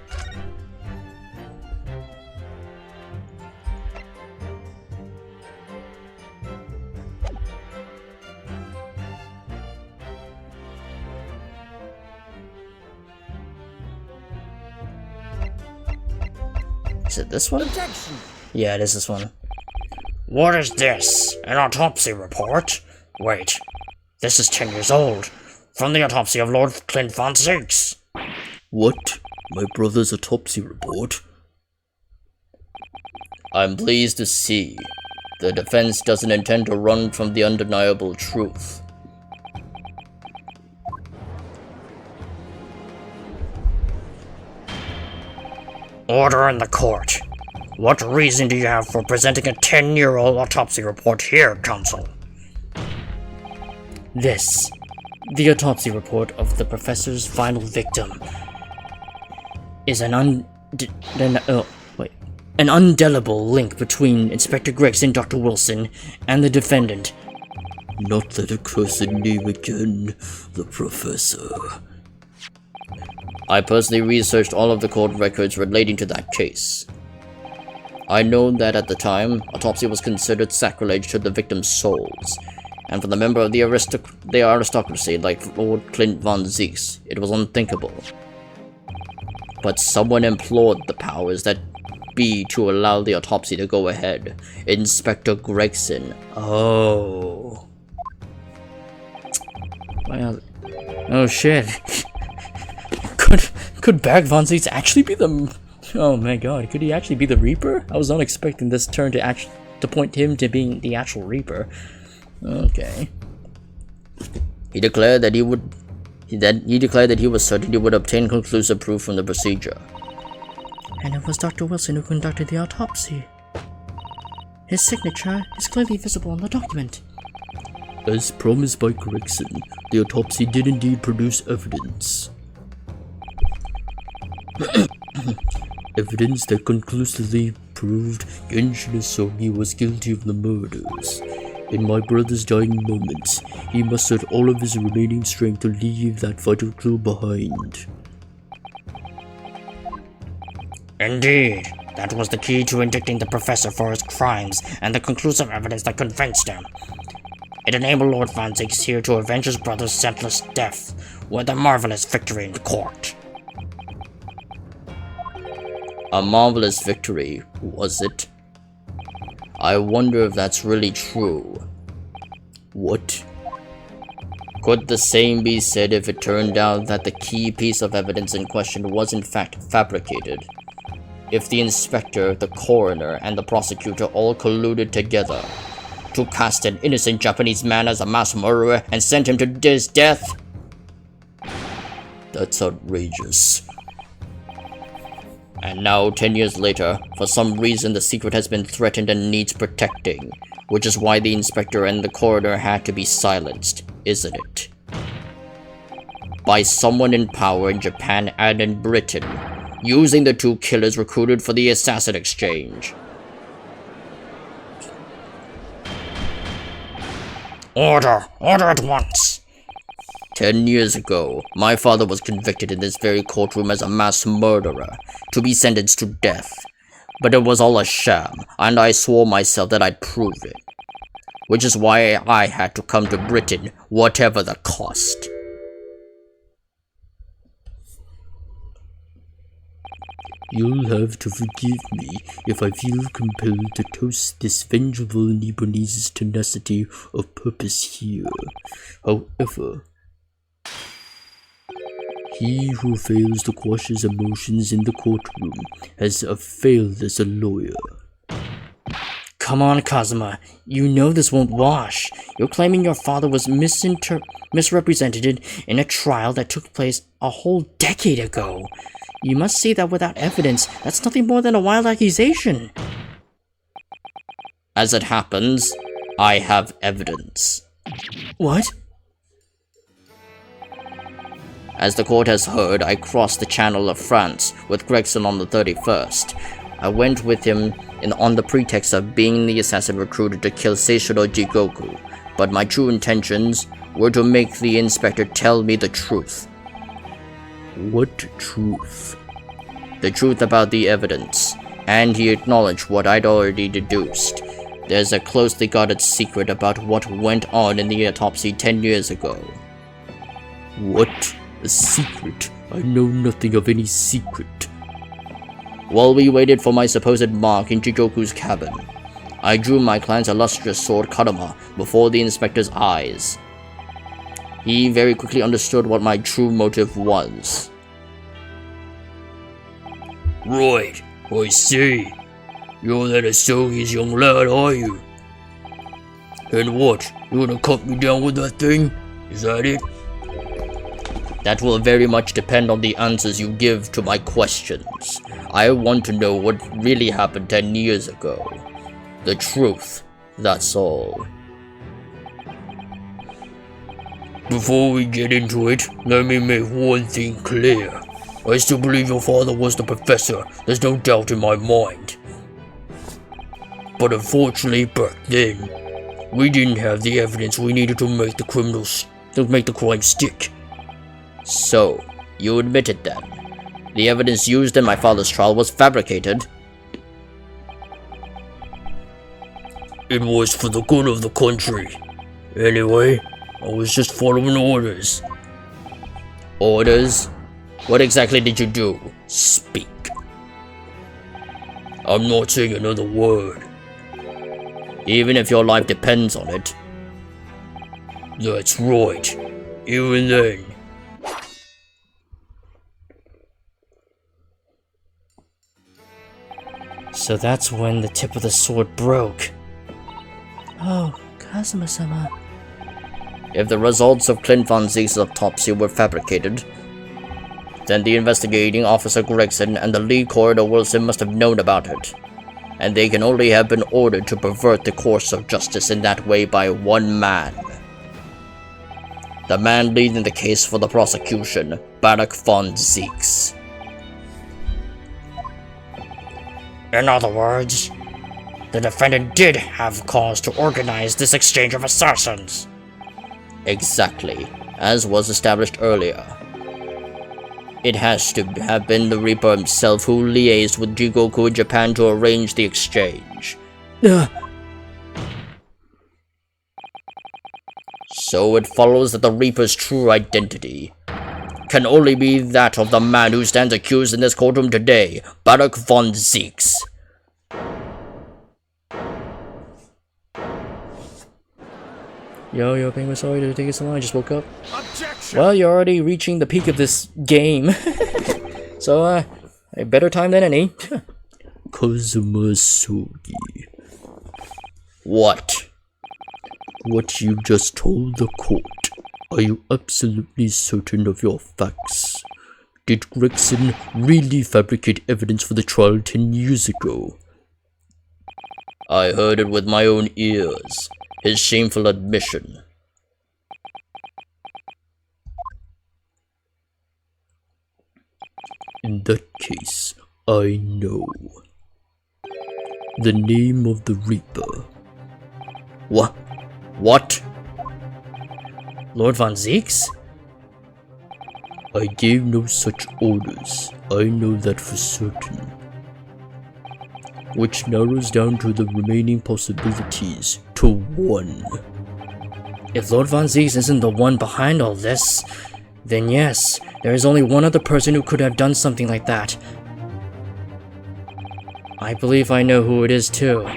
Is it this one? Objection! Yeah, it is this one. What is this? An autopsy report? Wait, this is 10 years old. From the autopsy of Lord Clint Von Zeeks. What? My brother's autopsy report? I'm pleased to see the defense doesn't intend to run from the undeniable truth. Order in the court. What reason do you have for presenting a 10-year-old autopsy report here, counsel? This, the autopsy report of the professor's final victim, is an undelible link between Inspector Gregson, Dr. Wilson, and the defendant. Not that accursed name again, the professor. I personally researched all of the court records relating to that case. I know that at the time, autopsy was considered sacrilege to the victim's souls, and for the member of the aristocracy like Lord Clint Von Zeeks, it was unthinkable. But someone implored the powers that be to allow the autopsy to go ahead. Inspector Gregson. Oh. Well, oh shit. Could Bag Von Zeeks actually be the... Oh my god, could he actually be the Reaper? I was not expecting this turn to point him to being the actual Reaper. Okay. He declared that he was certain he would obtain conclusive proof from the procedure. And it was Dr. Wilson who conducted the autopsy. His signature is clearly visible on the document. As promised by Gregson, the autopsy did indeed produce evidence. Evidence that conclusively proved Genshin Isogi was guilty of the murders. In my brother's dying moments, he mustered all of his remaining strength to leave that vital clue behind. Indeed, that was the key to indicting the professor for his crimes and the conclusive evidence that convinced him. It enabled Lord Von Zeeks here to avenge his brother's senseless death with a marvelous victory in court. A marvelous victory, was it? I wonder if that's really true. What? Could the same be said if it turned out that the key piece of evidence in question was in fact fabricated? If the inspector, the coroner, and the prosecutor all colluded together to cast an innocent Japanese man as a mass murderer and send him to his death? That's outrageous. And now, 10 years later, for some reason the secret has been threatened and needs protecting, which is why the inspector and the coroner had to be silenced, isn't it? By someone in power in Japan and in Britain, using the two killers recruited for the assassin exchange. Order! Order at once! 10 years ago, my father was convicted in this very courtroom as a mass murderer, to be sentenced to death. But it was all a sham, and I swore myself that I'd prove it. Which is why I had to come to Britain, whatever the cost. You'll have to forgive me if I feel compelled to toast this vengeful Nipponese's tenacity of purpose here. However, he who fails to quash his emotions in the courtroom has failed as a lawyer. Come on, Kazuma. You know this won't wash. You're claiming your father was misrepresented in a trial that took place a whole decade ago. You must see that without evidence, that's nothing more than a wild accusation. As it happens, I have evidence. What? As the court has heard, I crossed the Channel of France with Gregson on the 31st. I went with him on the pretext of being the assassin recruited to kill Seishiro Jigoku, but my true intentions were to make the inspector tell me the truth. What truth? The truth about the evidence, and he acknowledged what I'd already deduced. There's a closely guarded secret about what went on in the autopsy 10 years ago. What? A secret? I know nothing of any secret. While we waited for my supposed mark in Jigoku's cabin, I drew my clan's illustrious sword Karama before the inspector's eyes. He very quickly understood what my true motive was. Right, I see. You're that Asogi's young lad, are you? And what, you gonna cut me down with that thing? Is that it? That will very much depend on the answers you give to my questions. I want to know what really happened 10 years ago. The truth, that's all. Before we get into it, let me make one thing clear. I still believe your father was the professor, there's no doubt in my mind. But unfortunately back then, we didn't have the evidence we needed to make the crime stick. So, you admitted then. The evidence used in my father's trial was fabricated. It was for the good of the country. Anyway, I was just following orders. Orders? What exactly did you do? Speak. I'm not saying another word. Even if your life depends on it. That's right. Even then. So that's when the tip of the sword broke. Oh, Kazuma-sama. If the results of Clint Von Zieg's autopsy were fabricated, then the investigating officer Gregson and the lead coroner Wilson must have known about it. And they can only have been ordered to pervert the course of justice in that way by one man. The man leading the case for the prosecution, Barak Von Zieks. In other words, the defendant did have cause to organize this exchange of assassins. Exactly, as was established earlier. It has to have been the Reaper himself who liaised with Jigoku in Japan to arrange the exchange. So it follows that the Reaper's true identity can only be that of the man who stands accused in this courtroom today, Barak Von Zieks. Yo, Penguin, sorry to take it so long, I just woke up. Objection! Well, you're already reaching the peak of this game. So, a better time than any. Kazuma Sogi. What? What you just told the court. Are you absolutely certain of your facts? Did Gregson really fabricate evidence for the trial 10 years ago? I heard it with my own ears. His shameful admission. In that case, I know. The name of the Reaper. What? Lord Von Zieks? I gave no such orders. I know that for certain. Which narrows down to the remaining possibilities to one. If Lord Von Zieks isn't the one behind all this, then yes, there is only one other person who could have done something like that. I believe I know who it is too.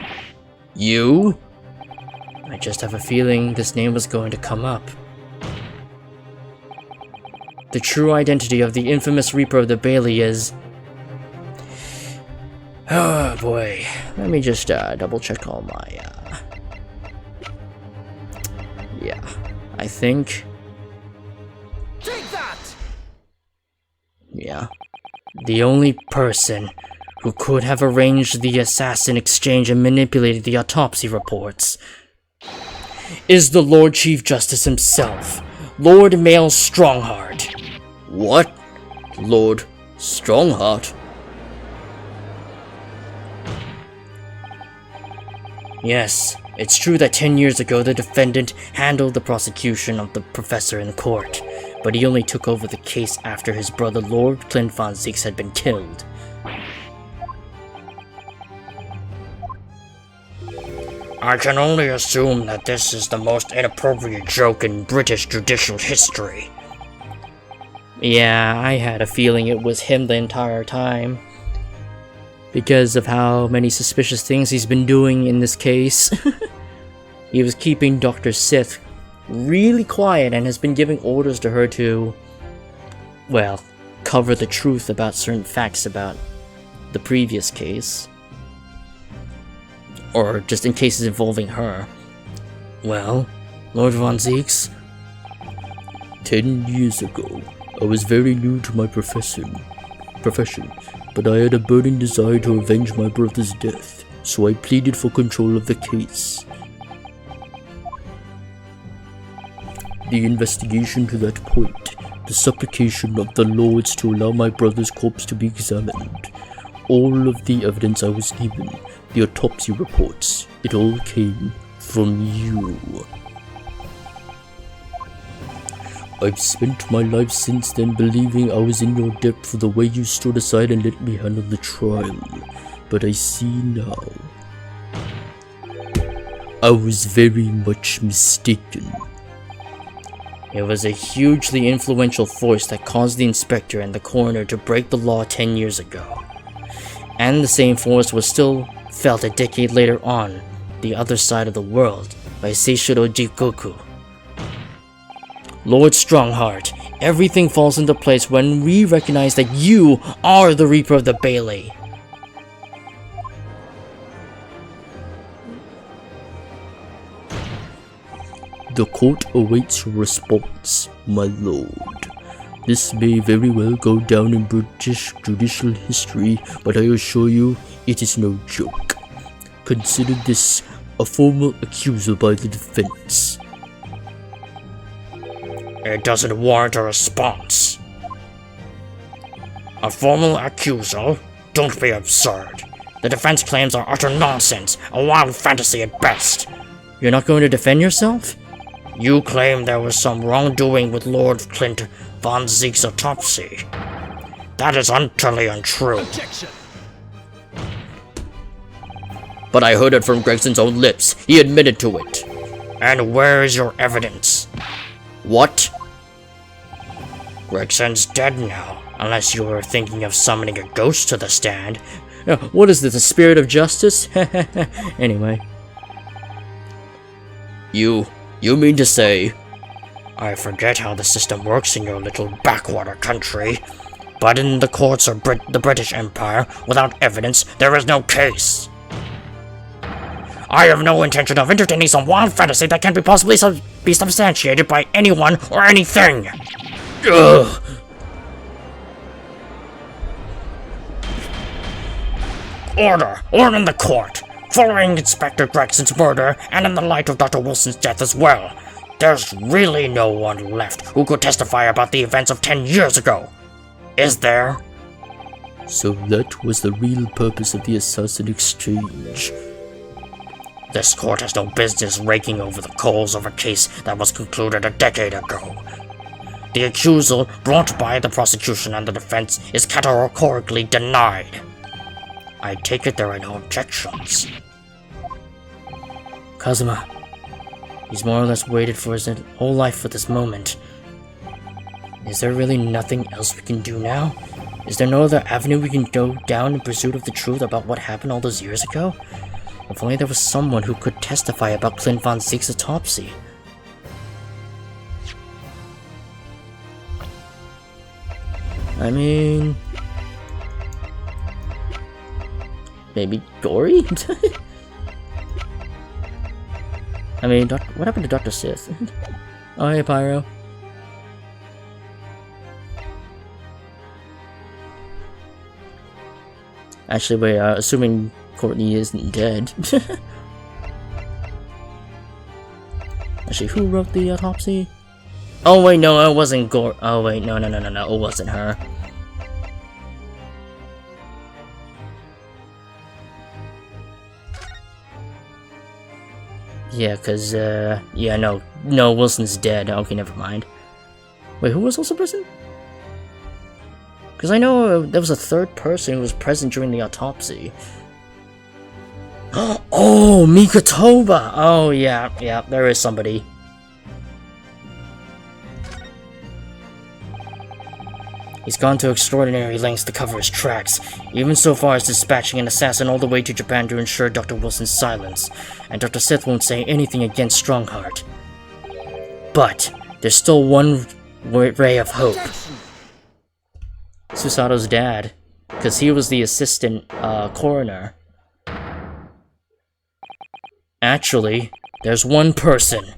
You? I just have a feeling this name was going to come up. The true identity of the infamous Reaper of the Bailey is... Oh boy, let me just double check all my... Yeah, I think... Take that! Yeah. The only person who could have arranged the assassin exchange and manipulated the autopsy reports is the Lord Chief Justice himself, Lord Mael Strongheart. What? Lord Strongheart? Yes, it's true that 10 years ago the defendant handled the prosecution of the professor in court, but he only took over the case after his brother Lord Clint Von Zieks had been killed. I can only assume that this is the most inappropriate joke in British judicial history. Yeah, I had a feeling it was him the entire time. because of how many suspicious things he's been doing in this case. He was keeping Dr. Sith really quiet and has been giving orders to her to, well, cover the truth about certain facts about the previous case. Or just in cases involving her. Well, Lord Von Zieks? 10 years ago, I was very new to my profession, but I had a burning desire to avenge my brother's death, so I pleaded for control of the case. The investigation to that point, the supplication of the lords to allow my brother's corpse to be examined, all of the evidence I was given, the autopsy reports, it all came from you. I've spent my life since then believing I was in your debt for the way you stood aside and let me handle the trial, but I see now. I was very much mistaken. It was a hugely influential force that caused the inspector and the coroner to break the law 10 years ago. And the same force was still felt a decade later on the other side of the world by Seishiro Jikoku. Lord Strongheart, everything falls into place when we recognize that you are the Reaper of the Bailey. The court awaits your response, my lord. This may very well go down in British judicial history, but I assure you, it is no joke. Consider this a formal accusal by the defense. It doesn't warrant a response. A formal accusal? Don't be absurd. The defense claims are utter nonsense, a wild fantasy at best. You're not going to defend yourself? You claim there was some wrongdoing with Lord Clint Von Zieks' autopsy. That is utterly untrue. Objection. But I heard it from Gregson's own lips. He admitted to it. And where is your evidence? What? Gregson's dead now, unless you were thinking of summoning a ghost to the stand. What is this, the spirit of justice? Anyway. You mean to say... I forget how the system works in your little backwater country, but in the courts of the British Empire, without evidence, there is no case. I have no intention of entertaining some wild fantasy that can't be possibly be substantiated by anyone or anything. Ugh. Order in the court! Following Inspector Gregson's murder, and in the light of Dr. Wilson's death as well, there's really no one left who could testify about the events of 10 years ago. Is there? So that was the real purpose of the assassin exchange. This court has no business raking over the coals of a case that was concluded a decade ago. The accusal brought by the prosecution and the defense is categorically denied. I take it there are no objections. Kazuma. He's more or less waited for his whole life for this moment. Is there really nothing else we can do now? Is there no other avenue we can go down in pursuit of the truth about what happened all those years ago? If only there was someone who could testify about Clint Von Zieks' autopsy. I mean... maybe Gory? I mean, what happened to Dr. Sith? Oh, hey, Pyro. Actually, wait, assuming Courtney isn't dead. Actually, who wrote the autopsy? Oh, wait, no, it wasn't Gore. Oh, wait, no, it wasn't her. Yeah, cause, yeah, no, Wilson's dead. Okay, never mind. Wait, who was also present? Because I know there was a third person who was present during the autopsy. Oh, Mikotoba! Oh, yeah, there is somebody. He's gone to extraordinary lengths to cover his tracks, even so far as dispatching an assassin all the way to Japan to ensure Dr. Wilson's silence, and Dr. Sith won't say anything against Strongheart. But there's still one ray of hope. Susato's dad, because he was the assistant coroner. Actually, there's one person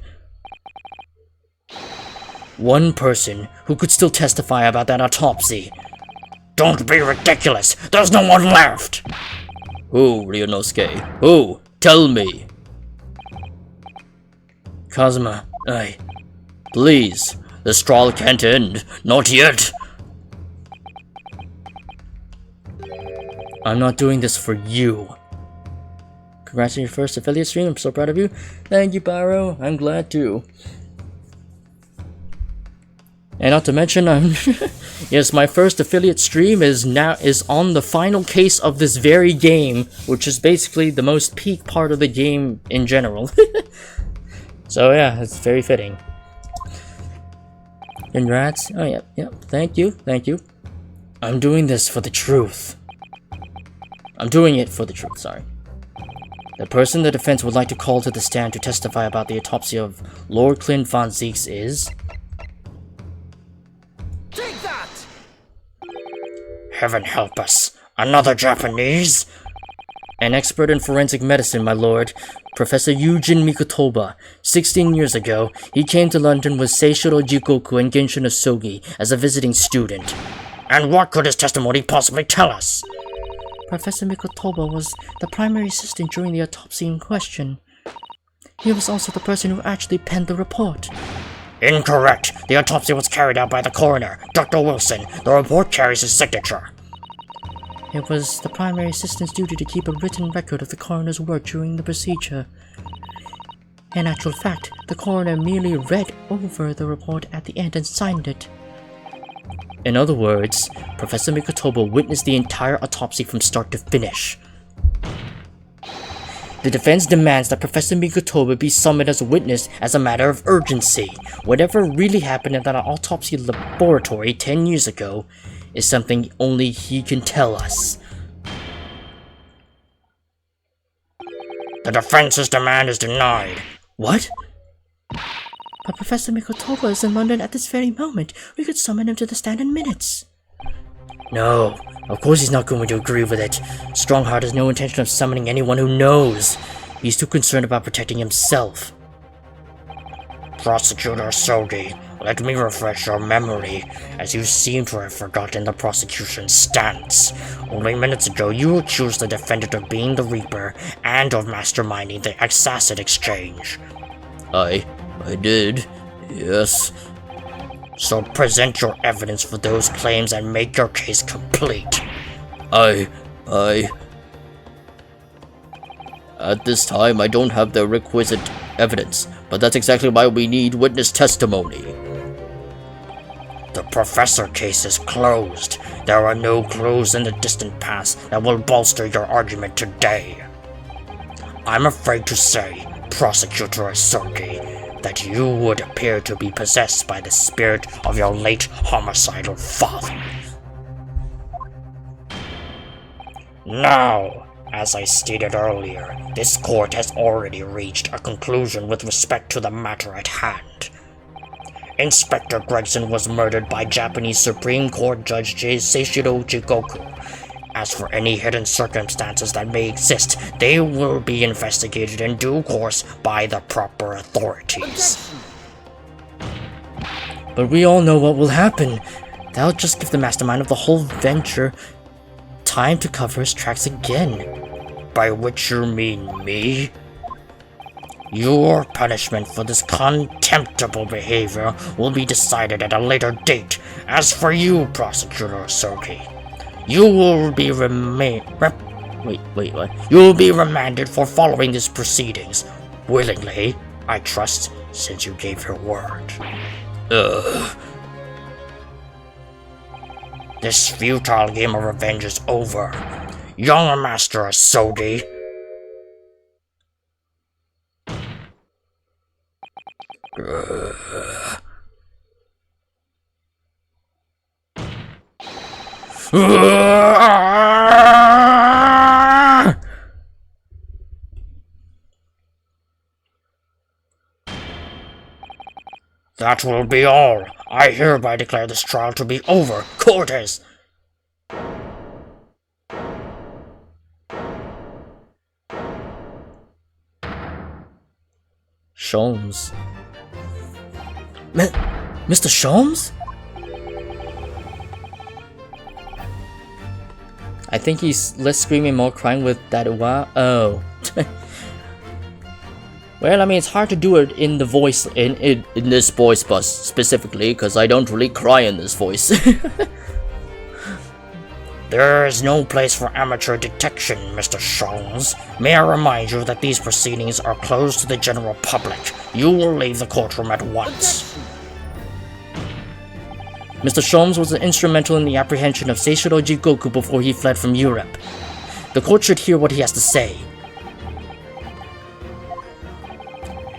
who could still testify about that autopsy. Don't be ridiculous! There's no one left! Who, Ryunosuke? Who? Tell me! Kazuma, Please, this trial can't end. Not yet! I'm not doing this for you. Congrats on your first affiliate stream, I'm so proud of you. Thank you, Pyro, I'm glad too. And not to mention, yes, my first affiliate stream is on the final case of this very game, which is basically the most peak part of the game in general. So yeah, it's very fitting. Congrats. Oh yeah, thank you. I'm doing this for the truth. I'm doing it for the truth, sorry. The person the defense would like to call to the stand to testify about the autopsy of Lord Clint von Zeeks is... Take that! Heaven help us. Another Japanese? An expert in forensic medicine, my lord. Professor Yujin Mikotoba. 16 years ago, he came to London with Seishiro Jikoku and Genshin Asogi as a visiting student. And what could his testimony possibly tell us? Professor Mikotoba was the primary assistant during the autopsy in question. He was also the person who actually penned the report. Incorrect. The autopsy was carried out by the coroner, Dr. Wilson. The report carries his signature. It was the primary assistant's duty to keep a written record of the coroner's work during the procedure. In actual fact, the coroner merely read over the report at the end and signed it. In other words, Professor Mikotoba witnessed the entire autopsy from start to finish. The defense demands that Professor Mikotoba be summoned as a witness as a matter of urgency. Whatever really happened in that autopsy laboratory 10 years ago is something only he can tell us. The defense's demand is denied. What? But Professor Mikotoba is in London at this very moment. We could summon him to the stand in minutes. No, of course he's not going to agree with it. Strongheart has no intention of summoning anyone who knows. He's too concerned about protecting himself. Prosecutor Sogi, let me refresh your memory, as you seem to have forgotten the prosecution's stance. Only minutes ago, you accused the defendant of being the Reaper and of masterminding the assassin exchange. I did, yes. So present your evidence for those claims and make your case complete. At this time, I don't have the requisite evidence, but that's exactly why we need witness testimony. The professor case is closed. There are no clues in the distant past that will bolster your argument today. I'm afraid to say, Prosecutor Asogi, that you would appear to be possessed by the spirit of your late homicidal father. Now, as I stated earlier, this court has already reached a conclusion with respect to the matter at hand. Inspector Gregson was murdered by Japanese Supreme Court Judge Seishiro Jikoku. As for any hidden circumstances that may exist, they will be investigated in due course by the proper authorities. But we all know what will happen. That'll just give the mastermind of the whole venture time to cover his tracks again. By which you mean me? Your punishment for this contemptible behavior will be decided at a later date. As for you, Prosecutor Asogi, you will be You will be remanded for following these proceedings. Willingly, I trust, since you gave your word. This futile game of revenge is over. Young Master Asogi. That will be all. I hereby declare this trial to be over. Cortes! Sholmes. Mr. Sholmes? I think he's less screaming, more crying with that wow. Oh. Well, I mean, it's hard to do it in the voice, in this voice bus specifically, because I don't really cry in this voice. There is no place for amateur detection, Mr. Sholmes. May I remind you that these proceedings are closed to the general public. You will leave the courtroom at once. Mr. Sholmes was instrumental in the apprehension of Seishiro Jigoku before he fled from Europe. The court should hear what he has to say.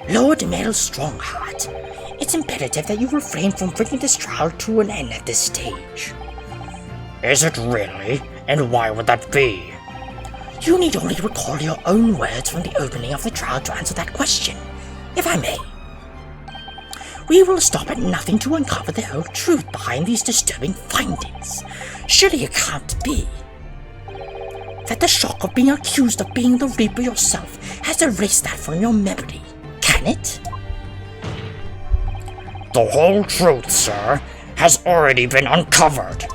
Lord Mel Strongheart, it's imperative that you refrain from bringing this trial to an end at this stage. Is it really? And why would that be? You need only recall your own words from the opening of the trial to answer that question, if I may. We will stop at nothing to uncover the whole truth behind these disturbing findings. Surely it can't be that the shock of being accused of being the Reaper yourself has erased that from your memory, can it? The whole truth, sir, has already been uncovered.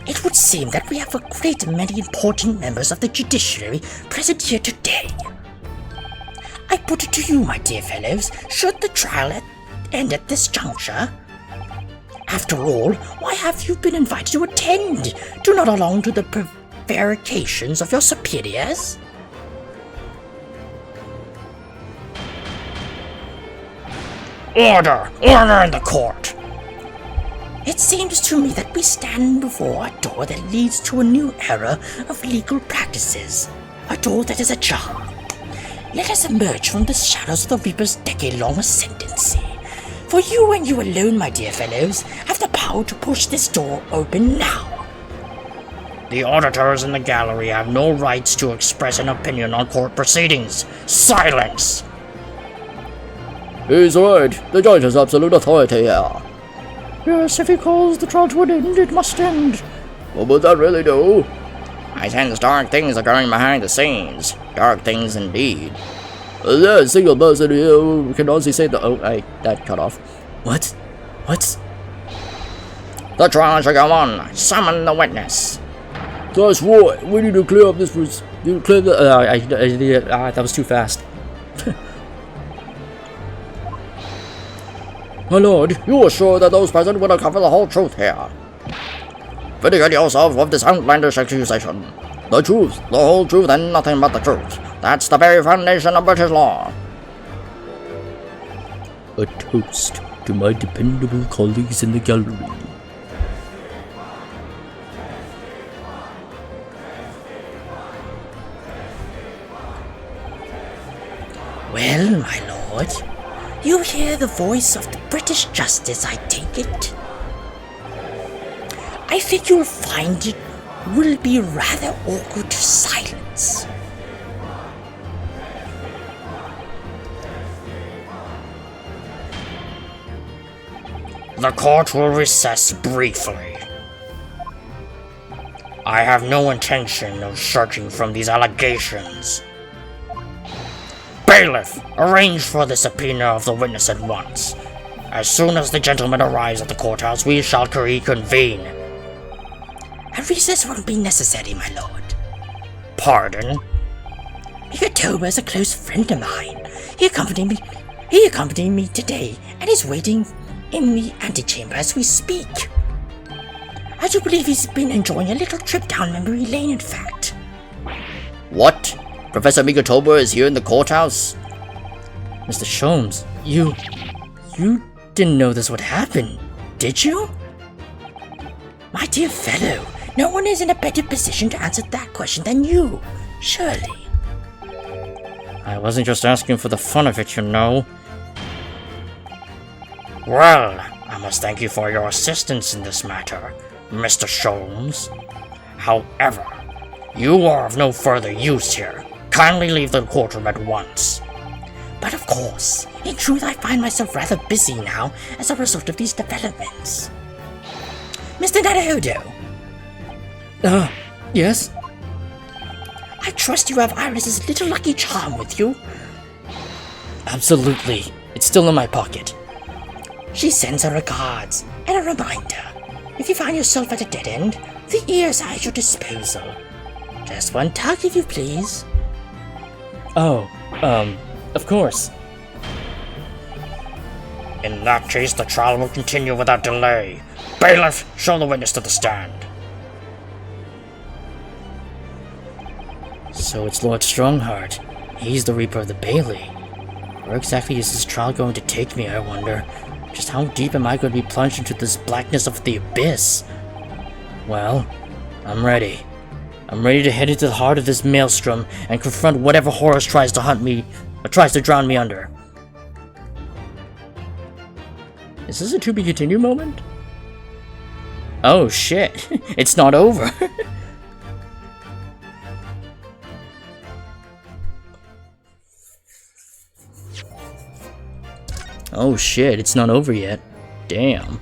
It would seem that we have a great many important members of the judiciary present here today. I put it to you, my dear fellows, should the trial end at this juncture? After all, why have you been invited to attend? Do not along to the prevarications of your superiors? Order! Order in the court! It seems to me that we stand before a door that leads to a new era of legal practices. A door that is ajar. Let us emerge from the shadows of the Reaper's decade-long ascendancy. For you and you alone, my dear fellows, have the power to push this door open now. The auditors in the gallery have no rights to express an opinion on court proceedings. Silence! He's right. The judge has absolute authority here. Yes, if he calls the trial to an end, it must end. What would that really do? I sense dark things occurring behind the scenes. Dark things indeed. There's a single person here who can honestly say that. Oh, that cut off. What? What? The trial shall go on. Summon the witness. That's right. We need to clear up this. Clear the. That was too fast. My lord, you are sure that those present will uncover the whole truth here? Vindicate yourself of this outlandish accusation. The truth. The whole truth and nothing but the truth. That's the very foundation of British law. A toast to my dependable colleagues in the gallery. Well, my lord, you hear the voice of the British justice, I take it. I think you'll find it will be rather awkward to silence. The court will recess briefly. I have no intention of searching from these allegations. Bailiff, arrange for the subpoena of the witness at once. As soon as the gentleman arrives at the courthouse, we shall reconvene. A recess won't be necessary, my lord. Pardon? Mikotoba is a close friend of mine. He accompanied me today and is waiting in the antechamber as we speak. I do believe he's been enjoying a little trip down memory lane, in fact. What? Professor Mikotoba is here in the courthouse? Mr. Sholmes, you didn't know this would happen, did you? My dear fellow, no one is in a better position to answer that question than you, surely. I wasn't just asking for the fun of it, you know. Well, I must thank you for your assistance in this matter, Mr. Sholmes. However, you are of no further use here. Kindly leave the courtroom at once. But of course, in truth I find myself rather busy now as a result of these developments. Mr. Naruhodo, Yes? I trust you have Iris's little lucky charm with you. Absolutely. It's still in my pocket. She sends her regards, and a reminder. If you find yourself at a dead end, the ears are at your disposal. Just one tug if you please. Oh, of course. In that case, the trial will continue without delay. Bailiff, show the witness to the stand. So it's Lord Strongheart. He's the Reaper of the Bailey. Where exactly is this trial going to take me, I wonder? Just how deep am I going to be plunged into this blackness of the abyss? Well, I'm ready. I'm ready to head into the heart of this maelstrom and confront whatever horrors tries to hunt me, or tries to drown me under. Is this a to be continued moment? Oh shit, it's not over. Oh shit, it's not over yet. Damn.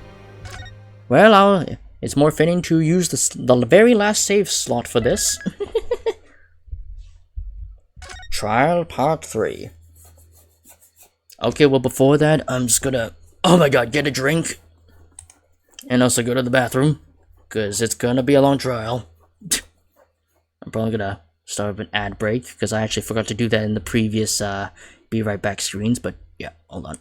Well, it's more fitting to use the very last save slot for this. Trial Part 3. Okay, well before that, I'm just gonna, oh my god, get a drink. And also go to the bathroom, because it's gonna be a long trial. I'm probably gonna start with an ad break, because I actually forgot to do that in the previous Be Right Back screens, but yeah, hold on.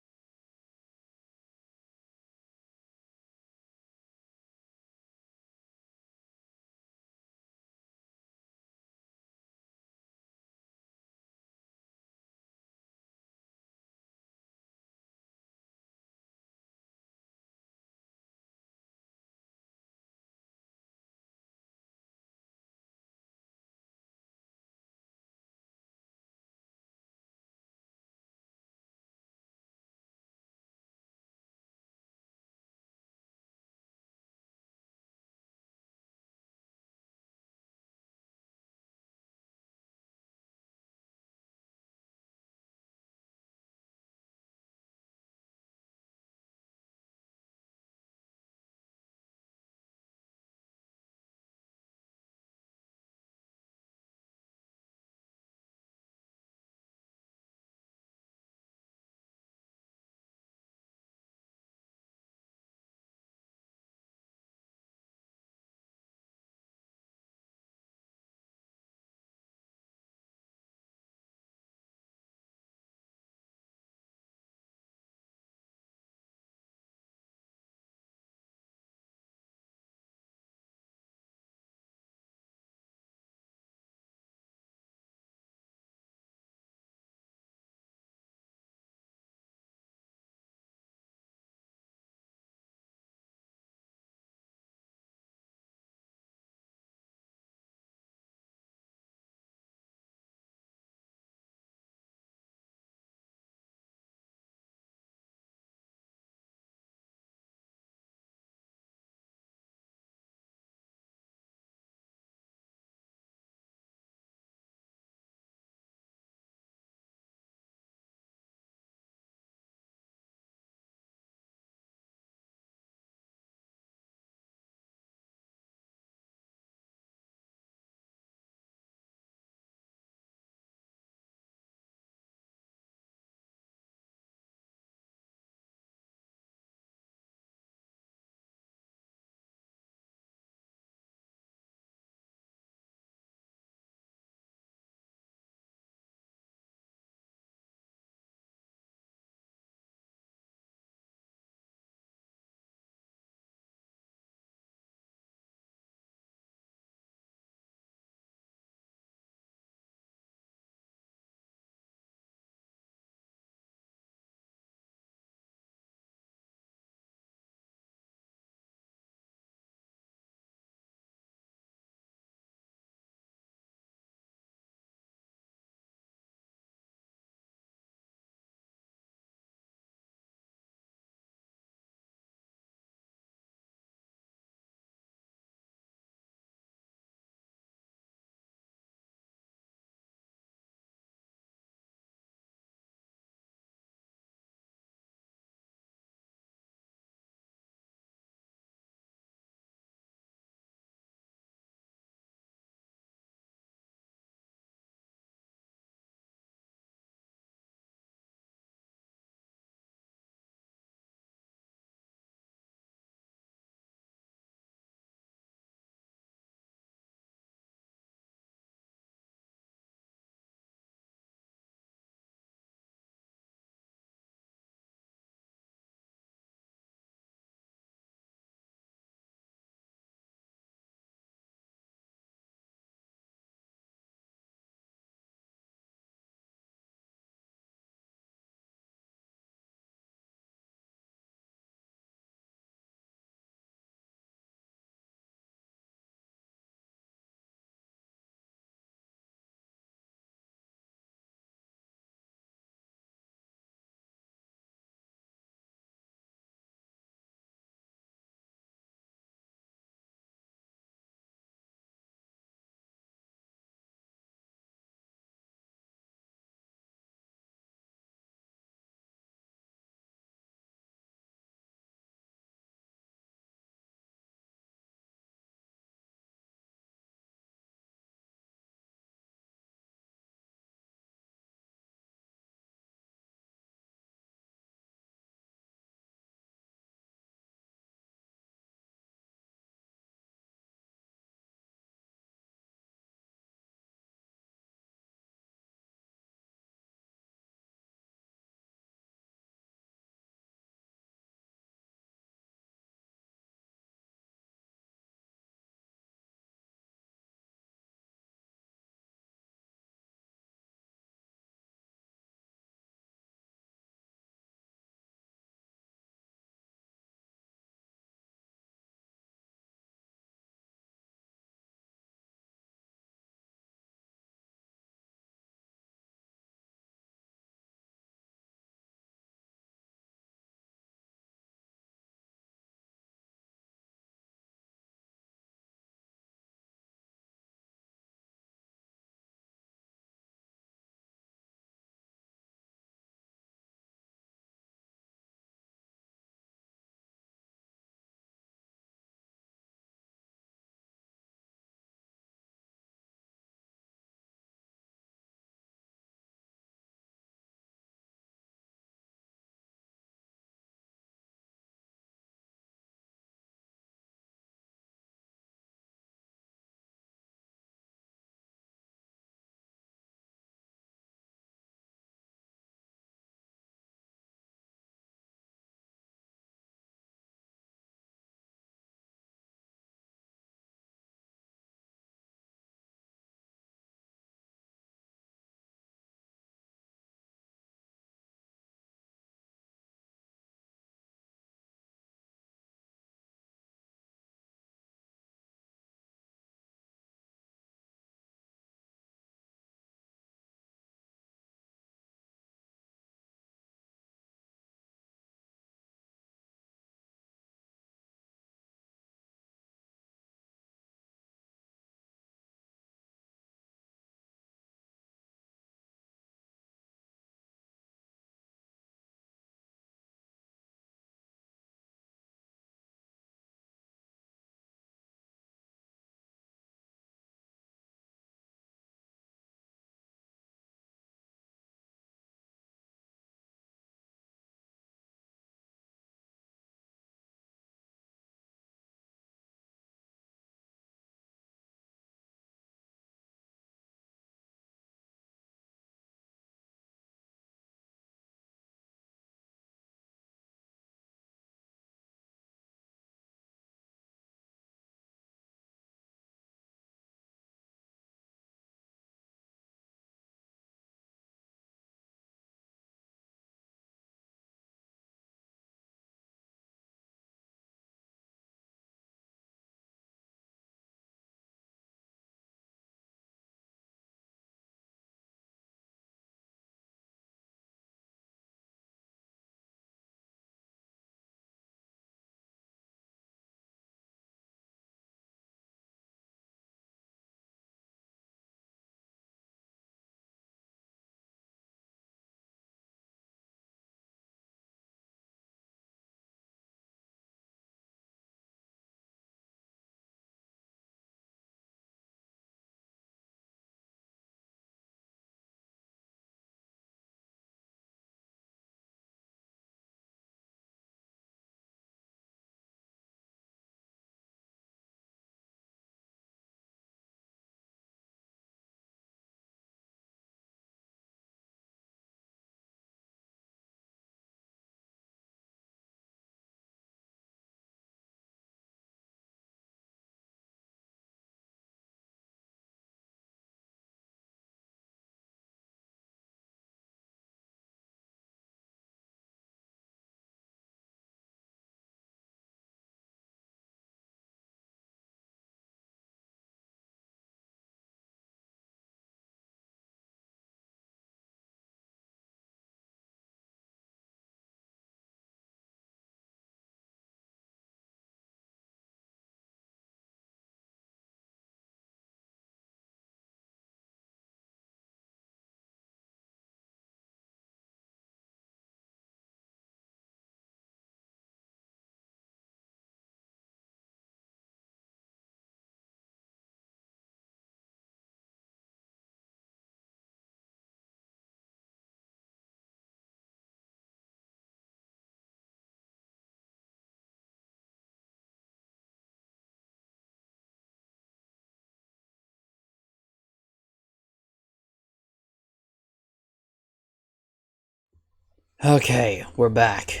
Okay, we're back.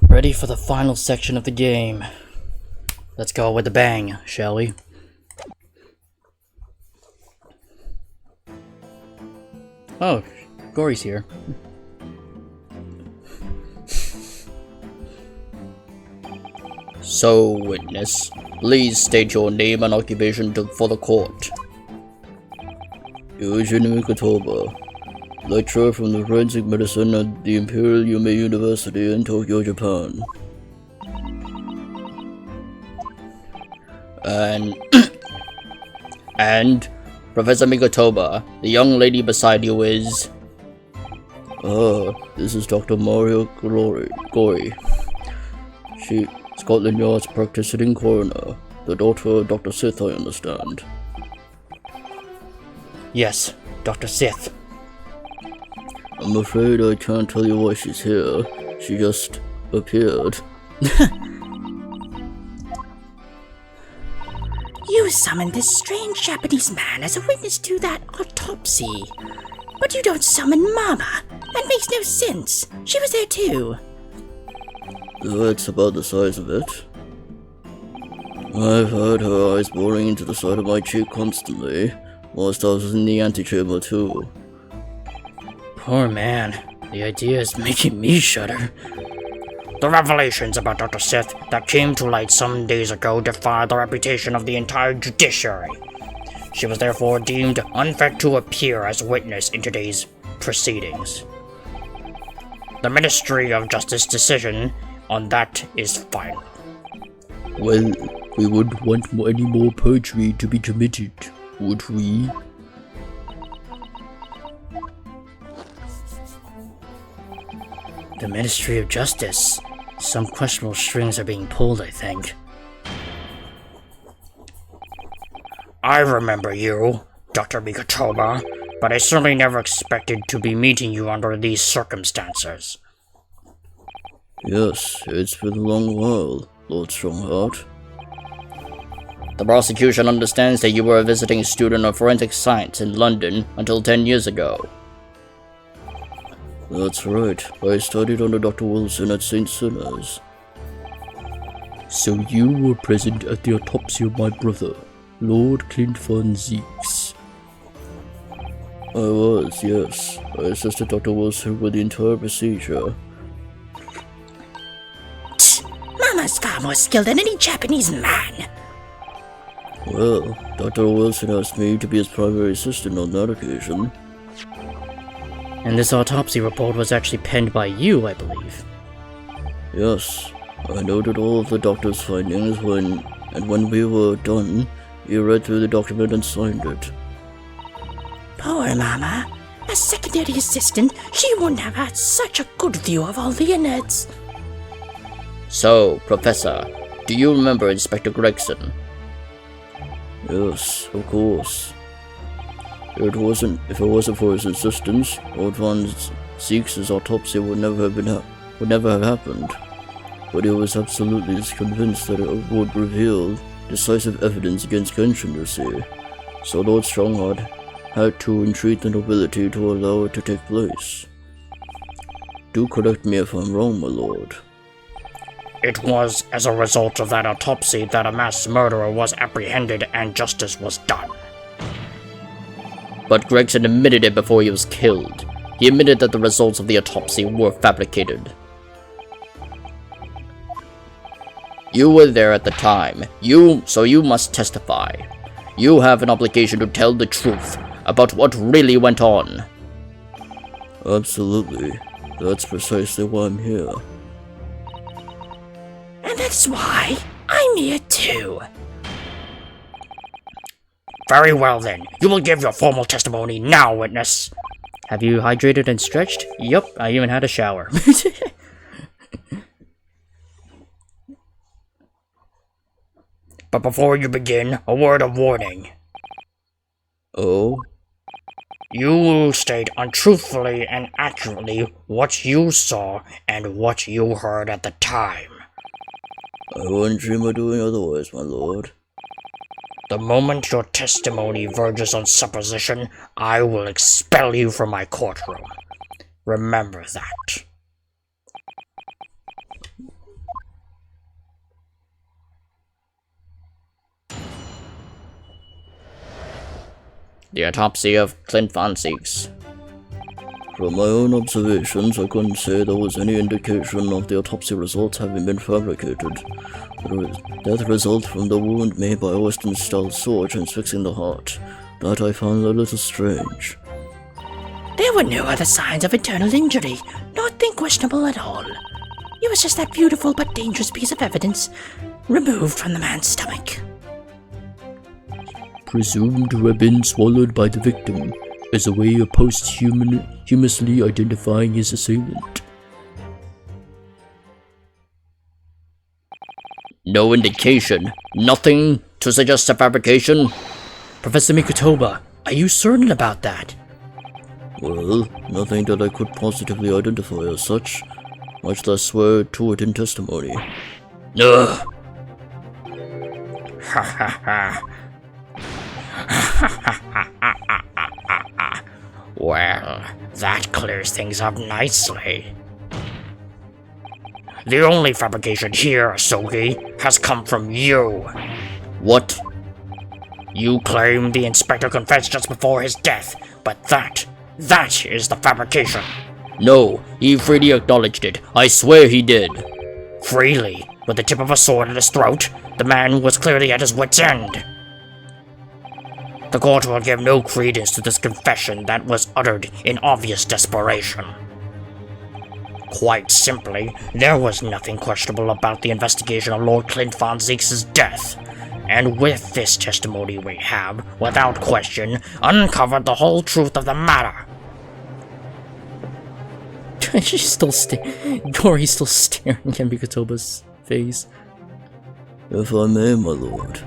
Ready for the final section of the game. Let's go with a bang, shall we? Oh, Gory's here. So, witness, please state your name and occupation for the court. Eugene Mikotoba, lecturer from the Forensic Medicine at the Imperial Yume University in Tokyo, Japan. And Professor Mikotoba, the young lady beside you is... this is Dr. Mario Gory. She... Scotland Yard's practicing coroner. The daughter of Dr. Sith, I understand. Yes, Dr. Sith. I'm afraid I can't tell you why she's here. She just appeared. You summoned this strange Japanese man as a witness to that autopsy. But you don't summon Mama. That makes no sense. She was there too. That's about the size of it. I've heard her eyes boring into the side of my cheek constantly, whilst I was in the antechamber too. Poor man. The idea is making me shudder. The revelations about Dr. Sith that came to light some days ago defy the reputation of the entire judiciary. She was therefore deemed unfit to appear as a witness in today's proceedings. The Ministry of Justice decision on that is final. Well, we wouldn't want any more perjury to be committed, would we? The Ministry of Justice. Some questionable strings are being pulled, I think. I remember you, Dr. Mikotoba, but I certainly never expected to be meeting you under these circumstances. Yes, it's been a long while, Lord Strongheart. The prosecution understands that you were a visiting student of forensic science in London until 10 years ago. That's right, I studied under Dr. Wilson at St. Sinners. So you were present at the autopsy of my brother, Lord Clint von Zeeks. I was, yes. I assisted Dr. Wilson with the entire procedure. Mama's far more skilled than any Japanese man. Well, Dr. Wilson asked me to be his primary assistant on that occasion. And this autopsy report was actually penned by you, I believe. Yes, I noted all of the doctor's findings when we were done, he read through the document and signed it. Poor Mama. As secondary assistant, she wouldn't have had such a good view of all the innards. So, Professor, do you remember Inspector Gregson? Yes, of course. If it wasn't for his insistence, Lord von Zeeks' autopsy would never have happened. But he was absolutely convinced that it would reveal decisive evidence against Genshin, you see. So Lord Strongheart had to entreat the nobility to allow it to take place. Do correct me if I'm wrong, my lord. It was as a result of that autopsy that a mass murderer was apprehended and justice was done. But Gregson admitted it before he was killed. He admitted that the results of the autopsy were fabricated. You were there at the time, so you must testify. You have an obligation to tell the truth about what really went on. Absolutely. That's precisely why I'm here. And that's why I'm here too. Very well then, you will give your formal testimony now, witness. Have you hydrated and stretched? Yup, I even had a shower. But before you begin, a word of warning. Oh? You will state untruthfully and accurately what you saw and what you heard at the time. I wouldn't dream of doing otherwise, my lord. The moment your testimony verges on supposition, I will expel you from my courtroom. Remember that. The autopsy of Clint Von Zieks. From my own observations, I couldn't say there was any indication of the autopsy results having been fabricated. The death result from the wound made by a Western-style sword transfixing the heart. That I found a little strange. There were no other signs of internal injury. Nothing questionable at all. It was just that beautiful but dangerous piece of evidence removed from the man's stomach. Presumed to have been swallowed by the victim, as a way of posthumously identifying his assailant. No indication. Nothing to suggest a fabrication. Professor Mikotoba, are you certain about that? Well, nothing that I could positively identify as such, much less swear to it in testimony. Ugh. Ha ha ha. Well, that clears things up nicely. The only fabrication here, Sogi, has come from you. What? You claim the inspector confessed just before his death, but that is the fabrication. No, he freely acknowledged it. I swear he did. Freely, with the tip of a sword at his throat, the man was clearly at his wit's end. The court will give no credence to this confession that was uttered in obvious desperation. Quite simply, there was nothing questionable about the investigation of Lord Clint Von Zieks' death. And with this testimony we have, without question, uncovered the whole truth of the matter. She's still Dory's still staring at Mikotoba's face. If I may, my lord.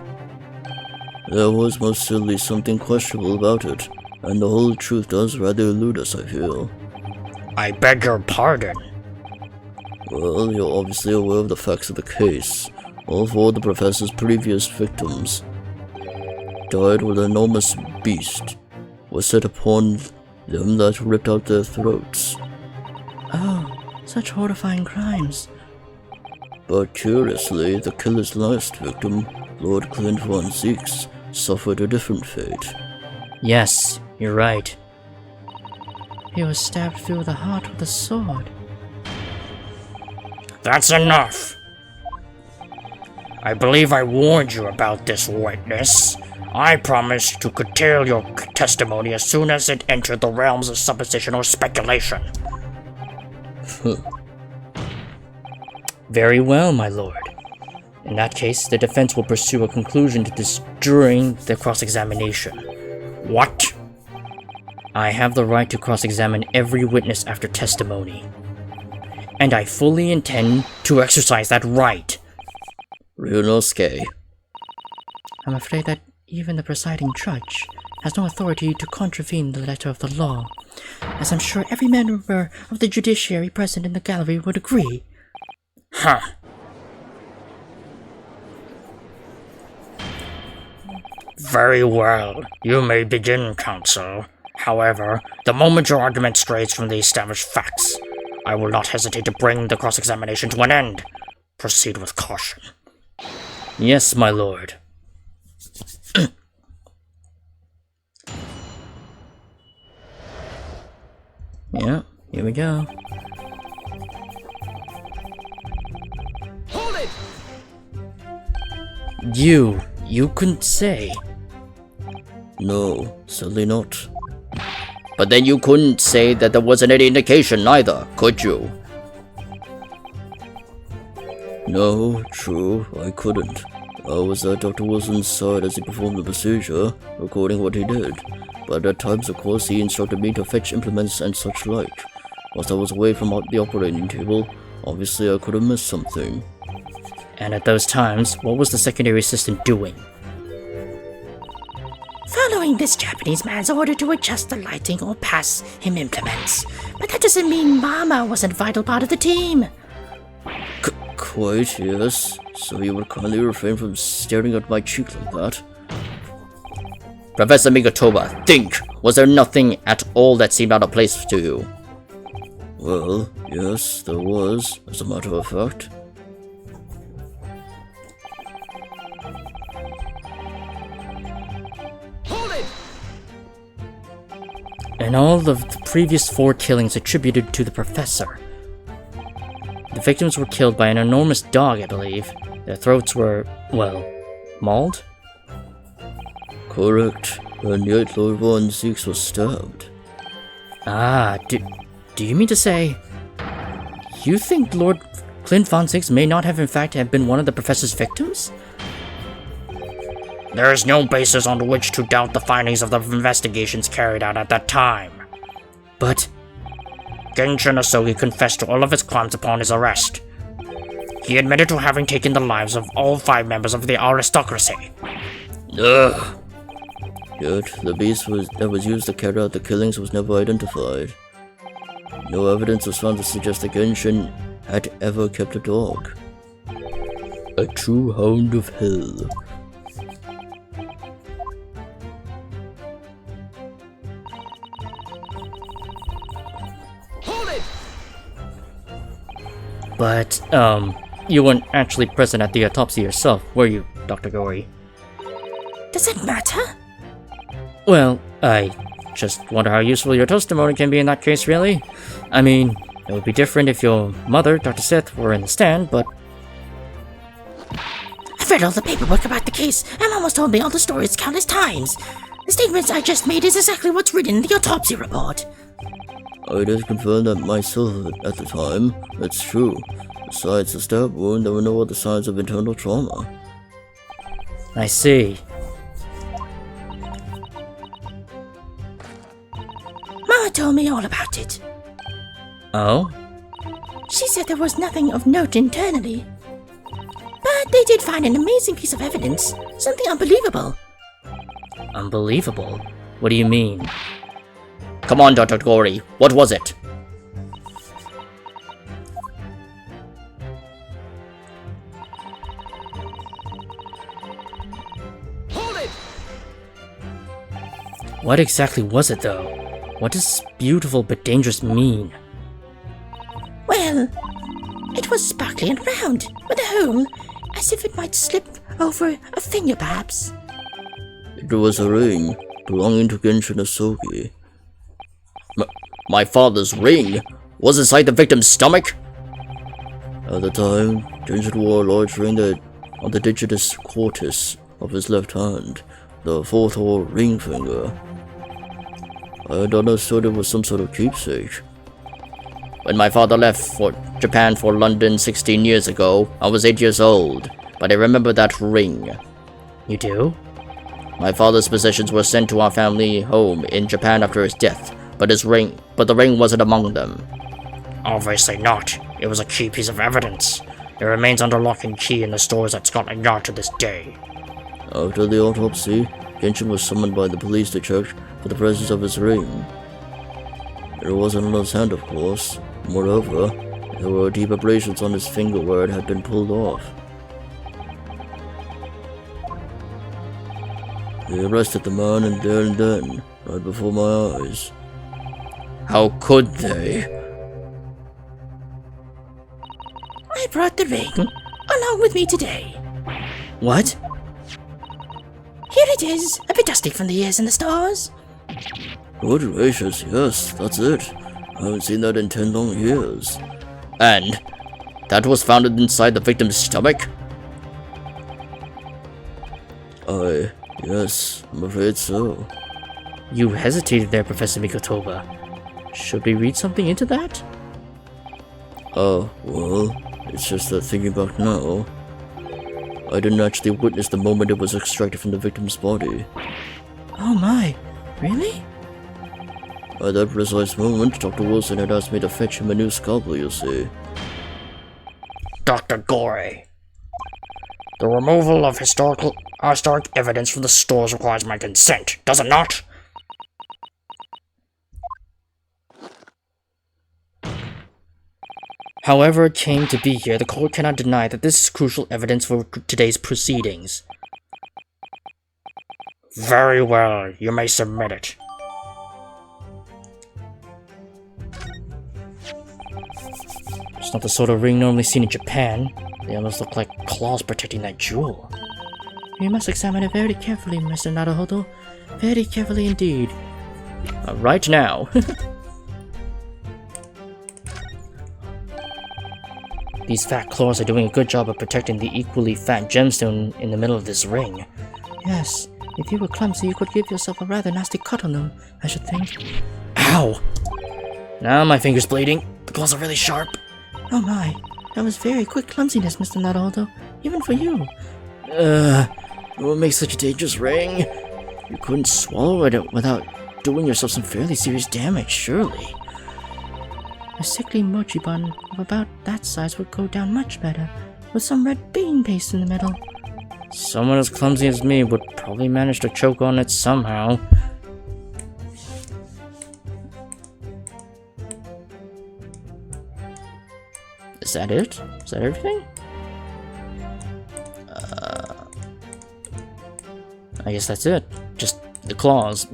There was most certainly something questionable about it, and the whole truth does rather elude us, I feel. I beg your pardon. Well, you're obviously aware of the facts of the case. All four of the professor's previous victims died when an enormous beast was set upon them that ripped out their throats. Oh, such horrifying crimes. But curiously, the killer's last victim, Lord Clint Von Zieks, suffered a different fate. Yes, you're right. He was stabbed through the heart with a sword. That's enough. I believe I warned you about this, witness. I promised to curtail your testimony as soon as it entered the realms of supposition or speculation. Very well, my lord. In that case, the defense will pursue a conclusion to this during the cross-examination. What? I have the right to cross-examine every witness after testimony. And I fully intend to exercise that right. Ryunosuke. I'm afraid that even the presiding judge has no authority to contravene the letter of the law, as I'm sure every member of the judiciary present in the gallery would agree. Huh. Very well. You may begin, counsel. However, the moment your argument strays from the established facts, I will not hesitate to bring the cross-examination to an end. Proceed with caution. Yes, my lord. Yeah, here we go. Hold it! You couldn't say. No, certainly not. But then you couldn't say that there wasn't any indication either, could you? No, true, I couldn't. I was at Dr. Wilson's side as he performed the procedure, recording what he did. But at times, of course, he instructed me to fetch implements and such like. Whilst I was away from the operating table, obviously I could have missed something. And at those times, what was the secondary assistant doing? Following this Japanese man's order to adjust the lighting or pass him implements. But that doesn't mean Mama wasn't a vital part of the team. Quite, yes. So you would kindly refrain from staring at my cheek like that. Professor Mikotoba, think! Was there nothing at all that seemed out of place to you? Well, yes, there was, as a matter of fact. Hold it! And all of the previous 4 killings attributed to the professor. The victims were killed by an enormous dog, I believe. Their throats were, well, mauled? Correct. And yet Lord Von Zeeks was stabbed. Ah, do you mean to say... You think Lord Clint Von Zix may not have in fact have been one of the professor's victims? There is no basis on which to doubt the findings of the investigations carried out at that time. But... Genshin Asogi confessed to all of his crimes upon his arrest. He admitted to having taken the lives of all 5 members of the aristocracy. Ugh. Yet, the beast that was used to carry out the killings was never identified. No evidence was found to suggest that Genshin had ever kept a dog. A true hound of hell. Hold it! But, you weren't actually present at the autopsy yourself, were you, Dr. Gory? Does it matter? Well, I just wonder how useful your testimony can be in that case, really. I mean, it would be different if your mother, Dr. Sith, were in the stand, but... I've read all the paperwork about the case, and Mama's told me all the stories countless times. The statements I just made is exactly what's written in the autopsy report. I did confirm that myself at the time. That's true. Besides the stab wound, there were no other signs of internal trauma. I see. Mama told me all about it. Oh? She said there was nothing of note internally. But they did find an amazing piece of evidence. Something unbelievable. Unbelievable? What do you mean? Come on, Dr. Gory, what was it? Hold it! What exactly was it, though? What does beautiful but dangerous mean? Well, it was sparkly and round, with a hole, as if it might slip over a finger perhaps. It was a ring belonging to Genshin Asogi. My father's ring was inside the victim's stomach? At the time, Genshin wore a large ring on the digitus quartus of his left hand, the 4th or ring finger. I had understood it was some sort of keepsake. When my father left for Japan for London 16 years ago, I was 8 years old, but I remember that ring. You do? My father's possessions were sent to our family home in Japan after his death, but the ring wasn't among them. Obviously not. It was a key piece of evidence. It remains under lock and key in the stores at Scotland Yard to this day. After the autopsy, Genshin was summoned by the police to check for the presence of his ring. It wasn't on his hand, of course. Moreover, there were deep abrasions on his finger where it had been pulled off. They arrested the man and there and then, right before my eyes. How could they? I brought the ring along with me today. What? Here it is, a bit dusty from the years in the stores. Good gracious, yes, that's it. I haven't seen that in 10 long years. And that was found inside the victim's stomach? Yes, I'm afraid so. You hesitated there, Professor Mikotoba. Should we read something into that? Well, it's just that thinking back now, I didn't actually witness the moment it was extracted from the victim's body. Oh my, really? At that precise moment, Dr. Wilson had asked me to fetch him a new scalpel, you see. Dr. Gory. The removal of historic evidence from the stores requires my consent, does it not? However it came to be here, the court cannot deny that this is crucial evidence for today's proceedings. Very well, you may submit it. It's not the sort of ring normally seen in Japan. They almost look like claws protecting that jewel. You must examine it very carefully, Mr. Naruhodo. Very carefully indeed. Right now. These fat claws are doing a good job of protecting the equally fat gemstone in the middle of this ring. Yes, if you were clumsy, you could give yourself a rather nasty cut on them, I should think. Ow! Now my finger's bleeding. The claws are really sharp. Oh my, that was very quick clumsiness, Mr. Naruhodo. Even for you. What makes such a dangerous ring? You couldn't swallow it without doing yourself some fairly serious damage, surely. A sickly mochi bun of about that size would go down much better, with some red bean paste in the middle. Someone as clumsy as me would probably manage to choke on it somehow. Is that it? Is that everything? I guess that's it. Just the claws.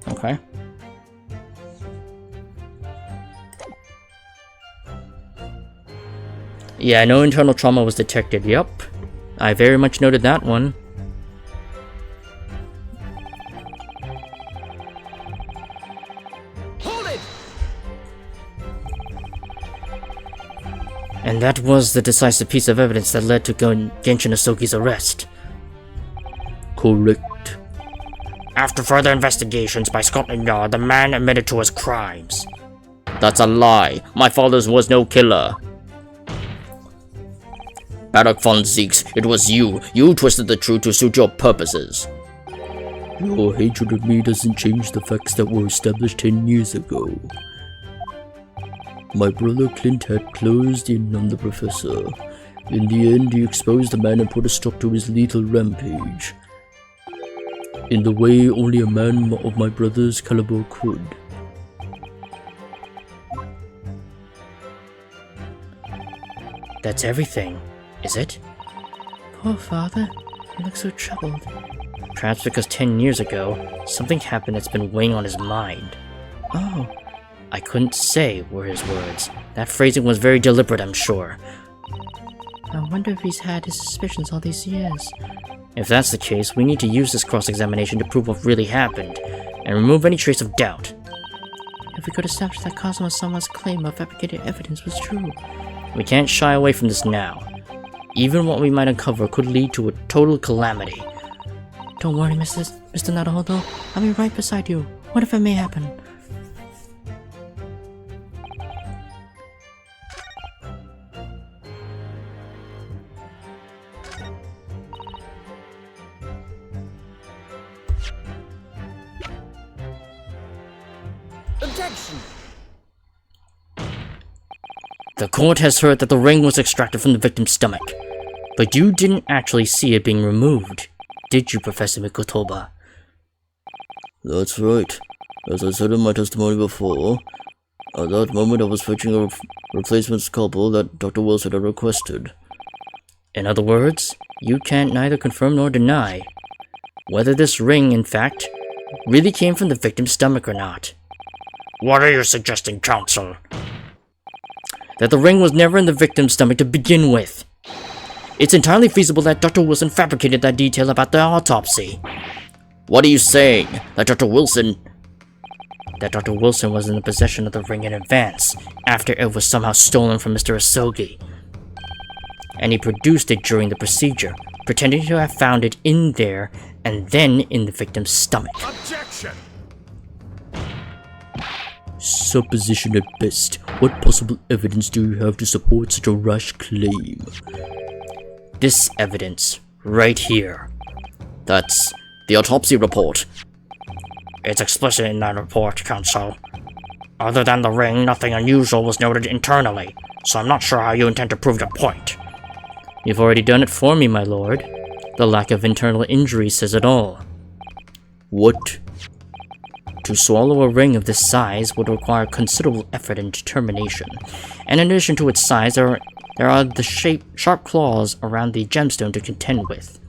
Okay. Yeah, no internal trauma was detected. Yup. I very much noted that one. Hold it! And that was the decisive piece of evidence that led to Genshin Asogi's arrest. Correct. After further investigations by Scotland Yard, the man admitted to his crimes. That's a lie. My father was no killer. Barak von Zeeks, it was you. You twisted the truth to suit your purposes. Your hatred of me doesn't change the facts that were established 10 years ago. My brother Clint had closed in on the professor. In the end, he exposed the man and put a stop to his lethal rampage. In the way only a man of my brother's caliber could. That's everything, is it? Poor father. He looks so troubled. Perhaps because 10 years ago, something happened that's been weighing on his mind. Oh. I couldn't say, were his words. That phrasing was very deliberate, I'm sure. I wonder if he's had his suspicions all these years. If that's the case, we need to use this cross-examination to prove what really happened, and remove any trace of doubt. If we could establish that Kazuma-sama's claim of fabricated evidence was true. We can't shy away from this now. Even what we might uncover could lead to a total calamity. Don't worry, Mr. Naruhodo. I'll be right beside you, whatever may happen. Objection! The court has heard that the ring was extracted from the victim's stomach, but you didn't actually see it being removed, did you, Professor Mikotoba? That's right. As I said in my testimony before, at that moment I was fetching a replacement scalpel that Dr. Wilson had requested. In other words, you can't neither confirm nor deny whether this ring, in fact, really came from the victim's stomach or not. What are you suggesting, counsel? That the ring was never in the victim's stomach to begin with. It's entirely feasible that Dr. Wilson fabricated that detail about the autopsy. What are you saying? That Dr. Wilson was in the possession of the ring in advance, after it was somehow stolen from Mr. Asogi. And he produced it during the procedure, pretending to have found it in there, and then in the victim's stomach. Objection! Supposition at best. What possible evidence do you have to support such a rash claim? This evidence, right here. That's the autopsy report. It's explicit in that report, counsel. Other than the ring, nothing unusual was noted internally, so I'm not sure how you intend to prove your point. You've already done it for me, my lord. The lack of internal injury says it all. What? To swallow a ring of this size would require considerable effort and determination, and in addition to its size, there are the sharp claws around the gemstone to contend with.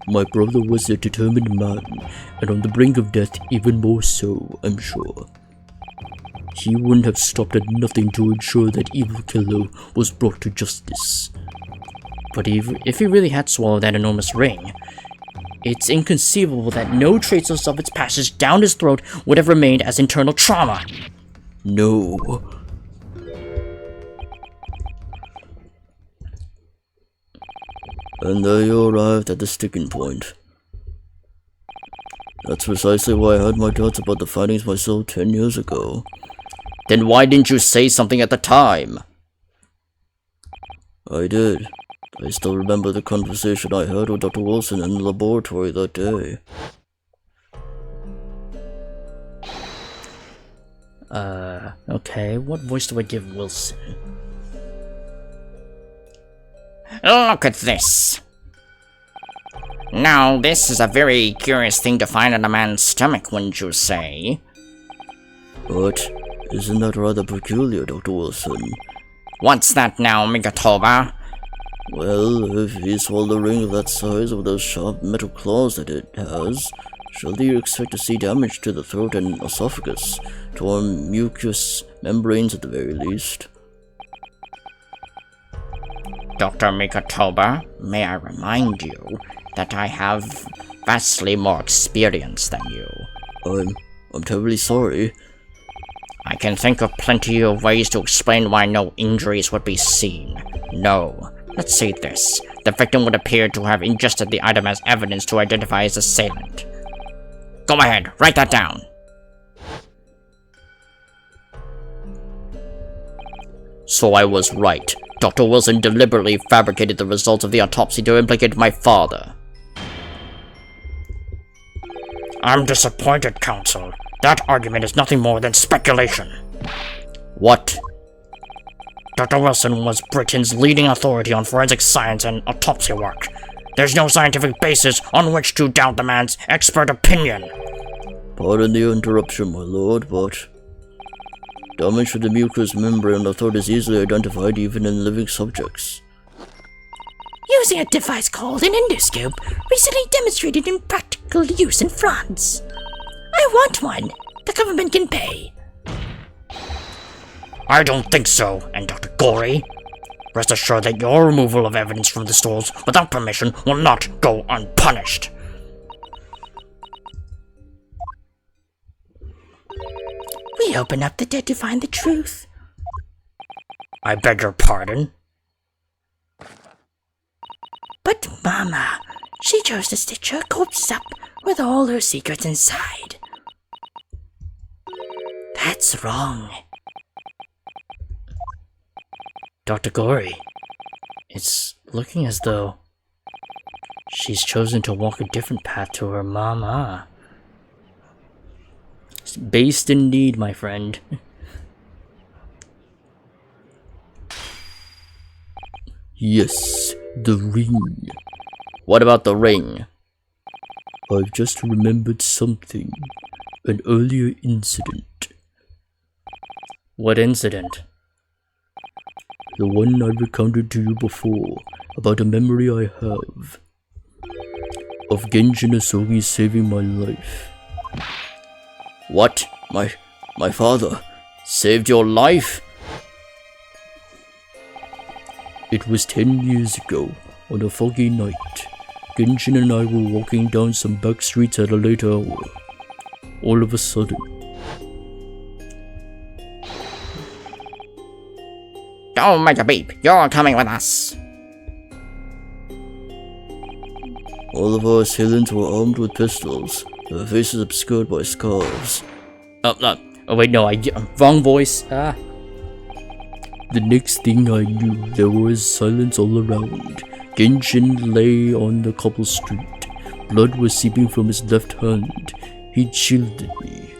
My brother was a determined man, and on the brink of death even more so, I'm sure. he wouldn't have stopped at nothing to ensure that evil killer was brought to justice. But if he really had swallowed that enormous ring, it's inconceivable that no traces of its passage down his throat would have remained as internal trauma. No. And there you arrived at the sticking point. That's precisely why I had my doubts about the findings myself 10 years ago. Then why didn't you say something at the time? I did. I still remember the conversation I had with Dr. Wilson in the laboratory that day. Okay, what voice do I give Wilson? Look at this. Now, this is a very curious thing to find in a man's stomach, wouldn't you say? But isn't that rather peculiar, Dr. Wilson? What's that now, Megatoba? Well, if he swallowed a ring of that size with those sharp metal claws that it has, surely you expect to see damage to the throat and esophagus, torn mucous membranes at the very least. Dr. Megatoba, may I remind you that I have vastly more experience than you. I'm terribly sorry. I can think of plenty of ways to explain why no injuries would be seen. No. Let's say this. The victim would appear to have ingested the item as evidence to identify his assailant. Go ahead, write that down. So I was right. Dr. Wilson deliberately fabricated the results of the autopsy to implicate my father. I'm disappointed, Counsel. That argument is nothing more than speculation. What? Dr. Wilson was Britain's leading authority on forensic science and autopsy work. There's no scientific basis on which to doubt the man's expert opinion. Pardon the interruption, my lord, but damage to the mucous membrane of the throat is easily identified even in living subjects. Using a device called an endoscope, recently demonstrated in practical use in France. I want one. The government can pay. I don't think so, and Dr. Gorey, rest assured that your removal of evidence from the stalls without permission will not go unpunished. We open up the dead to find the truth. I beg your pardon? But Mama, she chose to stitch her corpse up with all her secrets inside. That's wrong. Dr. Gorey, it's looking as though she's chosen to walk a different path to her mama. It's based in need, my friend. Yes, the ring. What about the ring? I've just remembered something. An earlier incident. What incident? The one I recounted to you before, about a memory I have of Genjin Asogi saving my life. What? My father. Saved your life? It was 10 years ago, on a foggy night. Genjin and I were walking down some back streets at a late hour. All of a sudden, Oh, Mega Beep, you're coming with us. all of our assailants were armed with pistols, their faces obscured by scarves. Oh wait, no, wrong voice. The next thing I knew, there was silence all around. Genshin lay on the cobble street. Blood was seeping from his left hand. He shielded me.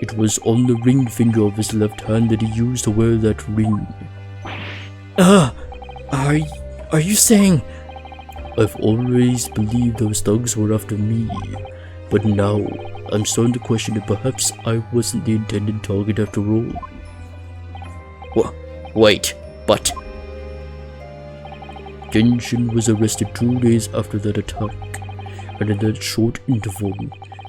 It was on the ring finger of his left hand that he used to wear that ring. Are you saying? I've always believed those thugs were after me, but now I'm starting to question if perhaps I wasn't the intended target after all. Wait, but Genshin was arrested 2 days after that attack, and in that short interval,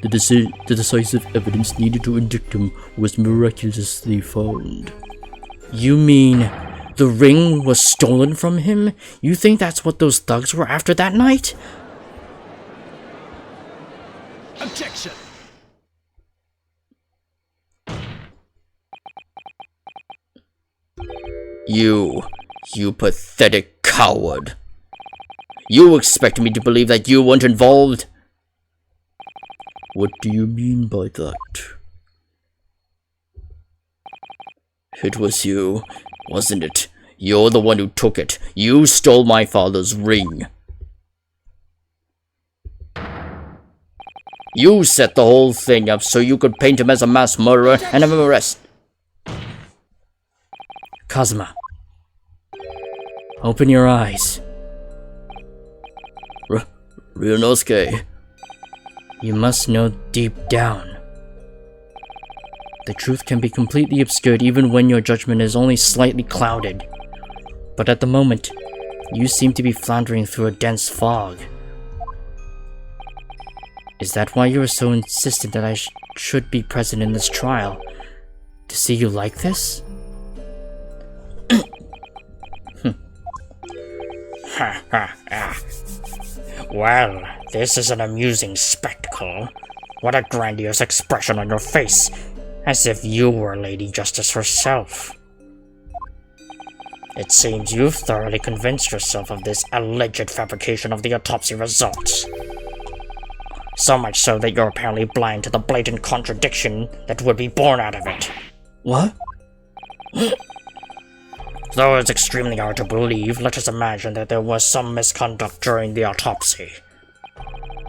the decisive evidence needed to indict him was miraculously found. You mean the ring was stolen from him? You think that's what those thugs were after that night? Objection! You pathetic coward. You expect me to believe that you weren't involved? What do you mean by that? It was you, wasn't it? You're the one who took it. You stole my father's ring. You set the whole thing up so you could paint him as a mass murderer and have him arrested. Kazuma, open your eyes. Ryunosuke. You must know deep down. The truth can be completely obscured even when your judgment is only slightly clouded. But at the moment, you seem to be floundering through a dense fog. Is that why you were so insistent that I should be present in this trial? To see you like this? Well, this is an amusing spectacle. What a grandiose expression on your face, as if you were Lady Justice herself. It seems you've thoroughly convinced yourself of this alleged fabrication of the autopsy results. So much so that you're apparently blind to the blatant contradiction that would be born out of it. What? Though it's extremely hard to believe, let us imagine that there was some misconduct during the autopsy.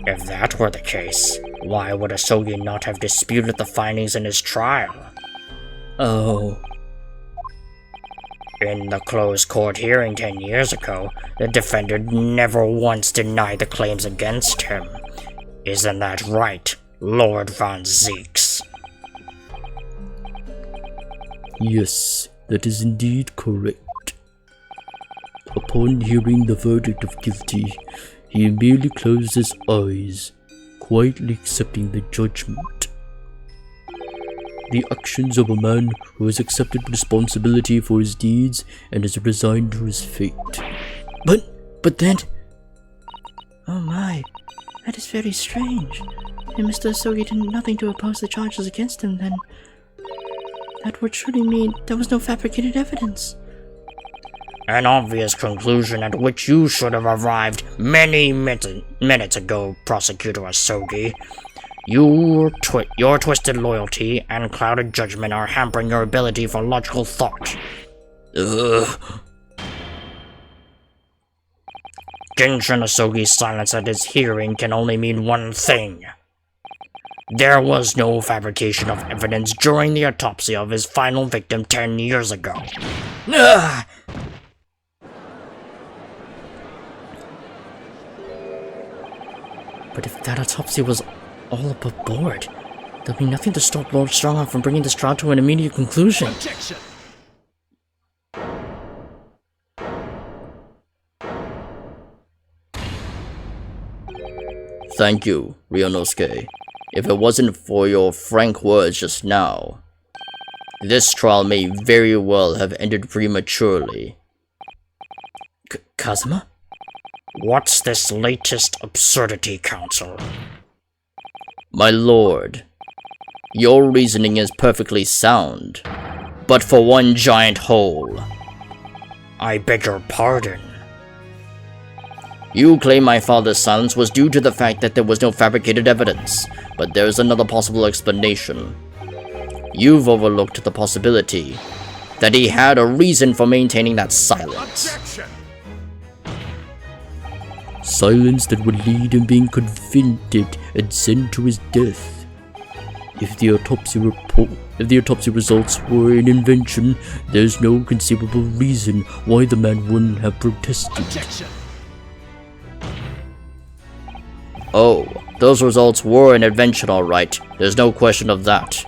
If that were the case, why would Asogi not have disputed the findings in his trial? Oh. In the closed court hearing 10 years ago, the defendant never once denied the claims against him. Isn't that right, Lord Von Zeeks? Yes, that is indeed correct. Upon hearing the verdict of guilty, he merely closed his eyes, quietly accepting the judgment. The actions of a man who has accepted responsibility for his deeds and is resigned to his fate. But then... Oh my, that is very strange. If Mr. Asogi did nothing to oppose the charges against him, then... that would surely mean there was no fabricated evidence. An obvious conclusion at which you should have arrived many minutes ago, Prosecutor Asogi. Your twisted loyalty and clouded judgment are hampering your ability for logical thought. Genshin Asogi's silence at his hearing can only mean one thing. There was no fabrication of evidence during the autopsy of his final victim 10 years ago. Ugh! But if that autopsy was all above board, there'll be nothing to stop Lord Strongarm from bringing this trial to an immediate conclusion. Objection! Thank you, Ryunosuke. If it wasn't for your frank words just now, this trial may very well have ended prematurely. Kazuma? What's this latest absurdity, Counsel? My lord, your reasoning is perfectly sound, but for one giant hole. I beg your pardon. You claim my father's silence was due to the fact that there was no fabricated evidence, but there's another possible explanation. You've overlooked the possibility that he had a reason for maintaining that silence. Objection! Silence that would lead him being convicted and sent to his death. If the autopsy results were an invention, there's no conceivable reason why the man wouldn't have protested. Objection! Oh, those results were an invention, alright. There's no question of that.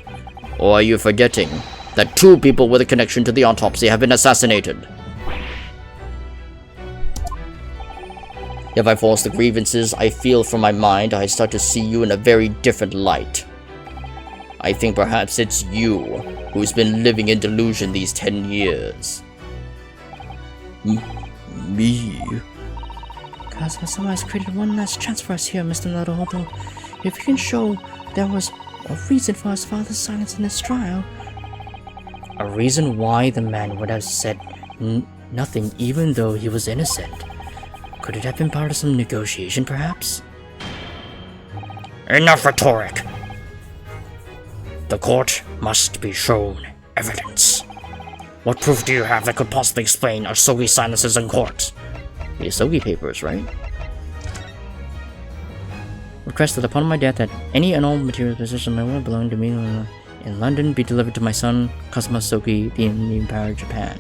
Or are you forgetting that 2 people with a connection to the autopsy have been assassinated? If I force the grievances I feel from my mind, I start to see you in a very different light. I think perhaps it's you who's been living in delusion these 10 years. Me? Kazuma has created one last chance for us here, Mr. Naruhodo. If you can show there was a reason for his father's silence in this trial. A reason why the man would have said nothing even though he was innocent. Could it have been part of some negotiation, perhaps? Enough rhetoric. The court must be shown evidence. What proof do you have that could possibly explain Asogi's silences in court? The Asogi papers, right? Request that upon my death that any and all material possessions that belong to me in London be delivered to my son, Kazuma Asogi, in the Empire of Japan.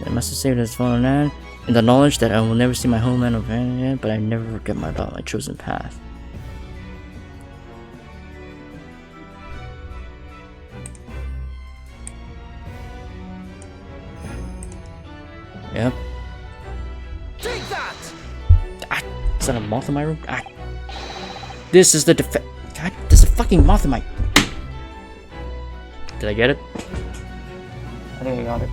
I must have saved his fallen land, in the knowledge that I will never see my homeland or again, but I never forget about my chosen path. Yep. Take that! Is that a moth in my room? This is the God, there's a fucking moth in my... Did I get it? I think I got it.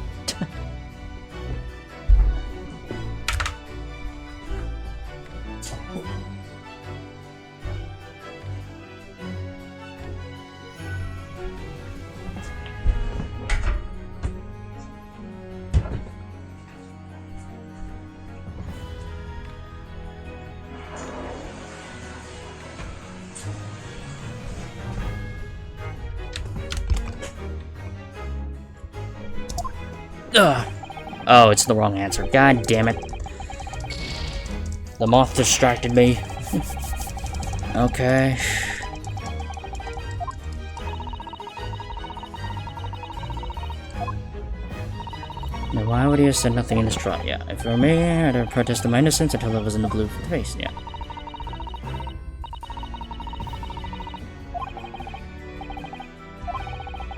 Ugh. Oh, it's the wrong answer. God damn it. The moth distracted me. Okay. Now, why would he have said nothing in his trial? Yeah, if it were me, I'd have protested my innocence until I was in the blue for the face. Yeah.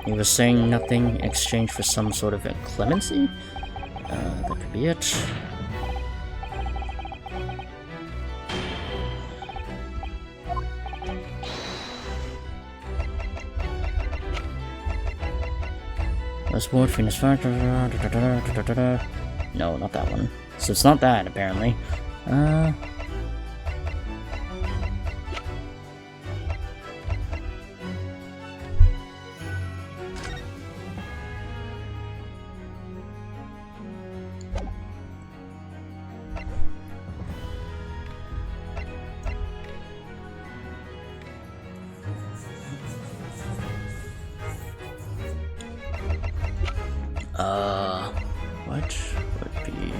He was saying nothing in exchange for some sort of clemency? That could be it. Let's ward Phoenix Factor. No, not that one. So it's not that, apparently. What would be...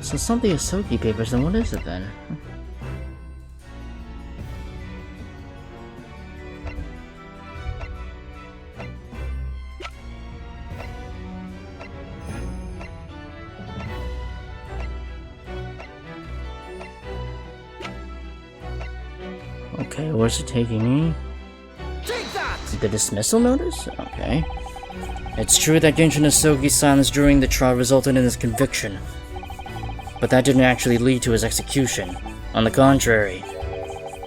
So it's not the Asogi papers, then what is it then? Okay, where's it taking me? Take that! The dismissal notice? Okay. It's true that Genshin Asogi's silence during the trial resulted in his conviction. But that didn't actually lead to his execution. On the contrary,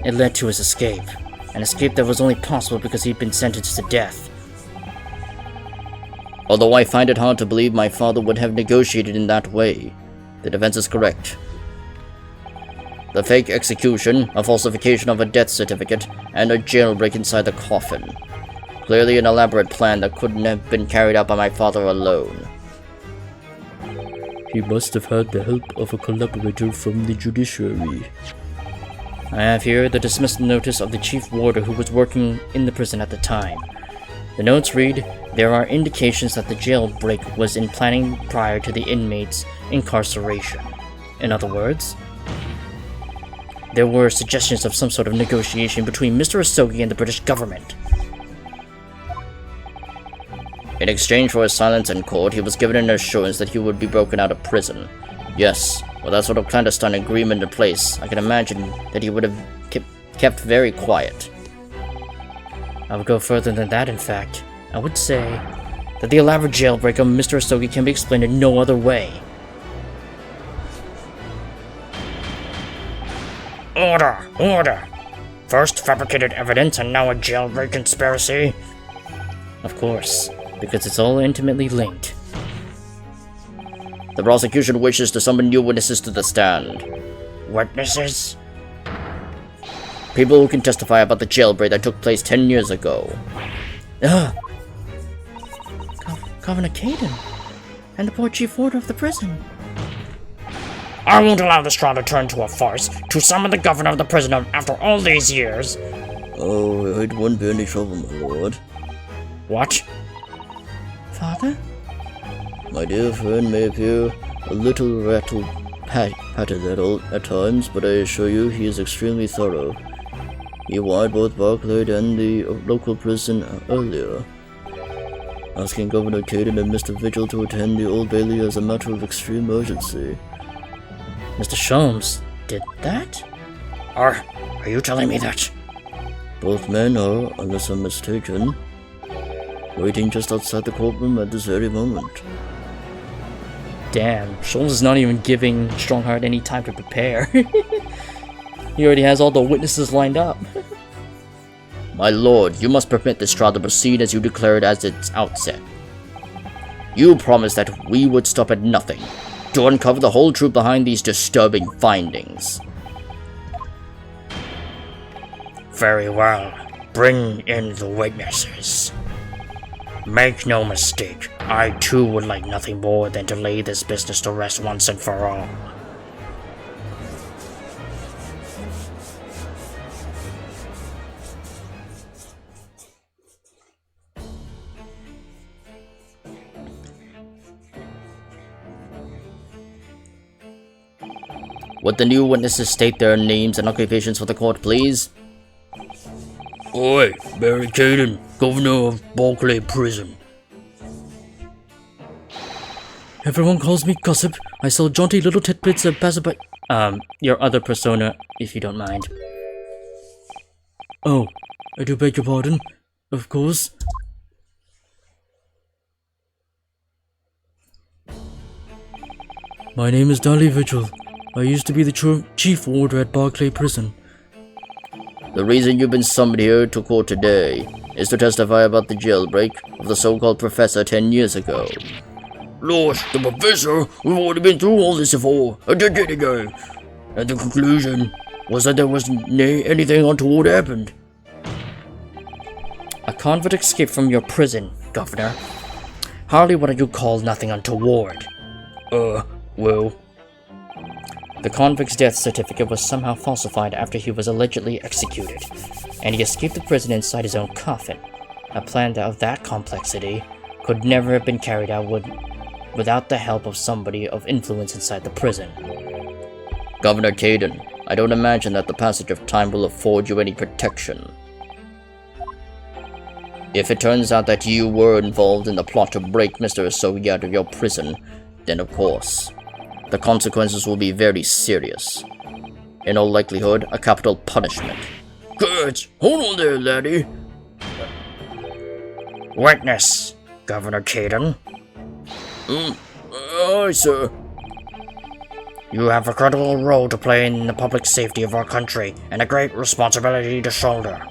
it led to his escape. An escape that was only possible because he'd been sentenced to death. Although I find it hard to believe my father would have negotiated in that way, the defense is correct. The fake execution, a falsification of a death certificate, and a jailbreak inside the coffin. Clearly an elaborate plan that couldn't have been carried out by my father alone. He must have had the help of a collaborator from the judiciary. I have here the dismissal notice of the chief warder who was working in the prison at the time. The notes read, there are indications that the jailbreak was in planning prior to the inmate's incarceration. In other words, there were suggestions of some sort of negotiation between Mr. Asogi and the British government. In exchange for his silence in court, he was given an assurance that he would be broken out of prison. Yes, well, that sort of clandestine agreement in place, I can imagine that he would have kept very quiet. I would go further than that, in fact. I would say that the elaborate jailbreak of Mr. Asogi can be explained in no other way. Order! Order! First fabricated evidence and now a jailbreak conspiracy? Of course, because it's all intimately linked. The prosecution wishes to summon new witnesses to the stand. Witnesses? People who can testify about the jailbreak that took place 10 years ago. Governor Caden, and the poor chief warder of the prison. I won't allow this trial to turn to a farce. To summon the governor of the prison after all these years. Oh, it won't be any trouble, my lord. What? Father? My dear friend may appear a little patted at times, but I assure you he is extremely thorough. He wired both Barclay and the local prison earlier, asking Governor Caden and Mr. Vigil to attend the Old Bailey as a matter of extreme urgency. Mr. Sholmes did that? Are you telling me that? Both men are, unless I'm mistaken, waiting just outside the courtroom at this very moment. Damn, Sholmes is not even giving Strongheart any time to prepare. He already has all the witnesses lined up. My lord, you must permit this trial to proceed as you declared at its outset. You promised that we would stop at nothing to uncover the whole truth behind these disturbing findings. Very well. Bring in the witnesses. Make no mistake, I too would like nothing more than to lay this business to rest once and for all. Would the new witnesses state their names and occupations for the court, please? Oi, Barry Caden, Governor of Barclay Prison. Everyone calls me Gossip. I sell jaunty little tidbits of passerby. Your other persona, if you don't mind. Oh, I do beg your pardon. Of course. My name is Dali Vigil. I used to be the chief warder at Barclay Prison. The reason you've been summoned here to court today is to testify about the jailbreak of the so-called professor 10 years ago. Lord, the professor? We've already been through all this before, a decade ago. And the conclusion was that there wasn't anything untoward happened. A convict escaped from your prison, Governor. Hardly what you call nothing untoward. Well... The convict's death certificate was somehow falsified after he was allegedly executed, and he escaped the prison inside his own coffin. A plan of that complexity could never have been carried out without the help of somebody of influence inside the prison. Governor Caden, I don't imagine that the passage of time will afford you any protection. If it turns out that you were involved in the plot to break Mr. Asogi out of your prison, then of course, the consequences will be very serious. In all likelihood, a capital punishment. Good! Hold on there, laddie! Witness, Governor Caden. Aye, sir. You have a critical role to play in the public safety of our country, and a great responsibility to shoulder.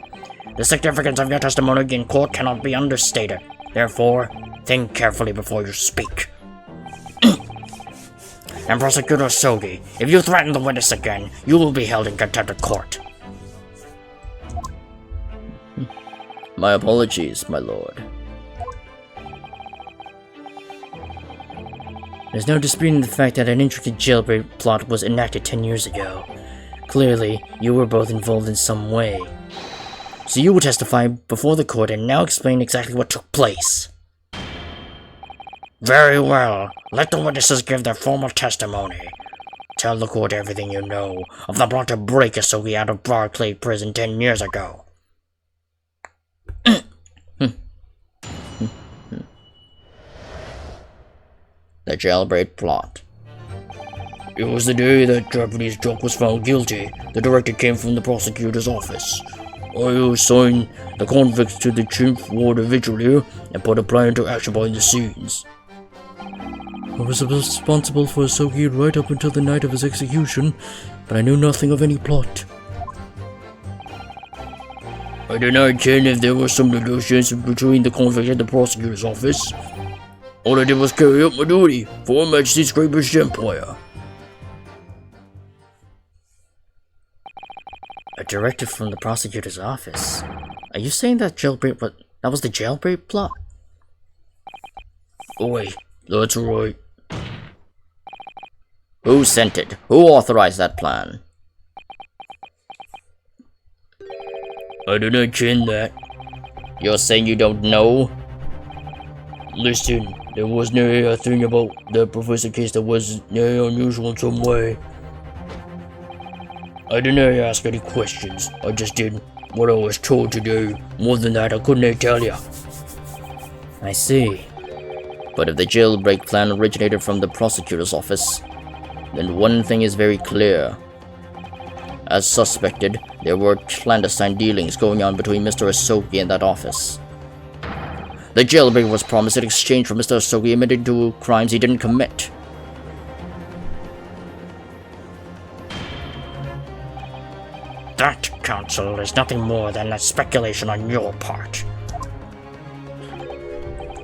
The significance of your testimony in court cannot be understated. Therefore, think carefully before you speak. And Prosecutor Asogi, if you threaten the witness again, you will be held in contempt of court. My apologies, my lord. There's no disputing the fact that an intricate jailbreak plot was enacted 10 years ago. Clearly, you were both involved in some way. So you will testify before the court and now explain exactly what took place. Very well. Let the witnesses give their formal testimony. Tell the court everything you know of the plot to break Asogi out of Barclay Prison 10 years ago. The jailbreak plot. It was the day that Japanese jock was found guilty. The directive came from the prosecutor's office. I assigned the convicts to the chief warder vigil here and put a plan into action behind the scenes. I was responsible for Asogi right up until the night of his execution, but I knew nothing of any plot. I did not attend if there was some negotiation between the convict and the prosecutor's office. All I did was carry out my duty for Her Majesty's Great British Empire. A directive from the prosecutor's office. Are you saying that that was the jailbreak plot? Oi, that's right. Who sent it? Who authorized that plan? I did not attend that. You're saying you don't know? Listen, there was no thing about the professor case that was unusual in some way. I didn't ask any questions. I just did what I was told to do. More than that, I couldn't tell you. I see. But if the jailbreak plan originated from the prosecutor's office, then one thing is very clear. As suspected, there were clandestine dealings going on between Mr. Asogi and that office. The jailbreak was promised in exchange for Mr. Asogi admitting to crimes he didn't commit. That, Counsel, is nothing more than a speculation on your part.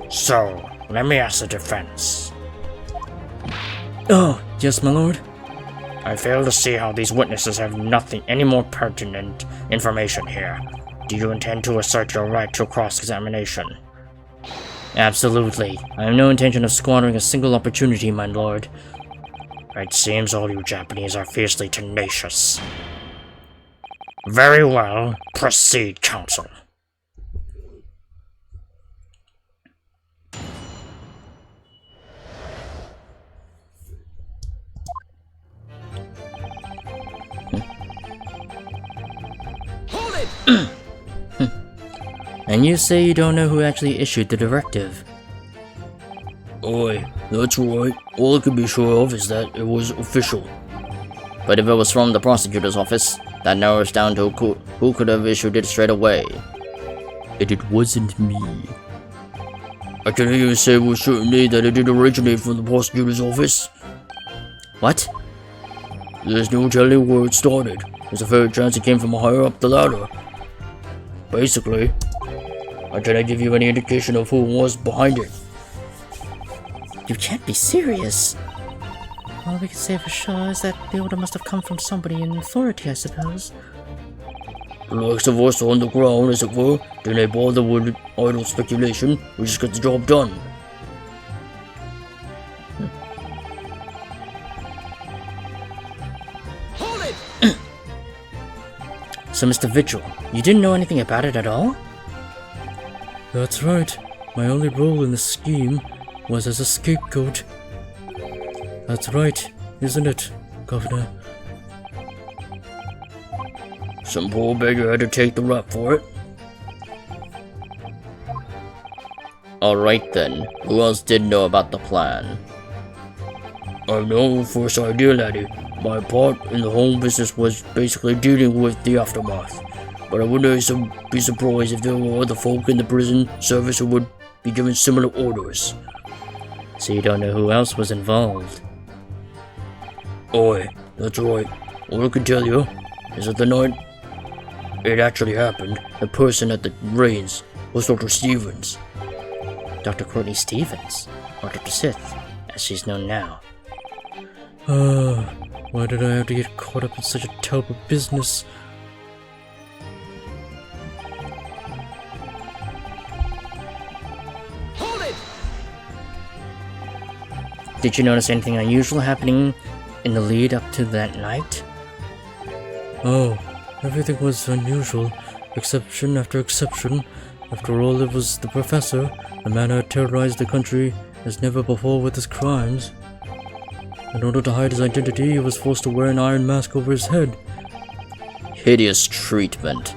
So, let me ask the defense. Oh, yes, my lord. I fail to see how these witnesses have any more pertinent information here. Do you intend to assert your right to cross-examination? Absolutely. I have no intention of squandering a single opportunity, my lord. It seems all you Japanese are fiercely tenacious. Very well. Proceed, Counsel. Hold it! And you say you don't know who actually issued the directive? Oi, that's right. All I can be sure of is that it was official. But if it was from the prosecutor's office, that narrows down to who could have issued it straight away. And it wasn't me. I can even say with certainty that it did originate from the prosecutor's office. What? There's no telling where it started. There's a fair chance it came from higher up the ladder. Basically, I cannot give you any indication of who was behind it. You can't be serious. All we can say for sure is that the order must have come from somebody in authority, I suppose. The likes of us on the ground, as it were, didn't bother with idle speculation. We just got the job done. Hold it! So, Mr. Vigil, you didn't know anything about it at all? That's right. My only role in the scheme was as a scapegoat. That's right, isn't it, Governor? Some poor beggar had to take the rap for it. Alright then, who else did know about the plan? I've no first idea, laddie. My part in the whole business was basically dealing with the aftermath. But I wouldn't be surprised if there were other folk in the prison service who would be given similar orders. So you don't know who else was involved? Oi, that's right. All I can tell you is that the night it actually happened, the person at the reins was Dr. Stevens. Dr. Courtney Stevens? Or Dr. Sith, as she's known now. Why did I have to get caught up in such a terrible business? Hold it! Did you notice anything unusual happening in the lead up to that night? Oh, everything was unusual, exception after exception. After all, it was the professor, the man who had terrorized the country as never before with his crimes. In order to hide his identity, he was forced to wear an iron mask over his head. Hideous treatment.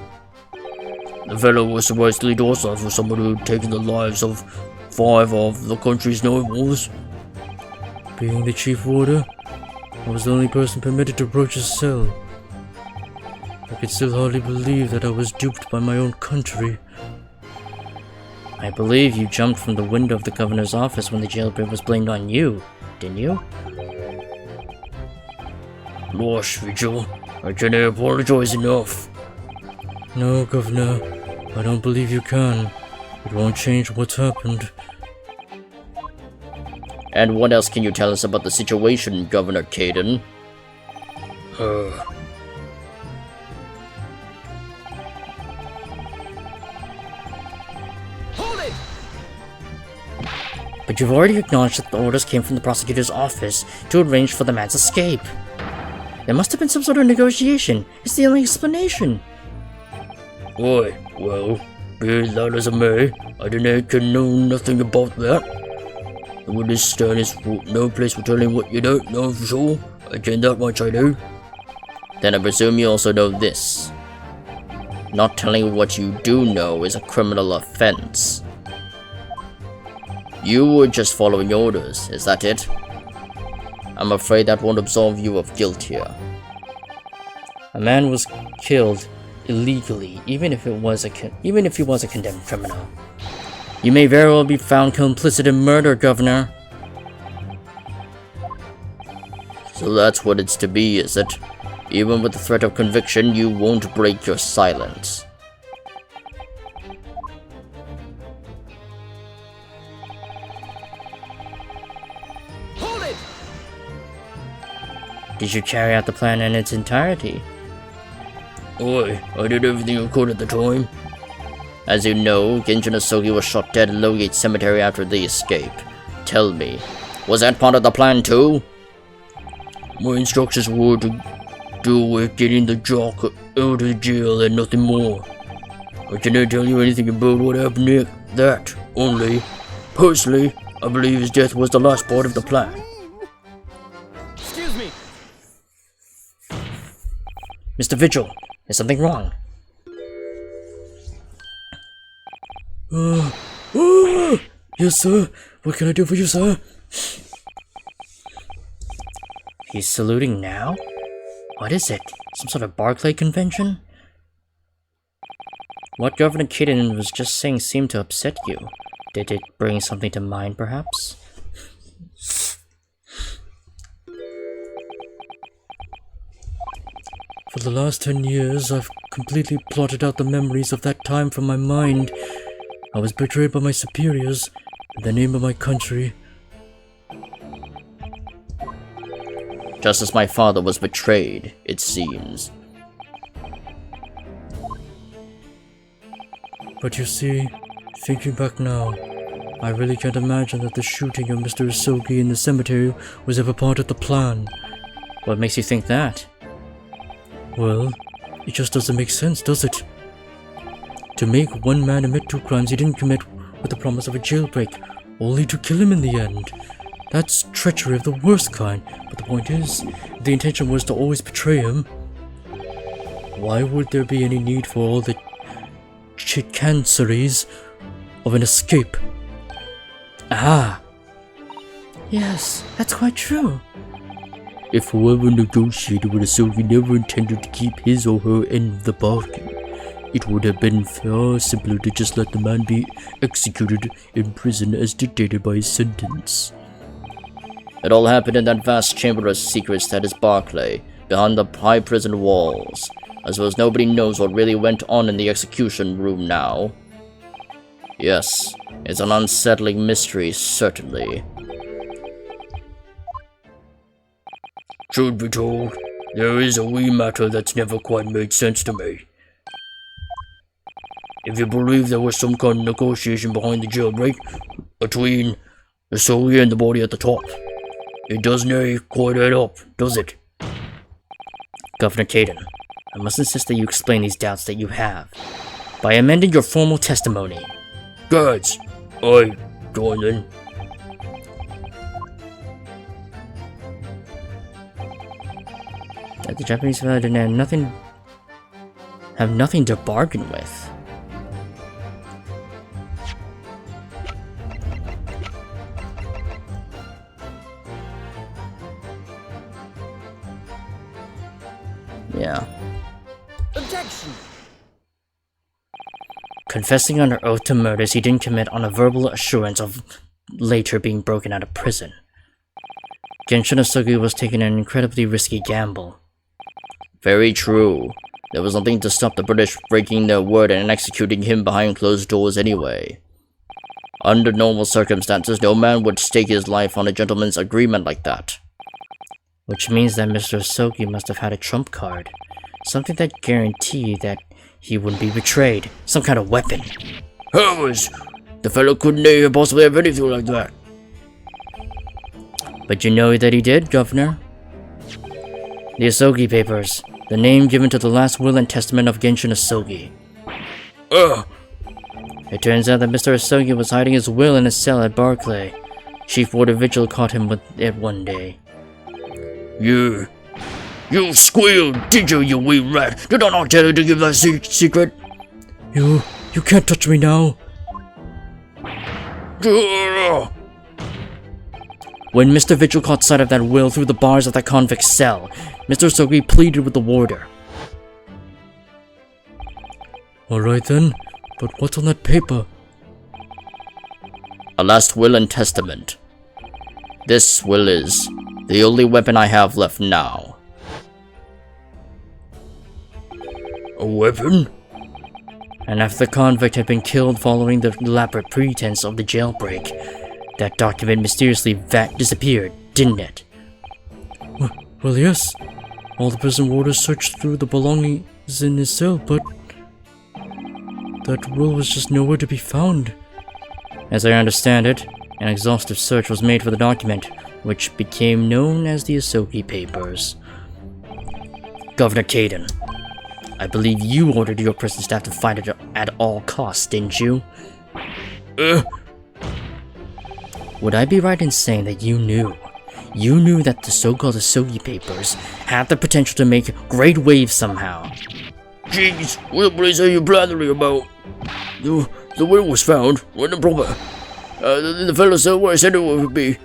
The fellow was surprisingly docile for someone who had taken the lives of 5 of the country's nobles. Being the chief warder, I was the only person permitted to approach his cell. I could still hardly believe that I was duped by my own country. I believe you jumped from the window of the governor's office when the jailbreak was blamed on you, didn't you? Gosh, Vigil, I can't apologize enough. No, Governor, I don't believe you can. It won't change what's happened. And what else can you tell us about the situation, Governor Caden? Hold it! But you've already acknowledged that the orders came from the prosecutor's office to arrange for the man's escape. There must have been some sort of negotiation. It's the only explanation. Oi, well, be that as it may, I can know nothing about that. The witness stand is no place for telling what you don't know for sure. I can that much I do. Then I presume you also know this. Not telling what you do know is a criminal offense. You were just following orders, is that it? I'm afraid that won't absolve you of guilt here. A man was killed illegally, even if he was a condemned criminal. You may very well be found complicit in murder, Governor. So that's what it's to be, is it? Even with the threat of conviction, you won't break your silence. Hold it! Did you carry out the plan in its entirety? Oi, I did everything I could at the time. As you know, Genjin Asogi was shot dead at Lowgate Cemetery after the escape. Tell me, was that part of the plan too? My instructions were to do with getting the jock out of the jail and nothing more. I cannot tell you anything about what happened next. That only, personally, I believe his death was the last part of the plan. Excuse me! Mr. Vigil, is something wrong? Yes, sir. What can I do for you, sir? He's saluting now? What is it? Some sort of Barclay convention? What Governor Caden was just saying seemed to upset you. Did it bring something to mind, perhaps? For the last 10 years, I've completely blotted out the memories of that time from my mind. I was betrayed by my superiors in the name of my country. Just as my father was betrayed, it seems. But you see, thinking back now, I really can't imagine that the shooting of Mr. Asogi in the cemetery was ever part of the plan. What makes you think that? Well, it just doesn't make sense, does it? To make one man admit 2 crimes he didn't commit with the promise of a jailbreak, only to kill him in the end. That's treachery of the worst kind, but the point is, if the intention was to always betray him, why would there be any need for all the chicaneries of an escape? Ah! Yes, that's quite true. If whoever negotiated with Asogi never intended to keep his or her end of the bargain, it would have been far simpler to just let the man be executed in prison as dictated by his sentence. It all happened in that vast chamber of secrets that is Barclay, behind the high prison walls, as well as nobody knows what really went on in the execution room now. Yes, it's an unsettling mystery, certainly. Truth be told, there is a wee matter that's never quite made sense to me. If you believe there was some kind of negotiation behind the jailbreak between the Asogi and the body at the top, it doesn't quite add up, does it? Governor Caden, I must insist that you explain these doubts that you have by amending your formal testimony. Guards, I join in. That the Japanese didn't have nothing to bargain with. Yeah. Objection! Confessing under oath to murders he didn't commit on a verbal assurance of later being broken out of prison. Genshin Asugi was taking an incredibly risky gamble. Very true. There was nothing to stop the British breaking their word and executing him behind closed doors anyway. Under normal circumstances, no man would stake his life on a gentleman's agreement like that. Which means that Mr. Asugi must have had a trump card. Something that guaranteed that he wouldn't be betrayed. Some kind of weapon. Heavens! The fellow couldn't possibly have anything like that. But you know that he did, Governor? The Asugi Papers. The name given to the last will and testament of Genshin Asugi. It turns out that Mr. Asugi was hiding his will in a cell at Barclay. Chief Warder Vigil caught him with it one day. You squealed, did you wee rat? Did I not tell you to give that secret? You can't touch me now. When Mr. Vigil caught sight of that will through the bars of that convict cell, Mr. Asugi pleaded with the warder. Alright then, but what's on that paper? A last will and testament. This will is the only weapon I have left now. A weapon? And after the convict had been killed following the elaborate pretense of the jailbreak, that document mysteriously disappeared, didn't it? Well, yes. All the prison warders searched through the belongings in his cell, but that will was just nowhere to be found. As I understand it, an exhaustive search was made for the document, which became known as the Asugi Papers. Governor Caden, I believe you ordered your prison staff to find it at all costs, didn't you? Would I be right in saying that you knew that the so-called Asugi Papers had the potential to make great waves somehow? Jeez, what place are you blathering about? The will was found, when proper. The fellow said where I said it would be.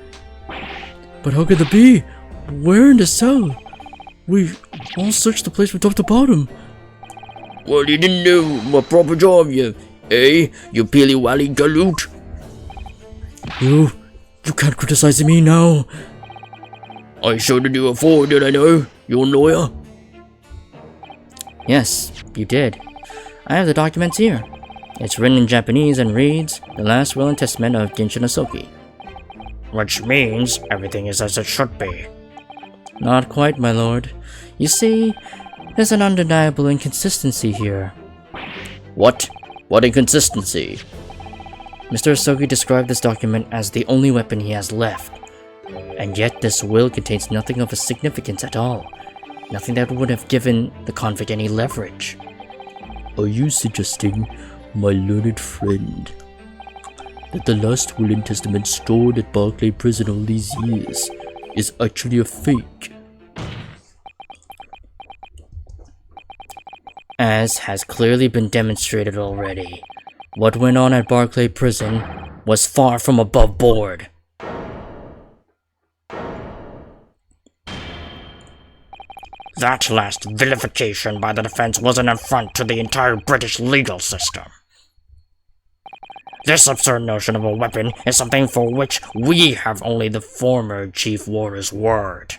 But how could it be? Where in the cell? We all searched the place from top to bottom. Well, you didn't do my proper job, you peely-wally galoot. You can't criticize me now. I showed you before, did I know? You're a lawyer. Yes, you did. I have the documents here. It's written in Japanese and reads, The Last Will and Testament of Genshin Asugi. Which means everything is as it should be. Not quite, my lord. You see, there's an undeniable inconsistency here. What? What inconsistency? Mr. Asugi described this document as the only weapon he has left. And yet this will contains nothing of a significance at all. Nothing that would have given the convict any leverage. Are you suggesting, my learned friend, that the last will and testament stored at Barclay Prison all these years is actually a fake? As has clearly been demonstrated already, what went on at Barclay Prison was far from above board. That last vilification by the defense was an affront to the entire British legal system. This absurd notion of a weapon is something for which we have only the former Chief Warder's word.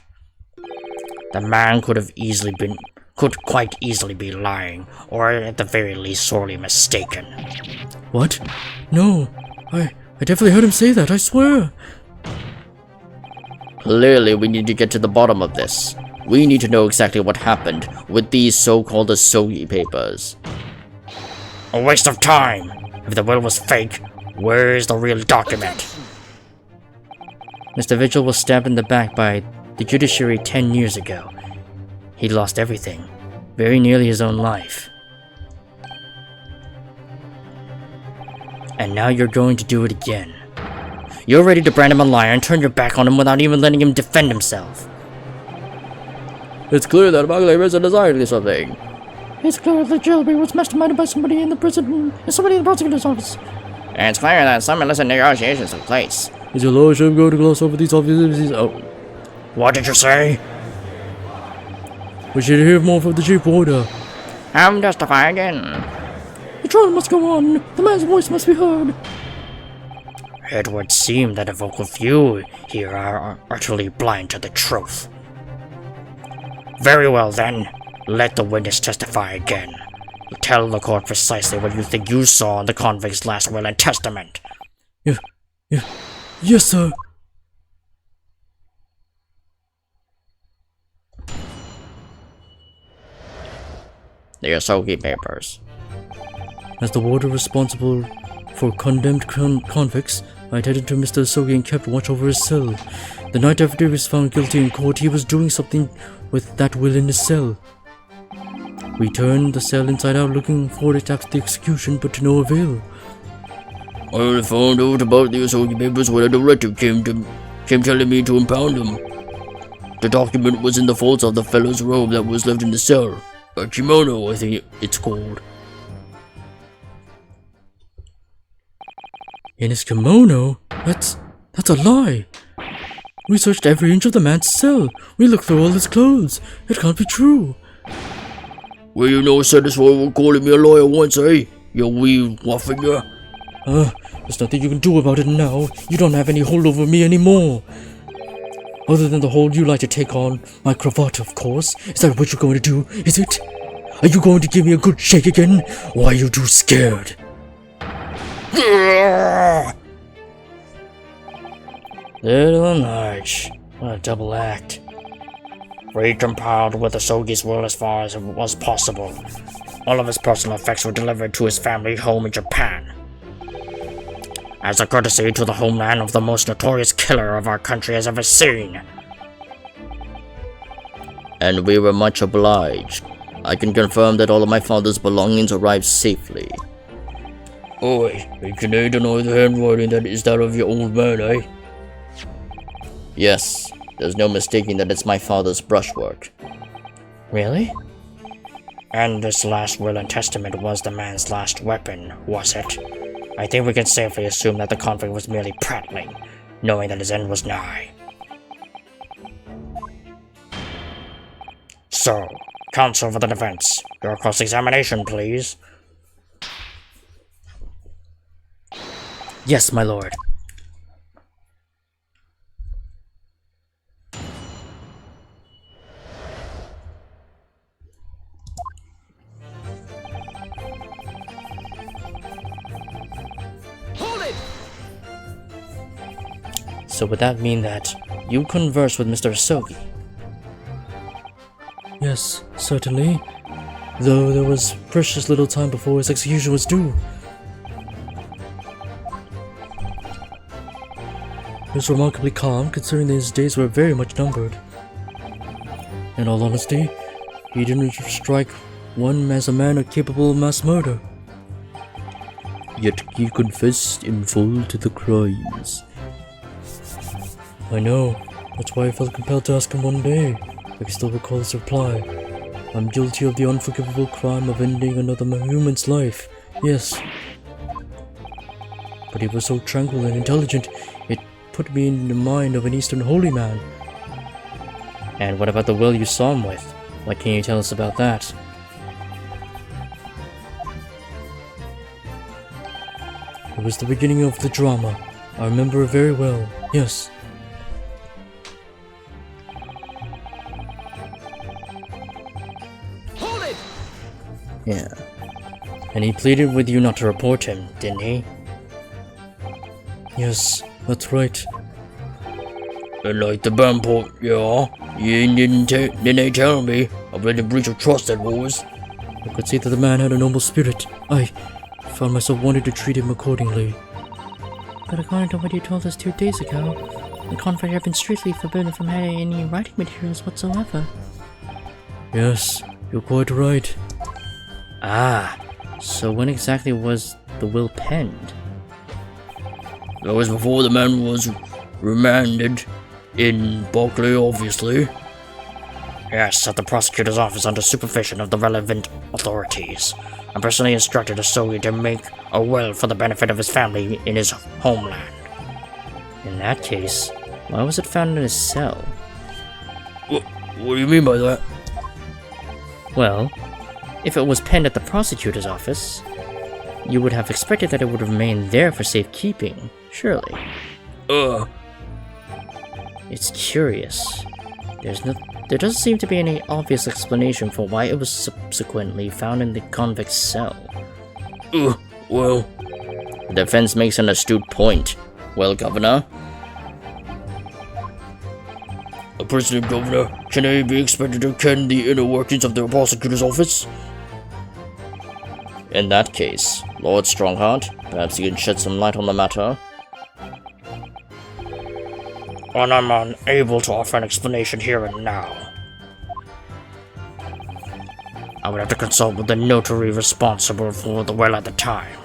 The man could quite easily be lying, or at the very least sorely mistaken. What? No, I definitely heard him say that, I swear. Clearly, we need to get to the bottom of this. We need to know exactly what happened with these so-called Asugi Papers. A waste of time! If the will was fake, where's the real document? Mr. Vigil was stabbed in the back by the judiciary 10 years ago. He lost everything, very nearly his own life. And now you're going to do it again. You're ready to brand him a liar and turn your back on him without even letting him defend himself. It's clear that Barclay Prison is hiding something. It's clear that the jailbreak was masterminded by somebody in the prison and somebody in the prosecutor's office. And it's clear that some illicit negotiations took place. Is your lordship going to gloss over these obvious? Oh. What did you say? We should hear more from the chief warder. Testify again. The trial must go on. The man's voice must be heard. It would seem that the vocal few here are utterly blind to the truth. Very well then, let the witness testify again. Tell the court precisely what you think you saw in the convict's last will and testament. Yes, sir. The Asogi Papers. As the warder responsible for condemned convicts, I attended to Mr. Asogi and kept watch over his cell. The night after he was found guilty in court, he was doing something with that will in his cell. We turned the cell inside out looking for it after the execution, but to no avail. I only found out about the Asogi Papers when a director came telling me to impound them. The document was in the folds of the fellow's robe that was left in the cell. A kimono, I think it's called. In his kimono? That's a lie. We searched every inch of the man's cell. We looked through all his clothes. It can't be true. Well, you know, satisfied with calling me a lawyer once, eh? You wee waffle. There's nothing you can do about it now. You don't have any hold over me anymore. Other than the hold you like to take on my cravat, of course. Is that what you're going to do, is it? Are you going to give me a good shake again? Or are you too scared? Little nudge. What a double act. Recompiled with Asogi's will as far as it was possible. All of his personal effects were delivered to his family home in Japan. As a courtesy to the homeland of the most notorious killer of our country has ever seen. And we were much obliged. I can confirm that all of my father's belongings arrived safely. Oi, can I deny the handwriting that is that of your old man, eh? Yes, there's no mistaking that it's my father's brushwork. Really? And this last will and testament was the man's last weapon, was it? I think we can safely assume that the convict was merely prattling, knowing that his end was nigh. So, counsel for the defense, your cross-examination, please. Yes, my lord. So would that mean that you converse with Mr. Asogi? Yes, certainly. Though there was precious little time before his execution was due. He was remarkably calm, considering that his days were very much numbered. In all honesty, he didn't strike one as a man capable of mass murder. Yet he confessed in full to the crimes. I know. That's why I felt compelled to ask him one day. I can still recall his reply. I'm guilty of the unforgivable crime of ending another human's life. Yes. But he was so tranquil and intelligent, it put me in the mind of an Eastern holy man. And what about the will you saw him with? What can you tell us about that? It was the beginning of the drama. I remember it very well. Yes. Yeah. And he pleaded with you not to report him, didn't he? Yes, that's right. And like the Bamport, yeah? You didn't tell me about the breach of trust that was. I could see that the man had a noble spirit. I found myself wanting to treat him accordingly. But according to what you told us 2 days ago, the convict had been strictly forbidden from having any writing materials whatsoever. Yes, you're quite right. Ah, so when exactly was the will penned? That was before the man was remanded in Berkeley, obviously. Yes, at the prosecutor's office under supervision of the relevant authorities. I personally instructed Asogi to make a will for the benefit of his family in his homeland. In that case, why was it found in his cell? What do you mean by that? Well, if it was penned at the prosecutor's office, you would have expected that it would remain there for safekeeping, surely. It's curious. There doesn't seem to be any obvious explanation for why it was subsequently found in the convict's cell. Well, The defense makes an astute point. Well, Governor? President Governor, can I be expected to ken the inner workings of the prosecutor's office? In that case, Lord Strongheart, perhaps you can shed some light on the matter? And I'm unable to offer an explanation here and now. I would have to consult with the notary responsible for the will at the time.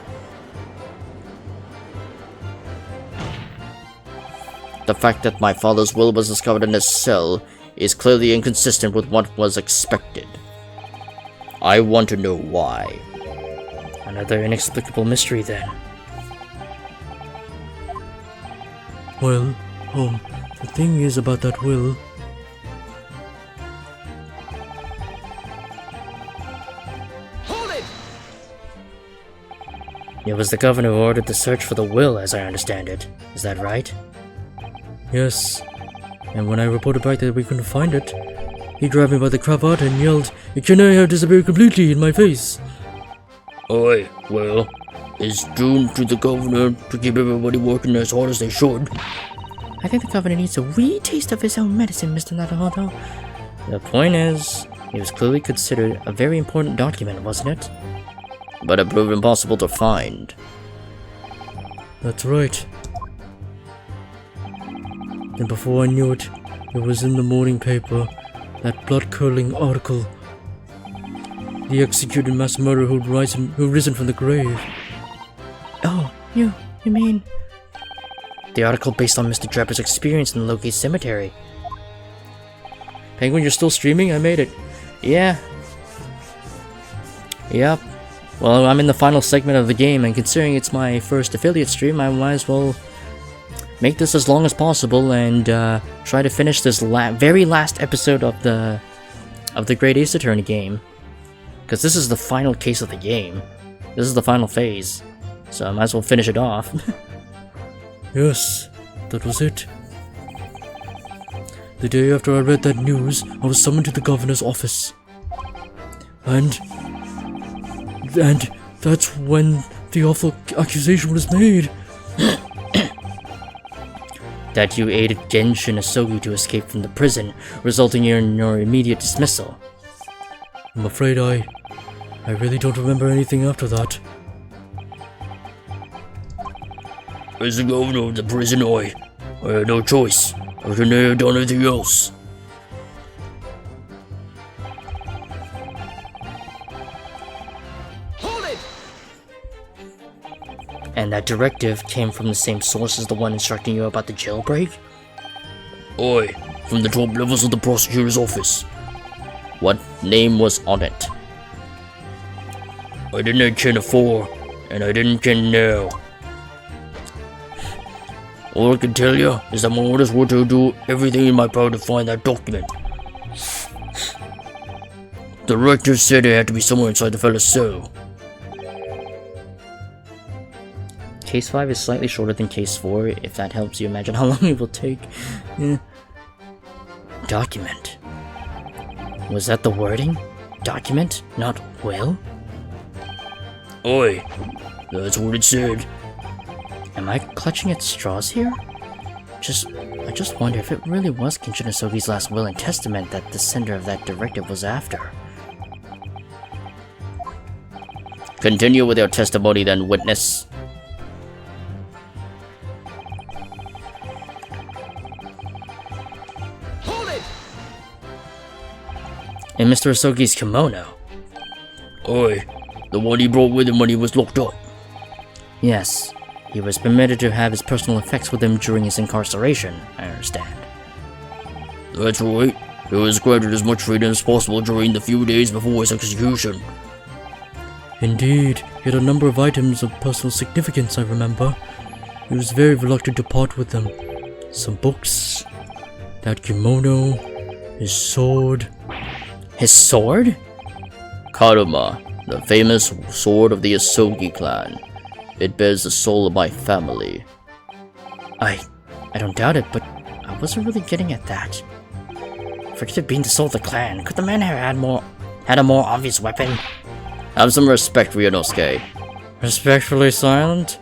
The fact that my father's will was discovered in his cell is clearly inconsistent with what was expected. I want to know why. Another inexplicable mystery, then. Well, the thing is about that will. Hold it! It was the governor who ordered the search for the will, as I understand it. Is that right? Yes. And when I reported back that we couldn't find it, he grabbed me by the cravat and yelled, "It can I have disappeared completely in my face?" Aye, well, it's due to the governor to keep everybody working as hard as they should. I think the governor needs a wee taste of his own medicine, Mr. Naruhodo. The point is, it was clearly considered a very important document, wasn't it? But it proved impossible to find. That's right. And before I knew it, it was in the morning paper, that blood-curdling article. The executed mass murderer who'd risen from the grave. Oh, you mean... The article based on Mr. Draper's experience in the Loki Cemetery. Penguin, you're still streaming? I made it. Yeah. Yep. Well, I'm in the final segment of the game, and considering it's my first affiliate stream, I might as well make this as long as possible and try to finish this very last episode of the Great Ace Attorney game. Because this is the final case of the game. This is the final phase. So I might as well finish it off. Yes, that was it. The day after I read that news, I was summoned to the governor's office. And that's when the awful accusation was made. That you aided Gen Shinosugi to escape from the prison, resulting in your immediate dismissal. I'm afraid I really don't remember anything after that. As the governor of the prison, I had no choice. I couldn't have done anything else. Hold it! And that directive came from the same source as the one instructing you about the jailbreak? Aye, from the top levels of the prosecutor's office. What name was on it? I didn't ken afore, and I didn't ken now. All I can tell you is that my orders were to do everything in my power to find that document. The director said it had to be somewhere inside the fella's cell. Case 5 is slightly shorter than Case 4, if that helps you imagine how long it will take. Document. Was that the wording? Document, not will? Oi, that's what it said. Am I clutching at straws here? I just wonder if it really was Ken Shinosugi's last will and testament that the sender of that directive was after. Continue with your testimony then, witness. Hold it! In Mr. Asogi's kimono. Oi, the one he brought with him when he was locked up. Yes, he was permitted to have his personal effects with him during his incarceration, I understand. That's right. He was granted as much freedom as possible during the few days before his execution. Indeed, he had a number of items of personal significance, I remember. He was very reluctant to part with them. Some books, that kimono, his sword. His sword? Karuma, the famous sword of the Asogi clan. It bears the soul of my family. I don't doubt it, but I wasn't really getting at that. Forget it being the soul of the clan. Could the man have had a more obvious weapon? Have some respect, Ryunosuke. Respectfully silent?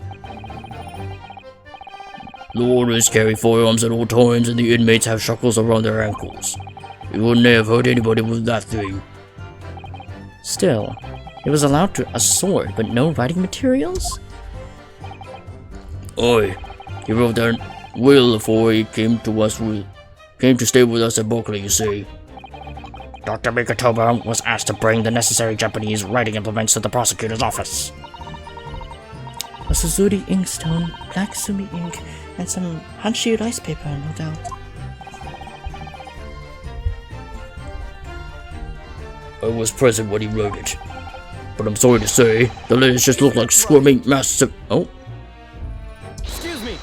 The warders carry firearms at all times and the inmates have shackles around their ankles. You wouldn't have hurt anybody with that thing. Still, he was allowed a sword, but no writing materials? Oi, he wrote that will before he came to stay with us at Berkeley, you see. Dr. Mikotoba was asked to bring the necessary Japanese writing implements to the prosecutor's office. A Suzuri inkstone, black sumi ink, and some Hanshi rice paper, no doubt. I was present when he wrote it. But I'm sorry to say, the letters just look like squirming massive— Oh? Excuse me.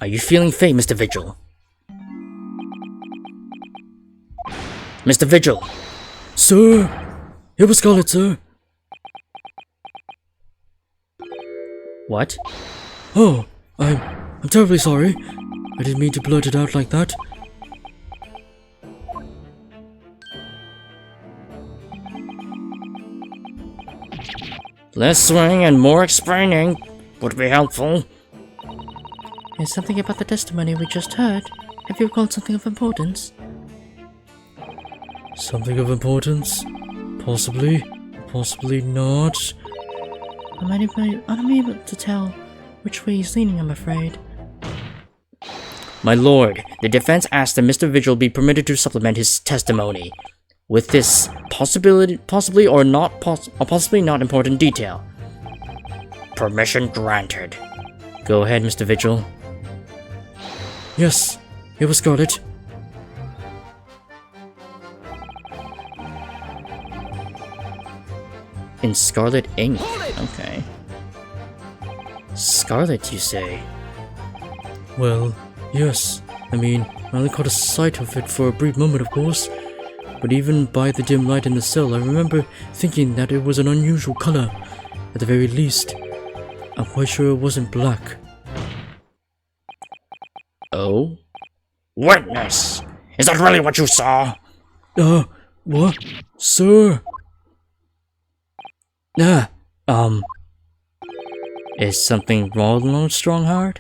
Are you feeling fate, Mr. Vigil? Mr. Vigil! Sir! It was Scarlet, sir. What? Oh, I'm terribly sorry. I didn't mean to blurt it out like that. Less swearing and more explaining would be helpful. There's something about the testimony we just heard. Have you recalled something of importance? Something of importance? Possibly. Possibly not. I'm unable to tell which way he's leaning, I'm afraid. My lord, the defense asked that Mr. Vigil be permitted to supplement his testimony with this possibly not important detail. Permission granted. Go ahead, Mr. Vigil. Yes, it was Scarlet. In scarlet ink. Hold it! Okay. Scarlet, you say? Well, yes. I mean, I only caught a sight of it for a brief moment, of course. But even by the dim light in the cell, I remember thinking that it was an unusual color. At the very least, I'm quite sure it wasn't black. Oh? Witness! Is that really what you saw? What? Sir? Is something wrong, Strongheart?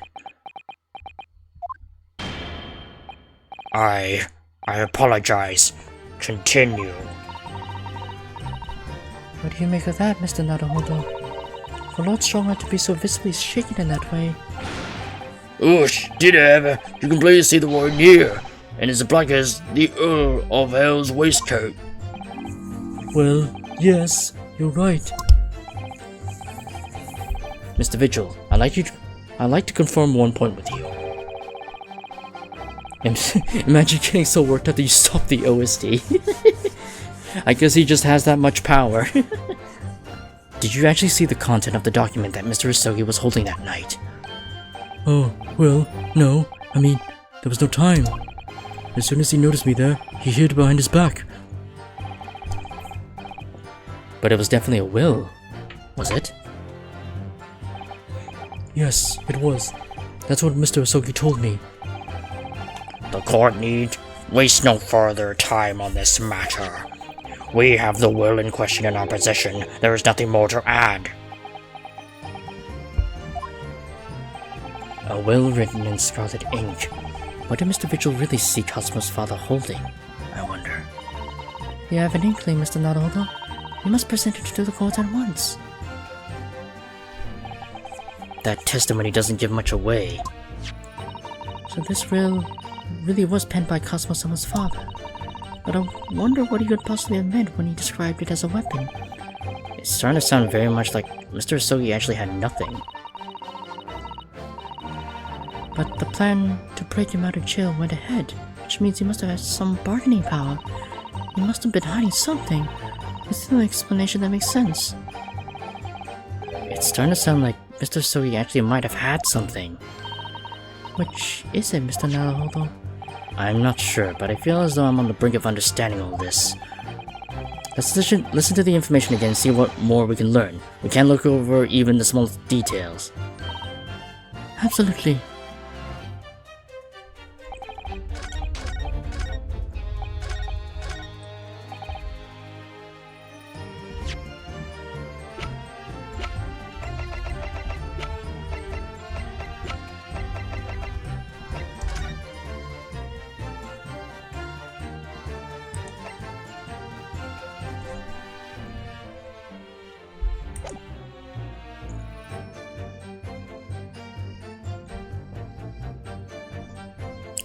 I apologize. Continue. What do you make of that, Mr. Naruhodo? For Lord Strongheart to be so visibly shaken in that way. Oosh, did ever? You can clearly see the word here, and it's black as the Earl of Hell's waistcoat. Well, yes, you're right. Mr. Vigil, I'd like to confirm one point with you. Imagine getting so worked up that you stop the OST. I guess he just has that much power. Did you actually see the content of the document that Mr. Hisogi was holding that night? Oh, well, no. I mean, there was no time. As soon as he noticed me there, he hid behind his back. But it was definitely a will, was it? Yes, it was. That's what Mr. Hisogi told me. The court need waste no further time on this matter. We have the will in question in our possession. There is nothing more to add. A will written in scarlet ink. What did Mr. Vigil really see Cosmo's father holding, I wonder? You have an inkling, Mr. Naruhodo. You must present it to the court at once. That testimony doesn't give much away. So this will really was penned by Cosmo-sama's father. But I wonder what he could possibly have meant when he described it as a weapon. It's starting to sound very much like Mr. Hisogi actually had nothing. But the plan to break him out of jail went ahead, which means he must have had some bargaining power. He must have been hiding something. It's the only explanation that makes sense. It's starting to sound like Mr. Hisogi actually might have had something. Which is it, Mr. Naruhodo? I'm not sure, but I feel as though I'm on the brink of understanding all this. Let's listen to the information again and see what more we can learn. We can't look over even the smallest details. Absolutely.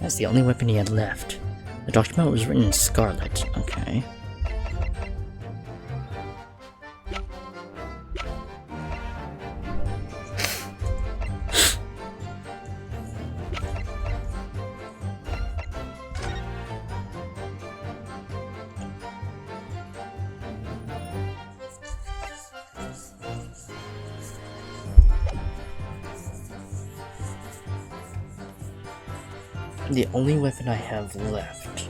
That's the only weapon he had left. The document was written in scarlet. Okay. The only weapon I have left.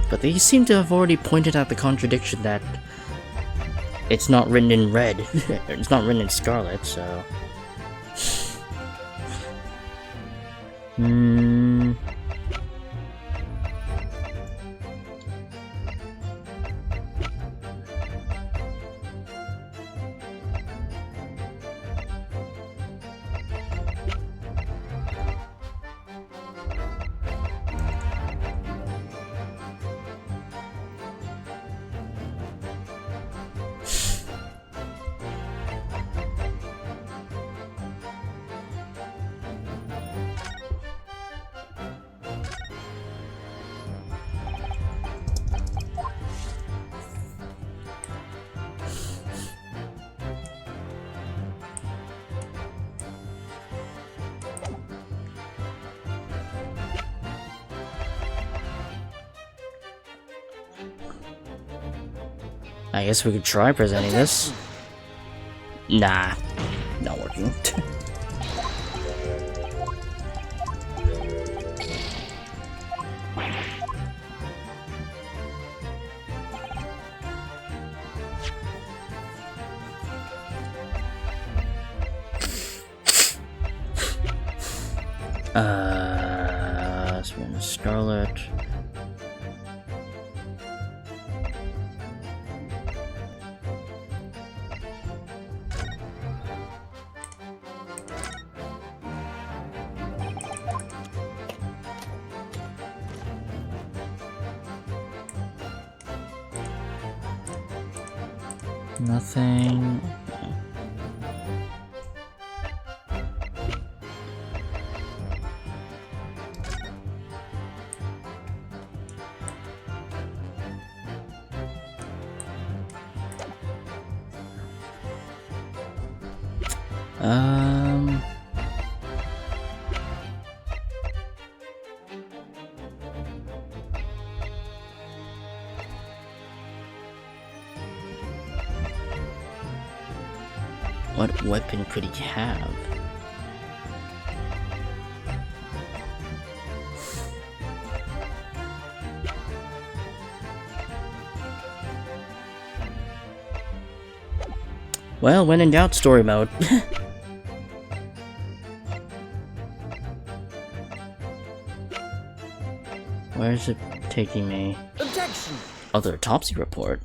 But they seem to have already pointed out the contradiction that it's not written in red. It's not written in scarlet, so... I guess we could try presenting this. Nah, not working. So we're in Scarlet. Nothing. What weapon could he have? Well, when in doubt, story mode. Where is it taking me? Objection! Other autopsy report.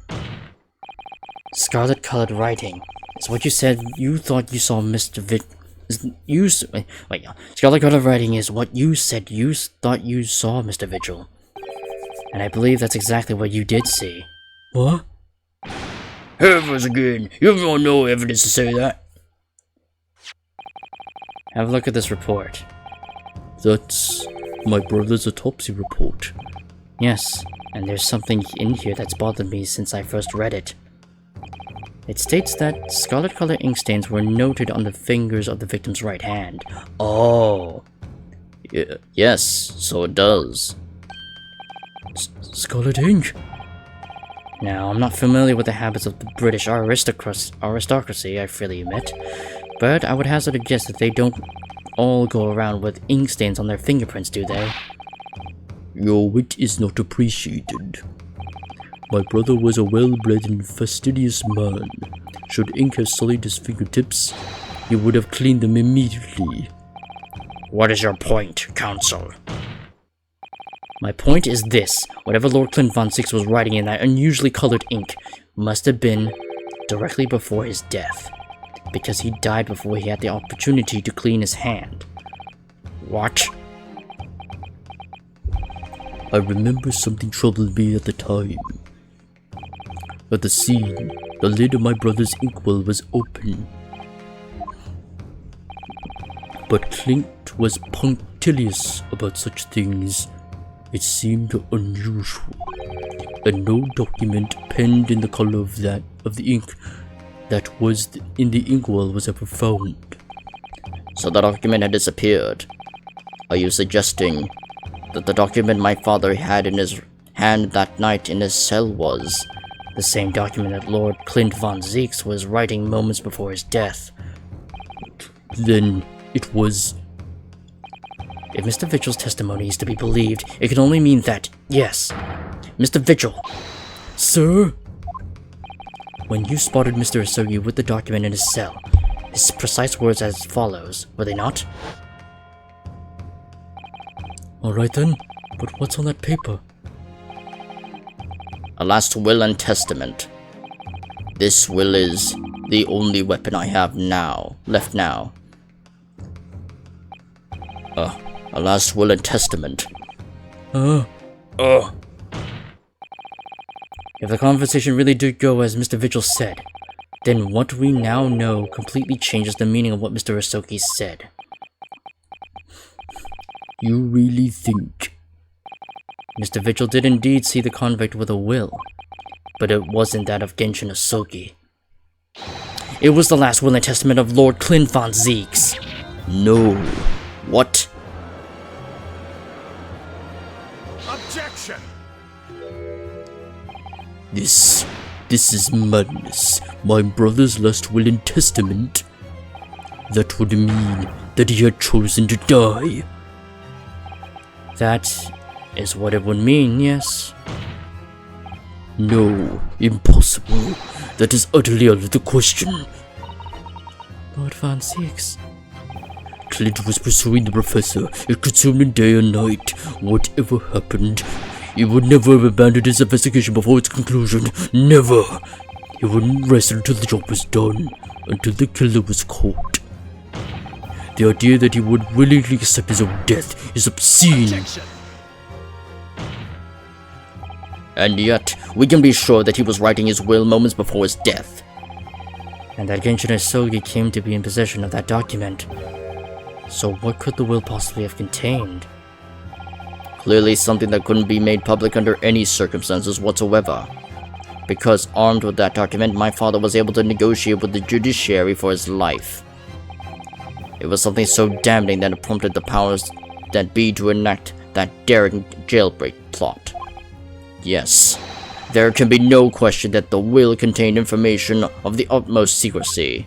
Scarlet colored writing. It's what you said you thought you saw Mr. Wait, Scarlet colored writing is what you said you thought you saw, Mr. Vigil. And I believe that's exactly what you did see. What? Heavens again, you've got no evidence to say that. Have a look at this report. That's my brother's autopsy report. Yes, and there's something in here that's bothered me since I first read it. It states that scarlet color ink stains were noted on the fingers of the victim's right hand. Oh. Yes, so it does. Scarlet ink? Now, I'm not familiar with the habits of the British aristocracy, I freely admit, but I would hazard a guess that they don't all go around with ink stains on their fingerprints, do they? Your wit is not appreciated. My brother was a well-bred and fastidious man. Should ink have sullied his fingertips, he would have cleaned them immediately. What is your point, Counsel? My point is this: whatever Lord Clint Von Six was writing in that unusually colored ink must have been directly before his death, because he died before he had the opportunity to clean his hand. What? I remember something troubled me at the time. At the scene, the lid of my brother's inkwell was open. But Clint was punctilious about such things. It seemed unusual, and no document penned in the color of the ink that was in the inkwell was ever found. So the document had disappeared. Are you suggesting that the document my father had in his hand that night in his cell was the same document that Lord Clint Von Zeeks was writing moments before his death? Then it was... If Mr. Vigil's testimony is to be believed, it can only mean that, yes, Mr. Vigil. Sir? When you spotted Mr. Asogi with the document in his cell, his precise words as follows, were they not? Alright then, but what's on that paper? a last will and testament? This will is the only weapon I have left now. A last will and testament. If the conversation really did go as Mr. Vigil said, then what we now know completely changes the meaning of what Mr. Asoki said. You really think? Mr. Vigil did indeed see the convict with a will, but it wasn't that of Genshin Asoki. It was the last will and testament of Lord Clint Von Zeeks. No. What? Objection! This is madness. My brother's last will and testament? That would mean that he had chosen to die. That is what it would mean, yes. No, impossible. That is utterly out of the question. Lord Von Zeeks. Clint was pursuing the professor. It consumed him day and night. Whatever happened, he would never have abandoned his investigation before its conclusion. Never! He wouldn't rest until the job was done, until the killer was caught. The idea that he would willingly accept his own death is obscene. Objection! And yet, we can be sure that he was writing his will moments before his death. And that Genshin Asogi came to be in possession of that document. So what could the will possibly have contained? Clearly something that couldn't be made public under any circumstances whatsoever. Because armed with that document, my father was able to negotiate with the judiciary for his life. It was something so damning that it prompted the powers that be to enact that daring jailbreak plot. Yes, there can be no question that the will contained information of the utmost secrecy.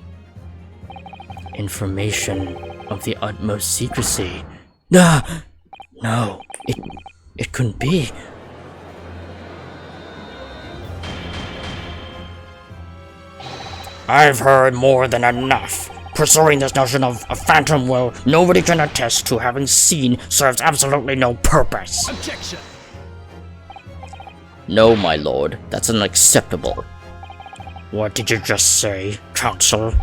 Information of the utmost secrecy? No, it couldn't be. I've heard more than enough. Pursuing this notion of a phantom will nobody can attest to having seen serves absolutely no purpose. Objection! No, my lord, that's unacceptable. What did you just say, Counsel?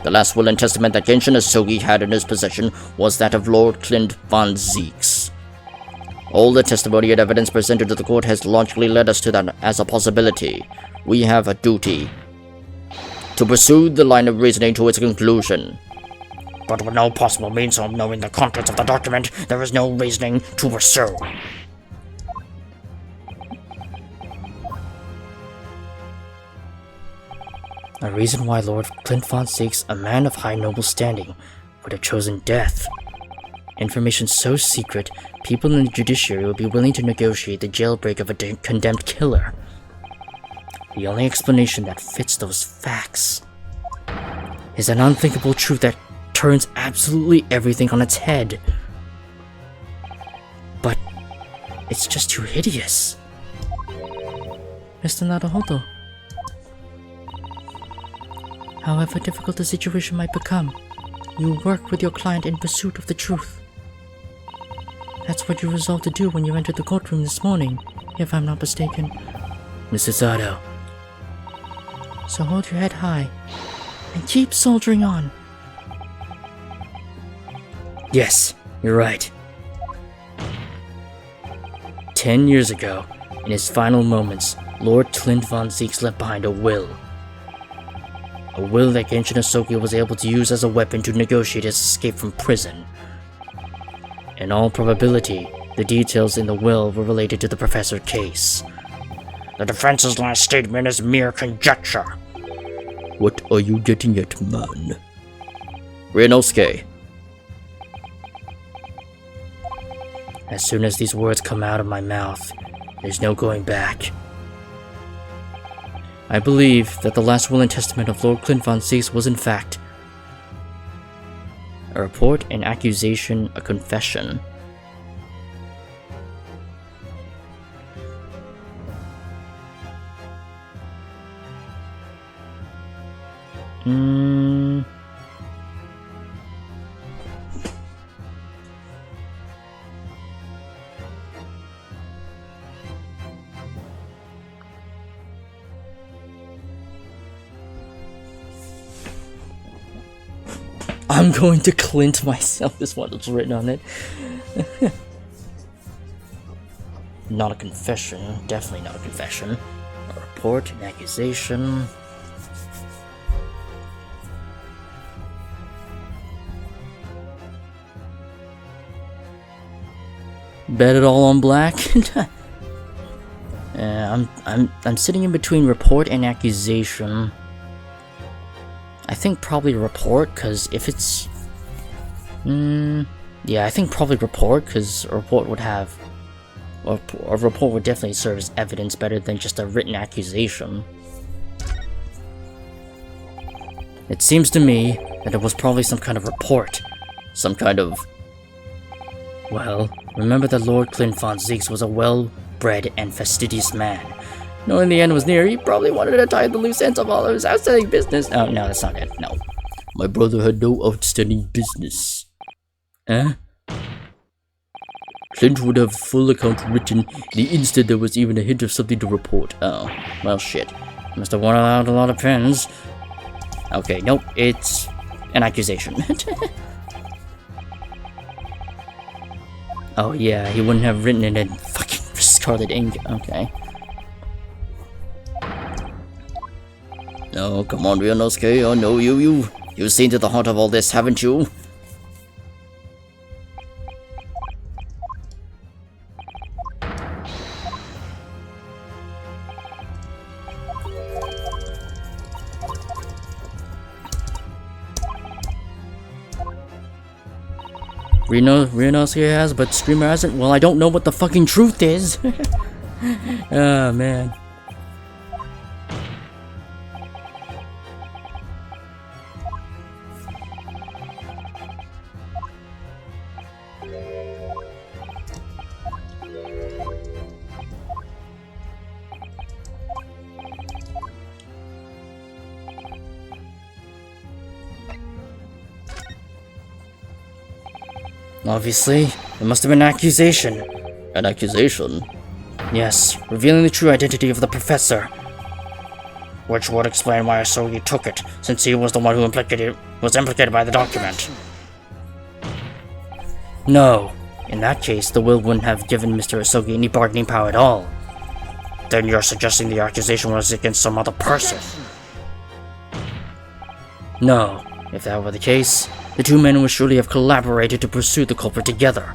The last will and testament that Genshin Asogi had in his possession was that of Lord Clint Von Zeeks. All the testimony and evidence presented to the court has logically led us to that as a possibility. We have a duty to pursue the line of reasoning to its conclusion. But with no possible means of knowing the contents of the document, there is no reasoning to pursue. A reason why Lord Clint Von Zeeks, a man of high noble standing, would have chosen death. Information so secret, people in the judiciary will be willing to negotiate the jailbreak of a condemned killer. The only explanation that fits those facts is an unthinkable truth that turns absolutely everything on its head. But it's just too hideous. Mr. Naruhodo. However difficult the situation might become, you work with your client in pursuit of the truth. That's what you resolved to do when you entered the courtroom this morning, if I'm not mistaken. Mr. Sato. So hold your head high, and keep soldiering on. Yes, you're right. 10 years ago, in his final moments, Lord Clint von Zieks left behind a will. A will that Genshin Asogi was able to use as a weapon to negotiate his escape from prison. In all probability, the details in the will were related to the Professor case. The defense's last statement is mere conjecture. What are you getting at, man? Ryunosuke. As soon as these words come out of my mouth, there's no going back. I believe that the last will and testament of Lord Clint von Zieks was in fact a report, an accusation, a confession. I'm going to Clint myself, is what is written on it. Not a confession, definitely not a confession. A report, an accusation. Bet it all on black. I'm sitting in between report and accusation. I think probably report, because if it's... yeah, I think probably report, because a report would have... a report would definitely serve as evidence better than just a written accusation. It seems to me that it was probably some kind of report. Some kind of... Well, remember that Lord Clint von Zieks was a well-bred and fastidious man. Knowing the end was near, he probably wanted to tie the loose ends of all of his outstanding business. Oh, no, that's not it. No. My brother had no outstanding business. Huh? Clint would have full account written the instant there was even a hint of something to report. Oh, well, shit. Must have worn out a lot of pens. Okay, nope, it's an accusation. Oh, yeah, he wouldn't have written it in fucking scarlet ink. Okay. No, come on, Ryunosuke, I know you. You've seen to the heart of all this, haven't you? Ryunosuke has, but Screamer hasn't. Well, I don't know what the fucking truth is. Oh, man. Obviously, it must have been an accusation. An accusation? Yes, revealing the true identity of the professor. Which would explain why Asogi took it, since he was the one who was implicated by the document. No. In that case, the will wouldn't have given Mr. Asogi any bargaining power at all. Then you're suggesting the accusation was against some other person? No. If that were the case, the two men would surely have collaborated to pursue the culprit together.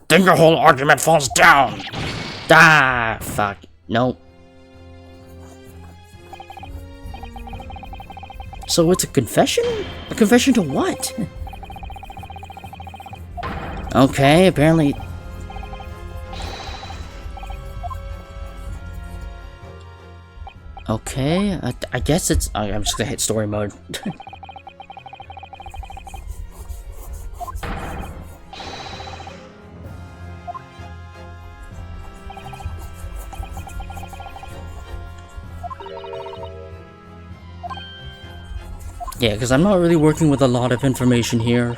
Then your whole argument falls down! Ah, fuck. No. So it's a confession? A confession to what? Okay, apparently... Okay, I guess it's... I'm just gonna hit story mode. Yeah, because I'm not really working with a lot of information here.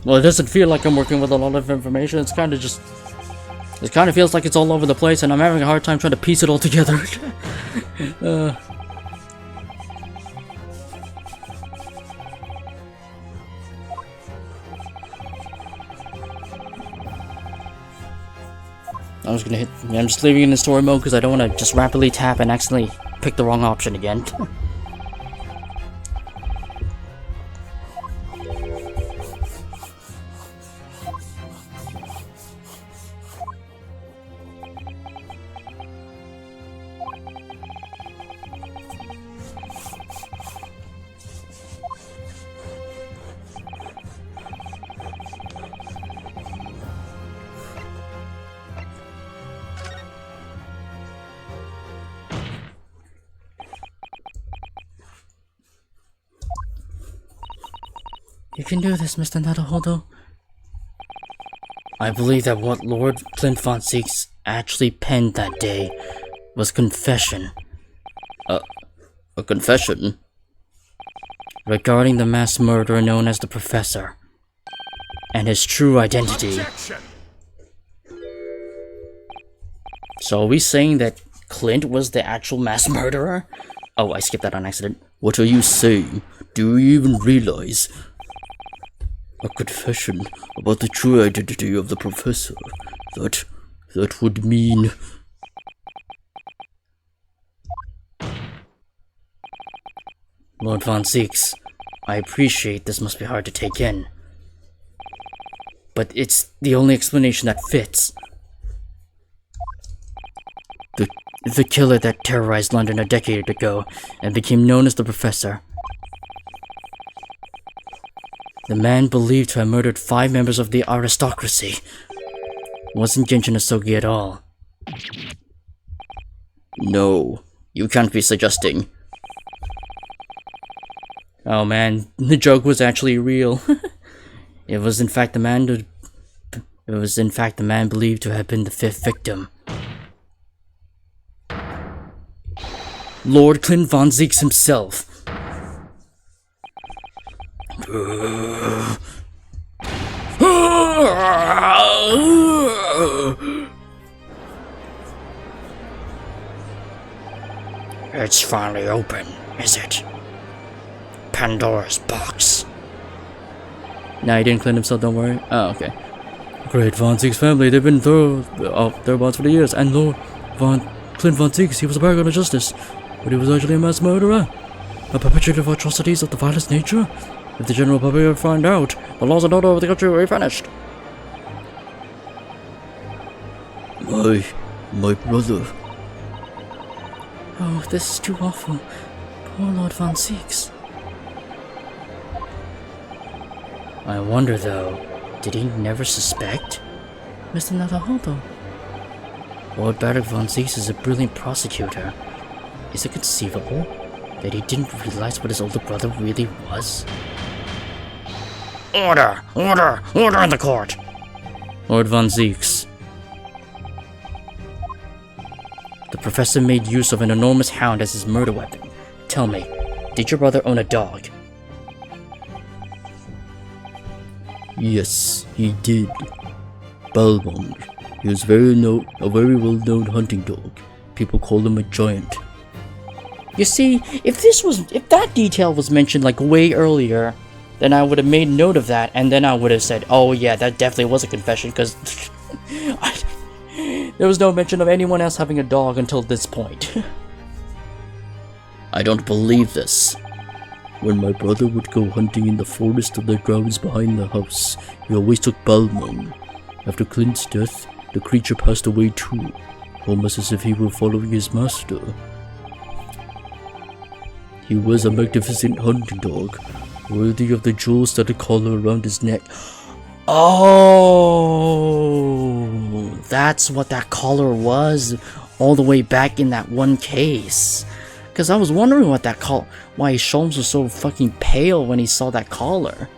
Well, it doesn't feel like I'm working with a lot of information. It's kind of just... It kind of feels like it's all over the place, and I'm having a hard time trying to piece it all together. I'm just leaving it in story mode because I don't want to just rapidly tap and accidentally pick the wrong option again. You can do this, Mr. Naruhodo. I believe that what Lord Clint Von Zieks actually penned that day was confession. A confession? Regarding the mass murderer known as the Professor. And his true identity. Objection! So are we saying that Clint was the actual mass murderer? Oh, I skipped that on accident. What are you saying? Do you even realize? A confession about the true identity of the Professor. That would mean... Lord Von Zieks, I appreciate this must be hard to take in. But it's the only explanation that fits. The killer that terrorized London a decade ago and became known as the Professor. The man believed to have murdered 5 members of the aristocracy. Wasn't Genshin Asogi at all. No, you can't be suggesting. Oh man, the joke was actually real. It was in fact the man believed to have been the 5th victim. Lord Clint Von Zieks himself. It's finally open, is it? Pandora's box. Nah, he didn't clean himself, don't worry. Oh, okay. Great Von Zieks family, they've been thereabouts for the years, and Lord Clint Von Zieks, he was a paragon of justice, but he was actually a mass murderer. A perpetrator of atrocities of the vilest nature. If the general public ever find out, the laws and order of the country will be vanished. My brother. Oh, this is too awful. Poor Lord Von Zieks. I wonder though, did he never suspect? Mr. Naruhodo? Lord Barrick Von Zieks is a brilliant prosecutor. Is it conceivable that he didn't realize what his older brother really was? Order! Order! Order in the court! Lord Von Zieks. The Professor made use of an enormous hound as his murder weapon. Tell me, did your brother own a dog? Yes, he did. Balmond. He was a very well-known hunting dog. People called him a giant. You see, if that detail was mentioned like way earlier, then I would have made note of that, and then I would have said, oh yeah, that definitely was a confession, because there was no mention of anyone else having a dog until this point. I don't believe this. When my brother would go hunting in the forest or the grounds behind the house, he always took Balmung. After Clint's death, the creature passed away too, almost as if he were following his master. He was a magnificent hunting dog, worthy of the jewel-studded collar around his neck. Oh, that's what that collar was all the way back in that one case. Because I was wondering why Sholmes was so fucking pale when he saw that collar.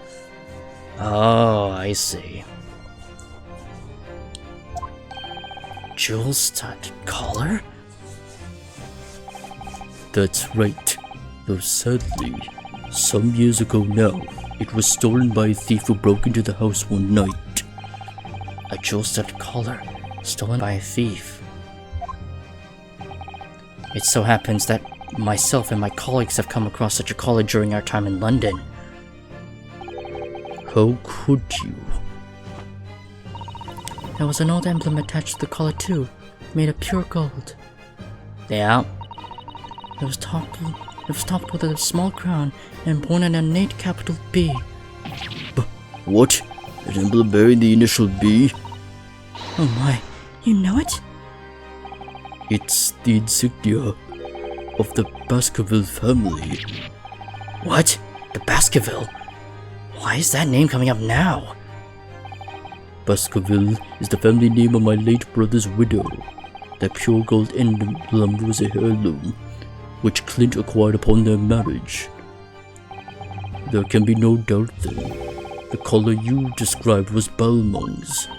Oh, I see. Jewel-studded collar? That's right. Though sadly, some years ago now, it was stolen by a thief who broke into the house one night. A jewel-studded collar, stolen by a thief. It so happens that myself and my colleagues have come across such a collar during our time in London. How could you? There was an old emblem attached to the collar too, made of pure gold. Yeah. It was topped with a small crown and born an ornate capital B. What? An emblem bearing the initial B? Oh my, you know it? It's the insignia of the Baskerville family. What? The Baskerville? Why is that name coming up now? Baskerville is the family name of my late brother's widow. That pure gold emblem was a heirloom, which Clint acquired upon their marriage. There can be no doubt then, the collar you described was Balmung's.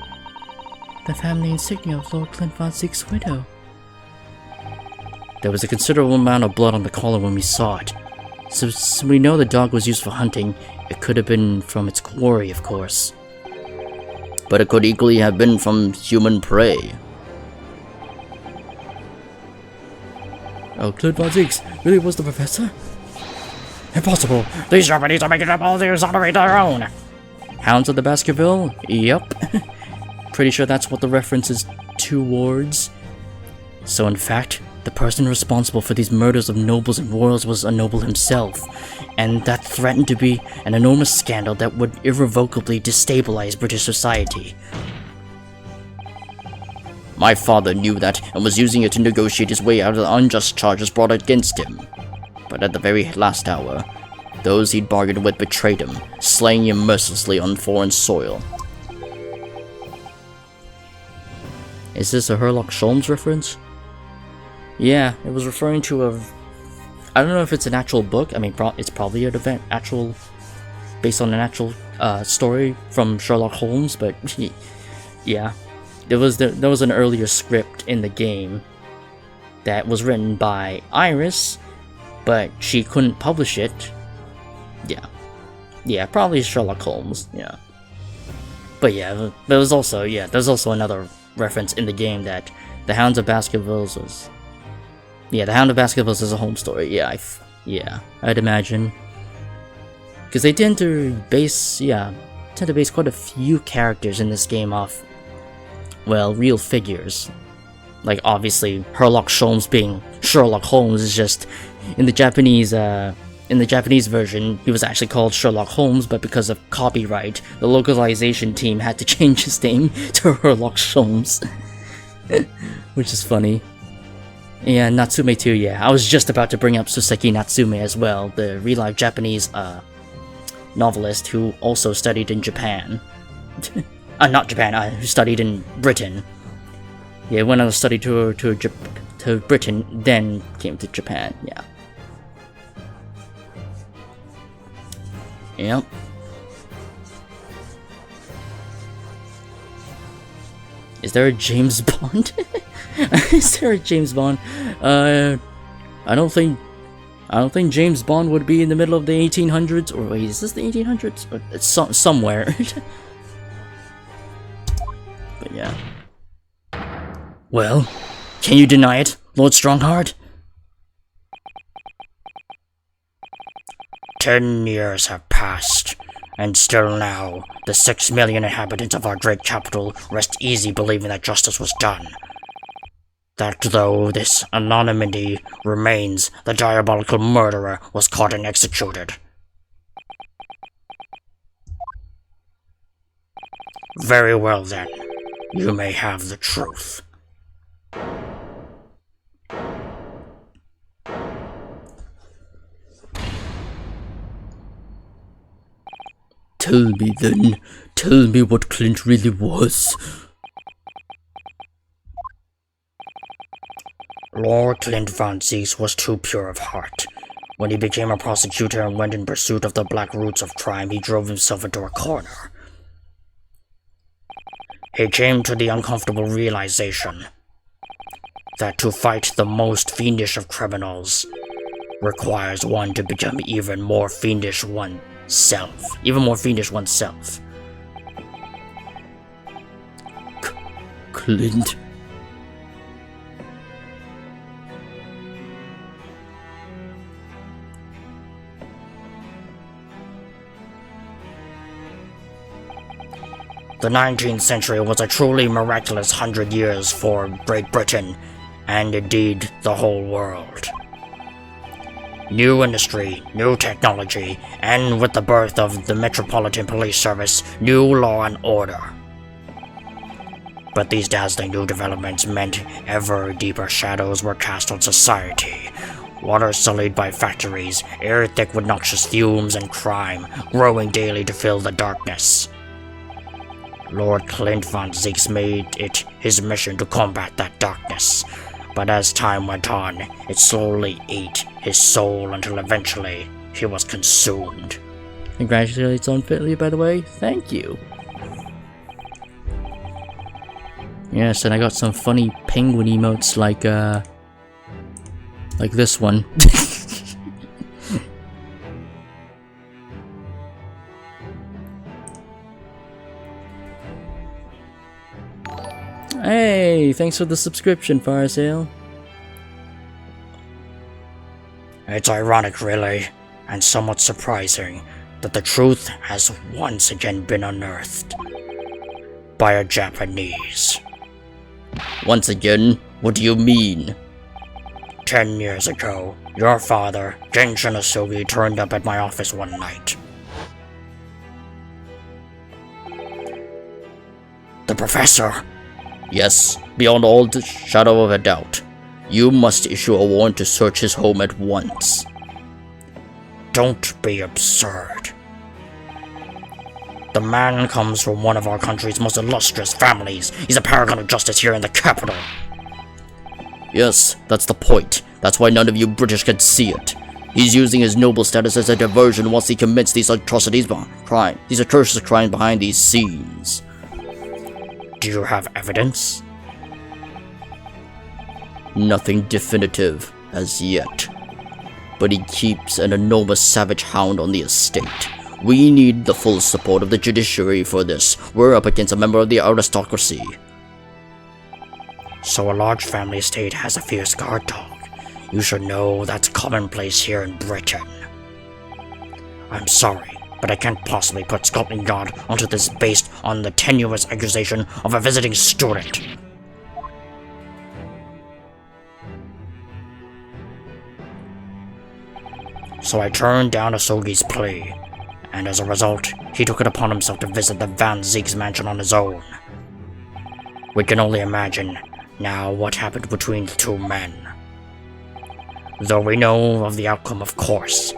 The family insignia of Lord Clint von Zieg's widow. There was a considerable amount of blood on the collar when we saw it. So we know the dog was used for hunting. It could have been from its quarry, of course. But it could equally have been from human prey. Oh, Clint von Zieg's really was the professor? Impossible! These Japanese are making up all these out of their own. Hounds of the Baskerville? Yup. Pretty sure that's what the reference is towards. So in fact, the person responsible for these murders of nobles and royals was a noble himself, and that threatened to be an enormous scandal that would irrevocably destabilize British society. My father knew that and was using it to negotiate his way out of the unjust charges brought against him. But at the very last hour, those he'd bargained with betrayed him, slaying him mercilessly on foreign soil. Is this a Sherlock Holmes reference? Yeah, it was referring to a... I don't know if it's an actual book. I mean, it's probably an event, based on an actual story from Sherlock Holmes, but yeah. There was an earlier script in the game that was written by Iris, but she couldn't publish it. Yeah, probably Sherlock Holmes. Yeah, but yeah, there's also another reference in the game that the Hounds of Baskervilles was. Yeah, the Hound of Baskervilles is a home story. Yeah, I'd imagine, because they tend to base quite a few characters in this game off, well, real figures. Like, obviously, Sherlock Holmes being Sherlock Holmes is just, in the Japanese version, he was actually called Sherlock Holmes, but because of copyright, the localization team had to change his name to Sherlock Holmes. Which is funny. Yeah, Natsume too, yeah. I was just about to bring up Suseki Natsume as well, the real-life Japanese novelist who also studied in Japan. Not Japan, who studied in Britain. Yeah, went on a study tour to Britain, then came to Japan, yeah. Yep. Is there a James Bond? Is there a James Bond? I don't think James Bond would be in the middle of the 1800s. Or wait, is this the 1800s? Or it's somewhere. But yeah. Well, can you deny it, Lord Strongheart? 10 years have passed, and still now, the 6 million inhabitants of our great capital rest easy believing that justice was done. That though this anonymity remains, the diabolical murderer was caught and executed. Very well then. You may have the truth. Tell me then. Tell me what Clint really was. Lord Clint Von Zieks was too pure of heart. When he became a prosecutor and went in pursuit of the black roots of crime, he drove himself into a corner. He came to the uncomfortable realization that to fight the most fiendish of criminals requires one to become even more fiendish oneself. Clint. The 19th century was a truly miraculous 100 years for Great Britain, and indeed the whole world. New industry, new technology, and with the birth of the Metropolitan Police Service, new law and order. But these dazzling new developments meant ever deeper shadows were cast on society. Water sullied by factories, air thick with noxious fumes and crime, growing daily to fill the darkness. Lord Clint Von Zieks made it his mission to combat that darkness, but as time went on, it slowly ate his soul until eventually he was consumed. Congratulations on Fitly, by the way. Thank you. Yes, and I got some funny penguin emotes like this one. Hey, thanks for the subscription, Fire Sale. It's ironic, really, and somewhat surprising, that the truth has once again been unearthed by a Japanese. Once again? What do you mean? 10 years ago, your father, Genshin Asugi, turned up at my office one night. The professor! Yes, beyond all the shadow of a doubt. You must issue a warrant to search his home at once. Don't be absurd. The man comes from one of our country's most illustrious families. He's a paragon of justice here in the capital. Yes, that's the point. That's why none of you British can see it. He's using his noble status as a diversion whilst he commits these atrocious crimes behind these scenes. Do you have evidence? Nothing definitive as yet. But he keeps an enormous savage hound on the estate. We need the full support of the judiciary for this. We're up against a member of the aristocracy. So a large family estate has a fierce guard dog. You should know that's commonplace here in Britain. I'm sorry, but I can't possibly put Scotland Yard onto this based on the tenuous accusation of a visiting student. So I turned down Asugi's plea, and as a result, he took it upon himself to visit the Van Zieks mansion on his own. We can only imagine now what happened between the two men. Though we know of the outcome, of course,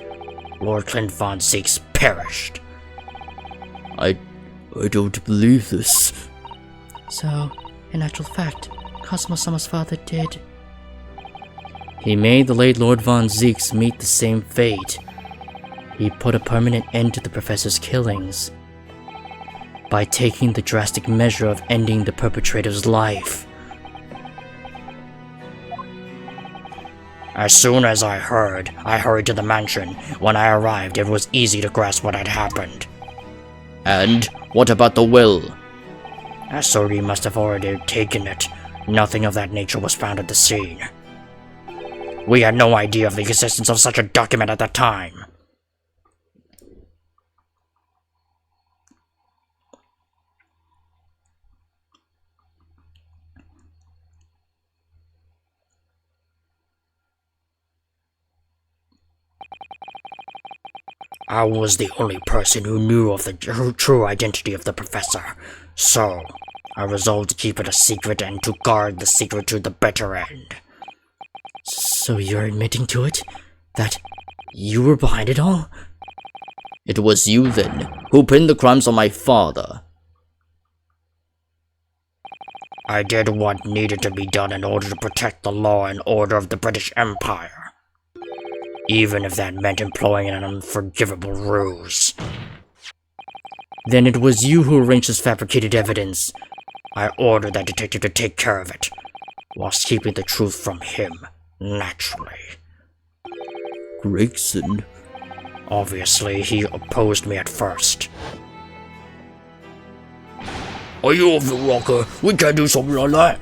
Lord Clint Von Zieks perished. I don't believe this. So, in actual fact, Cosmo-sama's father did. He made the late Lord Von Zieks meet the same fate. He put a permanent end to the professor's killings by taking the drastic measure of ending the perpetrator's life. As soon as I hurried to the mansion. When I arrived, it was easy to grasp what had happened. And what about the will? Asugi must have already taken it. Nothing of that nature was found at the scene. We had no idea of the existence of such a document at that time. I was the only person who knew of the true identity of the professor, so I resolved to keep it a secret and to guard the secret to the bitter end. So you're admitting to it? That you were behind it all? It was you, then, who pinned the crimes on my father. I did what needed to be done in order to protect the law and order of the British Empire, even if that meant employing an unforgivable ruse. Then it was you who arranged this fabricated evidence. I ordered that detective to take care of it, whilst keeping the truth from him, naturally. Gregson? Obviously, he opposed me at first. Are you off the rocker? We can't do something like that.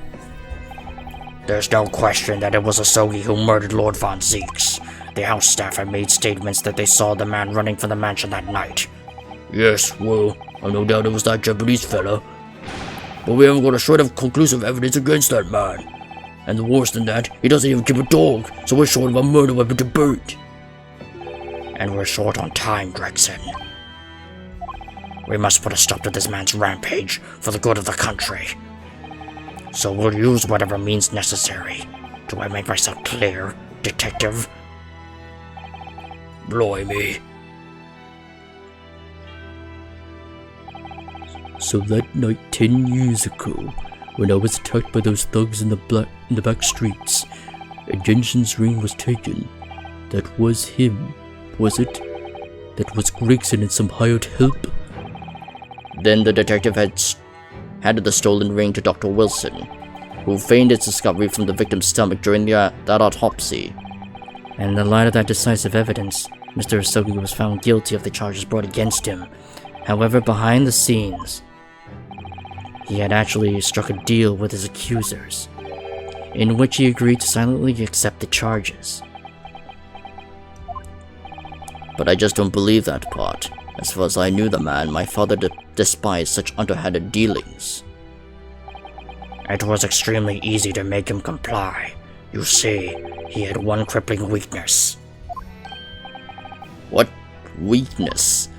There's no question that it was Asogi who murdered Lord Von Zeeks. The house staff had made statements that they saw the man running from the mansion that night. Yes, well, I've no doubt it was that Japanese fella. But we haven't got a shred of conclusive evidence against that man. And the worse than that, he doesn't even keep a dog, so we're short of a murder weapon to boot. And we're short on time, Gregson. We must put a stop to this man's rampage for the good of the country. So we'll use whatever means necessary. Do I make myself clear, detective? Blimey. So that night 10 years ago, when I was attacked by those thugs in the back streets, and Jensen's ring was taken, that was him, was it? That was Gregson and some hired help? Then the detective handed the stolen ring to Dr. Wilson, who feigned its discovery from the victim's stomach during that autopsy. And in the light of that decisive evidence, Mr. Asogi was found guilty of the charges brought against him. However, behind the scenes, he had actually struck a deal with his accusers, in which he agreed to silently accept the charges. But I just don't believe that part. As far as I knew the man, my father despised such underhanded dealings. It was extremely easy to make him comply. You see, he had one crippling weakness. What weakness?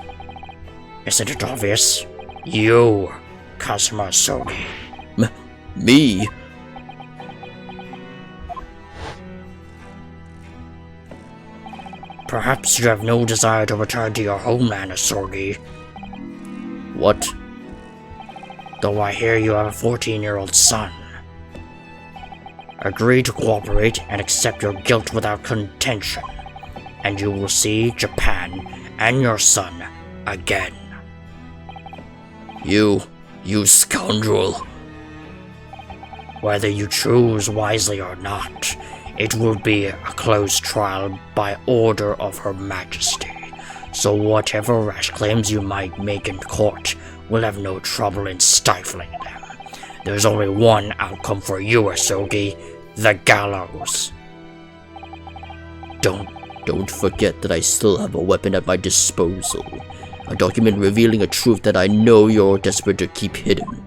Isn't it obvious? You, Kazuma Asogi. Me? Perhaps you have no desire to return to your homeland, Asogi. What? Though I hear you have a 14-year-old son. Agree to cooperate and accept your guilt without contention, and you will see Japan and your son again. You scoundrel. Whether you choose wisely or not, it will be a closed trial by order of Her Majesty, so whatever rash claims you might make in court will have no trouble in stifling them. There's only one outcome for you, Asogi, the gallows. Don't forget that I still have a weapon at my disposal. A document revealing a truth that I know you're desperate to keep hidden.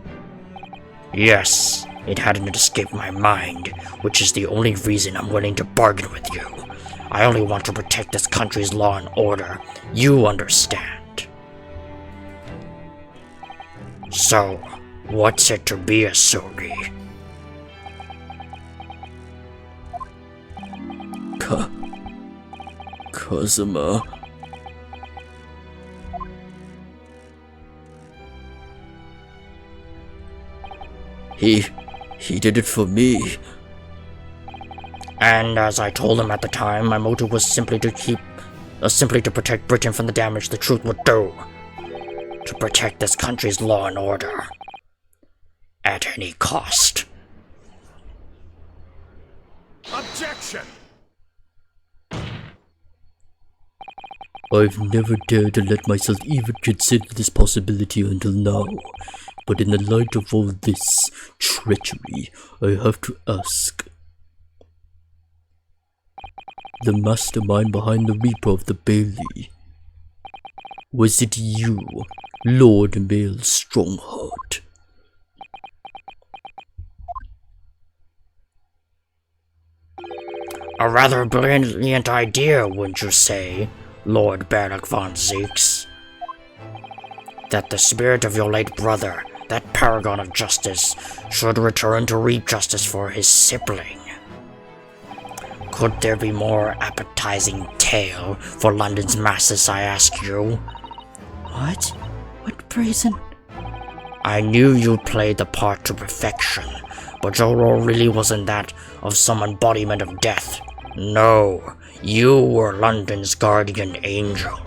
Yes, it hadn't escaped my mind, which is the only reason I'm willing to bargain with you. I only want to protect this country's law and order. You understand. So, what's it to be, Asogi? Kazuma. He did it for me. And as I told him at the time, my motive was simply to protect Britain from the damage the truth would do. To protect this country's law and order. At any cost. Objection! I've never dared to let myself even consider this possibility until now. But in the light of all this treachery, I have to ask. The mastermind behind the Reaper of the Bailey. Was it you, Lord Mail Strongheart? A rather brilliant idea, wouldn't you say? Lord Barak von Zeeks, that the spirit of your late brother, that paragon of justice, should return to reap justice for his sibling. Could there be more appetizing tale for London's masses, I ask you? What? What brazen? I knew you played the part to perfection, but your role really wasn't that of some embodiment of death. No, you were London's guardian angel.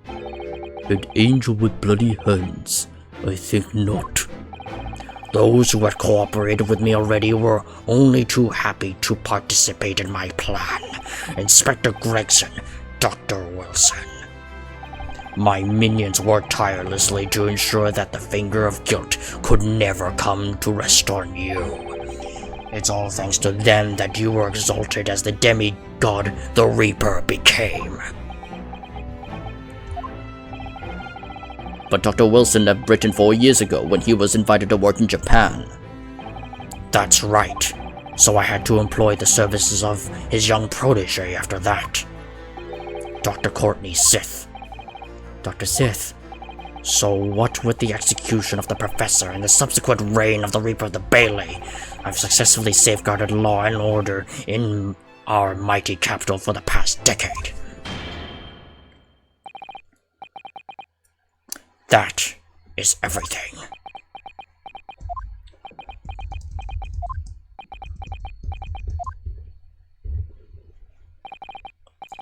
An angel with bloody hands? I think not. Those who had cooperated with me already were only too happy to participate in my plan. Inspector Gregson, Dr. Wilson. My minions worked tirelessly to ensure that the finger of guilt could never come to rest on you. It's all thanks to them that you were exalted as the demigod the Reaper became. But Dr. Wilson left Britain 4 years ago when he was invited to work in Japan. That's right. So I had to employ the services of his young protege after that. Dr. Courtney Sith. Dr. Sith. So what with the execution of the Professor and the subsequent reign of the Reaper of the Bailey, I've successfully safeguarded law and order in our mighty capital for the past decade. That is everything.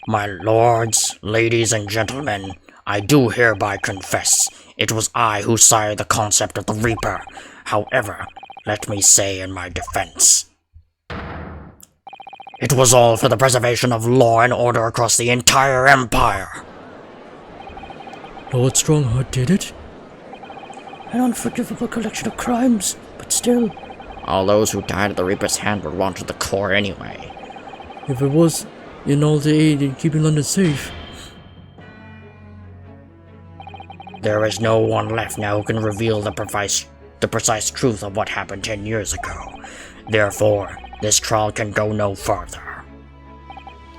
My lords, ladies, and gentlemen, I do hereby confess it was I who sired the concept of the Reaper. However, let me say in my defense, it was all for the preservation of law and order across the entire Empire. Lord Strongheart did it? An unforgivable collection of crimes, but still. All those who died at the Reaper's hand were run to the core anyway. If it was in all the aid in keeping London safe. There is no one left now who can reveal the precise truth of what happened 10 years ago. Therefore, this trial can go no further.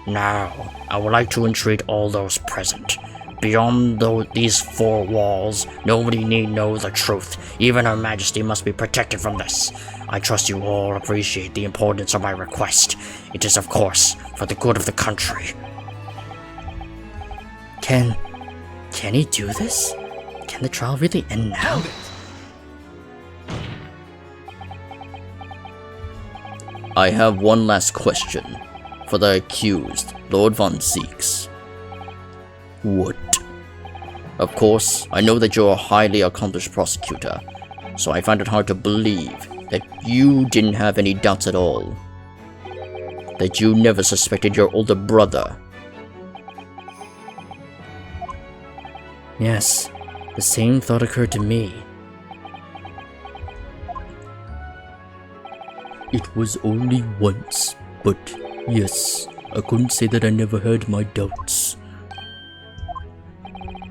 Now, I would like to entreat all those present. Beyond these four walls, nobody need know the truth. Even Her Majesty must be protected from this. I trust you all appreciate the importance of my request. It is, of course, for the good of the country. Can he do this? Can the trial really end now? I have one last question for the accused, Lord von Zeeks. What? Of course, I know that you're a highly accomplished prosecutor, so I find it hard to believe that you didn't have any doubts at all. That you never suspected your older brother. Yes, the same thought occurred to me. It was only once, but yes, I couldn't say that I never had my doubts.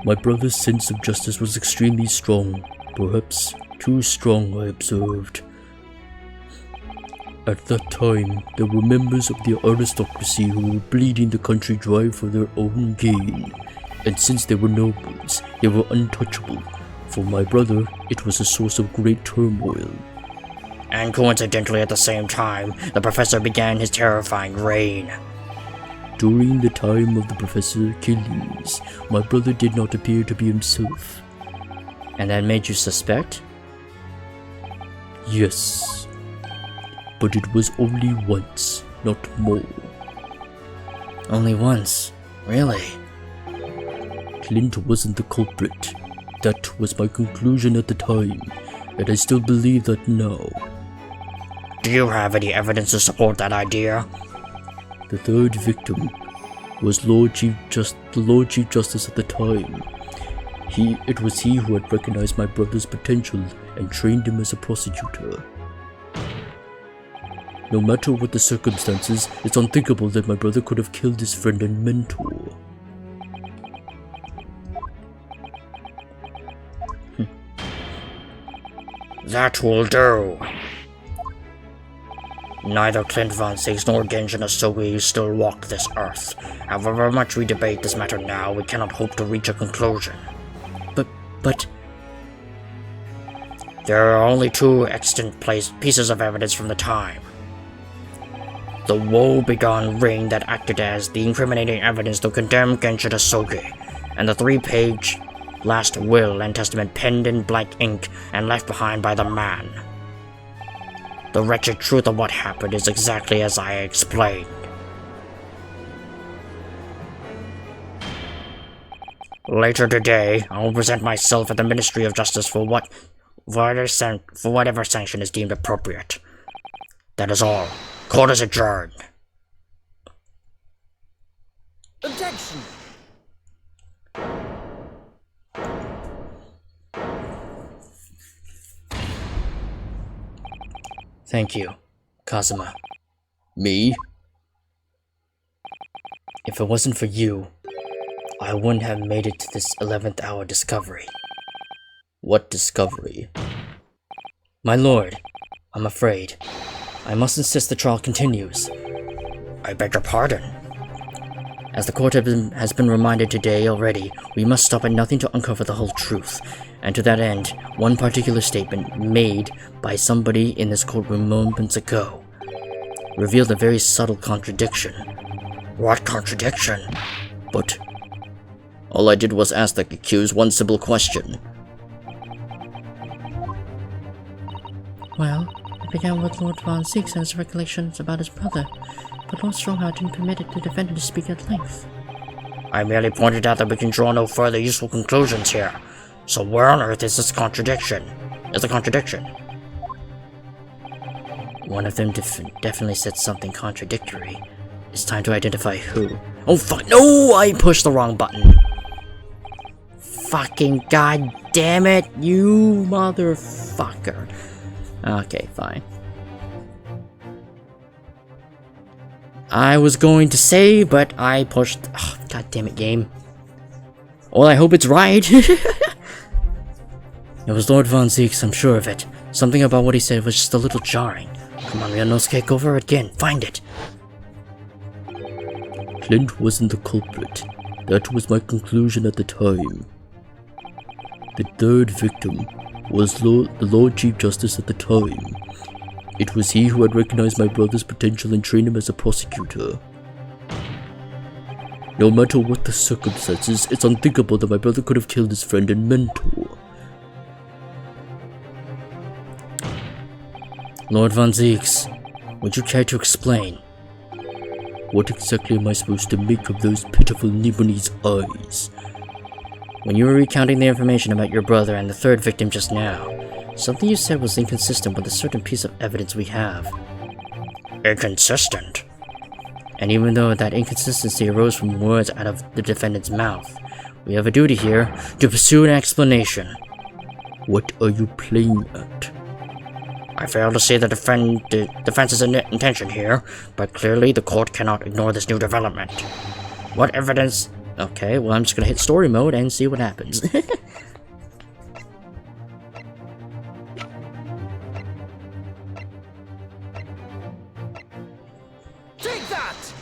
My brother's sense of justice was extremely strong, perhaps too strong, I observed. At that time, there were members of the aristocracy who were bleeding the country dry for their own gain, and since they were nobles, they were untouchable. For my brother, it was a source of great turmoil. And coincidentally at the same time, the Professor began his terrifying reign. During the time of the Professor killings, my brother did not appear to be himself. And that made you suspect? Yes. But it was only once, not more. Only once? Really? Clint wasn't the culprit. That was my conclusion at the time, and I still believe that now. Do you have any evidence to support that idea? The third victim was the Lord Chief Justice at the time. It was he who had recognized my brother's potential and trained him as a prosecutor. No matter what the circumstances, it's unthinkable that my brother could have killed his friend and mentor. That will do. Neither Clint Von Six nor Genshin Asogi still walk this earth. However much we debate this matter now, we cannot hope to reach a conclusion. But... There are only two extant pieces of evidence from the time. The woe-begone ring that acted as the incriminating evidence to condemn Genshin Asogi, and the 3-page last will and testament penned in black ink and left behind by the man. The wretched truth of what happened is exactly as I explained. Later today, I will present myself at the Ministry of Justice for whatever sanction is deemed appropriate. That is all. Court is adjourned. Objection! Thank you, Kazuma. Me? If it wasn't for you, I wouldn't have made it to this 11th hour discovery. What discovery? My lord, I'm afraid. I must insist the trial continues. I beg your pardon. As the court has been reminded today already, we must stop at nothing to uncover the whole truth. And to that end, one particular statement made by somebody in this courtroom moments ago revealed a very subtle contradiction. What contradiction? But all I did was ask the accused one simple question. Well, it began with Lord Von Six and his recollections about his brother, but Lord Strongheart didn't permit the defendant to speak at length. I merely pointed out that we can draw no further useful conclusions here. So where on earth is this contradiction? Is the contradiction? One of them definitely said something contradictory. It's time to identify who. Oh fuck, no! I pushed the wrong button. Fucking god damn it, you motherfucker. Okay, fine. I was going to say, but I pushed... Oh, god damn it, game. Well, I hope it's right. It was Lord Von Zeeks, I'm sure of it. Something about what he said was just a little jarring. Come on, Ryunosuke, go over it again. Find it. Clint wasn't the culprit. That was my conclusion at the time. The third victim was the Lord Chief Justice at the time. It was he who had recognized my brother's potential and trained him as a prosecutor. No matter what the circumstances, it's unthinkable that my brother could have killed his friend and mentor. Lord Von Zeeks, would you care to explain? What exactly am I supposed to make of those pitiful Nibuni's eyes? When you were recounting the information about your brother and the third victim just now, something you said was inconsistent with a certain piece of evidence we have. Inconsistent? And even though that inconsistency arose from words out of the defendant's mouth, we have a duty here to pursue an explanation. What are you playing at? I fail to see the defense's intention here, but clearly the court cannot ignore this new development. What evidence? Okay, well I'm just gonna hit story mode and see what happens. Take that!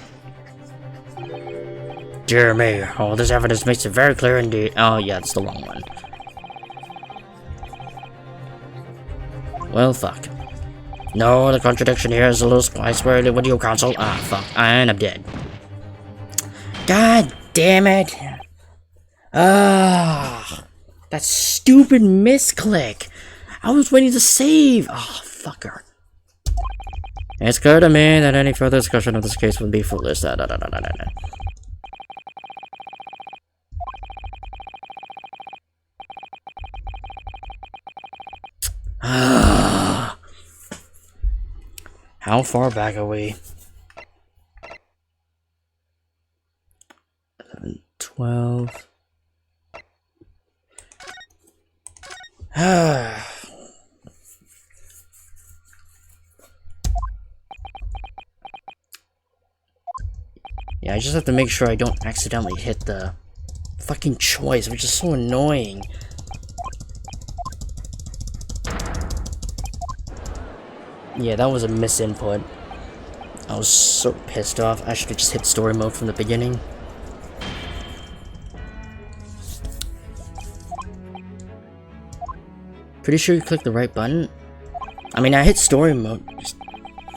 Dear me, all this evidence makes it very clear indeed. Oh yeah, it's the wrong one. Well, fuck. No, the contradiction here is a little I swear with you, counsel. Ah, fuck. And I'm dead. God damn it. Ah, that stupid misclick. I was waiting to save. Oh, fucker. It's clear to me that any further discussion of this case would be foolish. How far back are we? 11, 12. Yeah, I just have to make sure I don't accidentally hit the fucking choice, which is so annoying. Yeah, that was a misinput. I was so pissed off. I should have just hit story mode from the beginning. Pretty sure you clicked the right button. I mean, I hit story mode.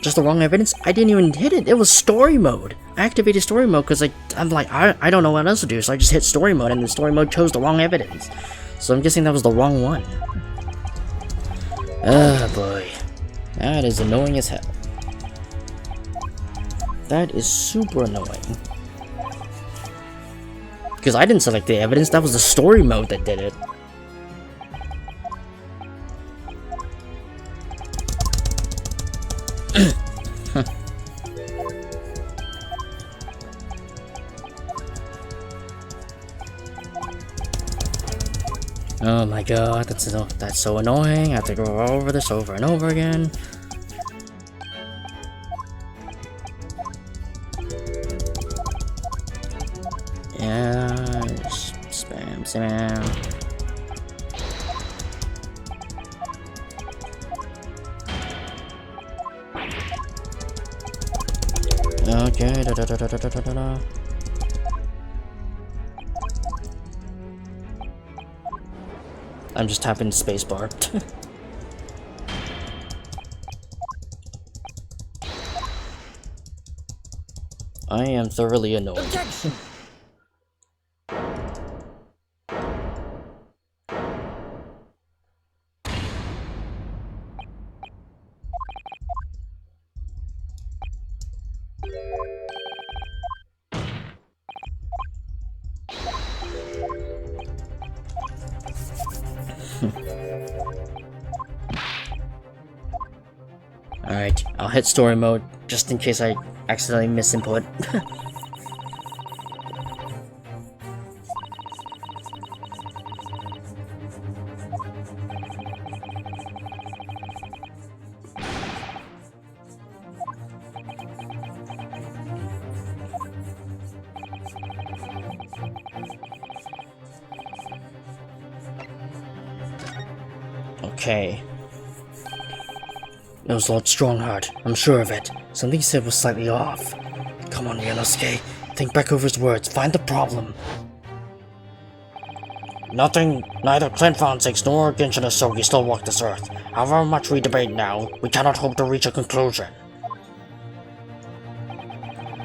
Just the wrong evidence. I didn't even hit it. It was story mode. I activated story mode because I'm like, I don't know what else to do. So I just hit story mode and the story mode chose the wrong evidence. So I'm guessing that was the wrong one. Oh boy. That is annoying as hell. That is super annoying. Because I didn't select the evidence, that was the story mode that did it. Oh my god, that's so annoying. I have to go over this over and over again. Yeah, spam. Okay, da. I'm just tapping spacebar. I am thoroughly annoyed. Objection! Alright, I'll hit story mode just in case I accidentally misinput. Okay. It was Lord Strongheart, I'm sure of it. Something he said was slightly off. Come on, Ryunosuke. Think back over his words, find the problem. Nothing, neither Clint Von Six nor Genshin Asogi still walk this earth. However much we debate now, we cannot hope to reach a conclusion.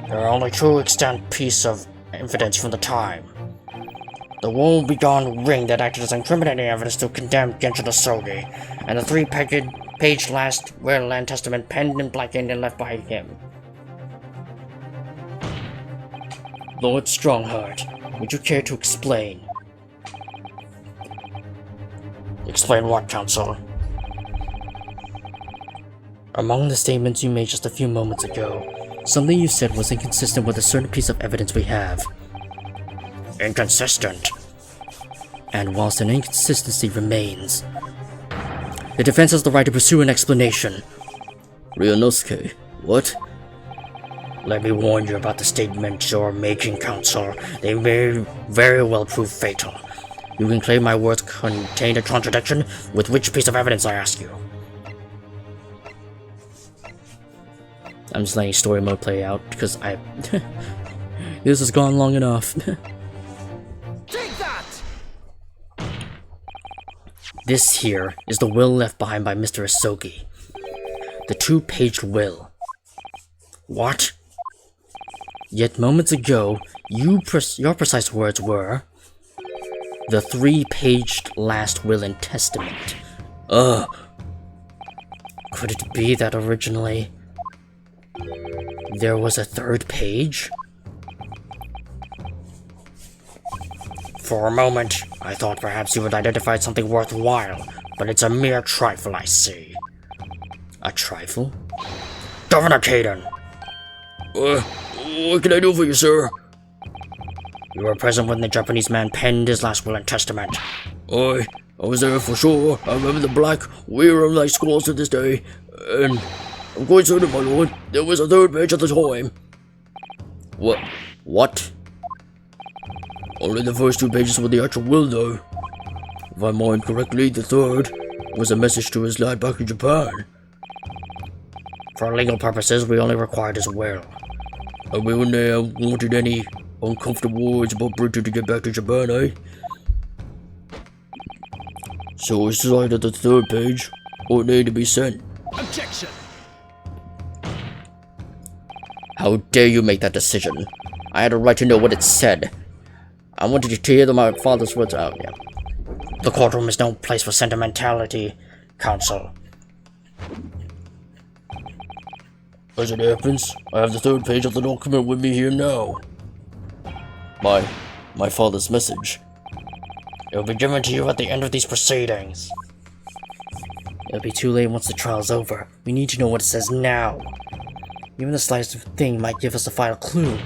There are only two extant pieces of evidence from the time. The woe-begone ring that acted as incriminating evidence to condemn Genshin Asogi, and the three-page last will and testament penned in black ink and left by him. Lord Strongheart, would you care to explain? Explain what, Counsel? Among the statements you made just a few moments ago, something you said was inconsistent with a certain piece of evidence we have. Inconsistent? And whilst an inconsistency remains, the defense has the right to pursue an explanation. Ryunosuke, what? Let me warn you about the statements you're making, Counsel. They may very well prove fatal. You can claim my words contained a contradiction with which piece of evidence, I ask you. I'm just letting story mode play out because this has gone long enough. Take that! This here is the will left behind by Mr. Asogi. The two-paged will. What? Yet moments ago, your precise words were the three-paged last will and testament. Could it be that originally there was a third page? For a moment, I thought perhaps you had identified something worthwhile, but it's a mere trifle, I see. A trifle? Governor Kaden! What can I do for you, sir? You were present when the Japanese man penned his last will and testament. I was there for sure. I remember the black, weird-like scrolls to this day, and I'm quite certain, my lord, there was a third page at the time. What? Only the first two pages were the actual will, though. If I mind correctly, the third was a message to his lad back in Japan. For legal purposes, we only required his will. And we wouldn't have wanted any uncomfortable words about Britain to get back to Japan, eh? So it's decided at the third page, what need to be sent. Objection! How dare you make that decision? I had a right to know what it said. I wanted you to hear my father's words out. Yeah. The courtroom is no place for sentimentality, Counsel. As it happens, I have the third page of the document with me here now. My father's message. It will be given to you at the end of these proceedings. It'll be too late once the trial's over. We need to know what it says now. Even the slightest thing might give us a final clue.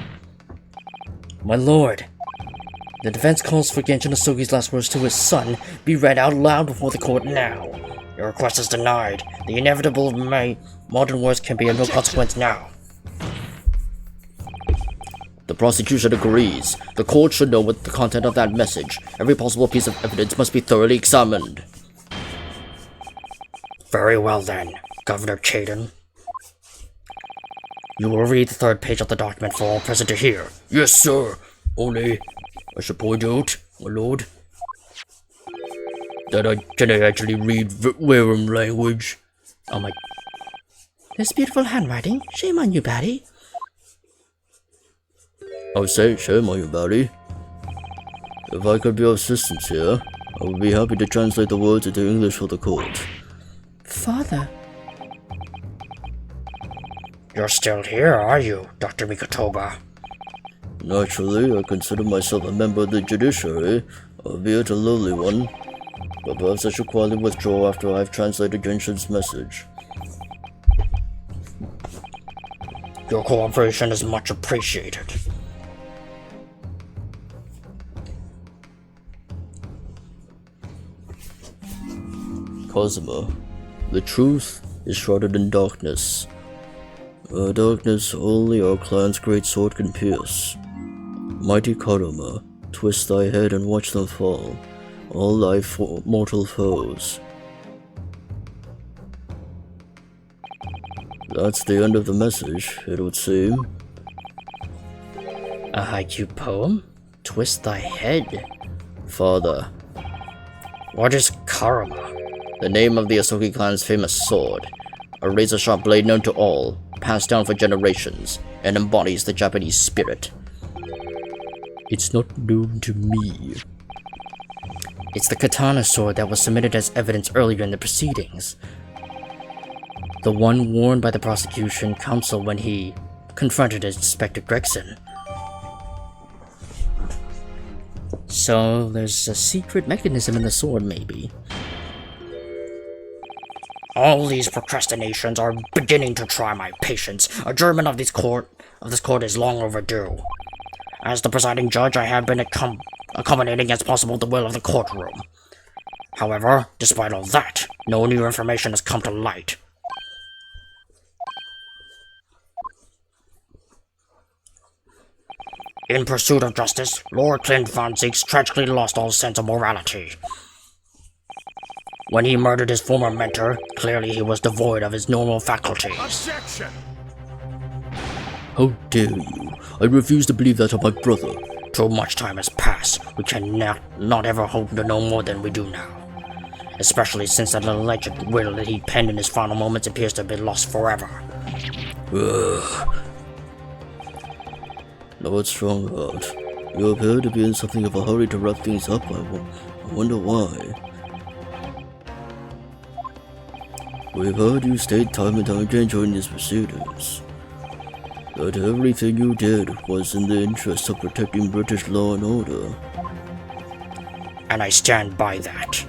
My lord, the defense calls for Genshin Asogi's last words to his son be read out loud before the court now. Your request is denied. The inevitable modern words can be of no consequence now. The prosecution agrees. The court should know what the content of that message. Every possible piece of evidence must be thoroughly examined. Very well then, Governor Caden. You will read the third page of the document for all present to hear. Yes, sir. Only, I should point out, my lord, that I can actually read Warren language. Oh my... This beautiful handwriting. Shame on you, Batty. I would say, shame on you, Barry. If I could be of assistance here, I would be happy to translate the words into English for the court. Father. You're still here, are you, Dr. Mikotoba? Naturally, I consider myself a member of the judiciary, albeit a lowly one, but perhaps I should quietly withdraw after I have translated Genshin's message. Your cooperation is much appreciated. Kazuma, the truth is shrouded in darkness. A darkness only our clan's great sword can pierce. Mighty Karuma, twist thy head and watch them fall, all thy mortal foes. That's the end of the message, it would seem. A haiku poem? Twist thy head. Father, What is Karama? The name of the Asogi clan's famous sword. A razor-sharp blade known to all, passed down for generations, and embodies the Japanese spirit. it's not known to me. It's the katana sword that was submitted as evidence earlier in the proceedings. The one worn by the prosecution counsel when he confronted Inspector Gregson. So there's a secret mechanism in the sword, maybe. All these procrastinations are beginning to try my patience. Adjournment of this court is long overdue. As the presiding judge, I have been accommodating as possible the will of the courtroom. However, despite all that, no new information has come to light. In pursuit of justice, Lord Clint Von Zieks tragically lost all sense of morality. When he murdered his former mentor, clearly he was devoid of his normal faculties. Objection! How dare you? I refuse to believe that of my brother. Too much time has passed. We cannot not ever hope to know more than we do now. Especially since that alleged will that he penned in his final moments appears to have been lost forever. Lord Strongheart, you appear to be in something of a hurry to wrap things up. I wonder why. We've heard you state time and time again during these proceedings that everything you did was in the interest of protecting British law and order. And I stand by that.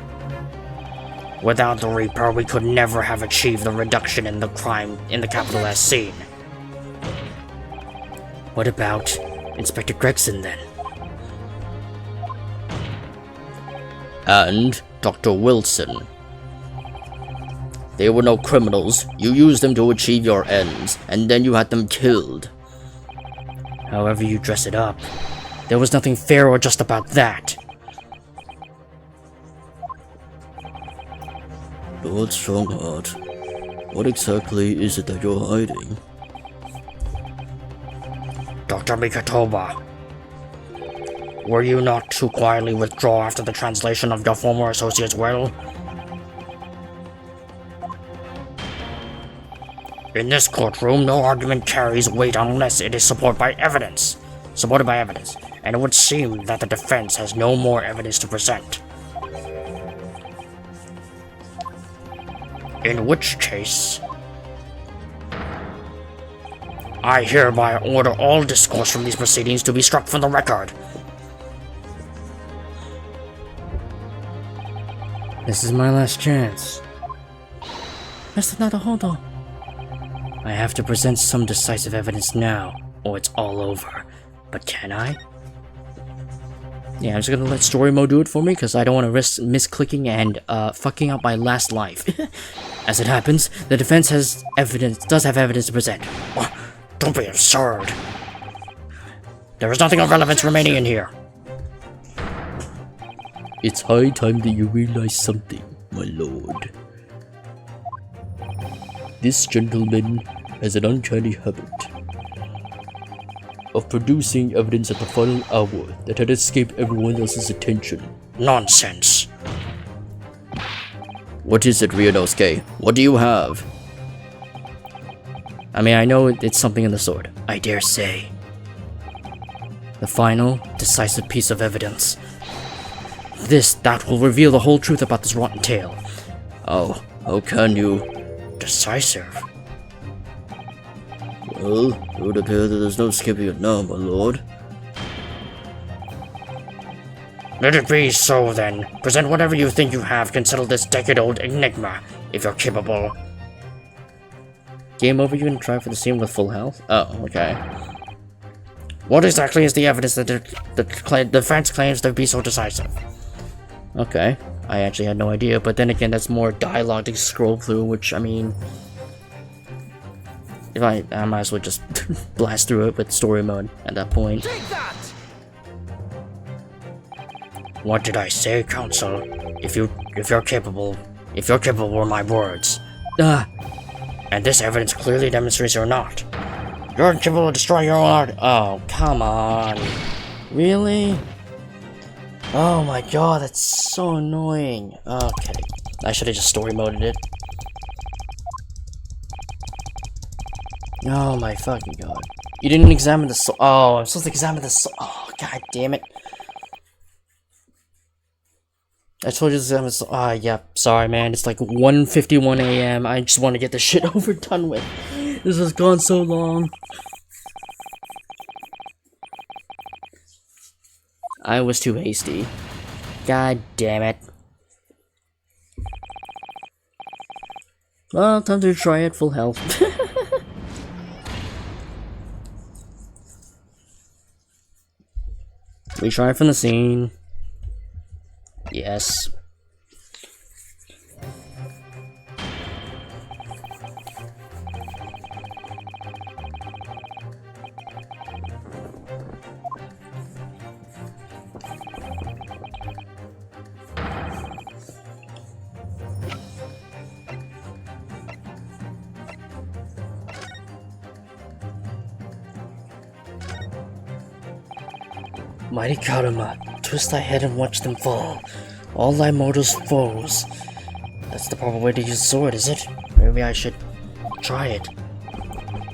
Without the Reaper, we could never have achieved the reduction in the crime in the capital as seen. What about Inspector Gregson then? And Dr. Wilson. They were no criminals. You used them to achieve your ends, and then you had them killed. However you dress it up, there was nothing fair or just about that. Lord Strongheart, What exactly is it that you're hiding? Dr. Mikatoba, were you not to quietly withdraw after the translation of your former associate's will? In this courtroom, no argument carries weight unless it is supported by evidence, and it would seem that the defense has no more evidence to present. In which case, I hereby order all discourse from these proceedings to be struck from the record. This is my last chance. Mr. Naruhodo. I have to present some decisive evidence now, or it's all over. But can I? Yeah, I'm just gonna let story mode do it for me, because I don't want to risk misclicking and fucking up my last life. As it happens, the defense does have evidence to present. Oh, don't be absurd. There is nothing of relevance remaining in here. It's high time that you realize something, my lord. This gentleman has an uncanny habit of producing evidence at the final hour that had escaped everyone else's attention. Nonsense. What is it, Ryunosuke? What do you have? I mean, I know it's something of the sort. I dare say. The final, decisive piece of evidence. That will reveal the whole truth about this rotten tale. Oh, how can you? Decisive? Well, it would appear that there's no skipping it now, my lord. Let it be so then. Present whatever you think you have. Consider this decade-old enigma, if you're capable. Game over, you gonna try for the scene with full health? Oh, okay. What exactly is the evidence that the defense claims to be so decisive? Okay. I actually had no idea, but then again, that's more dialogue to scroll through, which, I mean... If I might as well just blast through it with story mode at that point. Take that! What did I say, Counsel? If you're capable were my words. And this evidence clearly demonstrates you're not. You're incapable of destroying your own art. Oh, come on. Really? Oh my god, that's so annoying. Okay. I should have just story moded it. Oh my fucking god. You didn't examine the soul. Oh, I'm supposed to examine the soul. Oh, god damn it. I told you to examine the soul. Ah, yep. Sorry, man. It's like 1:51 a.m. I just want to get this shit over done with. This has gone so long. I was too hasty. God damn it. Well, time to try it full health. Retry from the scene. Yes. Mighty Karuma, twist thy head and watch them fall. All thy mortals foes. That's the proper way to use the sword, is it? Maybe I should try it.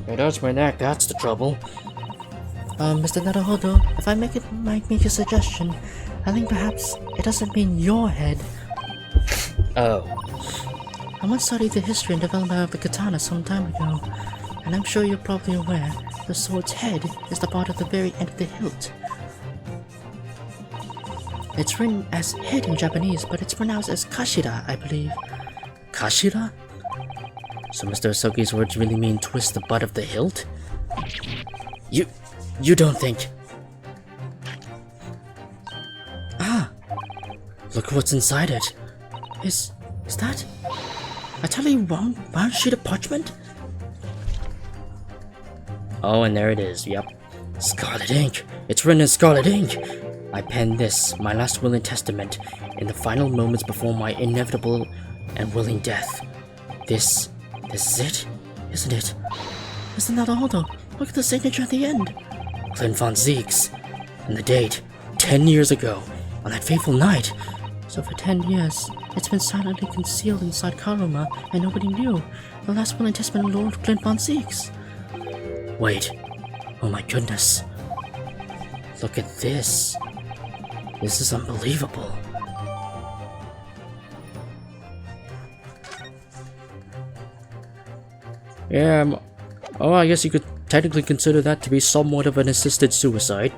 It hurts my neck, that's the trouble. Mr. Naruhodo, if I might make a suggestion, I think perhaps it doesn't mean your head. Oh. I once studied the history and development of the katana some time ago, and I'm sure you're probably aware the sword's head is the part at the very end of the hilt. It's written as head in Japanese, but it's pronounced as kashira, I believe. Kashira? So Mr. Asoki's words really mean twist the butt of the hilt? You don't think... Ah! Look what's inside it. Is that a totally round sheet of parchment? Oh, and there it is, yep. Scarlet ink! It's written in scarlet ink! I penned this, my last will and testament, in the final moments before my inevitable and willing death. This This is it, isn't it? Isn't that all though? Look at the signature at the end. Clint von Zieks. And the date, 10 years ago, on that fateful night. So for 10 years, it's been silently concealed inside Karuma, and nobody knew. The last will and testament of Lord Clint von Zieks. Wait. Oh my goodness. Look at this. This is unbelievable. Yeah, oh, I guess you could technically consider that to be somewhat of an assisted suicide.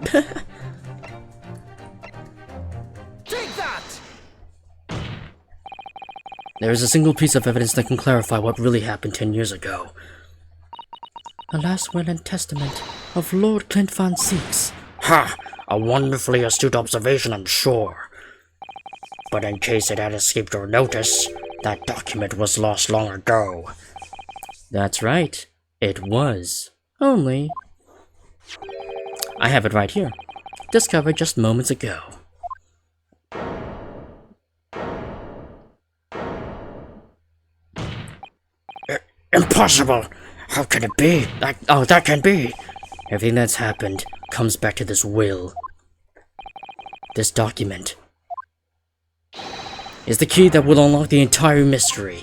Take that! There is a single piece of evidence that can clarify what really happened 10 years ago. The last will and testament of Lord Clint von Zieks. Ha! A wonderfully astute observation, I'm sure. But in case it had escaped your notice, that document was lost long ago. That's right, it was. Only... I have it right here. Discovered just moments ago. Impossible! How can it be? That can't be! Everything that's happened comes back to this will. This document is the key that will unlock the entire mystery.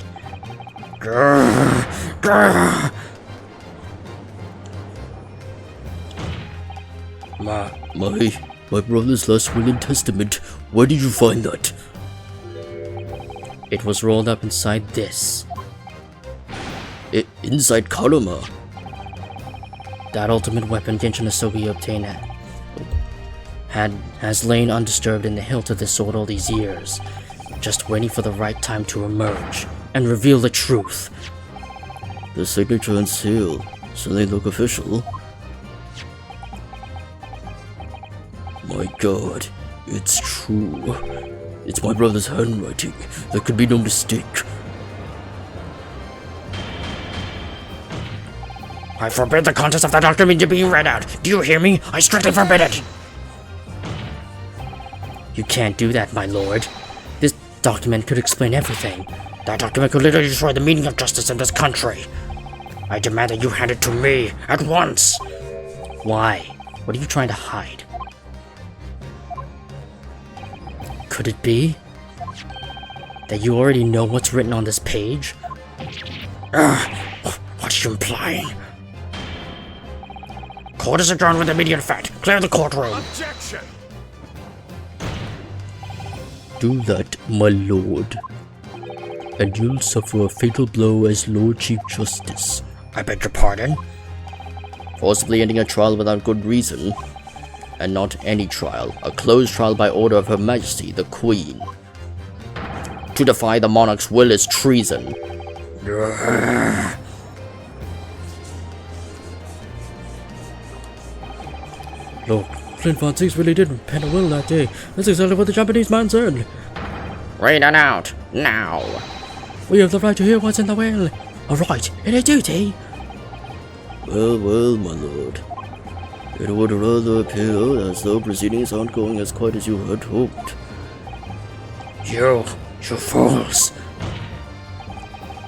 My brother's last will and testament. Where did you find that? It was rolled up inside this. Inside Karuma. That ultimate weapon Genshin Asogi obtained has lain undisturbed in the hilt of this sword all these years, just waiting for the right time to emerge and reveal the truth. The signature and seal certainly look official. My god, it's true. It's my brother's handwriting. There could be no mistake. I forbid the contents of that document to be read out. Do you hear me? I strictly forbid it! You can't do that, my lord. This document could explain everything. That document could literally destroy the meaning of justice in this country. I demand that you hand it to me, at once! Why? What are you trying to hide? Could it be that you already know what's written on this page? What are you implying? Court is adjourned with immediate effect. Clear the courtroom. Objection! Do that, my lord, and you'll suffer a fatal blow as Lord Chief Justice. I beg your pardon? Forcibly ending a trial without good reason. And not any trial, a closed trial by order of Her Majesty, the Queen. To defy the monarch's will is treason. Look, Clint von Zieks really did pen a will that day. That's exactly what the Japanese man said. Read it out, now. We have the right to hear what's in the will. A right and a duty. Well, my lord. It would rather appear as though proceedings aren't going as quite as you had hoped. You fools.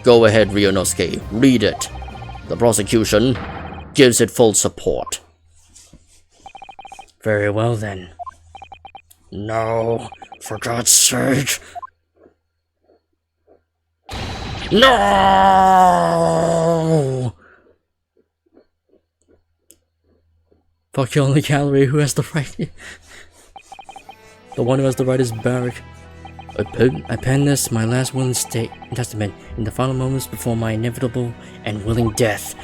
Go ahead, Ryunosuke, read it. The prosecution gives it full support. Very well then. No, for God's sake. No! Fuck you on the gallery, who has the right? The one who has the right is Barrack. I pen this, my last will and testament, in the final moments before my inevitable and willing death.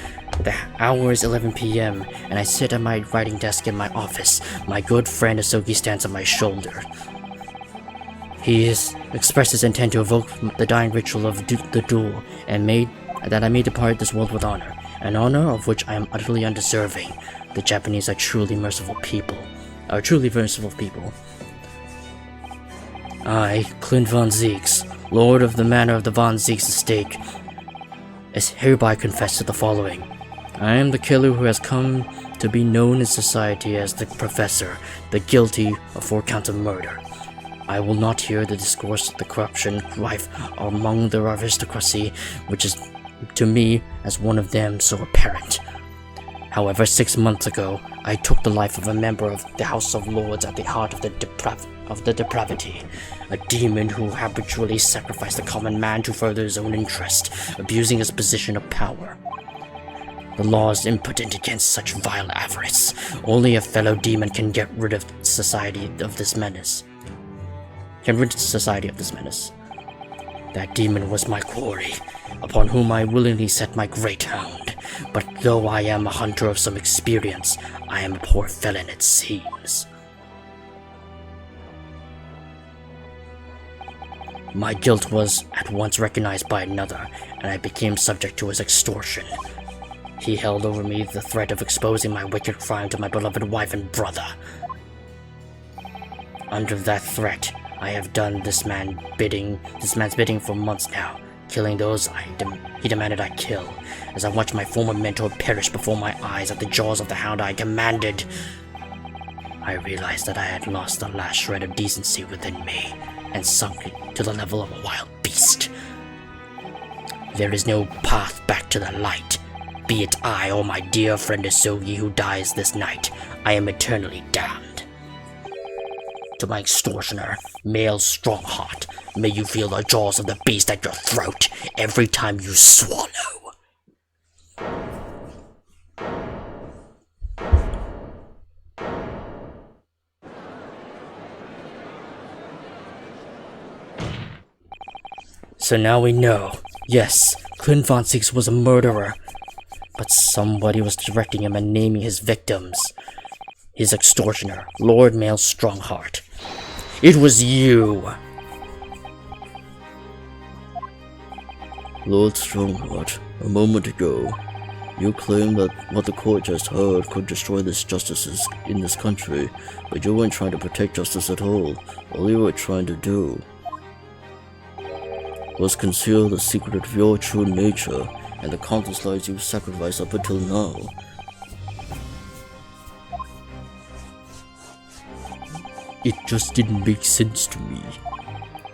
The hour is 11 p.m., and I sit at my writing desk in my office. My good friend Asogi stands on my shoulder. He has expressed his intent to evoke the dying ritual of the duel, and that I may depart this world with honor, an honor of which I am utterly undeserving. The Japanese are truly merciful people. I, Clint von Zieks, Lord of the Manor of the Von Zieks estate, is hereby confess to the following. I am the killer who has come to be known in society as the Professor, the guilty of 4 counts of murder. I will not hear the discourse of the corruption rife among the aristocracy, which is to me as one of them so apparent. However, 6 months ago, I took the life of a member of the House of Lords at the heart of the depravity, a demon who habitually sacrificed the common man to further his own interest, abusing his position of power. The law is impotent against such vile avarice. Only a fellow demon can get rid of society of this menace. That demon was my quarry, upon whom I willingly set my great hound. But though I am a hunter of some experience, I am a poor felon, it seems. My guilt was at once recognized by another, and I became subject to his extortion. He held over me the threat of exposing my wicked crime to my beloved wife and brother. Under that threat, I have done this man's bidding for months now, killing those he demanded I kill. As I watched my former mentor perish before my eyes at the jaws of the hound I commanded, I realized that I had lost the last shred of decency within me, and sunk to the level of a wild beast. There is no path back to the light. Be it I or my dear friend Asogi who dies this night, I am eternally damned. To my extortioner, male Strongheart, may you feel the jaws of the beast at your throat every time you swallow. So now we know. Yes, Clint Von Zieks was a murderer. But somebody was directing him and naming his victims. His extortioner, Lord Male Strongheart. It was you! Lord Strongheart, a moment ago, you claimed that what the court just heard could destroy this justices in this country, but you weren't trying to protect justice at all. All you were trying to do was conceal the secret of your true nature and the countless lives you've sacrificed up until now. It just didn't make sense to me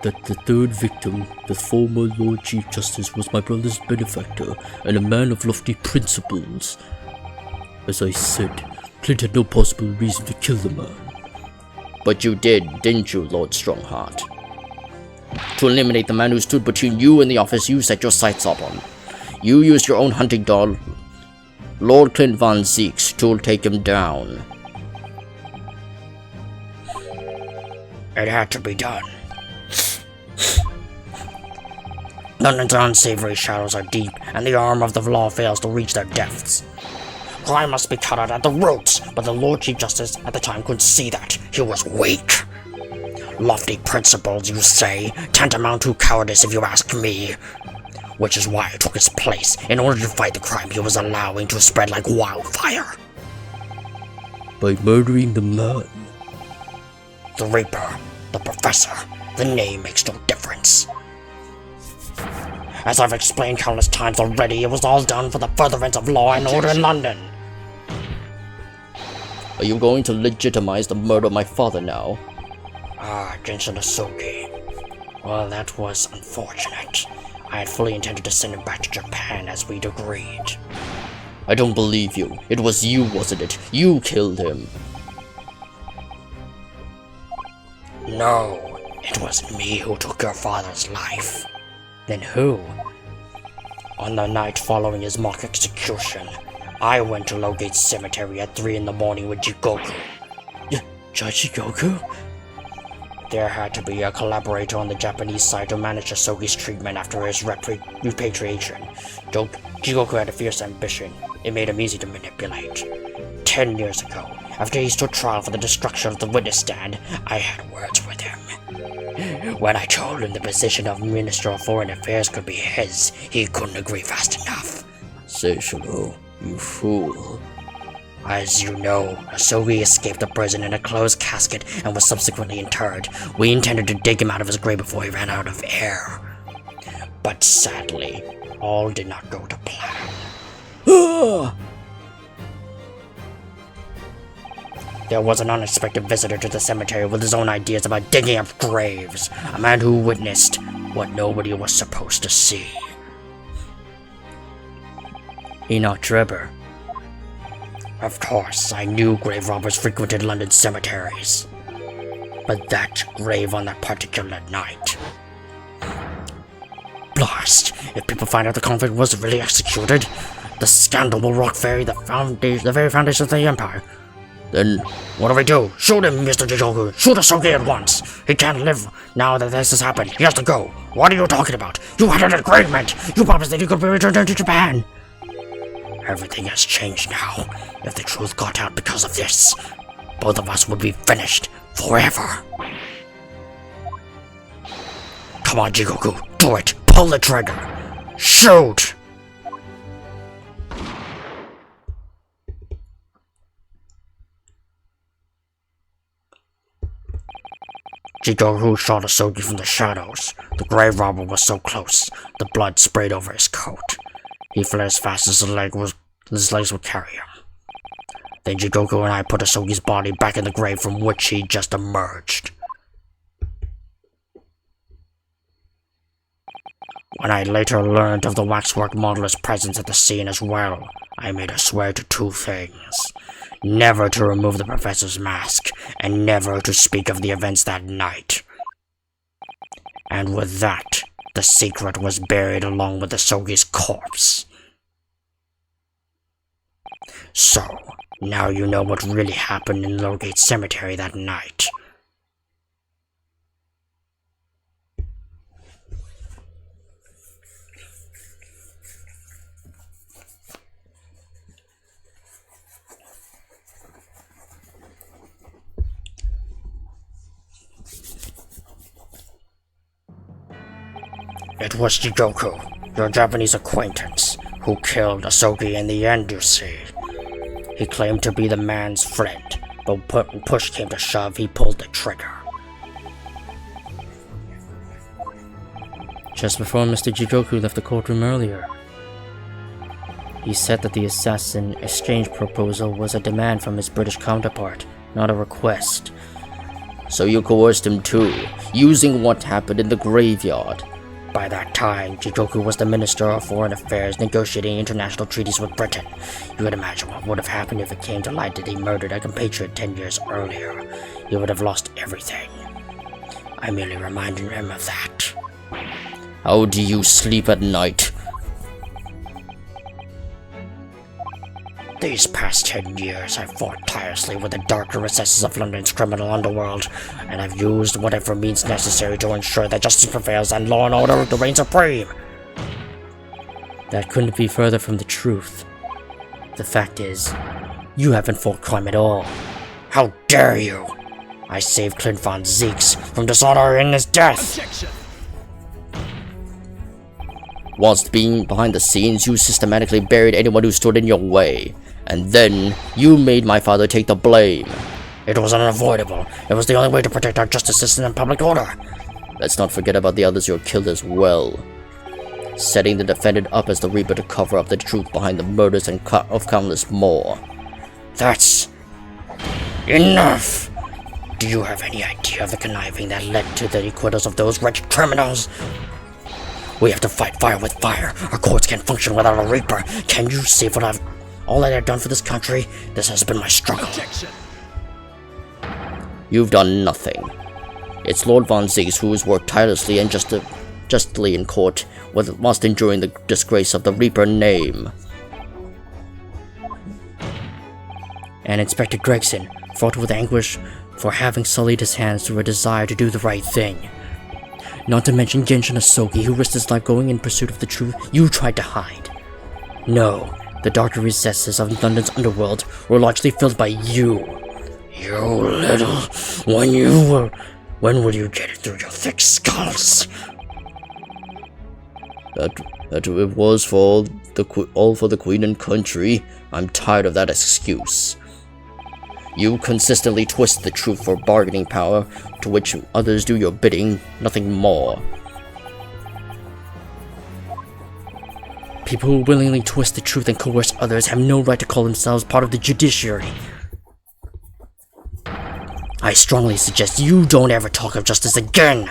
that the third victim, the former Lord Chief Justice, was my brother's benefactor and a man of lofty principles. As I said, Clint had no possible reason to kill the man. But you did, didn't you, Lord Strongheart? To eliminate the man who stood between you and the office you set your sights upon. You used your own hunting dog, Lord Clint Von Zieks, to take him down. It had to be done. London's unsavory shadows are deep, and the arm of the law fails to reach their depths. Crime must be cut out at the roots, but the Lord Chief Justice at the time couldn't see that. He was weak. Lofty principles, you say, tantamount to cowardice if you ask me. Which is why I took his place, in order to fight the crime he was allowing to spread like wildfire. By murdering the man. The Reaper, the Professor, the name makes no difference. As I've explained countless times already, it was all done for the furtherance of law and order in London. Are you going to legitimize the murder of my father now? Ah, Genshin Asogi. Well, that was unfortunate. I had fully intended to send him back to Japan as we'd agreed. I don't believe you. It was you, wasn't it? You killed him. No, it wasn't me who took your father's life. Then who? On the night following his mock execution, I went to Logate Cemetery at 3 in the morning with Jigoku. Judge Jigoku? There had to be a collaborator on the Japanese side to manage Asogi's treatment after his repatriation. Jigoku had a fierce ambition. It made him easy to manipulate. 10 years ago, after he stood trial for the destruction of the witness stand, I had words with him. When I told him the position of Minister of Foreign Affairs could be his, he couldn't agree fast enough. Seishiro, you fool. As you know, Asogi escaped the prison in a closed casket and was subsequently interred. We intended to dig him out of his grave before he ran out of air. But sadly, all did not go to plan. There was an unexpected visitor to the cemetery with his own ideas about digging up graves. A man who witnessed what nobody was supposed to see. Enoch Drebber. Of course, I knew grave robbers frequented London cemeteries. But that grave on that particular night. Blast! If people find out the convict was really executed, the scandal will rock the very foundation of the Empire. Then, what do we do? Shoot him, Mr. Jigoku! Shoot Asogi at once! He can't live now that this has happened. He has to go. What are you talking about? You had an agreement! You promised that he could be returned to Japan! Everything has changed now. If the truth got out because of this, both of us would be finished forever. Come on, Jigoku, do it! Pull the trigger! Shoot! Jigoku shot Asogi from the shadows. The grave robber was so close, the blood sprayed over his coat. He fled as fast as his legs would carry him. Then Jigoku and I put Asogi's body back in the grave from which he just emerged. When I later learned of the waxwork modeler's presence at the scene as well, I made her swear to two things. Never to remove the professor's mask, and never to speak of the events that night. And with that, the secret was buried along with Asogi's corpse. So, now you know what really happened in Lowgate Cemetery that night. It was Jigoku, your Japanese acquaintance, who killed Asogi in the end, you see. He claimed to be the man's friend, but when push came to shove, he pulled the trigger. Just before Mr. Jigoku left the courtroom earlier, he said that the assassin exchange proposal was a demand from his British counterpart, not a request. So you coerced him too, using what happened in the graveyard. By that time, Jigoku was the Minister of Foreign Affairs negotiating international treaties with Britain. You could imagine what would have happened if it came to light that he murdered a compatriot 10 years earlier. He would have lost everything. I merely reminded him of that. How do you sleep at night? These past 10 years, I've fought tirelessly with the darker recesses of London's criminal underworld, and I've used whatever means necessary to ensure that justice prevails and law and order reign supreme. That couldn't be further from the truth. The fact is, you haven't fought crime at all. How dare you! I saved Clint Von Zeeks from dishonor in his death! Objection! Whilst being behind the scenes, you systematically buried anyone who stood in your way. And then, you made my father take the blame. It was unavoidable. It was the only way to protect our justice system and public order. Let's not forget about the others you killed as well. Setting the defendant up as the Reaper to cover up the truth behind the murders and of countless more. That's enough! Do you have any idea of the conniving that led to the acquittals of those wretched criminals? We have to fight fire with fire. Our courts can't function without a Reaper. Can you see what all that I've done for this country? This has been my struggle. Objection! You've done nothing. It's Lord Von Zeeks who has worked tirelessly and justly in court, whilst enduring the disgrace of the Reaper name. And Inspector Gregson fought with anguish for having sullied his hands through a desire to do the right thing. Not to mention Genshin Asogi, who risked his life going in pursuit of the truth you tried to hide. No, the darker recesses of London's underworld were largely filled by you. You little... When will you get it through your thick skulls? That it was all for the Queen and country. I'm tired of that excuse. You consistently twist the truth for bargaining power, to which others do your bidding, nothing more. People who willingly twist the truth and coerce others have no right to call themselves part of the judiciary. I strongly suggest you don't ever talk of justice again.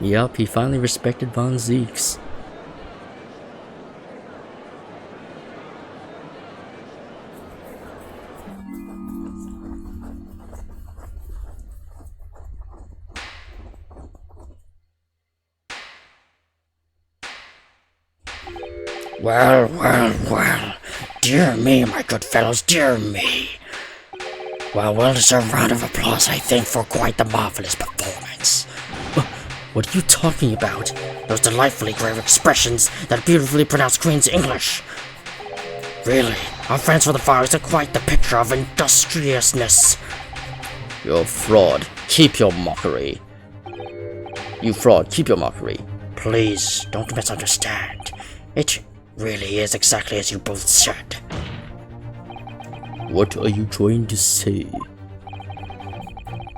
Yup, he finally respected Von Zeeks. Well, well, well. Dear me, my good fellows, dear me. Well deserved round of applause, I think, for quite the marvelous performance. What are you talking about? Those delightfully grave expressions that beautifully pronounce Queen's English. Really, our friends for the Fires are quite the picture of industriousness. You're a fraud. Keep your mockery. You fraud, keep your mockery. Please, don't misunderstand. It really is exactly as you both said. What are you trying to say?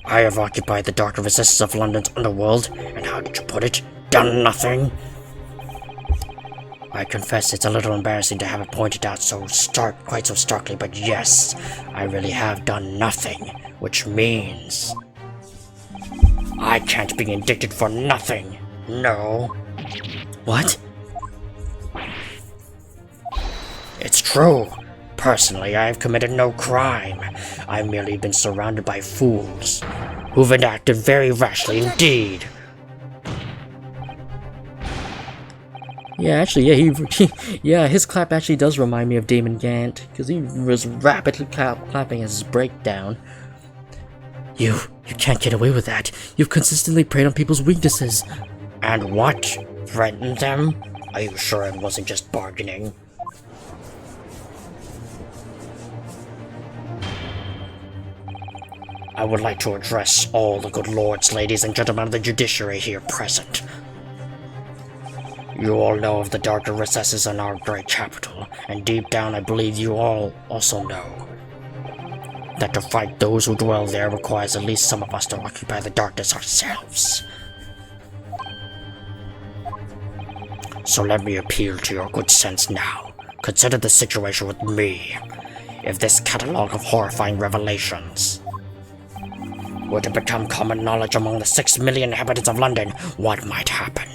I have occupied the darker recesses of London's underworld, and how did you put it? Done nothing? I confess it's a little embarrassing to have it pointed out quite so starkly, but yes, I really have done nothing, which means I can't be indicted for nothing. No. What? It's true. Personally, I have committed no crime. I've merely been surrounded by fools who've acted very rashly indeed. Yeah, actually, yeah, his clap actually does remind me of Damon Gant, because he was rapidly clapping his breakdown. You can't get away with that. You've consistently preyed on people's weaknesses. And what? Threatened them? Are you sure it wasn't just bargaining? I would like to address all the good lords, ladies, and gentlemen of the judiciary here present. You all know of the darker recesses in our great capital, and deep down I believe you all also know that to fight those who dwell there requires at least some of us to occupy the darkness ourselves. So let me appeal to your good sense now. Consider the situation with me. If this catalogue of horrifying revelations were to become common knowledge among the 6 million inhabitants of London, what might happen?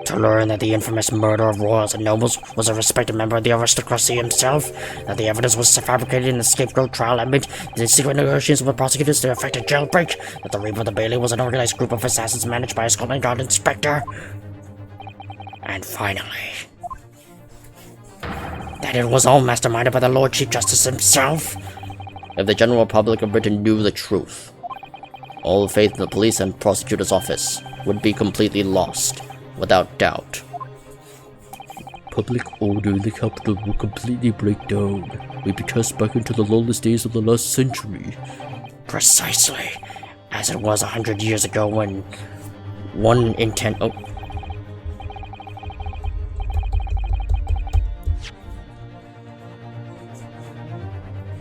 To learn that the infamous murder of royals and nobles was a respected member of the aristocracy himself, that the evidence was fabricated in the scapegoat trial amid the secret negotiations with the prosecutors to effect a jailbreak, that the Reaper of the Bailey was an organized group of assassins managed by a Scotland Yard inspector, and finally, that it was all masterminded by the Lord Chief Justice himself. If the general public of Britain knew the truth, all faith in the police and prosecutor's office would be completely lost, without doubt. Public order in the capital will completely break down. We'd be cast back into the lawless days of the last century. Precisely, as it was 100 years ago when 1 in 10... Oh.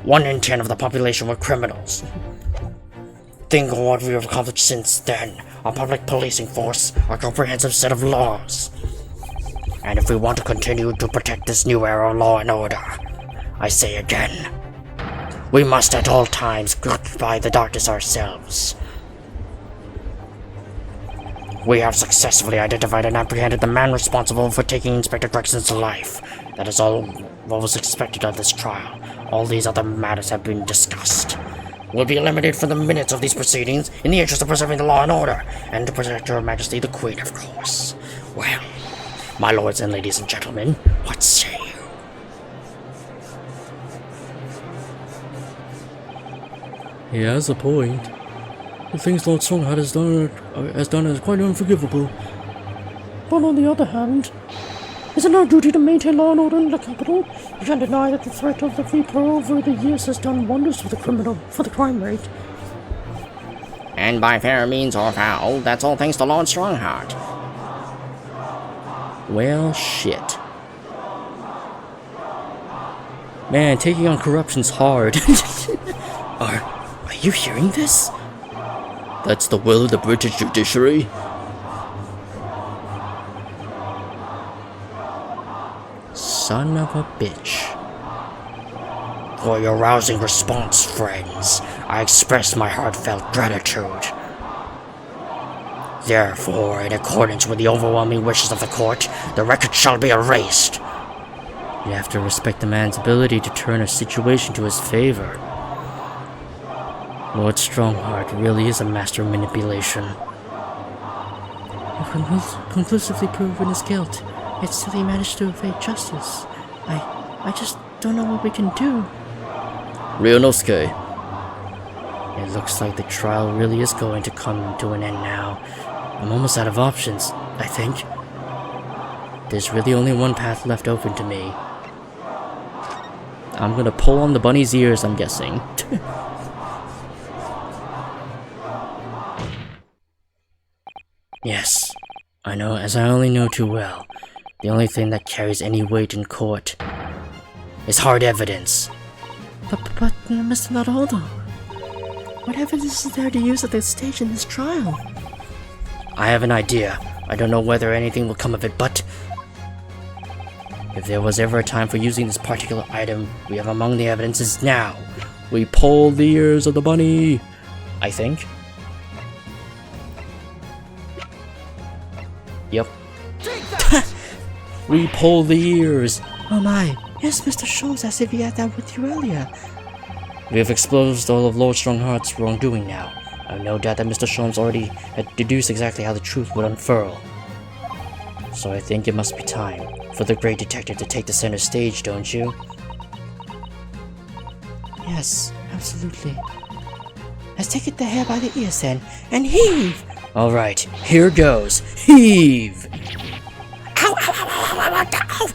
One in 10 of the population were criminals. Think of what we have accomplished since then. Our public policing force, our comprehensive set of laws. And if we want to continue to protect this new era of law and order, I say again, we must at all times occupy the darkness ourselves. We have successfully identified and apprehended the man responsible for taking Inspector Gregson's life. That is all what was expected of this trial. All these other matters have been discussed. Will be eliminated from the minutes of these proceedings in the interest of preserving the law and order, and to protect Her Majesty the Queen, of course. Well, my lords and ladies and gentlemen, what say you? He has a point. The things Lord Stronghart has done is quite unforgivable. But on the other hand, is it our duty to maintain law and order in the capital? You can't deny that the threat of the Reaper over the years has done wonders for the crime rate. And by fair means or foul, that's all thanks to Lord Stronghart. Well, shit. Man, taking on corruption's hard. Are you hearing this? That's the will of the British judiciary? Son of a bitch. For your rousing response, friends, I express my heartfelt gratitude. Therefore, in accordance with the overwhelming wishes of the court, the record shall be erased. You have to respect the man's ability to turn a situation to his favor. Lord Strongheart really is a master of manipulation. You've conclusively proven his guilt, yet still he managed to evade justice. I just don't know what we can do. Ryunosuke, It looks like the trial really is going to come to an end now. I'm almost out of options, I think. There's really only one path left open to me. I'm gonna pull on the bunny's ears, I'm guessing. Yes, I know, as I only know too well. The only thing that carries any weight in court is hard evidence. But Mr. Naruhodo, what evidence is there to use at this stage in this trial? I have an idea. I don't know whether anything will come of it, but if there was ever a time for using this particular item we have among the evidences now, we pull the ears of the bunny, I think. Yep. We pull the ears. Oh my. Yes, Mr. Sholmes asked if he had that with you earlier. We have exposed all of Lord Strongheart's wrongdoing now. I have no doubt that Mr. Sholmes already had deduced exactly how the truth would unfurl. So I think it must be time for the great detective to take the center stage, don't you? Yes, absolutely. Let's take it the hair by the ears then, and heave! Alright, here goes. Heave! Ow, ow, ow, ow, ow, ow, ow, ow.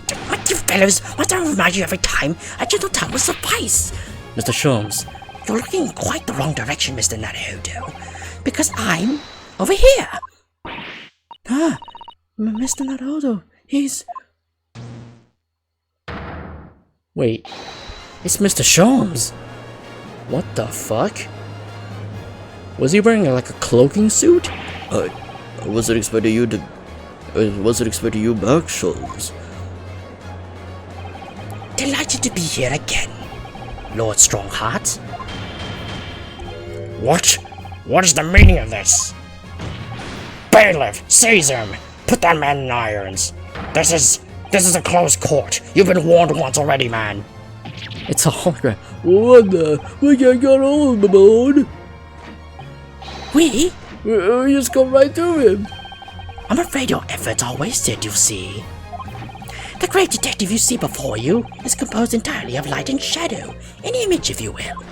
You fellows, must I remind you every time? A gentle tap will suffice. Mr. Sholmes, You're looking in quite the wrong direction, Mr. Naruhodo. Because I'm over here. Mr. Naruhodo, he's... Wait, it's Mr. Sholmes. What the fuck? Was he wearing like a cloaking suit? I wasn't expecting you to... I wasn't expecting you back, Sholmes. Delighted to be here again, Lord Strongheart. What? What is the meaning of this? Bailiff, seize him! Put that man in irons. This is a closed court. You've been warned once already, man. It's a hologram. What the? We can't get hold of the board. We? We just go right through him. I'm afraid your efforts are wasted, you see. The great detective you see before you is composed entirely of light and shadow, an image, if you will.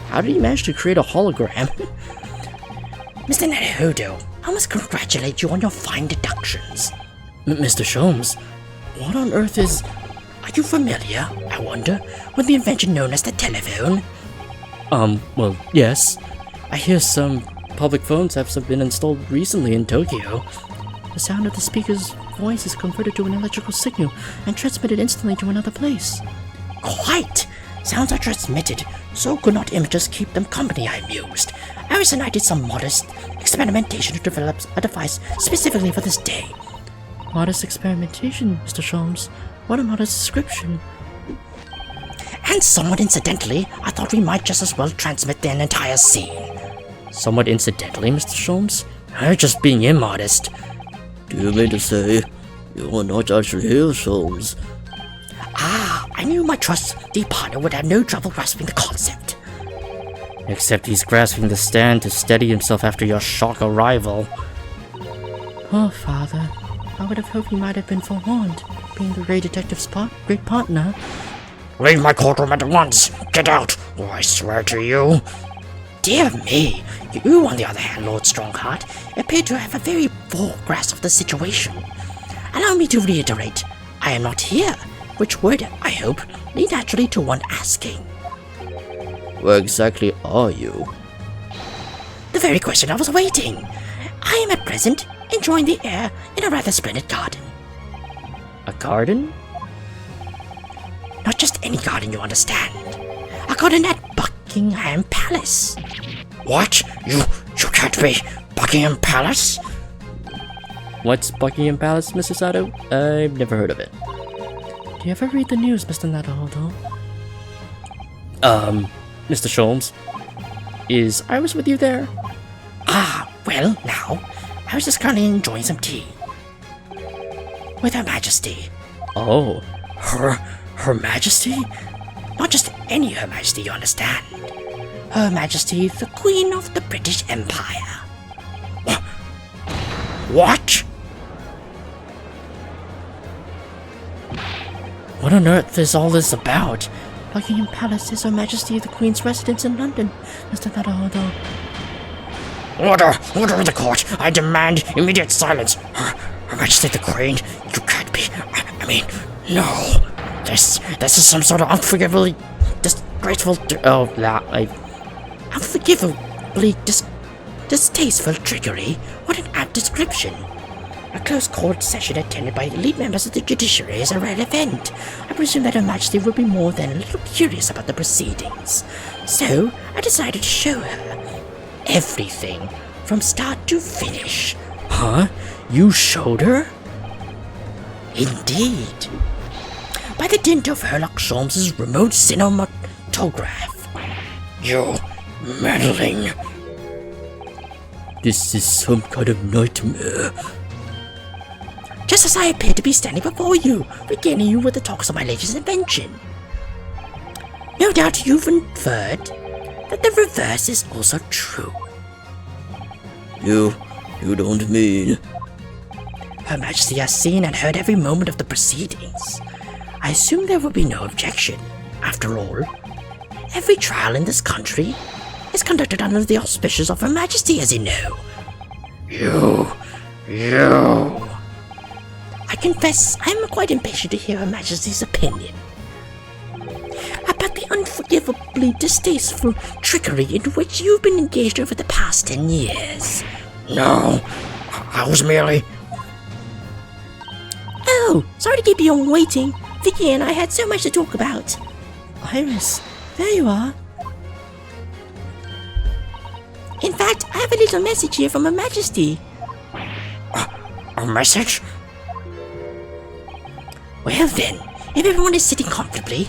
How did he manage to create a hologram? Mr. Naruhodo, I must congratulate you on your fine deductions. Mr. Sholmes, what on earth is... Are you familiar, I wonder, with the invention known as the telephone? Well, yes. I hear some public phones have been installed recently in Tokyo. The sound of the speaker's voice is converted to an electrical signal and transmitted instantly to another place. Quite! Sounds are transmitted, so could not images keep them company, I mused. Harrison and I did some modest experimentation to develop a device specifically for this day. Modest experimentation, Mr. Sholmes. What a modest description. And somewhat incidentally, I thought we might just as well transmit an entire scene. Somewhat incidentally, Mr. Sholmes? You're just being immodest. Do you mean to say you are not actually here, Sholmes? I knew my trusty partner would have no trouble grasping the concept. Except he's grasping the stand to steady himself after your shock arrival. Poor father. I would have hoped he might have been forewarned, being the great detective's great partner. Leave my courtroom at once. Get out, or I swear to you. Dear me, you, on the other hand, Lord Strongheart, appear to have a very full grasp of the situation. Allow me to reiterate, I am not here, which would, I hope, lead naturally to one asking. Where exactly are you? The very question I was awaiting. I am at present enjoying the air in a rather splendid garden. A garden? Not just any garden, you understand. A garden at Buckingham Palace. What? You can't be Buckingham Palace? What's Buckingham Palace, Mr. Sato? I've never heard of it. Do you ever read the news, Mr. Naruhodo? Mr. Sholmes, is Iris with you there? Ah, well, now, I was just currently enjoying some tea. With Her Majesty. Oh, Her Majesty? Not just any Her Majesty, you understand. Her Majesty, the Queen of the British Empire. What? What on earth is all this about? Buckingham Palace is Her Majesty the Queen's residence in London. Mr. Naruhodo. Order of the court. I demand immediate silence. Her Majesty the Queen, you can't be. I mean, no. This is some sort of unforgivably disgraceful. Unforgivably distasteful trickery. What an apt description. A close court session attended by elite members of the judiciary is a rare event. I presume that Her Majesty would be more than a little curious about the proceedings. So, I decided to show her everything, from start to finish. huh? You showed her? Indeed. By the dint of Herlock Sholmes's remote cinematograph. You meddling. This is some kind of nightmare. Just as I appear to be standing before you, regaling you with the talks of my latest invention. No doubt you've inferred that the reverse is also true. You don't mean... Her Majesty has seen and heard every moment of the proceedings. I assume there will be no objection. After all, every trial in this country is conducted under the auspices of Her Majesty, as you know. You... I confess I am quite impatient to hear Her Majesty's opinion about the unforgivably distasteful trickery in which you've been engaged over the past 10 years. No, I was merely... Oh, sorry to keep you all waiting. Vicky and I had so much to talk about. Iris, there you are. In fact, I have a little message here from Her Majesty. A message? Well then, if everyone is sitting comfortably,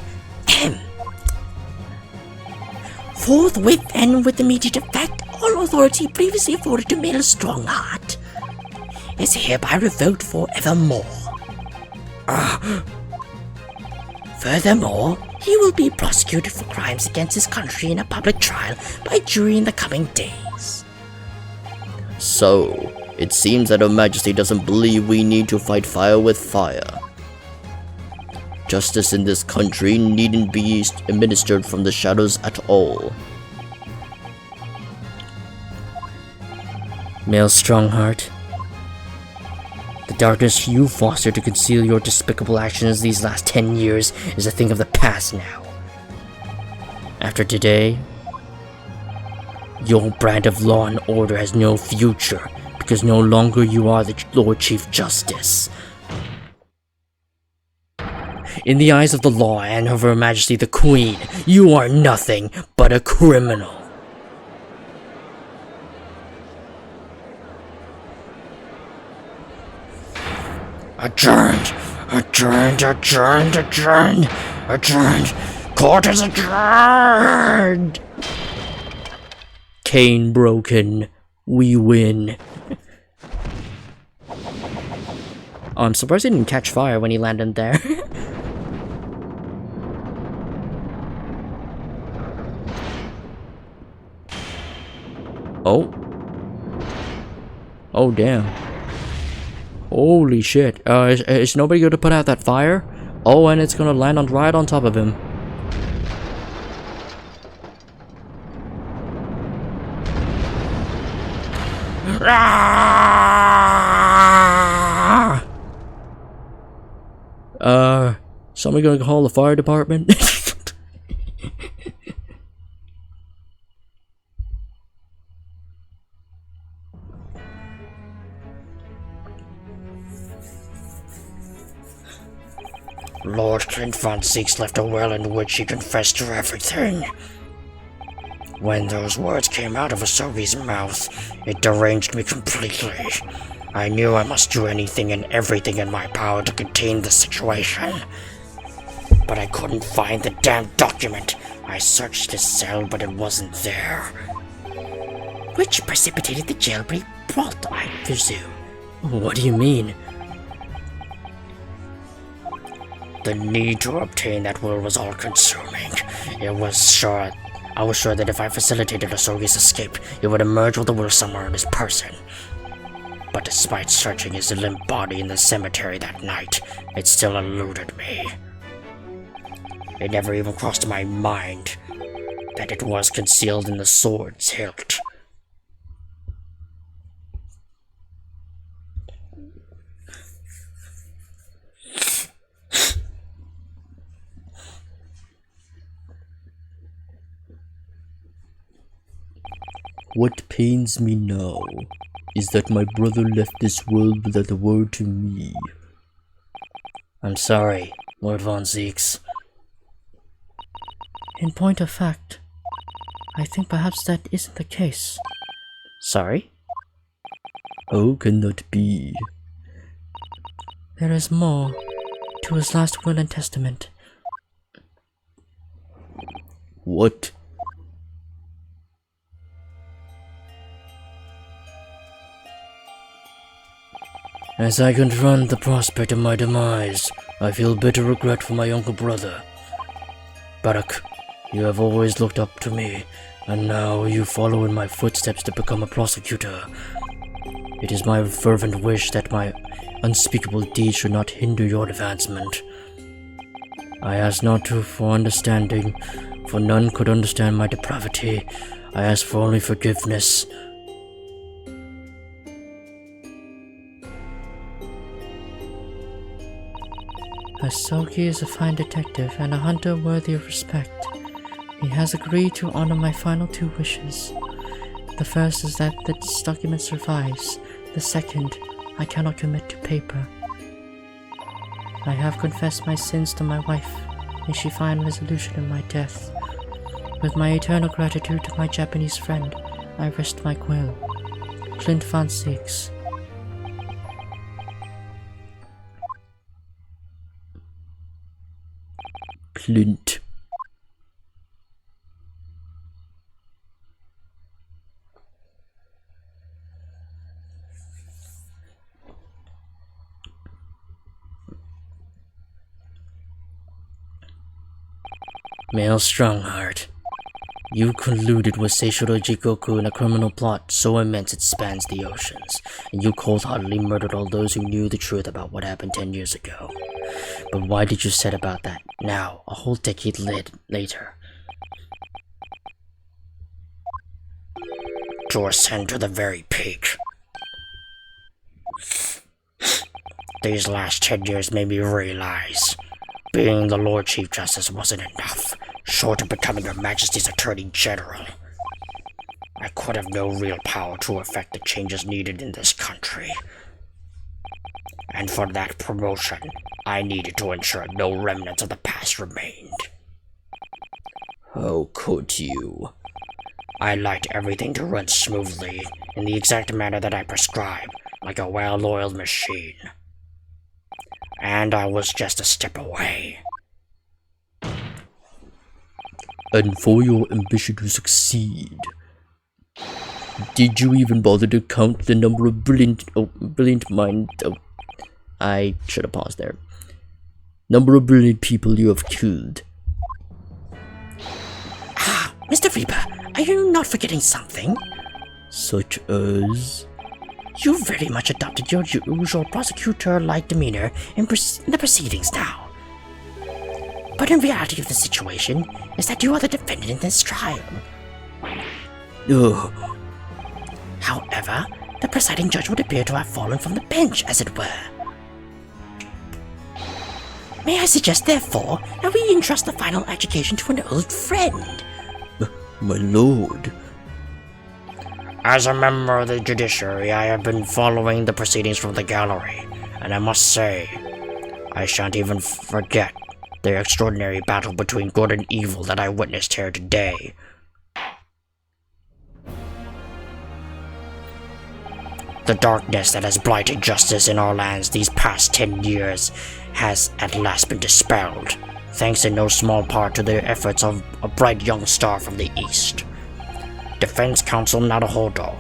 forthwith and with immediate effect, all authority previously afforded to Male Strongheart is hereby revoked forevermore. Furthermore, he will be prosecuted for crimes against his country in a public trial by jury in the coming days. So, it seems that Her Majesty doesn't believe we need to fight fire with fire. Justice in this country needn't be administered from the shadows at all. Male Strongheart. The darkness you fostered to conceal your despicable actions these last 10 years is a thing of the past now. After today, your brand of law and order has no future, because no longer you are the Lord Chief Justice. In the eyes of the law and of Her Majesty the Queen, you are nothing but a criminal. Adjourned. Court is adjourned. Cane broken. We win. Oh, I'm surprised he didn't catch fire when he landed there. Oh. Oh, damn. Holy shit. Is nobody going to put out that fire? Oh, and it's going to land right on top of him. Somebody going to call the fire department? Lord Clint Von Zieks left a will in which he confessed to everything. When those words came out of Asogi's mouth, it deranged me completely. I knew I must do anything and everything in my power to contain the situation. But I couldn't find the damn document. I searched his cell, but it wasn't there. Which precipitated the jailbreak plot, I presume. What do you mean? The need to obtain that will was all-consuming. I was sure that if I facilitated Asogi's escape, it would emerge with the will somewhere in his person. But despite searching his limp body in the cemetery that night, it still eluded me. It never even crossed my mind that it was concealed in the sword's hilt. What pains me now is that my brother left this world without a word to me. I'm sorry, Lord Von Zieks. In point of fact, I think perhaps that isn't the case. Sorry? How can that be? There is more to his last will and testament. What? As I confront the prospect of my demise, I feel bitter regret for my younger brother. Barak, you have always looked up to me, and now you follow in my footsteps to become a prosecutor. It is my fervent wish that my unspeakable deeds should not hinder your advancement. I ask not for understanding, for none could understand my depravity. I ask for only forgiveness. Asogi is a fine detective and a hunter worthy of respect. He has agreed to honor my final two wishes. The first is that this document survives. The second, I cannot commit to paper. I have confessed my sins to my wife. May she find resolution in my death. With my eternal gratitude to my Japanese friend, I rest my quill. Clint Von Zieks. Clint. Maelstrom Heart. You colluded with Seishiro Jikoku in a criminal plot so immense it spans the oceans, and you cold-heartedly murdered all those who knew the truth about what happened 10 years ago. But why did you set about that now, a whole decade later? To ascend to the very peak. These last 10 years made me realize being the Lord Chief Justice wasn't enough. Short of becoming Your Majesty's Attorney General, I could have no real power to effect the changes needed in this country. And for that promotion, I needed to ensure no remnants of the past remained. How could you? I liked everything to run smoothly, in the exact manner that I prescribe, like a well-oiled machine. And I was just a step away. And for your ambition to succeed, did you even bother to count the number of I should have paused there. Number of brilliant people you have killed? Ah, Mr. Reaper, are you not forgetting something? Such as? You very much adopted your usual prosecutor-like demeanor in the proceedings now. But in reality of the situation is that you are the defendant in this trial. Ugh. However, the presiding judge would appear to have fallen from the bench, as it were. May I suggest, therefore, that we entrust the final adjudication to an old friend? My lord. As a member of the judiciary, I have been following the proceedings from the gallery, and I must say, I shan't even forget the extraordinary battle between good and evil that I witnessed here today. The darkness that has blighted justice in our lands these past 10 years has at last been dispelled. thanks in no small part to the efforts of a bright young star from the East. Defense Counsel Naruhodo.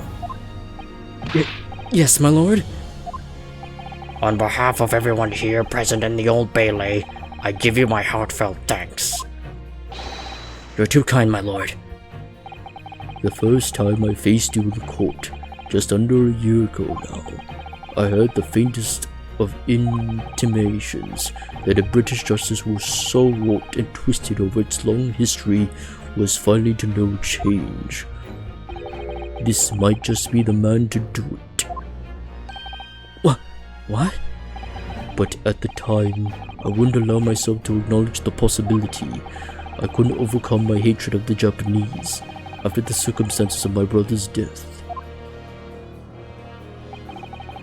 Yes, my lord. On behalf of everyone here present in the Old Bailey, I give you my heartfelt thanks. You're too kind, my lord. The first time I faced you in court, just under a year ago now, I heard the faintest of intimations that a British justice was so warped and twisted over its long history was finally to know change. This might just be the man to do it. What? But at the time, I wouldn't allow myself to acknowledge the possibility. I couldn't overcome my hatred of the Japanese after the circumstances of my brother's death.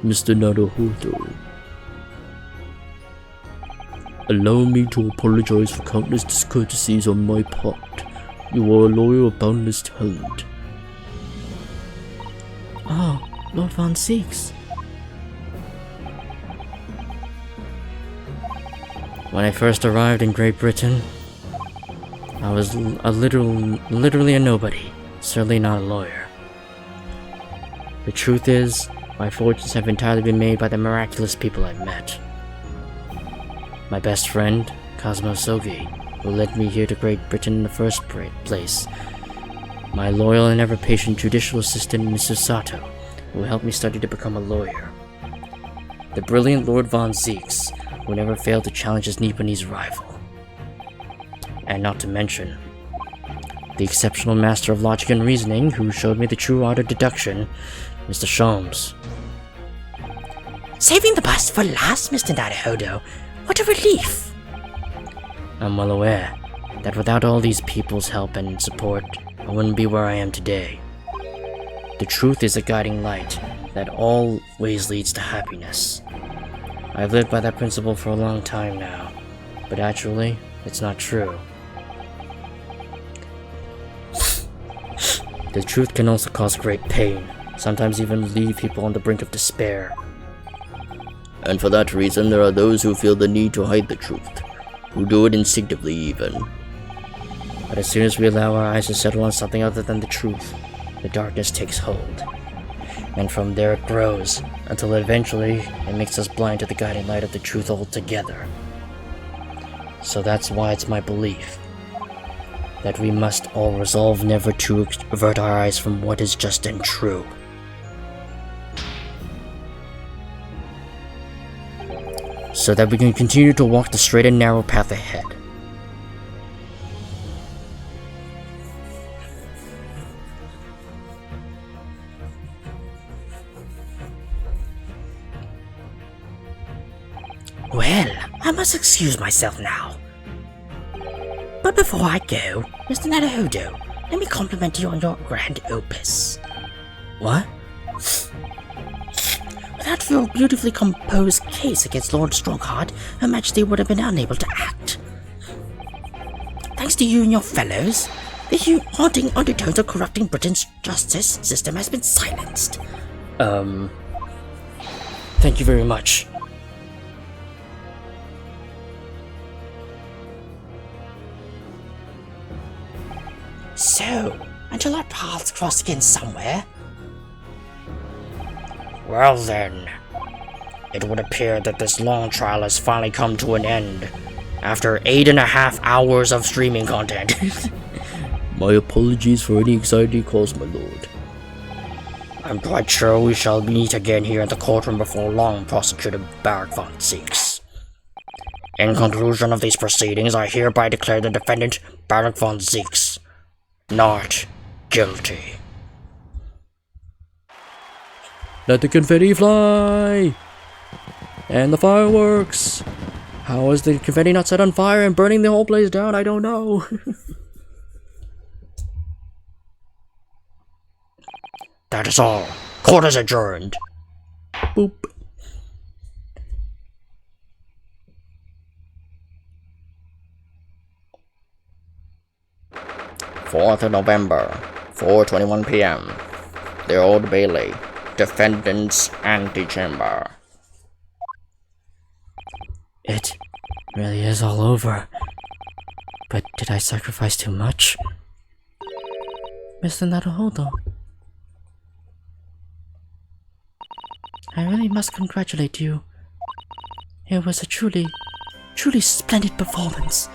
Mr. Naruhodo, allow me to apologize for countless discourtesies on my part. You are a lawyer of boundless talent. Oh, Lord Von Zieks. When I first arrived in Great Britain, I was literally a nobody, certainly not a lawyer. The truth is, my fortunes have entirely been made by the miraculous people I've met. My best friend, Cosmo Sogi, who led me here to Great Britain in the first place. My loyal and ever-patient judicial assistant, Mr. Sato, who helped me study to become a lawyer. The brilliant Lord Von Zieks, who never failed to challenge his Nipponese rival. And not to mention, the exceptional master of logic and reasoning who showed me the true art of deduction, Mr. Sholmes. Saving the best for last, Mr. Naruhodo. What a relief! I'm well aware that without all these people's help and support, I wouldn't be where I am today. The truth is a guiding light that always leads to happiness. I've lived by that principle for a long time now, but actually, it's not true. The truth can also cause great pain, sometimes even leave people on the brink of despair. And for that reason, there are those who feel the need to hide the truth, who do it instinctively even. But as soon as we allow our eyes to settle on something other than the truth, the darkness takes hold. And from there it grows, until eventually it makes us blind to the guiding light of the truth altogether. So that's why it's my belief that we must all resolve never to avert our eyes from what is just and true. So that we can continue to walk the straight and narrow path ahead. Well, I must excuse myself now. But before I go, Mr. Naruhodo, let me compliment you on your grand opus. What? Without your beautifully composed case against Lord Strongheart, Her Majesty would have been unable to act. Thanks to you and your fellows, the haunting undertones of corrupting Britain's justice system has been silenced. Thank you very much. So, until our paths cross again somewhere. Well then, it would appear that this long trial has finally come to an end, after 8.5 hours of streaming content. My apologies for any anxiety caused, my lord. I'm quite sure we shall meet again here in the courtroom before long, Prosecutor Barak Von Zieks. In conclusion of these proceedings, I hereby declare the defendant, Barak Von Zieks, not guilty. Let the confetti fly! And the fireworks! How is the confetti not set on fire and burning the whole place down? I don't know. That is all. Court is adjourned. Boop. 4th of November, 4:21 p.m. The Old Bailey, Defendant's Antechamber. It really is all over. But did I sacrifice too much? Mr. Naruhodo, I really must congratulate you. It was a truly splendid performance.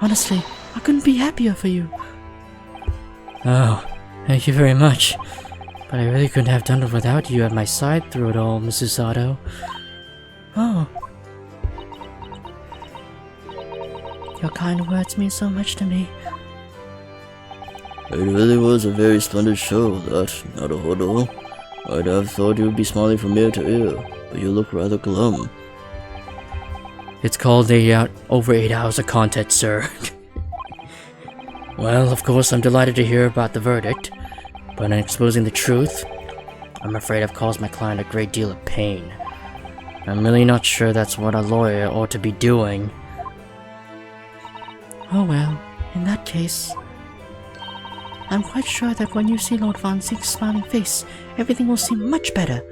Honestly, I couldn't be happier for you. Oh, thank you very much. But I really couldn't have done it without you at my side through it all, Mrs. Sato. Oh. Your kind words mean so much to me. It really was a very splendid show, that, Naruhodo. I'd have thought you'd be smiling from ear to ear, but you look rather glum. It's called over 8 hours of content, sir. Well, of course, I'm delighted to hear about the verdict, but in exposing the truth, I'm afraid I've caused my client a great deal of pain. I'm really not sure that's what a lawyer ought to be doing. Oh well, in that case, I'm quite sure that when you see Lord Von Zieg's smiling face, everything will seem much better.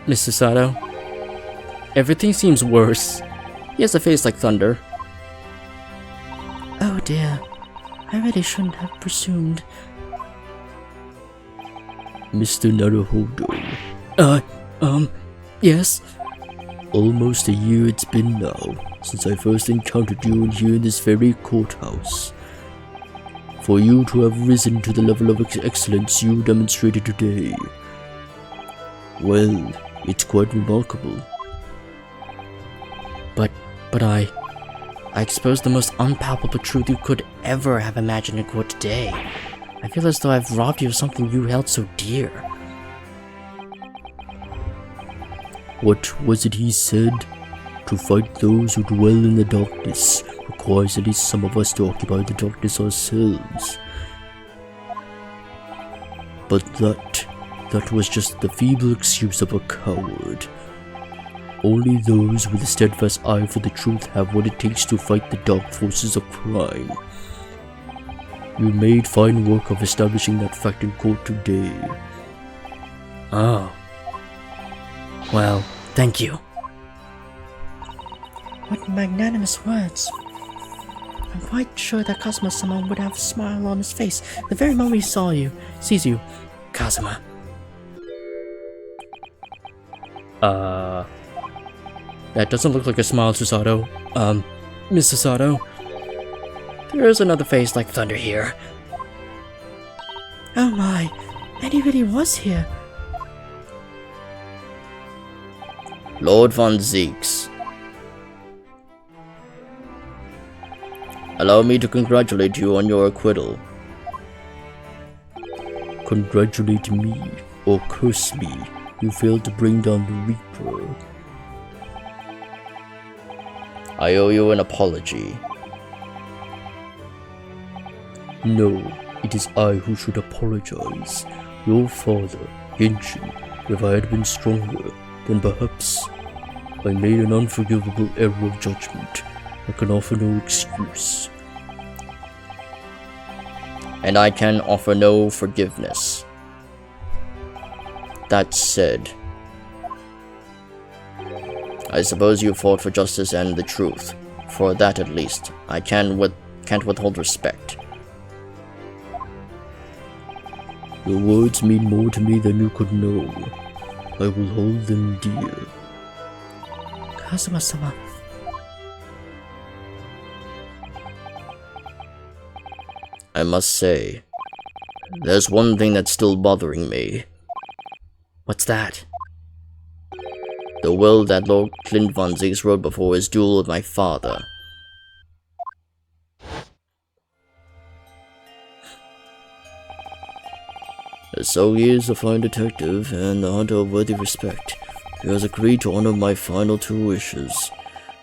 Mr. Sato, everything seems worse. He has a face like thunder. Oh dear, I really shouldn't have presumed. Mr. Naruhodo, Yes? almost a year it's been now since I first encountered you here in this very courthouse. For you to have risen to the level of excellence you demonstrated today, well, it's quite remarkable. But I exposed the most unpalpable truth you could ever have imagined in court today. I feel as though I've robbed you of something you held so dear. What was it he said? To fight those who dwell in the darkness requires at least some of us to occupy the darkness ourselves. But that was just the feeble excuse of a coward. Only those with a steadfast eye for the truth have what it takes to fight the dark forces of crime. You made fine work of establishing that fact in court today. Oh. Well, thank you. What magnanimous words. I'm quite sure that Kazuma-sama would have a smile on his face the very moment he sees you. Kazuma. That doesn't look like a smile, Susato. Mr. Sato. There's another face like thunder here. Oh my, and he really was here. Lord Von Zieks. Allow me to congratulate you on your acquittal. Congratulate me, or curse me. You failed to bring down the Reaper. I owe you an apology. No, it is I who should apologize. Your father, Genshin. If I had been stronger, then perhaps I made an unforgivable error of judgment. I can offer no excuse. And I can offer no forgiveness. That said, I suppose you fought for justice and the truth. For that at least, I can't withhold respect. Your words mean more to me than you could know. I will hold them dear. Kazuma-sama. I must say, there's one thing that's still bothering me. What's that? The will that Lord Clint Von Zieks wrote before his duel with my father. So he is a fine detective and a hunter of worthy respect. He has agreed to honor my final two wishes.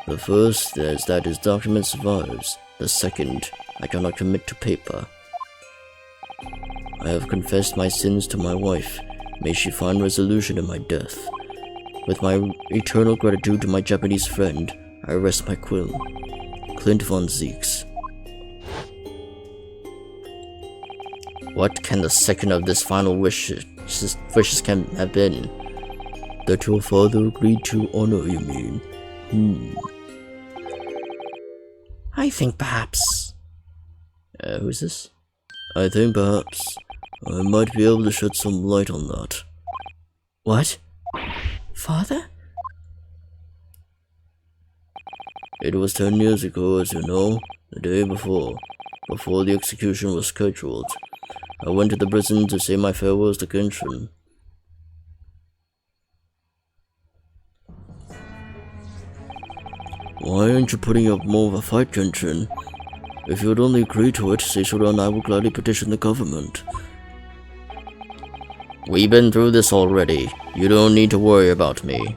The first is that his document survives. The second, I cannot commit to paper. I have confessed my sins to my wife. May she find resolution in my death. With my eternal gratitude to my Japanese friend, I rest my quill. Clint Von Zieks. What can the second of this final wishes can have been? That your father agreed to honor, you mean? I think perhaps. Who's this? I think perhaps I might be able to shed some light on that. What? Father? It was 10 years ago, as you know, the day before the execution was scheduled. I went to the prison to say my farewells to Genshin. Why aren't you putting up more of a fight, Genshin? If you would only agree to it, Seishiro and I will gladly petition the government. We've been through this already. You don't need to worry about me.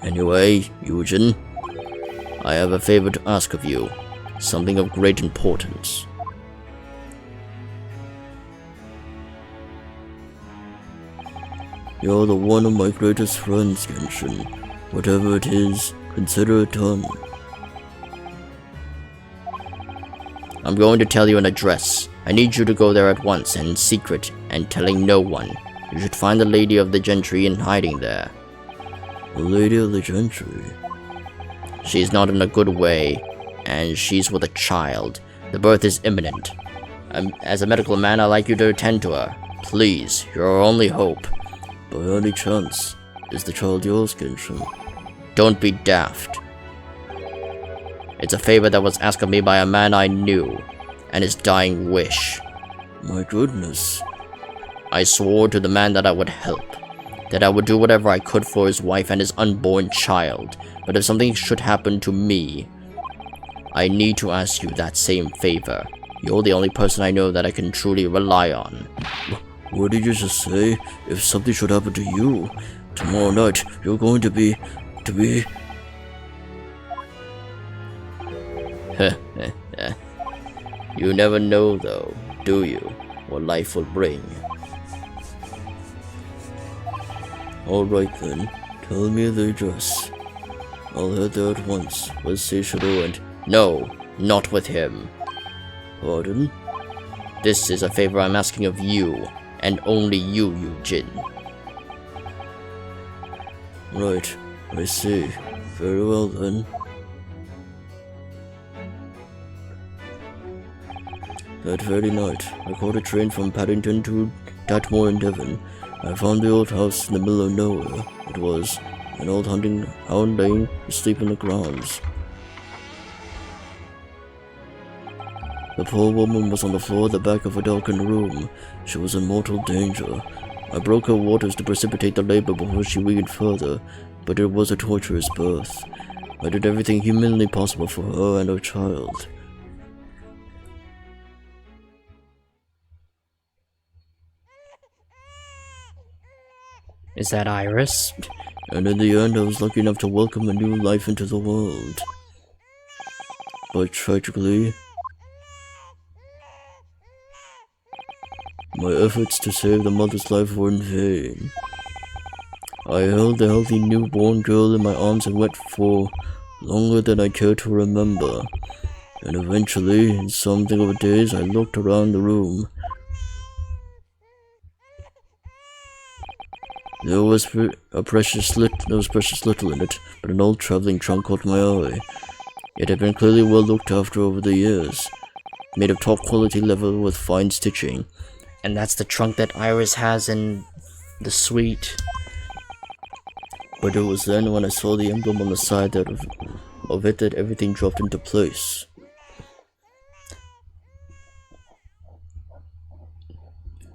Anyway, Yujin, I have a favor to ask of you. Something of great importance. You're the one of my greatest friends, Genshin. Whatever it is, consider it done. I'm going to tell you an address. I need you to go there at once and in secret and telling no one. You should find the Lady of the Gentry in hiding there. The Lady of the Gentry? She's not in a good way, and she's with a child. The birth is imminent. As a medical man, I'd like you to attend to her. Please, you're our only hope. By any chance, is the child yours, Genshin? Don't be daft. It's a favor that was asked of me by a man I knew, and his dying wish. My goodness. I swore to the man that I would help, that I would do whatever I could for his wife and his unborn child, but if something should happen to me, I need to ask you that same favor. You're the only person I know that I can truly rely on. What did you just say? If something should happen to you, tomorrow night you're going to be... You never know though, do you, what life will bring. Alright then, tell me the address. I'll head there at once, with Seishiro and... No, not with him. Pardon? This is a favor I'm asking of you, and only you, Yujin. Right, I see. Very well then. That very night, I caught a train from Paddington to Dartmoor in Devon. I found the old house in the middle of nowhere. It was an old hound laying asleep in the grounds. The poor woman was on the floor at the back of a darkened room. She was in mortal danger. I broke her waters to precipitate the labor before she weakened further, but it was a torturous birth. I did everything humanly possible for her and her child. Is that Iris? And in the end, I was lucky enough to welcome a new life into the world. But tragically, my efforts to save the mother's life were in vain. I held the healthy newborn girl in my arms and wept for longer than I care to remember. And eventually, in something over days, I looked around the room. There was precious little in it, but an old traveling trunk caught my eye. It had been clearly well looked after over the years, made of top quality leather with fine stitching. And that's the trunk that Iris has in the suite. But it was then when I saw the emblem on the side of it that everything dropped into place.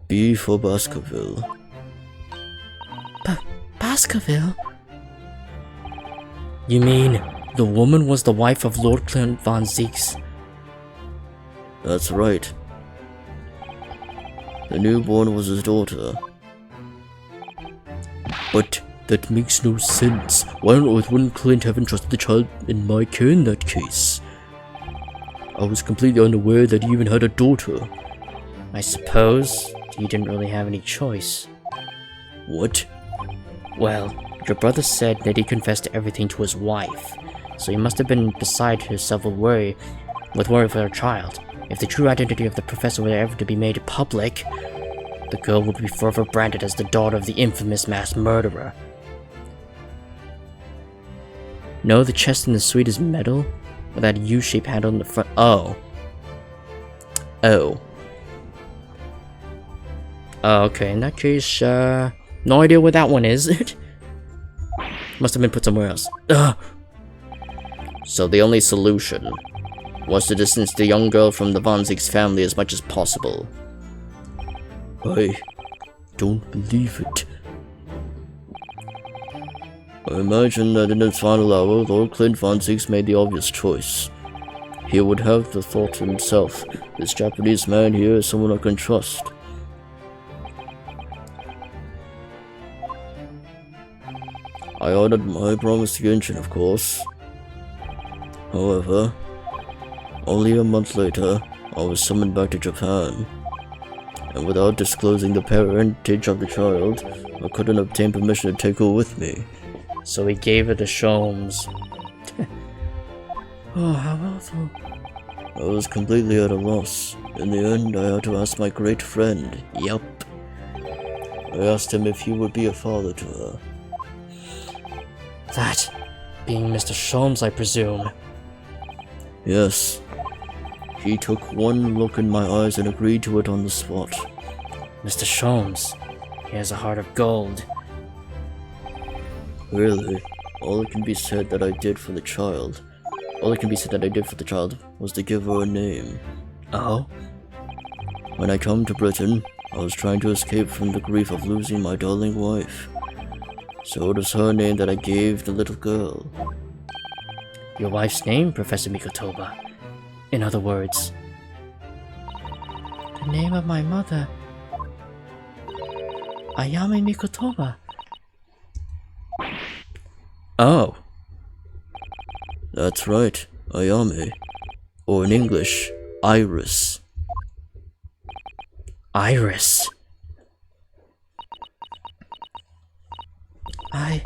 B for Baskerville. Baskerville? You mean the woman was the wife of Lord Clint von Zeeks? That's right. The newborn was his daughter. But that makes no sense. Why on earth wouldn't Clint have entrusted the child in my care in that case? I was completely unaware that he even had a daughter. I suppose he didn't really have any choice. What? Well, your brother said that he confessed everything to his wife, so he must have been beside himself with worry for her child. If the true identity of the professor were ever to be made public, the girl would be forever branded as the daughter of the infamous mass murderer. No, the chest in the suite is metal? With that U-shaped handle in the front. Oh. Oh. Oh, okay. In that case, no idea what that one is. Must have been put somewhere else. Ugh. So the only solution was to distance the young girl from the Von Zieg's family as much as possible. I don't believe it. I imagine that in its final hour, Lord Clint Von Zieks made the obvious choice. He would have the thought to himself, this Japanese man here is someone I can trust. I honored my promise to Genshin, of course. However, only a month later, I was summoned back to Japan. And without disclosing the parentage of the child, I couldn't obtain permission to take her with me. So he gave her to Sholmes. Oh, how awful. I was completely at a loss. In the end, I had to ask my great friend. Yup. I asked him if he would be a father to her. That being Mr. Sholmes, I presume. Yes. He took one look in my eyes and agreed to it on the spot. Mr. Sholmes, he has a heart of gold. Really, all it can be said that I did for the child. All it can be said that I did for the child was to give her a name. Oh? When I come to Britain, I was trying to escape from the grief of losing my darling wife. So it was her name that I gave the little girl. Your wife's name, Professor Mikotoba. In other words, The name of my mother. Ayame Mikotoba. oh. That's right, Ayame. Or in English, Iris. Iris. I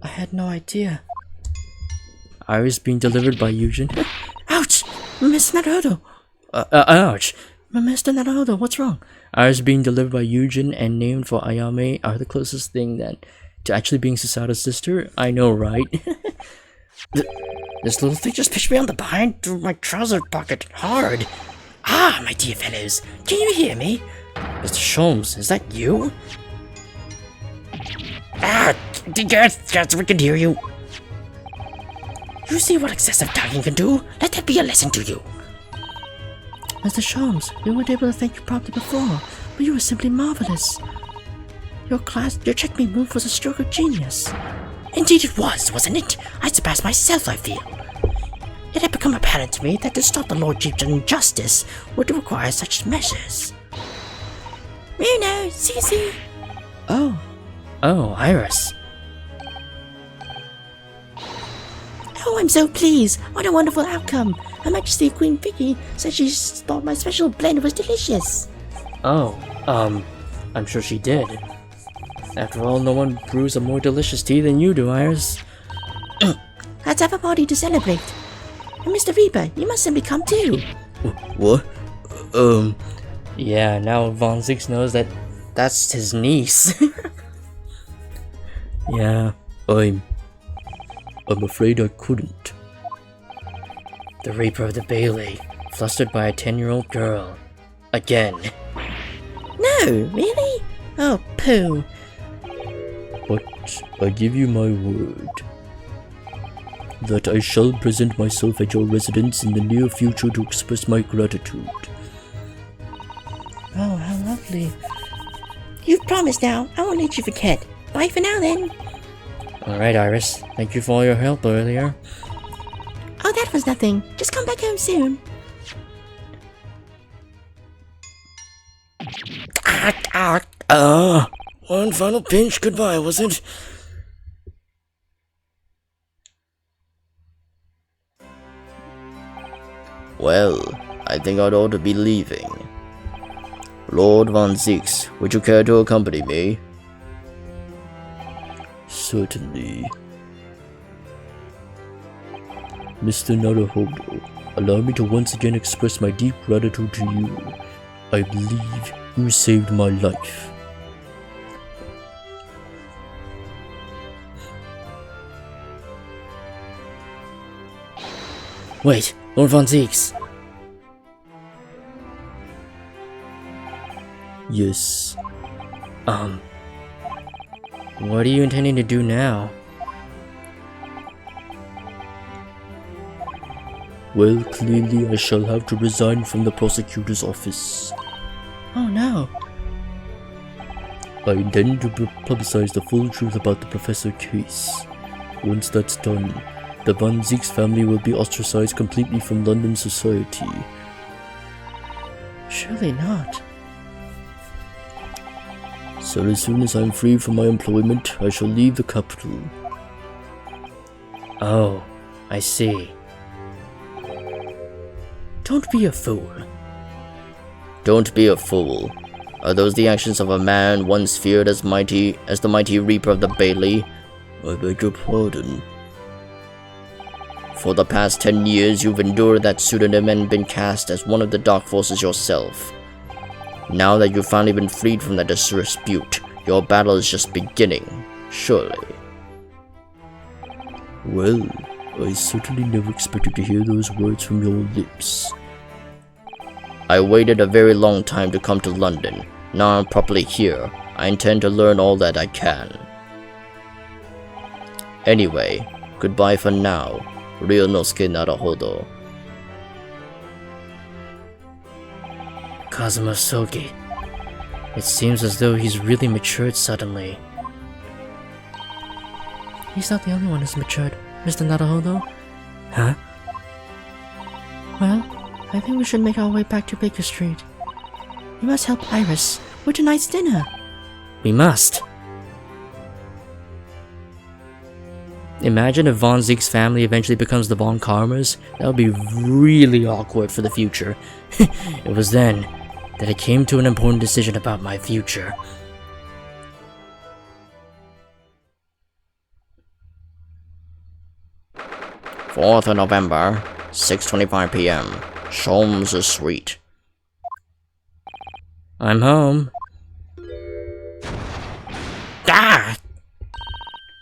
had no idea. Iris being delivered by Eugen. Ouch! Miss Naruto! Ouch! Mr. Naruto, what's wrong? Iris being delivered by Eugen and named for Ayame are the closest thing that to actually being Susada's sister. I know, right? This little thing just pushed me on the behind through my trouser pocket hard. Ah, my dear fellows, can you hear me? Mr. Sholmes, is that you? Ah, yes, we can hear you. You see what excessive talking can do? Let that be a lesson to you. Mr. Sholmes, we weren't able to thank you properly before, but you were simply marvelous. Your checkmate move was a stroke of genius. Indeed it was, wasn't it? I surpassed myself, I feel. It had become apparent to me that to stop the Lord Chief's injustice would require such measures. Muno, Cece. Oh, Oh, Iris. oh, I'm so pleased. What a wonderful outcome. Her Majesty Queen Vicky said she thought my special blend was delicious. Oh, I'm sure she did. After all, no one brews a more delicious tea than you do, Iris. Let's have a party to celebrate. And Mr. Reaper, you must simply come too. What? Yeah, now Von Zieks knows that that's his niece. Yeah. I'm afraid I couldn't. The Reaper of the Bailey, flustered by a 10-year-old girl. Again. No, really? Oh, pooh. But I give you my word that I shall present myself at your residence in the near future to express my gratitude. Oh, how lovely. You've promised now. I won't let you forget. Bye for now then. Alright, Iris. Thank you for all your help earlier. Oh, that was nothing. Just come back home soon. One final pinch, goodbye, was it? Well, I think I'd ought to be leaving. Lord Von Zieks, would you care to accompany me? Certainly. Mr. Naruhodo, allow me to once again express my deep gratitude to you. I believe you saved my life. Wait, Lord Von Zieks. Yes. What are you intending to do now? Well, clearly I shall have to resign from the prosecutor's office. Oh no. I intend to publicize the full truth about the Professor case. Once that's done, the Von Zieks family will be ostracized completely from London society. Surely not. So as soon as I'm free from my employment, I shall leave the capital. Oh, I see. Don't be a fool. Don't be a fool. Are those the actions of a man once feared as the mighty Reaper of the Bailey? I beg your pardon. For the past 10 years, you've endured that pseudonym and been cast as one of the Dark Forces yourself. Now that you've finally been freed from that dispute, your battle is just beginning, surely. Well, I certainly never expected to hear those words from your lips. I waited a very long time to come to London. Now I'm properly here. I intend to learn all that I can. Anyway, goodbye for now. Ryunosuke Naruhodo. Kazuma Sogi. It seems as though he's really matured suddenly. He's not the only one who's matured, Mr. Naruhodo. Huh? Well, I think we should make our way back to Baker Street. We must help Iris with tonight's dinner. We must. Imagine if Von Zieks' family eventually becomes the Von Karmas. That would be really awkward for the future. It was then that I came to an important decision about my future. Fourth of November, 6:25 p.m. Sholmes Street. I'm home. Ah!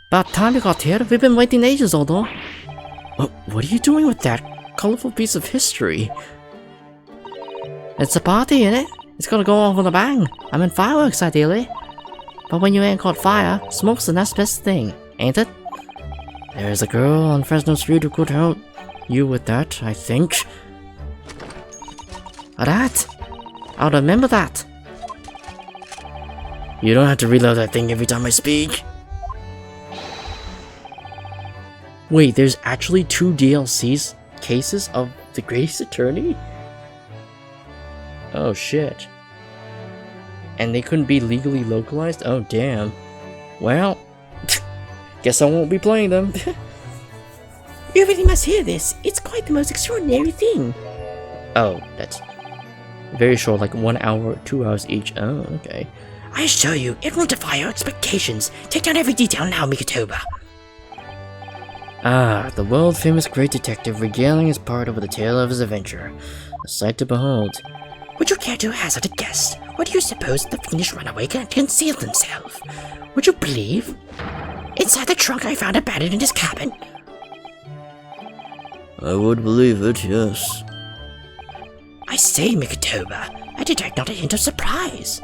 About time you got here. We've been waiting ages, although. What are you doing with that colorful piece of history? It's a party, innit? It's gotta go off with a bang. I mean fireworks, ideally. But when you ain't caught fire, smoke's the next best thing, ain't it? There's a girl on Fresno Street who could help you with that, I think. Alright. I'll remember that. You don't have to reload that thing every time I speak. Wait, there's actually 2 DLCs cases of the Greatest Attorney? Oh shit. And they couldn't be legally localized? Oh damn. Well, guess I won't be playing them. You really must hear this. It's quite the most extraordinary thing. Oh, that's very short, like 1 hour, 2 hours each. Oh, okay. I assure you, it won't defy your expectations. Take down every detail now, Mikotoba. Ah, the world-famous great detective regaling his part over the tale of his adventure. A sight to behold. Would you care to hazard a guess? Where do you suppose the fiendish runaway concealed himself? Would you believe? Inside the trunk I found abandoned in his cabin. I would believe it, yes. I say, Mikotoba, I detect not a hint of surprise.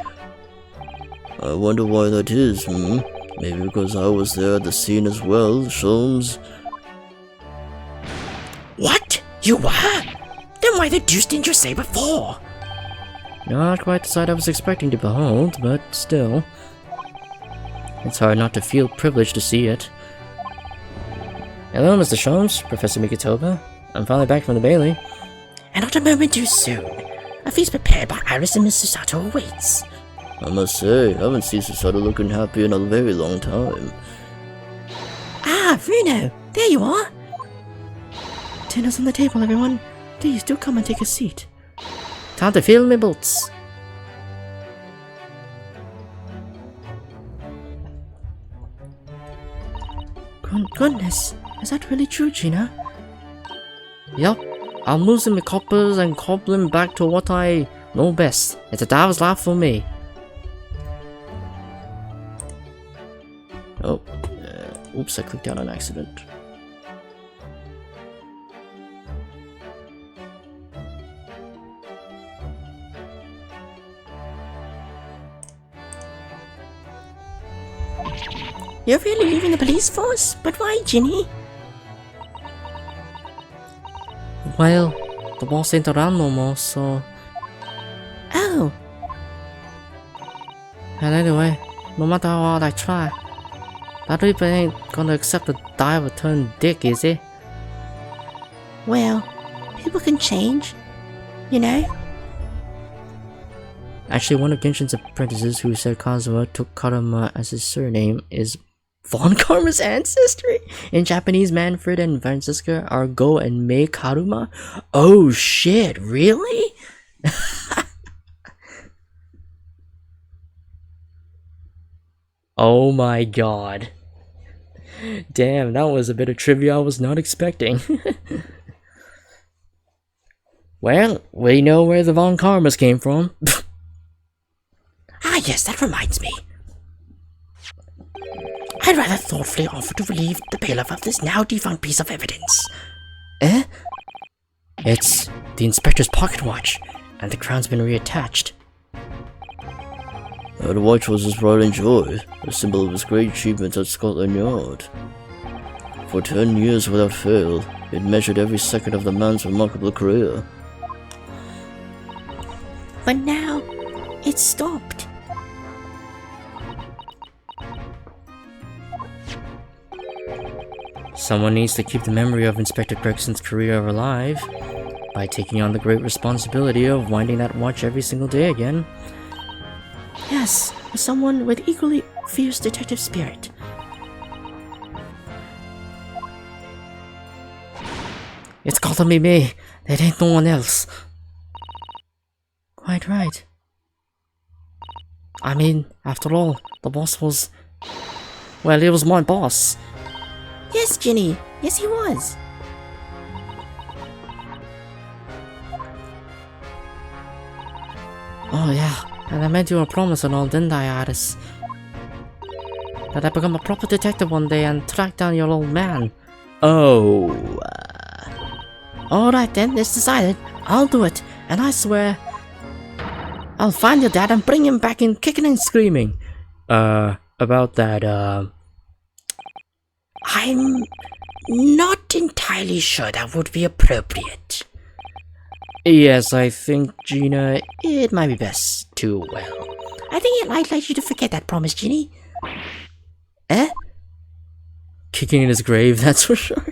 I wonder why that is, Maybe because I was there at the scene as well, Sholmes. What? You were? Then why the deuce didn't you say before? Not quite the sight I was expecting to behold, but still. It's hard not to feel privileged to see it. Hello, Mr. Sholmes, Professor Mikotoba. I'm finally back from the Bailey. And not a moment too soon. A feast prepared by Iris and Mr. Sato awaits. I must say, I haven't seen Susato looking happy in a very long time. Ah, Bruno, there you are. Dinner's on the table, everyone. Please do come and take a seat. Time to fill my boots. Goodness, is that really true, Gina? Yup, I'm losing my coppers and cobbling back to what I know best. It's a devil's laugh for me. Oh, oops, I clicked out on accident. You're really leaving the police force? But why, Ginny? Well, the boss ain't around no more, so... Oh, And anyway, no matter how hard I try, that Reaper ain't gonna accept the die of a turned dick, is he? well, people can change, you know? Actually, one of Genshin's apprentices who said Kazuma took Karuma as his surname is Von Karma's ancestry. In Japanese, Manfred and Franziska are Go and Mei Karuma. Oh shit, really? Oh my god. Damn, that was a bit of trivia I was not expecting. Well, we know where the Von Karmas came from. Ah, yes, that reminds me. I'd rather thoughtfully offer to relieve the bailiff of this now defunct piece of evidence. Eh? It's the inspector's pocket watch, and the crown's been reattached. The watch was his pride and joy, a symbol of his great achievements at Scotland Yard. For 10 years without fail, it measured every second of the man's remarkable career. But now, it's stopped. Someone needs to keep the memory of Inspector Gregson's career alive by taking on the great responsibility of winding that watch every single day again. Yes, someone with equally fierce detective spirit. It's got to be me. There ain't no one else. Quite right. I mean, after all, the boss was... Well, he was my boss. Yes, Ginny. Yes, he was. Oh yeah, and I made you a promise and all, didn't I, Iris? That I'd become a proper detective one day and track down your old man. Oh. Alright then, it's decided. I'll do it, and I swear I'll find your dad and bring him back in kicking and screaming. About that, I'm not entirely sure that would be appropriate. Yes, I think, Gina, it might be best to, well... I think I'd like you to forget that promise, Ginny. Eh? Kicking in his grave, that's for sure.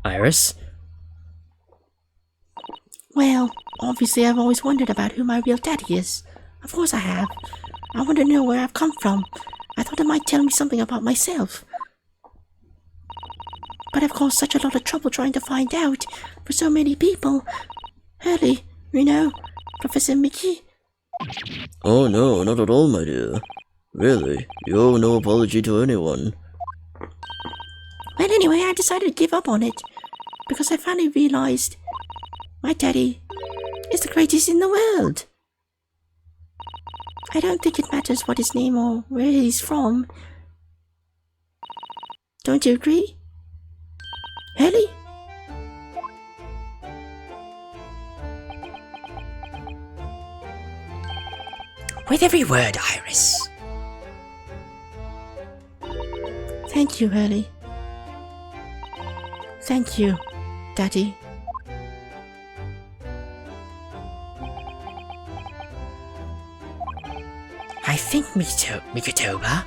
Iris? Well, obviously I've always wondered about who my real daddy is. Of course I have. I want to know where I've come from. I thought it might tell me something about myself. But I've caused such a lot of trouble trying to find out for so many people. Hurley, you know, Professor Mickey. Oh no, not at all, my dear. Really, you owe no apology to anyone. Well, anyway, I decided to give up on it. Because I finally realized my daddy is the greatest in the world. I don't think it matters what his name or where he's from. Don't you agree? Hurley? With every word, Iris. Thank you, Hurley. Thank you, Daddy. I think Mikotoba.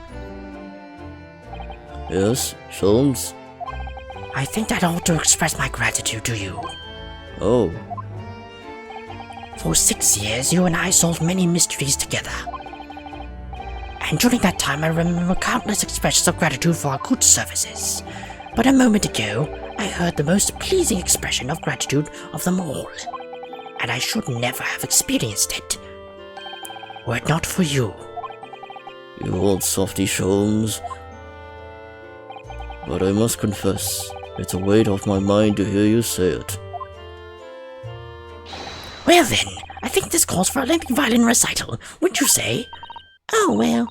Yes, Sholmes? I think that I ought to express my gratitude to you. Oh, For 6 years, you and I solved many mysteries together. And during that time, I remember countless expressions of gratitude for our good services. But a moment ago, I heard the most pleasing expression of gratitude of them all. And I should never have experienced it, were it not for you. you old softy, Sholmes. But I must confess, it's a weight off my mind to hear you say it. Well then, I think this calls for a lengthy violin recital, wouldn't you say? Oh well,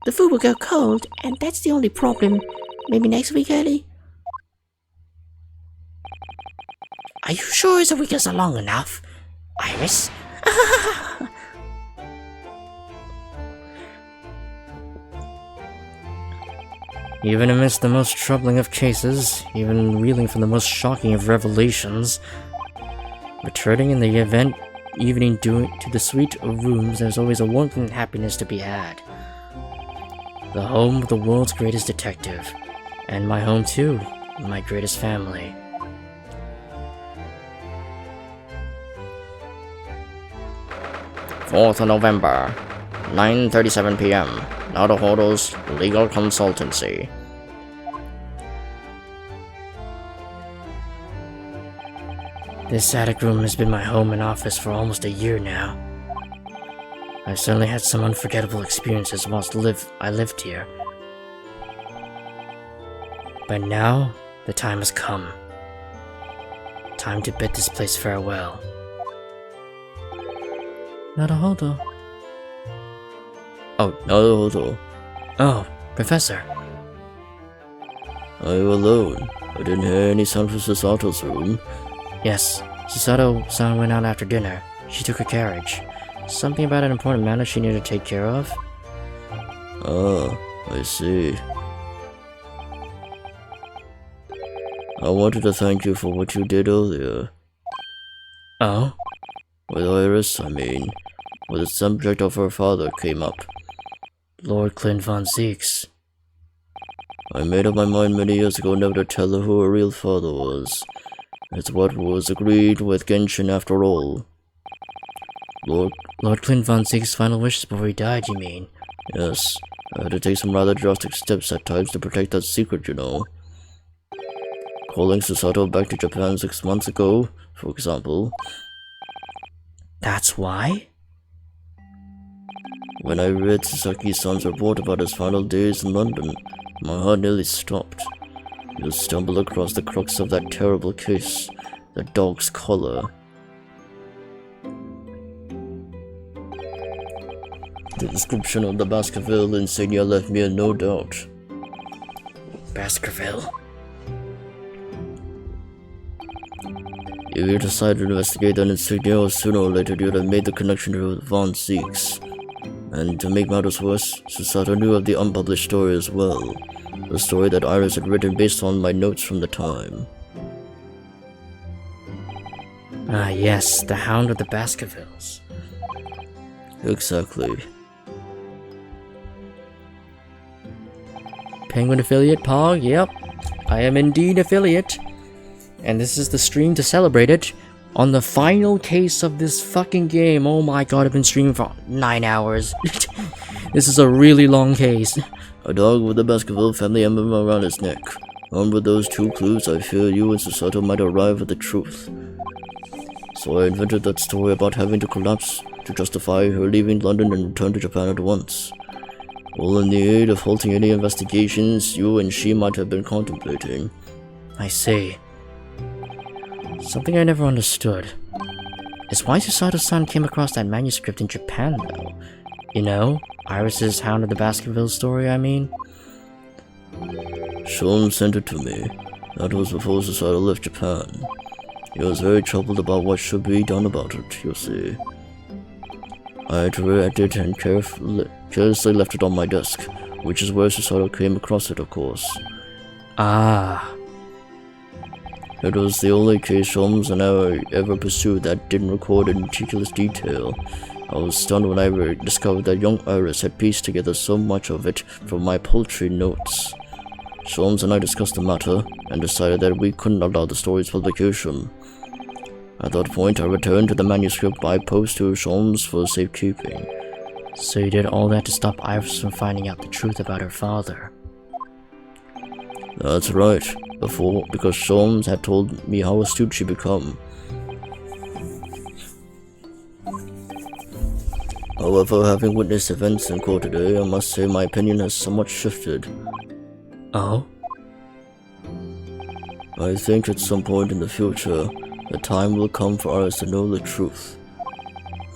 the food will go cold, and that's the only problem. Maybe next week, Early? Are you sure his weekends are long enough, Iris? Even amidst the most troubling of cases, even reeling from the most shocking of revelations, returning in the event evening to the suite of rooms, there's always a warmth and happiness to be had. The home of the world's greatest detective, and my home too, my greatest family. Fourth of November, 9:37 p.m. Naruhodo's Legal Consultancy. This attic room has been my home and office for almost a year now. I've certainly had some unforgettable experiences whilst I lived here. But now, the time has come. Time to bid this place farewell. Naruhodo. Oh, Naruhodo. Oh, Professor. Are you alone? I didn't hear any sound from Susato's room. Yes, Susato-san went out after dinner. She took a carriage. Something about an important matter she needed to take care of. Ah, I see. I wanted to thank you for what you did earlier. Oh? With Iris, I mean. When the subject of her father came up. Lord Clint von Zeeks. I made up my mind many years ago never to tell her who her real father was. It's what was agreed with Genshin after all. Lord Clint von Zeeks' final wishes before he died, you mean? Yes, I had to take some rather drastic steps at times to protect that secret, you know. Calling Susato back to Japan 6 months ago, for example. That's why? When I read Sasaki-san's report about his final days in London, my heart nearly stopped. You stumbled across the crux of that terrible case, the dog's collar. The description of the Baskerville insignia left me in no doubt. Baskerville? If you decided to investigate that insignia, sooner or later you'd have made the connection to Von Zeeks. And to make matters worse, Susato knew of the unpublished story as well. The story that Iris had written based on my notes from the time. Ah yes, the Hound of the Baskervilles. Exactly. Penguin affiliate, Pog, yep. I am indeed affiliate. And this is the stream to celebrate it. On the final case of this fucking game. Oh my god, I've been streaming for 9 hours. This is a really long case. A dog with the Baskerville family emblem around its neck. Armed with those two clues, I fear you and Susato might arrive at the truth. So I invented that story about having to collapse to justify her leaving London and return to Japan at once. All in the aid of halting any investigations you and she might have been contemplating. I see. Something I never understood is why Susato-san came across that manuscript in Japan, though. You know, Iris's Hound of the Baskerville story, I mean. Sean sent it to me. That was before Susato left Japan. He was very troubled about what should be done about it, you see. I read it and carelessly left it on my desk, which is where Susato came across it, of course. Ah. It was the only case Holmes and I ever pursued that didn't record in meticulous detail. I was stunned when I discovered that young Iris had pieced together so much of it from my paltry notes. Holmes and I discussed the matter, and decided that we couldn't allow the story's publication. At that point, I returned to the manuscript by post to Holmes for safekeeping. So you did all that to stop Iris from finding out the truth about her father? That's right. Because Holmes had told me how astute she'd become. However, having witnessed events in court today, I must say my opinion has somewhat shifted. Oh? I think at some point in the future, the time will come for us to know the truth.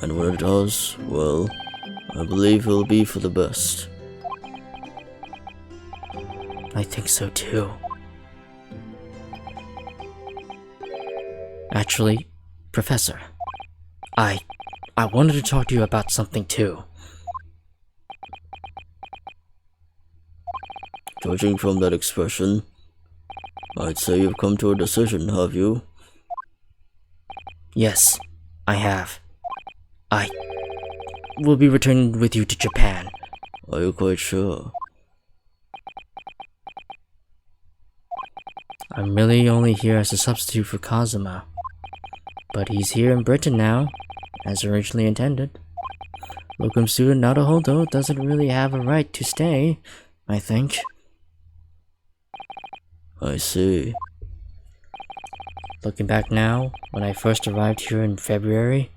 And when it does, well, I believe it will be for the best. I think so too. Actually, Professor, I wanted to talk to you about something too. Judging from that expression, I'd say you've come to a decision, have you? Yes, I have. I will be returning with you to Japan. Are you quite sure? I'm really only here as a substitute for Kazuma. But he's here in Britain now, as originally intended. Locum student Naruhodo doesn't really have a right to stay, I think. I see. Looking back now, when I first arrived here in February,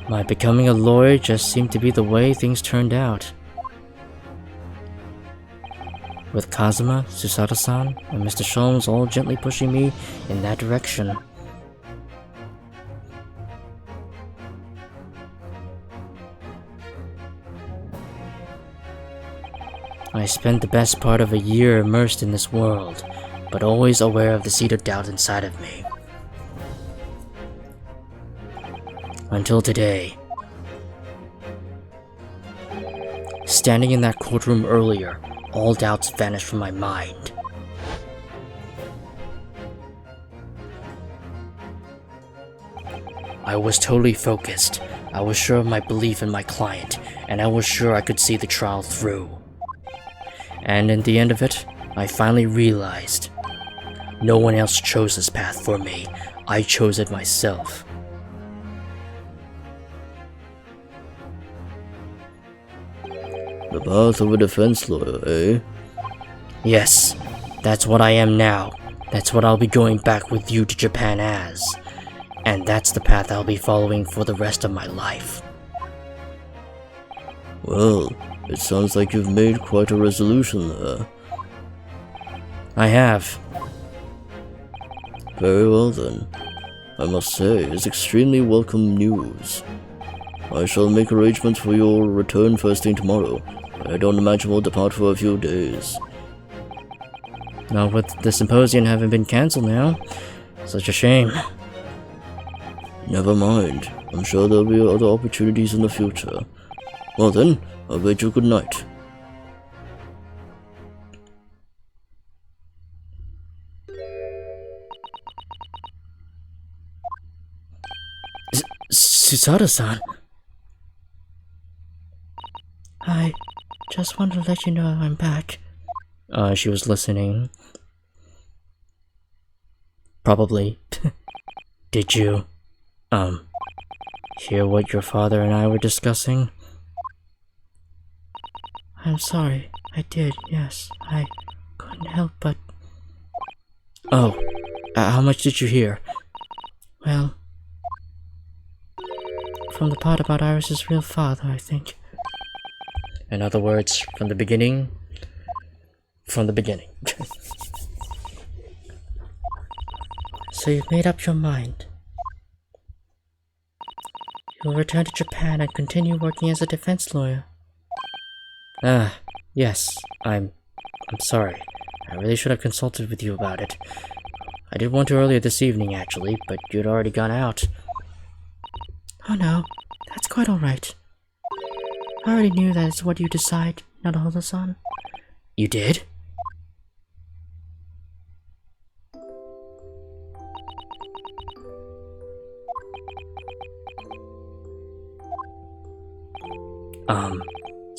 my becoming a lawyer just seemed to be the way things turned out. With Kazuma, Susato-san, and Mr. Sholmes all gently pushing me in that direction. I spent the best part of a year immersed in this world, but always aware of the seed of doubt inside of me. Until today. Standing in that courtroom earlier, all doubts vanished from my mind. I was totally focused. I was sure of my belief in my client, and I was sure I could see the trial through. And in the end of it, I finally realized no one else chose this path for me. I chose it myself. The path of a defense lawyer, eh? Yes, that's what I am now. That's what I'll be going back with you to Japan as. And that's the path I'll be following for the rest of my life. Well, it sounds like you've made quite a resolution there. I have. Very well then. I must say, it's extremely welcome news. I shall make arrangements for your return first thing tomorrow. I don't imagine we'll depart for a few days. Now with the symposium having been cancelled now, such a shame. Never mind. I'm sure there'll be other opportunities in the future. Well then, I'll bid you good night. Susato-san. I just wanted to let you know I'm back. She was listening. Probably. Did you, hear what your father and I were discussing? I'm sorry. I did, yes. I couldn't help but... Oh, how much did you hear? Well... from the part about Iris's real father, I think. In other words, from the beginning. From the beginning. So you've made up your mind. You'll return to Japan and continue working as a defense lawyer. Yes. I'm sorry. I really should have consulted with you about it. I did want to earlier this evening, actually, but you'd already gone out. Oh no, that's quite alright. I already knew that it's what you decide, Naruhodo-san. You did?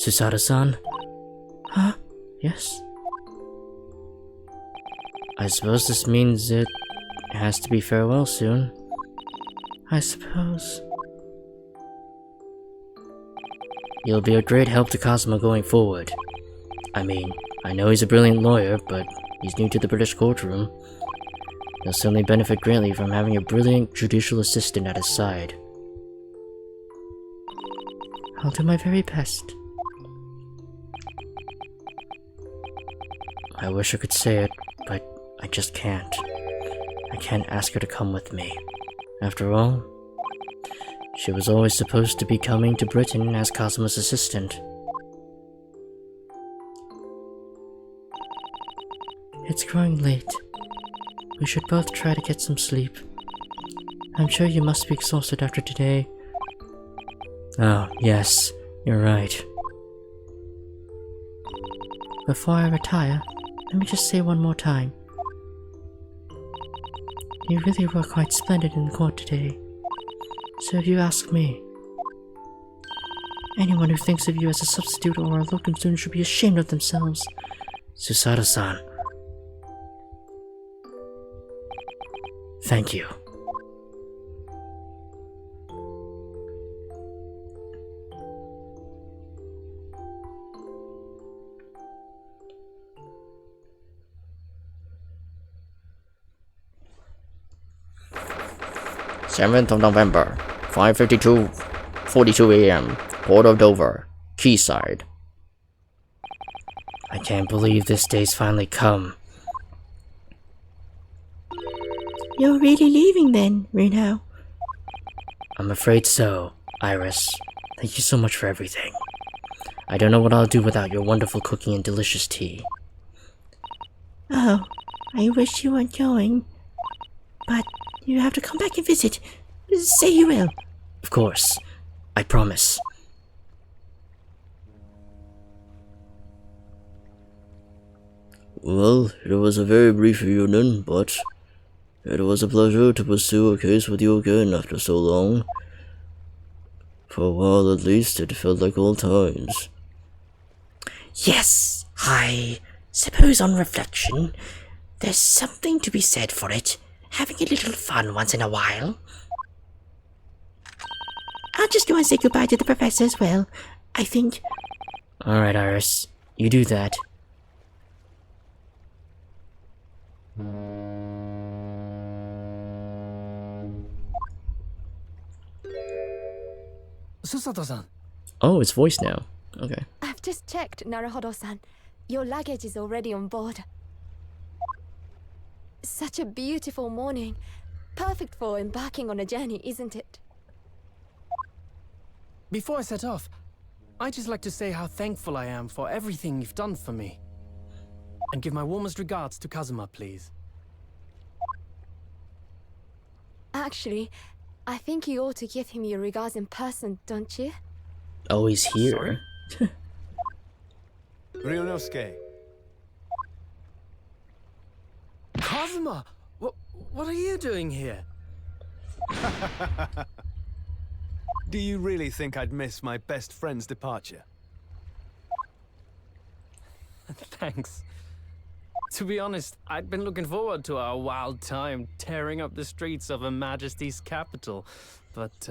Susato-san? Huh? Yes? I suppose this means it has to be farewell soon. I suppose. You'll be a great help to Kazuma going forward. I mean, I know he's a brilliant lawyer, but he's new to the British courtroom. He'll certainly benefit greatly from having a brilliant judicial assistant at his side. I'll do my very best. I wish I could say it, but I just can't. I can't ask her to come with me. After all, she was always supposed to be coming to Britain as Kazuma's assistant. It's growing late. We should both try to get some sleep. I'm sure you must be exhausted after today. Oh, yes, you're right. Before I retire, let me just say one more time. You really were quite splendid in court today. So if you ask me, anyone who thinks of you as a substitute or a locum student should be ashamed of themselves. Susato-san. Thank you. November, 5:42 a.m. Port of Dover, Quayside. I can't believe this day's finally come. You're really leaving then, Reno? I'm afraid so, Iris. Thank you so much for everything. I don't know what I'll do without your wonderful cooking and delicious tea. Oh, I wish you weren't going. But you have to come back and visit. Say you will. Of course. I promise. Well, it was a very brief reunion, but it was a pleasure to pursue a case with you again after so long. For a while at least, it felt like old times. Yes, I suppose on reflection, there's something to be said for it. Having a little fun once in a while. I'll just go and say goodbye to the professor as well. I think. Alright, Iris. You do that. Susato-san. Oh, it's voice now. Okay. I've just checked, Naruhodo-san. Your luggage is already on board. Such a beautiful morning. Perfect for embarking on a journey, isn't it? Before I set off, I'd just like to say how thankful I am for everything you've done for me. And give my warmest regards to Kazuma, please. Actually, I think you ought to give him your regards in person, don't you? Oh, he's here. Ryunosuke. Kazuma! What are you doing here? Do you really think I'd miss my best friend's departure? Thanks. To be honest, I'd been looking forward to our wild time tearing up the streets of Her Majesty's capital, but,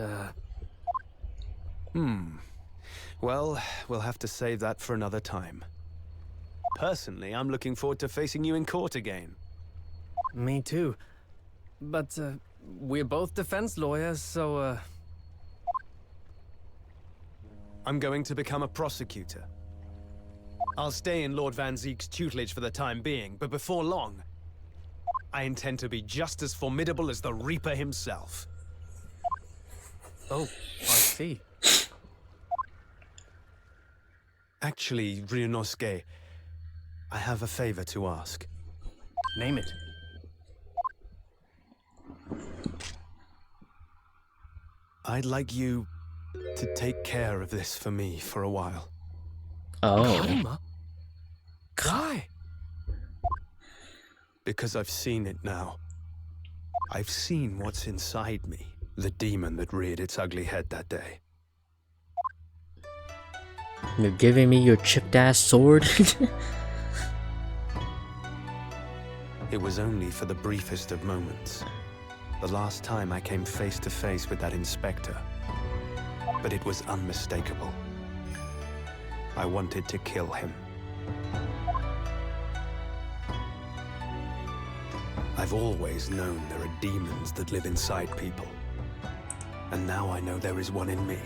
Well, we'll have to save that for another time. Personally, I'm looking forward to facing you in court again. Me too. But, we're both defense lawyers, so, I'm going to become a prosecutor. I'll stay in Lord Van Zeek's tutelage for the time being, but before long, I intend to be just as formidable as the Reaper himself. Oh, I see. Actually, Ryunosuke, I have a favor to ask. Name it. I'd like you to take care of this for me for a while. Oh. Kazuma? Why? Because I've seen it now. I've seen what's inside me, the demon that reared its ugly head that day. You're giving me your chipped ass sword? It was only for the briefest of moments. The last time I came face to face with that inspector. But it was unmistakable. I wanted to kill him. I've always known there are demons that live inside people. And now I know there is one in me.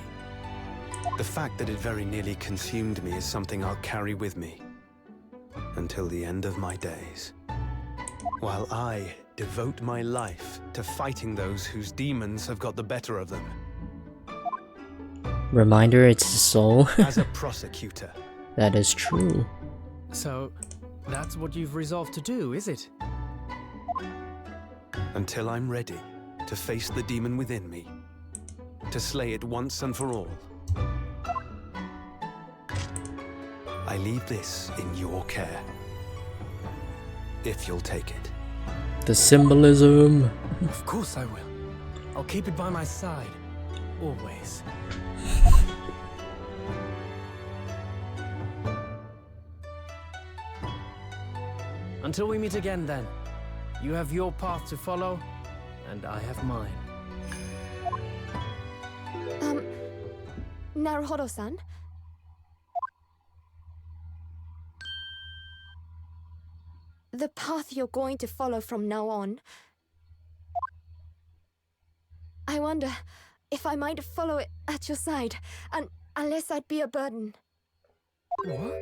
The fact that it very nearly consumed me is something I'll carry with me until the end of my days. While I devote my life to fighting those whose demons have got the better of them. Reminder, it's the soul. As a prosecutor. That is true. So, that's what you've resolved to do, is it? Until I'm ready. to face the demon within me, to slay it once and for all. I leave this in your care, if you'll take it. The symbolism. Of course I will. I'll keep it by my side. Always. Until we meet again, then. You have your path to follow, and I have mine. Naruhodo-san? The path you're going to follow from now on. I wonder if I might follow it at your side, and unless I'd be a burden. What?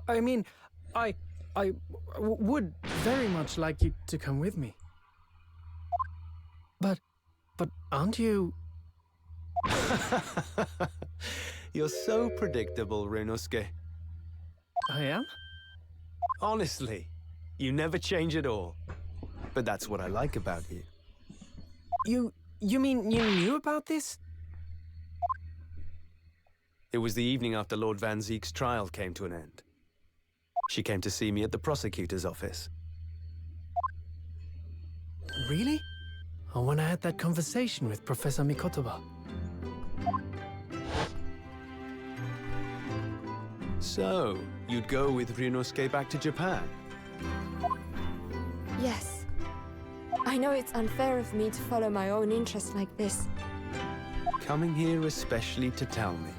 I mean, I would very much like you to come with me. But aren't you... You're so predictable, Ryunosuke. I am? Honestly, you never change at all. But that's what I like about you. You mean you knew about this? It was the evening after Lord Van Zeek's trial came to an end. She came to see me at the prosecutor's office. Really? Oh, when I had that conversation with Professor Mikotoba. So, you'd go with Ryunosuke back to Japan? Yes. I know it's unfair of me to follow my own interests like this. Coming here especially to tell me.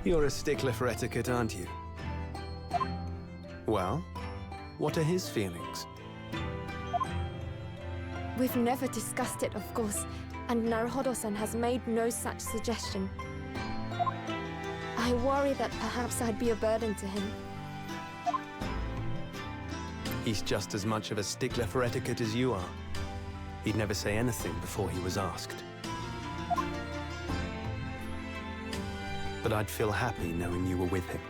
You're a stickler for etiquette, aren't you? Well, what are his feelings? We've never discussed it, of course, and Naruhodo-san has made no such suggestion. I worry that perhaps I'd be a burden to him. He's just as much of a stickler for etiquette as you are. He'd never say anything before he was asked. But I'd feel happy knowing you were with him.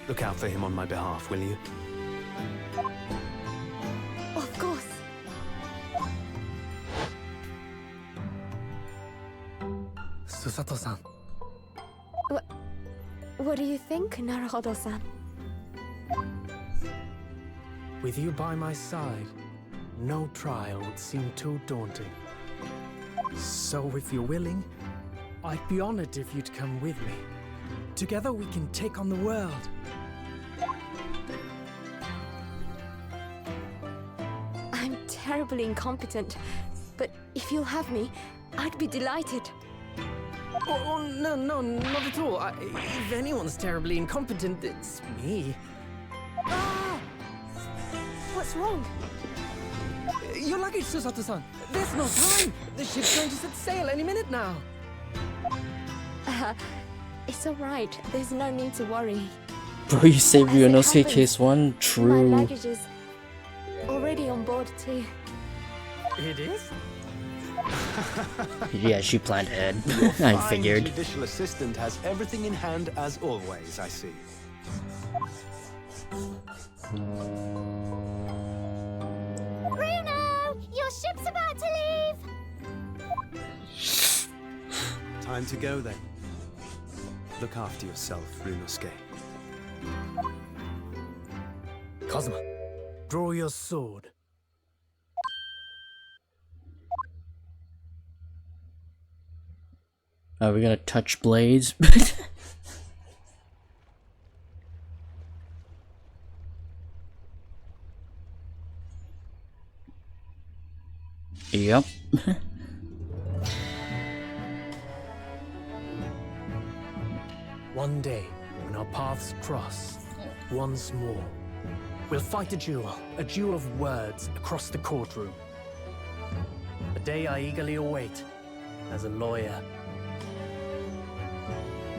Look out for him on my behalf, will you? Of course. Susato-san. What do you think, Naruhodo-san? With you by my side, no trial would seem too daunting. So if you're willing, I'd be honored if you'd come with me. Together we can take on the world. I'm terribly incompetent, but if you'll have me, I'd be delighted. Oh, no, not at all. If anyone's terribly incompetent, it's me. Ah! What's wrong? Your luggage, Susato-san. There's no time. The ship's going to set sail any minute now. It's alright. There's no need to worry. Bro, you say As it Ryunosuke happens, case 1? My True. luggage is already on board too. It is? Yeah, she planned ahead. Your I fine figured. judicial assistant has everything in hand as always, I see. Bruno! Your ship's about to leave! Time to go then. Look after yourself, Ryunosuke. Kazuma, draw your sword. Are we gonna touch blades? Yep. One day, when our paths cross, once more, we'll fight a duel of words across the courtroom. A day I eagerly await as a lawyer.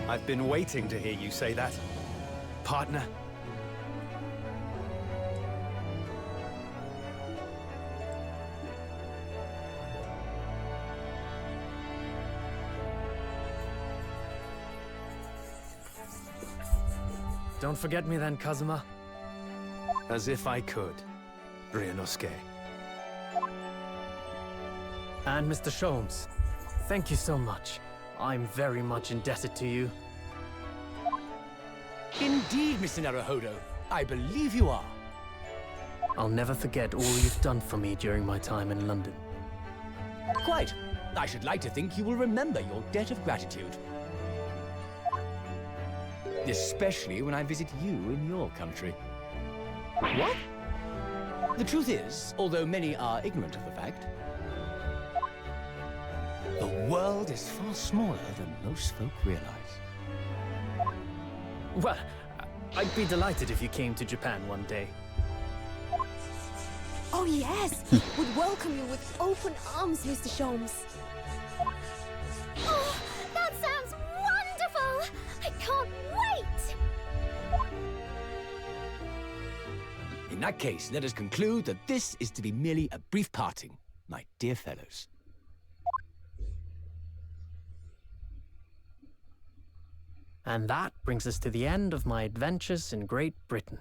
I've been waiting to hear you say that, partner. Don't forget me then, Kazuma. As if I could. Ryunosuke. And Mr. Sholmes, thank you so much. I'm very much indebted to you. Indeed, Mr. Naruhodo. I believe you are. I'll never forget all you've done for me during my time in London. Quite. I should like to think you will remember your debt of gratitude. Especially when I visit you in your country. What? The truth is, although many are ignorant of the fact, the world is far smaller than most folk realize. Well, I'd be delighted if you came to Japan one day. Oh yes, would welcome you with open arms, Mr. Sholmes. Oh, that sounds wonderful! I can't wait! In that case, let us conclude that this is to be merely a brief parting, my dear fellows. And that brings us to the end of my adventures in Great Britain.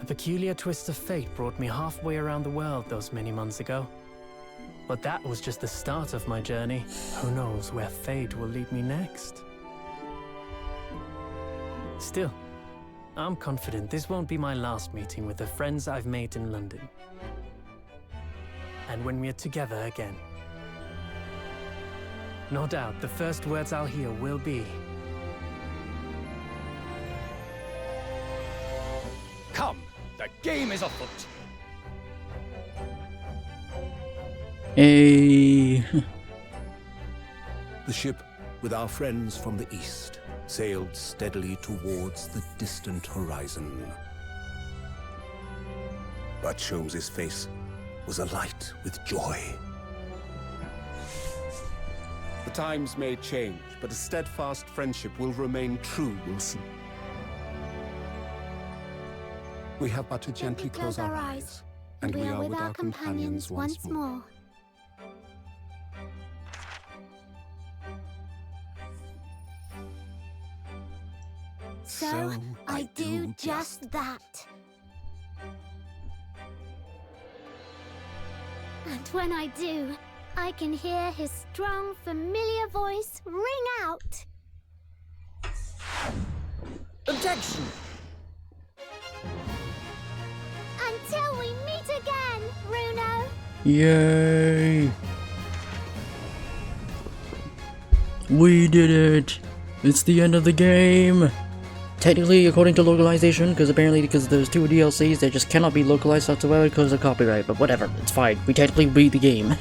A peculiar twist of fate brought me halfway around the world those many months ago. But that was just the start of my journey. Who knows where fate will lead me next? Still, I'm confident this won't be my last meeting with the friends I've made in London. And when we're together again, no doubt the first words I'll hear will be, Come, the game is afoot. Hey. The ship, with our friends from the east, sailed steadily towards the distant horizon. But Sholmes' face was alight with joy. The times may change, but a steadfast friendship will remain true, Wilson. We have but to gently close our eyes, and we are with our companions once more. So I do just that. And when I do, I can hear his strong, familiar voice ring out. Objection! Until we meet again, Runo. Yay! We did it! It's the end of the game! Technically, according to localization, because apparently because there's 2 DLCs, they just cannot be localized whatsoever because of copyright, but whatever, it's fine. We technically beat the game.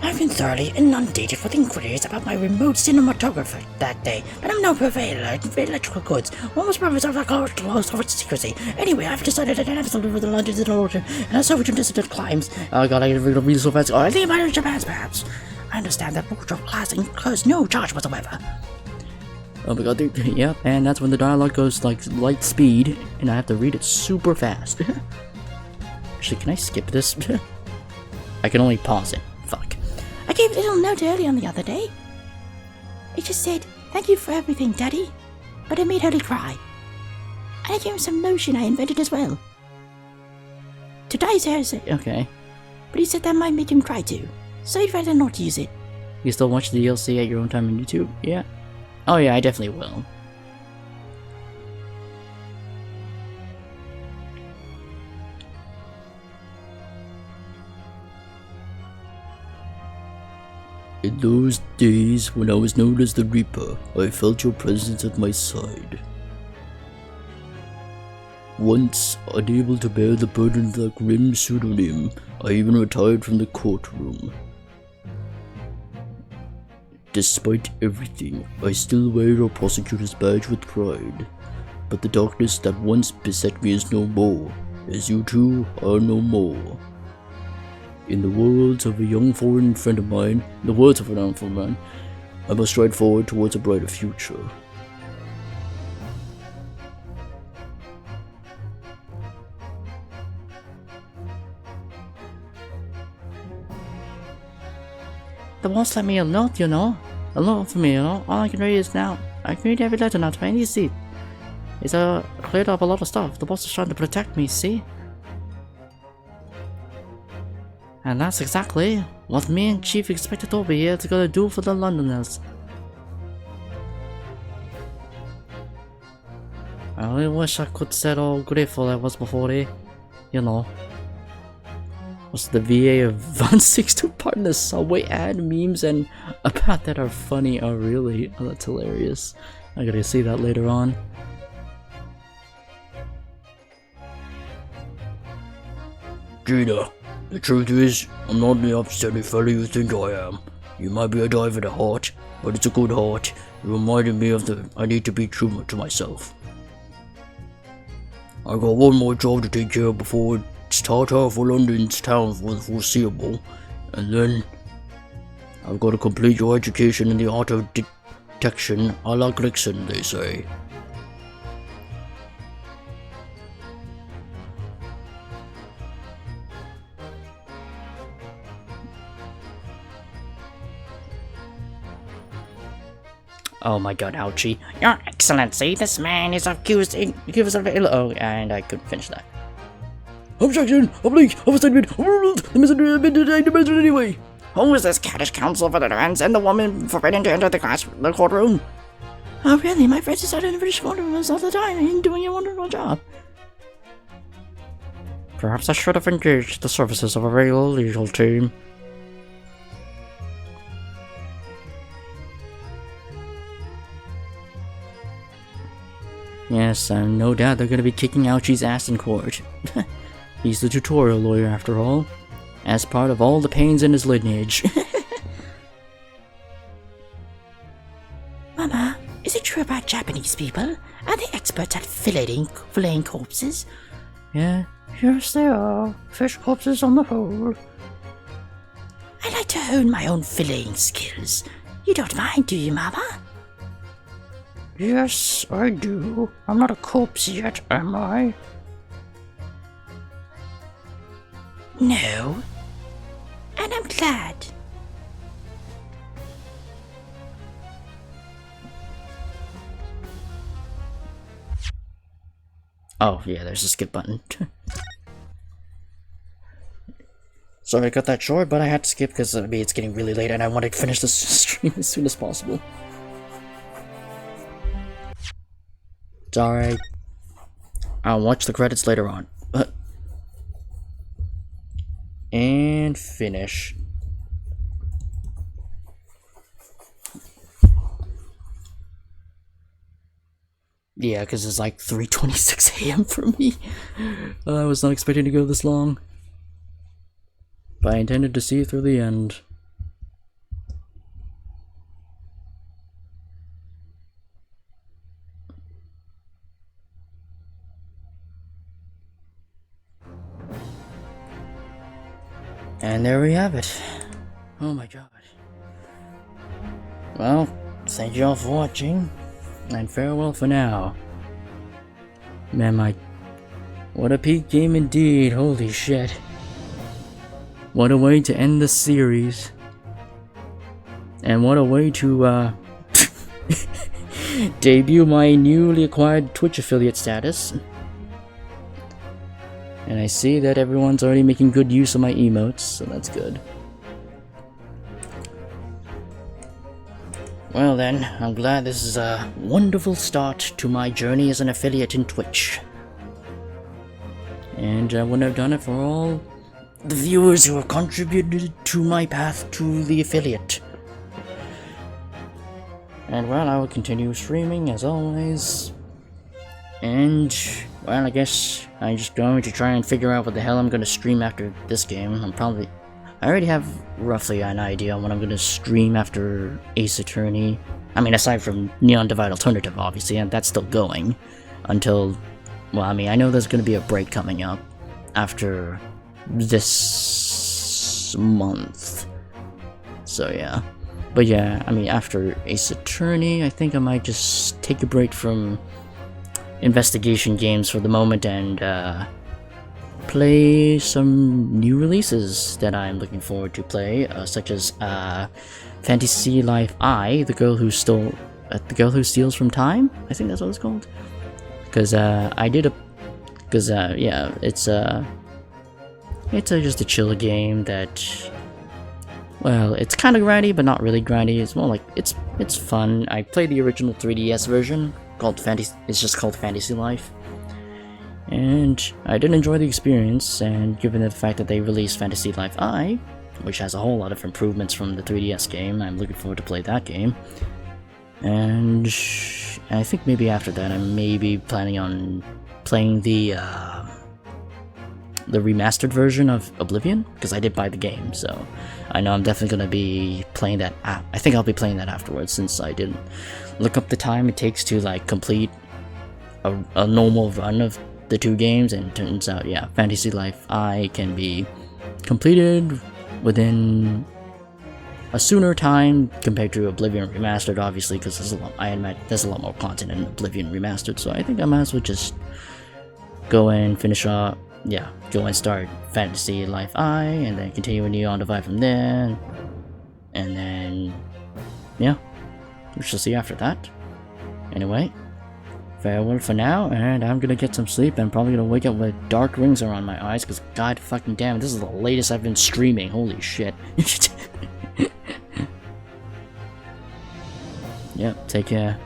I've been thoroughly inundated with inquiries about my remote cinematographer that day, but I'm no purveyor of electrical goods. Almost promised of secrecy. Anyway, I've decided that I have to live with the London in order, and I saw which distant climbs. Oh god, I gotta read so fast. Oh, I think about it, Japan, perhaps. I understand that wardrobe class incurs no charge whatsoever. Oh my god, yep, and that's when the dialogue goes like light speed, and I have to read it super fast. Actually, can I skip this? I can only pause it. Fuck. I gave a little note early on the other day. It just said, "Thank you for everything, Daddy." But it made Holly cry. And I gave him some lotion I invented as well. To dye his hair, Okay. but he said that might make him cry too. So he'd rather not use it. You still watch the DLC at your own time on YouTube? Yeah. Oh yeah, I definitely will. In those days when I was known as the Reaper, I felt your presence at my side. Once, unable to bear the burden of that grim pseudonym, I even retired from the courtroom. Despite everything, I still wear a prosecutor's badge with pride. But the darkness that once beset me is no more, as you two are no more. In the words of a young foreign friend of mine, I must stride forward towards a brighter future. The boss let me a note, you know. A note for me, you know. All I can read is now. I can read every letter now to any seat. It's cleared up a lot of stuff. The boss is trying to protect me, see? And that's exactly what me and Chief expected over here to go do for the Londoners. I really wish I could say how grateful I was before they, you know, was the VA advancing to partners Subway ad memes and about that are funny. Oh really? Oh, that's hilarious. I gotta see that later on. Gina, the truth is, I'm not the upsetty fella you think I am. You might be a diver at heart, but it's a good heart. It reminded me of I need to be true to myself. I got one more job to take care of before it's Tata for London's town for the foreseeable, and then I've got to complete your education in the art of detection a la Gregson, they say. Oh my god, ouchie. Your Excellency, this man is accused of oh, and I couldn't finish that. Objection! Oblique! Overstatement! Overruled! The messenger has been detained to measure anyway! Who is this caddish counsel for the defense and the woman forbidden to enter the courtroom? Oh really? My friends decided in the British courtrooms all the time and doing a wonderful job. Perhaps I should have engaged the services of a regular legal team. Yes, no doubt they're gonna be kicking Ouchie's ass in court. He's the tutorial lawyer after all, as part of all the pains in his lineage. Mama, is it true about Japanese people? Are they experts at filleting corpses? Yeah, yes they are. Fish corpses on the whole. I like to hone my own filleting skills. You don't mind, do you, Mama? Yes, I do. I'm not a corpse yet, am I? No. And I'm glad. Oh, yeah, there's a skip button. Sorry I cut that short, but I had to skip because it's getting really late and I wanted to finish this stream as soon as possible. It's alright. I'll watch the credits later on. And finish. Yeah, because it's like 3:26 AM for me. I was not expecting to go this long. But I intended to see it through the end. And there we have it. Oh my god. Well, thank you all for watching, and farewell for now. Man, what a peak game indeed, holy shit. What a way to end the series. And what a way to, debut my newly acquired Twitch affiliate status. And I see that everyone's already making good use of my emotes, so that's good. Well then, I'm glad this is a wonderful start to my journey as an affiliate in Twitch. And I wouldn't have done it for all the viewers who have contributed to my path to the affiliate. And well, I will continue streaming as always. And well, I guess I'm just going to try and figure out what the hell I'm going to stream after this game. I already have roughly an idea on what I'm going to stream after Ace Attorney. I mean, aside from Neon Divide Alternative, obviously, and that's still going until, well, I mean, I know there's going to be a break coming up after this month. So yeah. But yeah, I mean, after Ace Attorney, I think I might just take a break from investigation games for the moment and play some new releases that I'm looking forward to play, such as Fantasy Life I, the girl who steals from time. I think that's what it's called. Because yeah, it's just a chill game that, well, it's kind of grindy, but not really grindy. It's more like it's fun. I played the original 3DS version it's just called Fantasy Life, and I did enjoy the experience. And given the fact that they released Fantasy Life I, which has a whole lot of improvements from the 3DS game, I'm looking forward to play that game. And I think maybe after that, I'm maybe planning on playing the remastered version of Oblivion, because I did buy the game, so I know I'm definitely going to be playing that. I think I'll be playing that afterwards, since I didn't look up the time it takes to like complete a normal run of the two games, and it turns out, yeah, Fantasy Life I can be completed within a sooner time compared to Oblivion Remastered, obviously, because there's a lot more content in Oblivion Remastered, so I think I might as well just go and go and start Fantasy Life I, and then continue with Neon Divide from there, and then, yeah, we shall see after that. Anyway, farewell for now, and I'm gonna get some sleep, and probably gonna wake up with dark rings around my eyes, because god fucking damn it, this is the latest I've been streaming, holy shit. Yep, take care.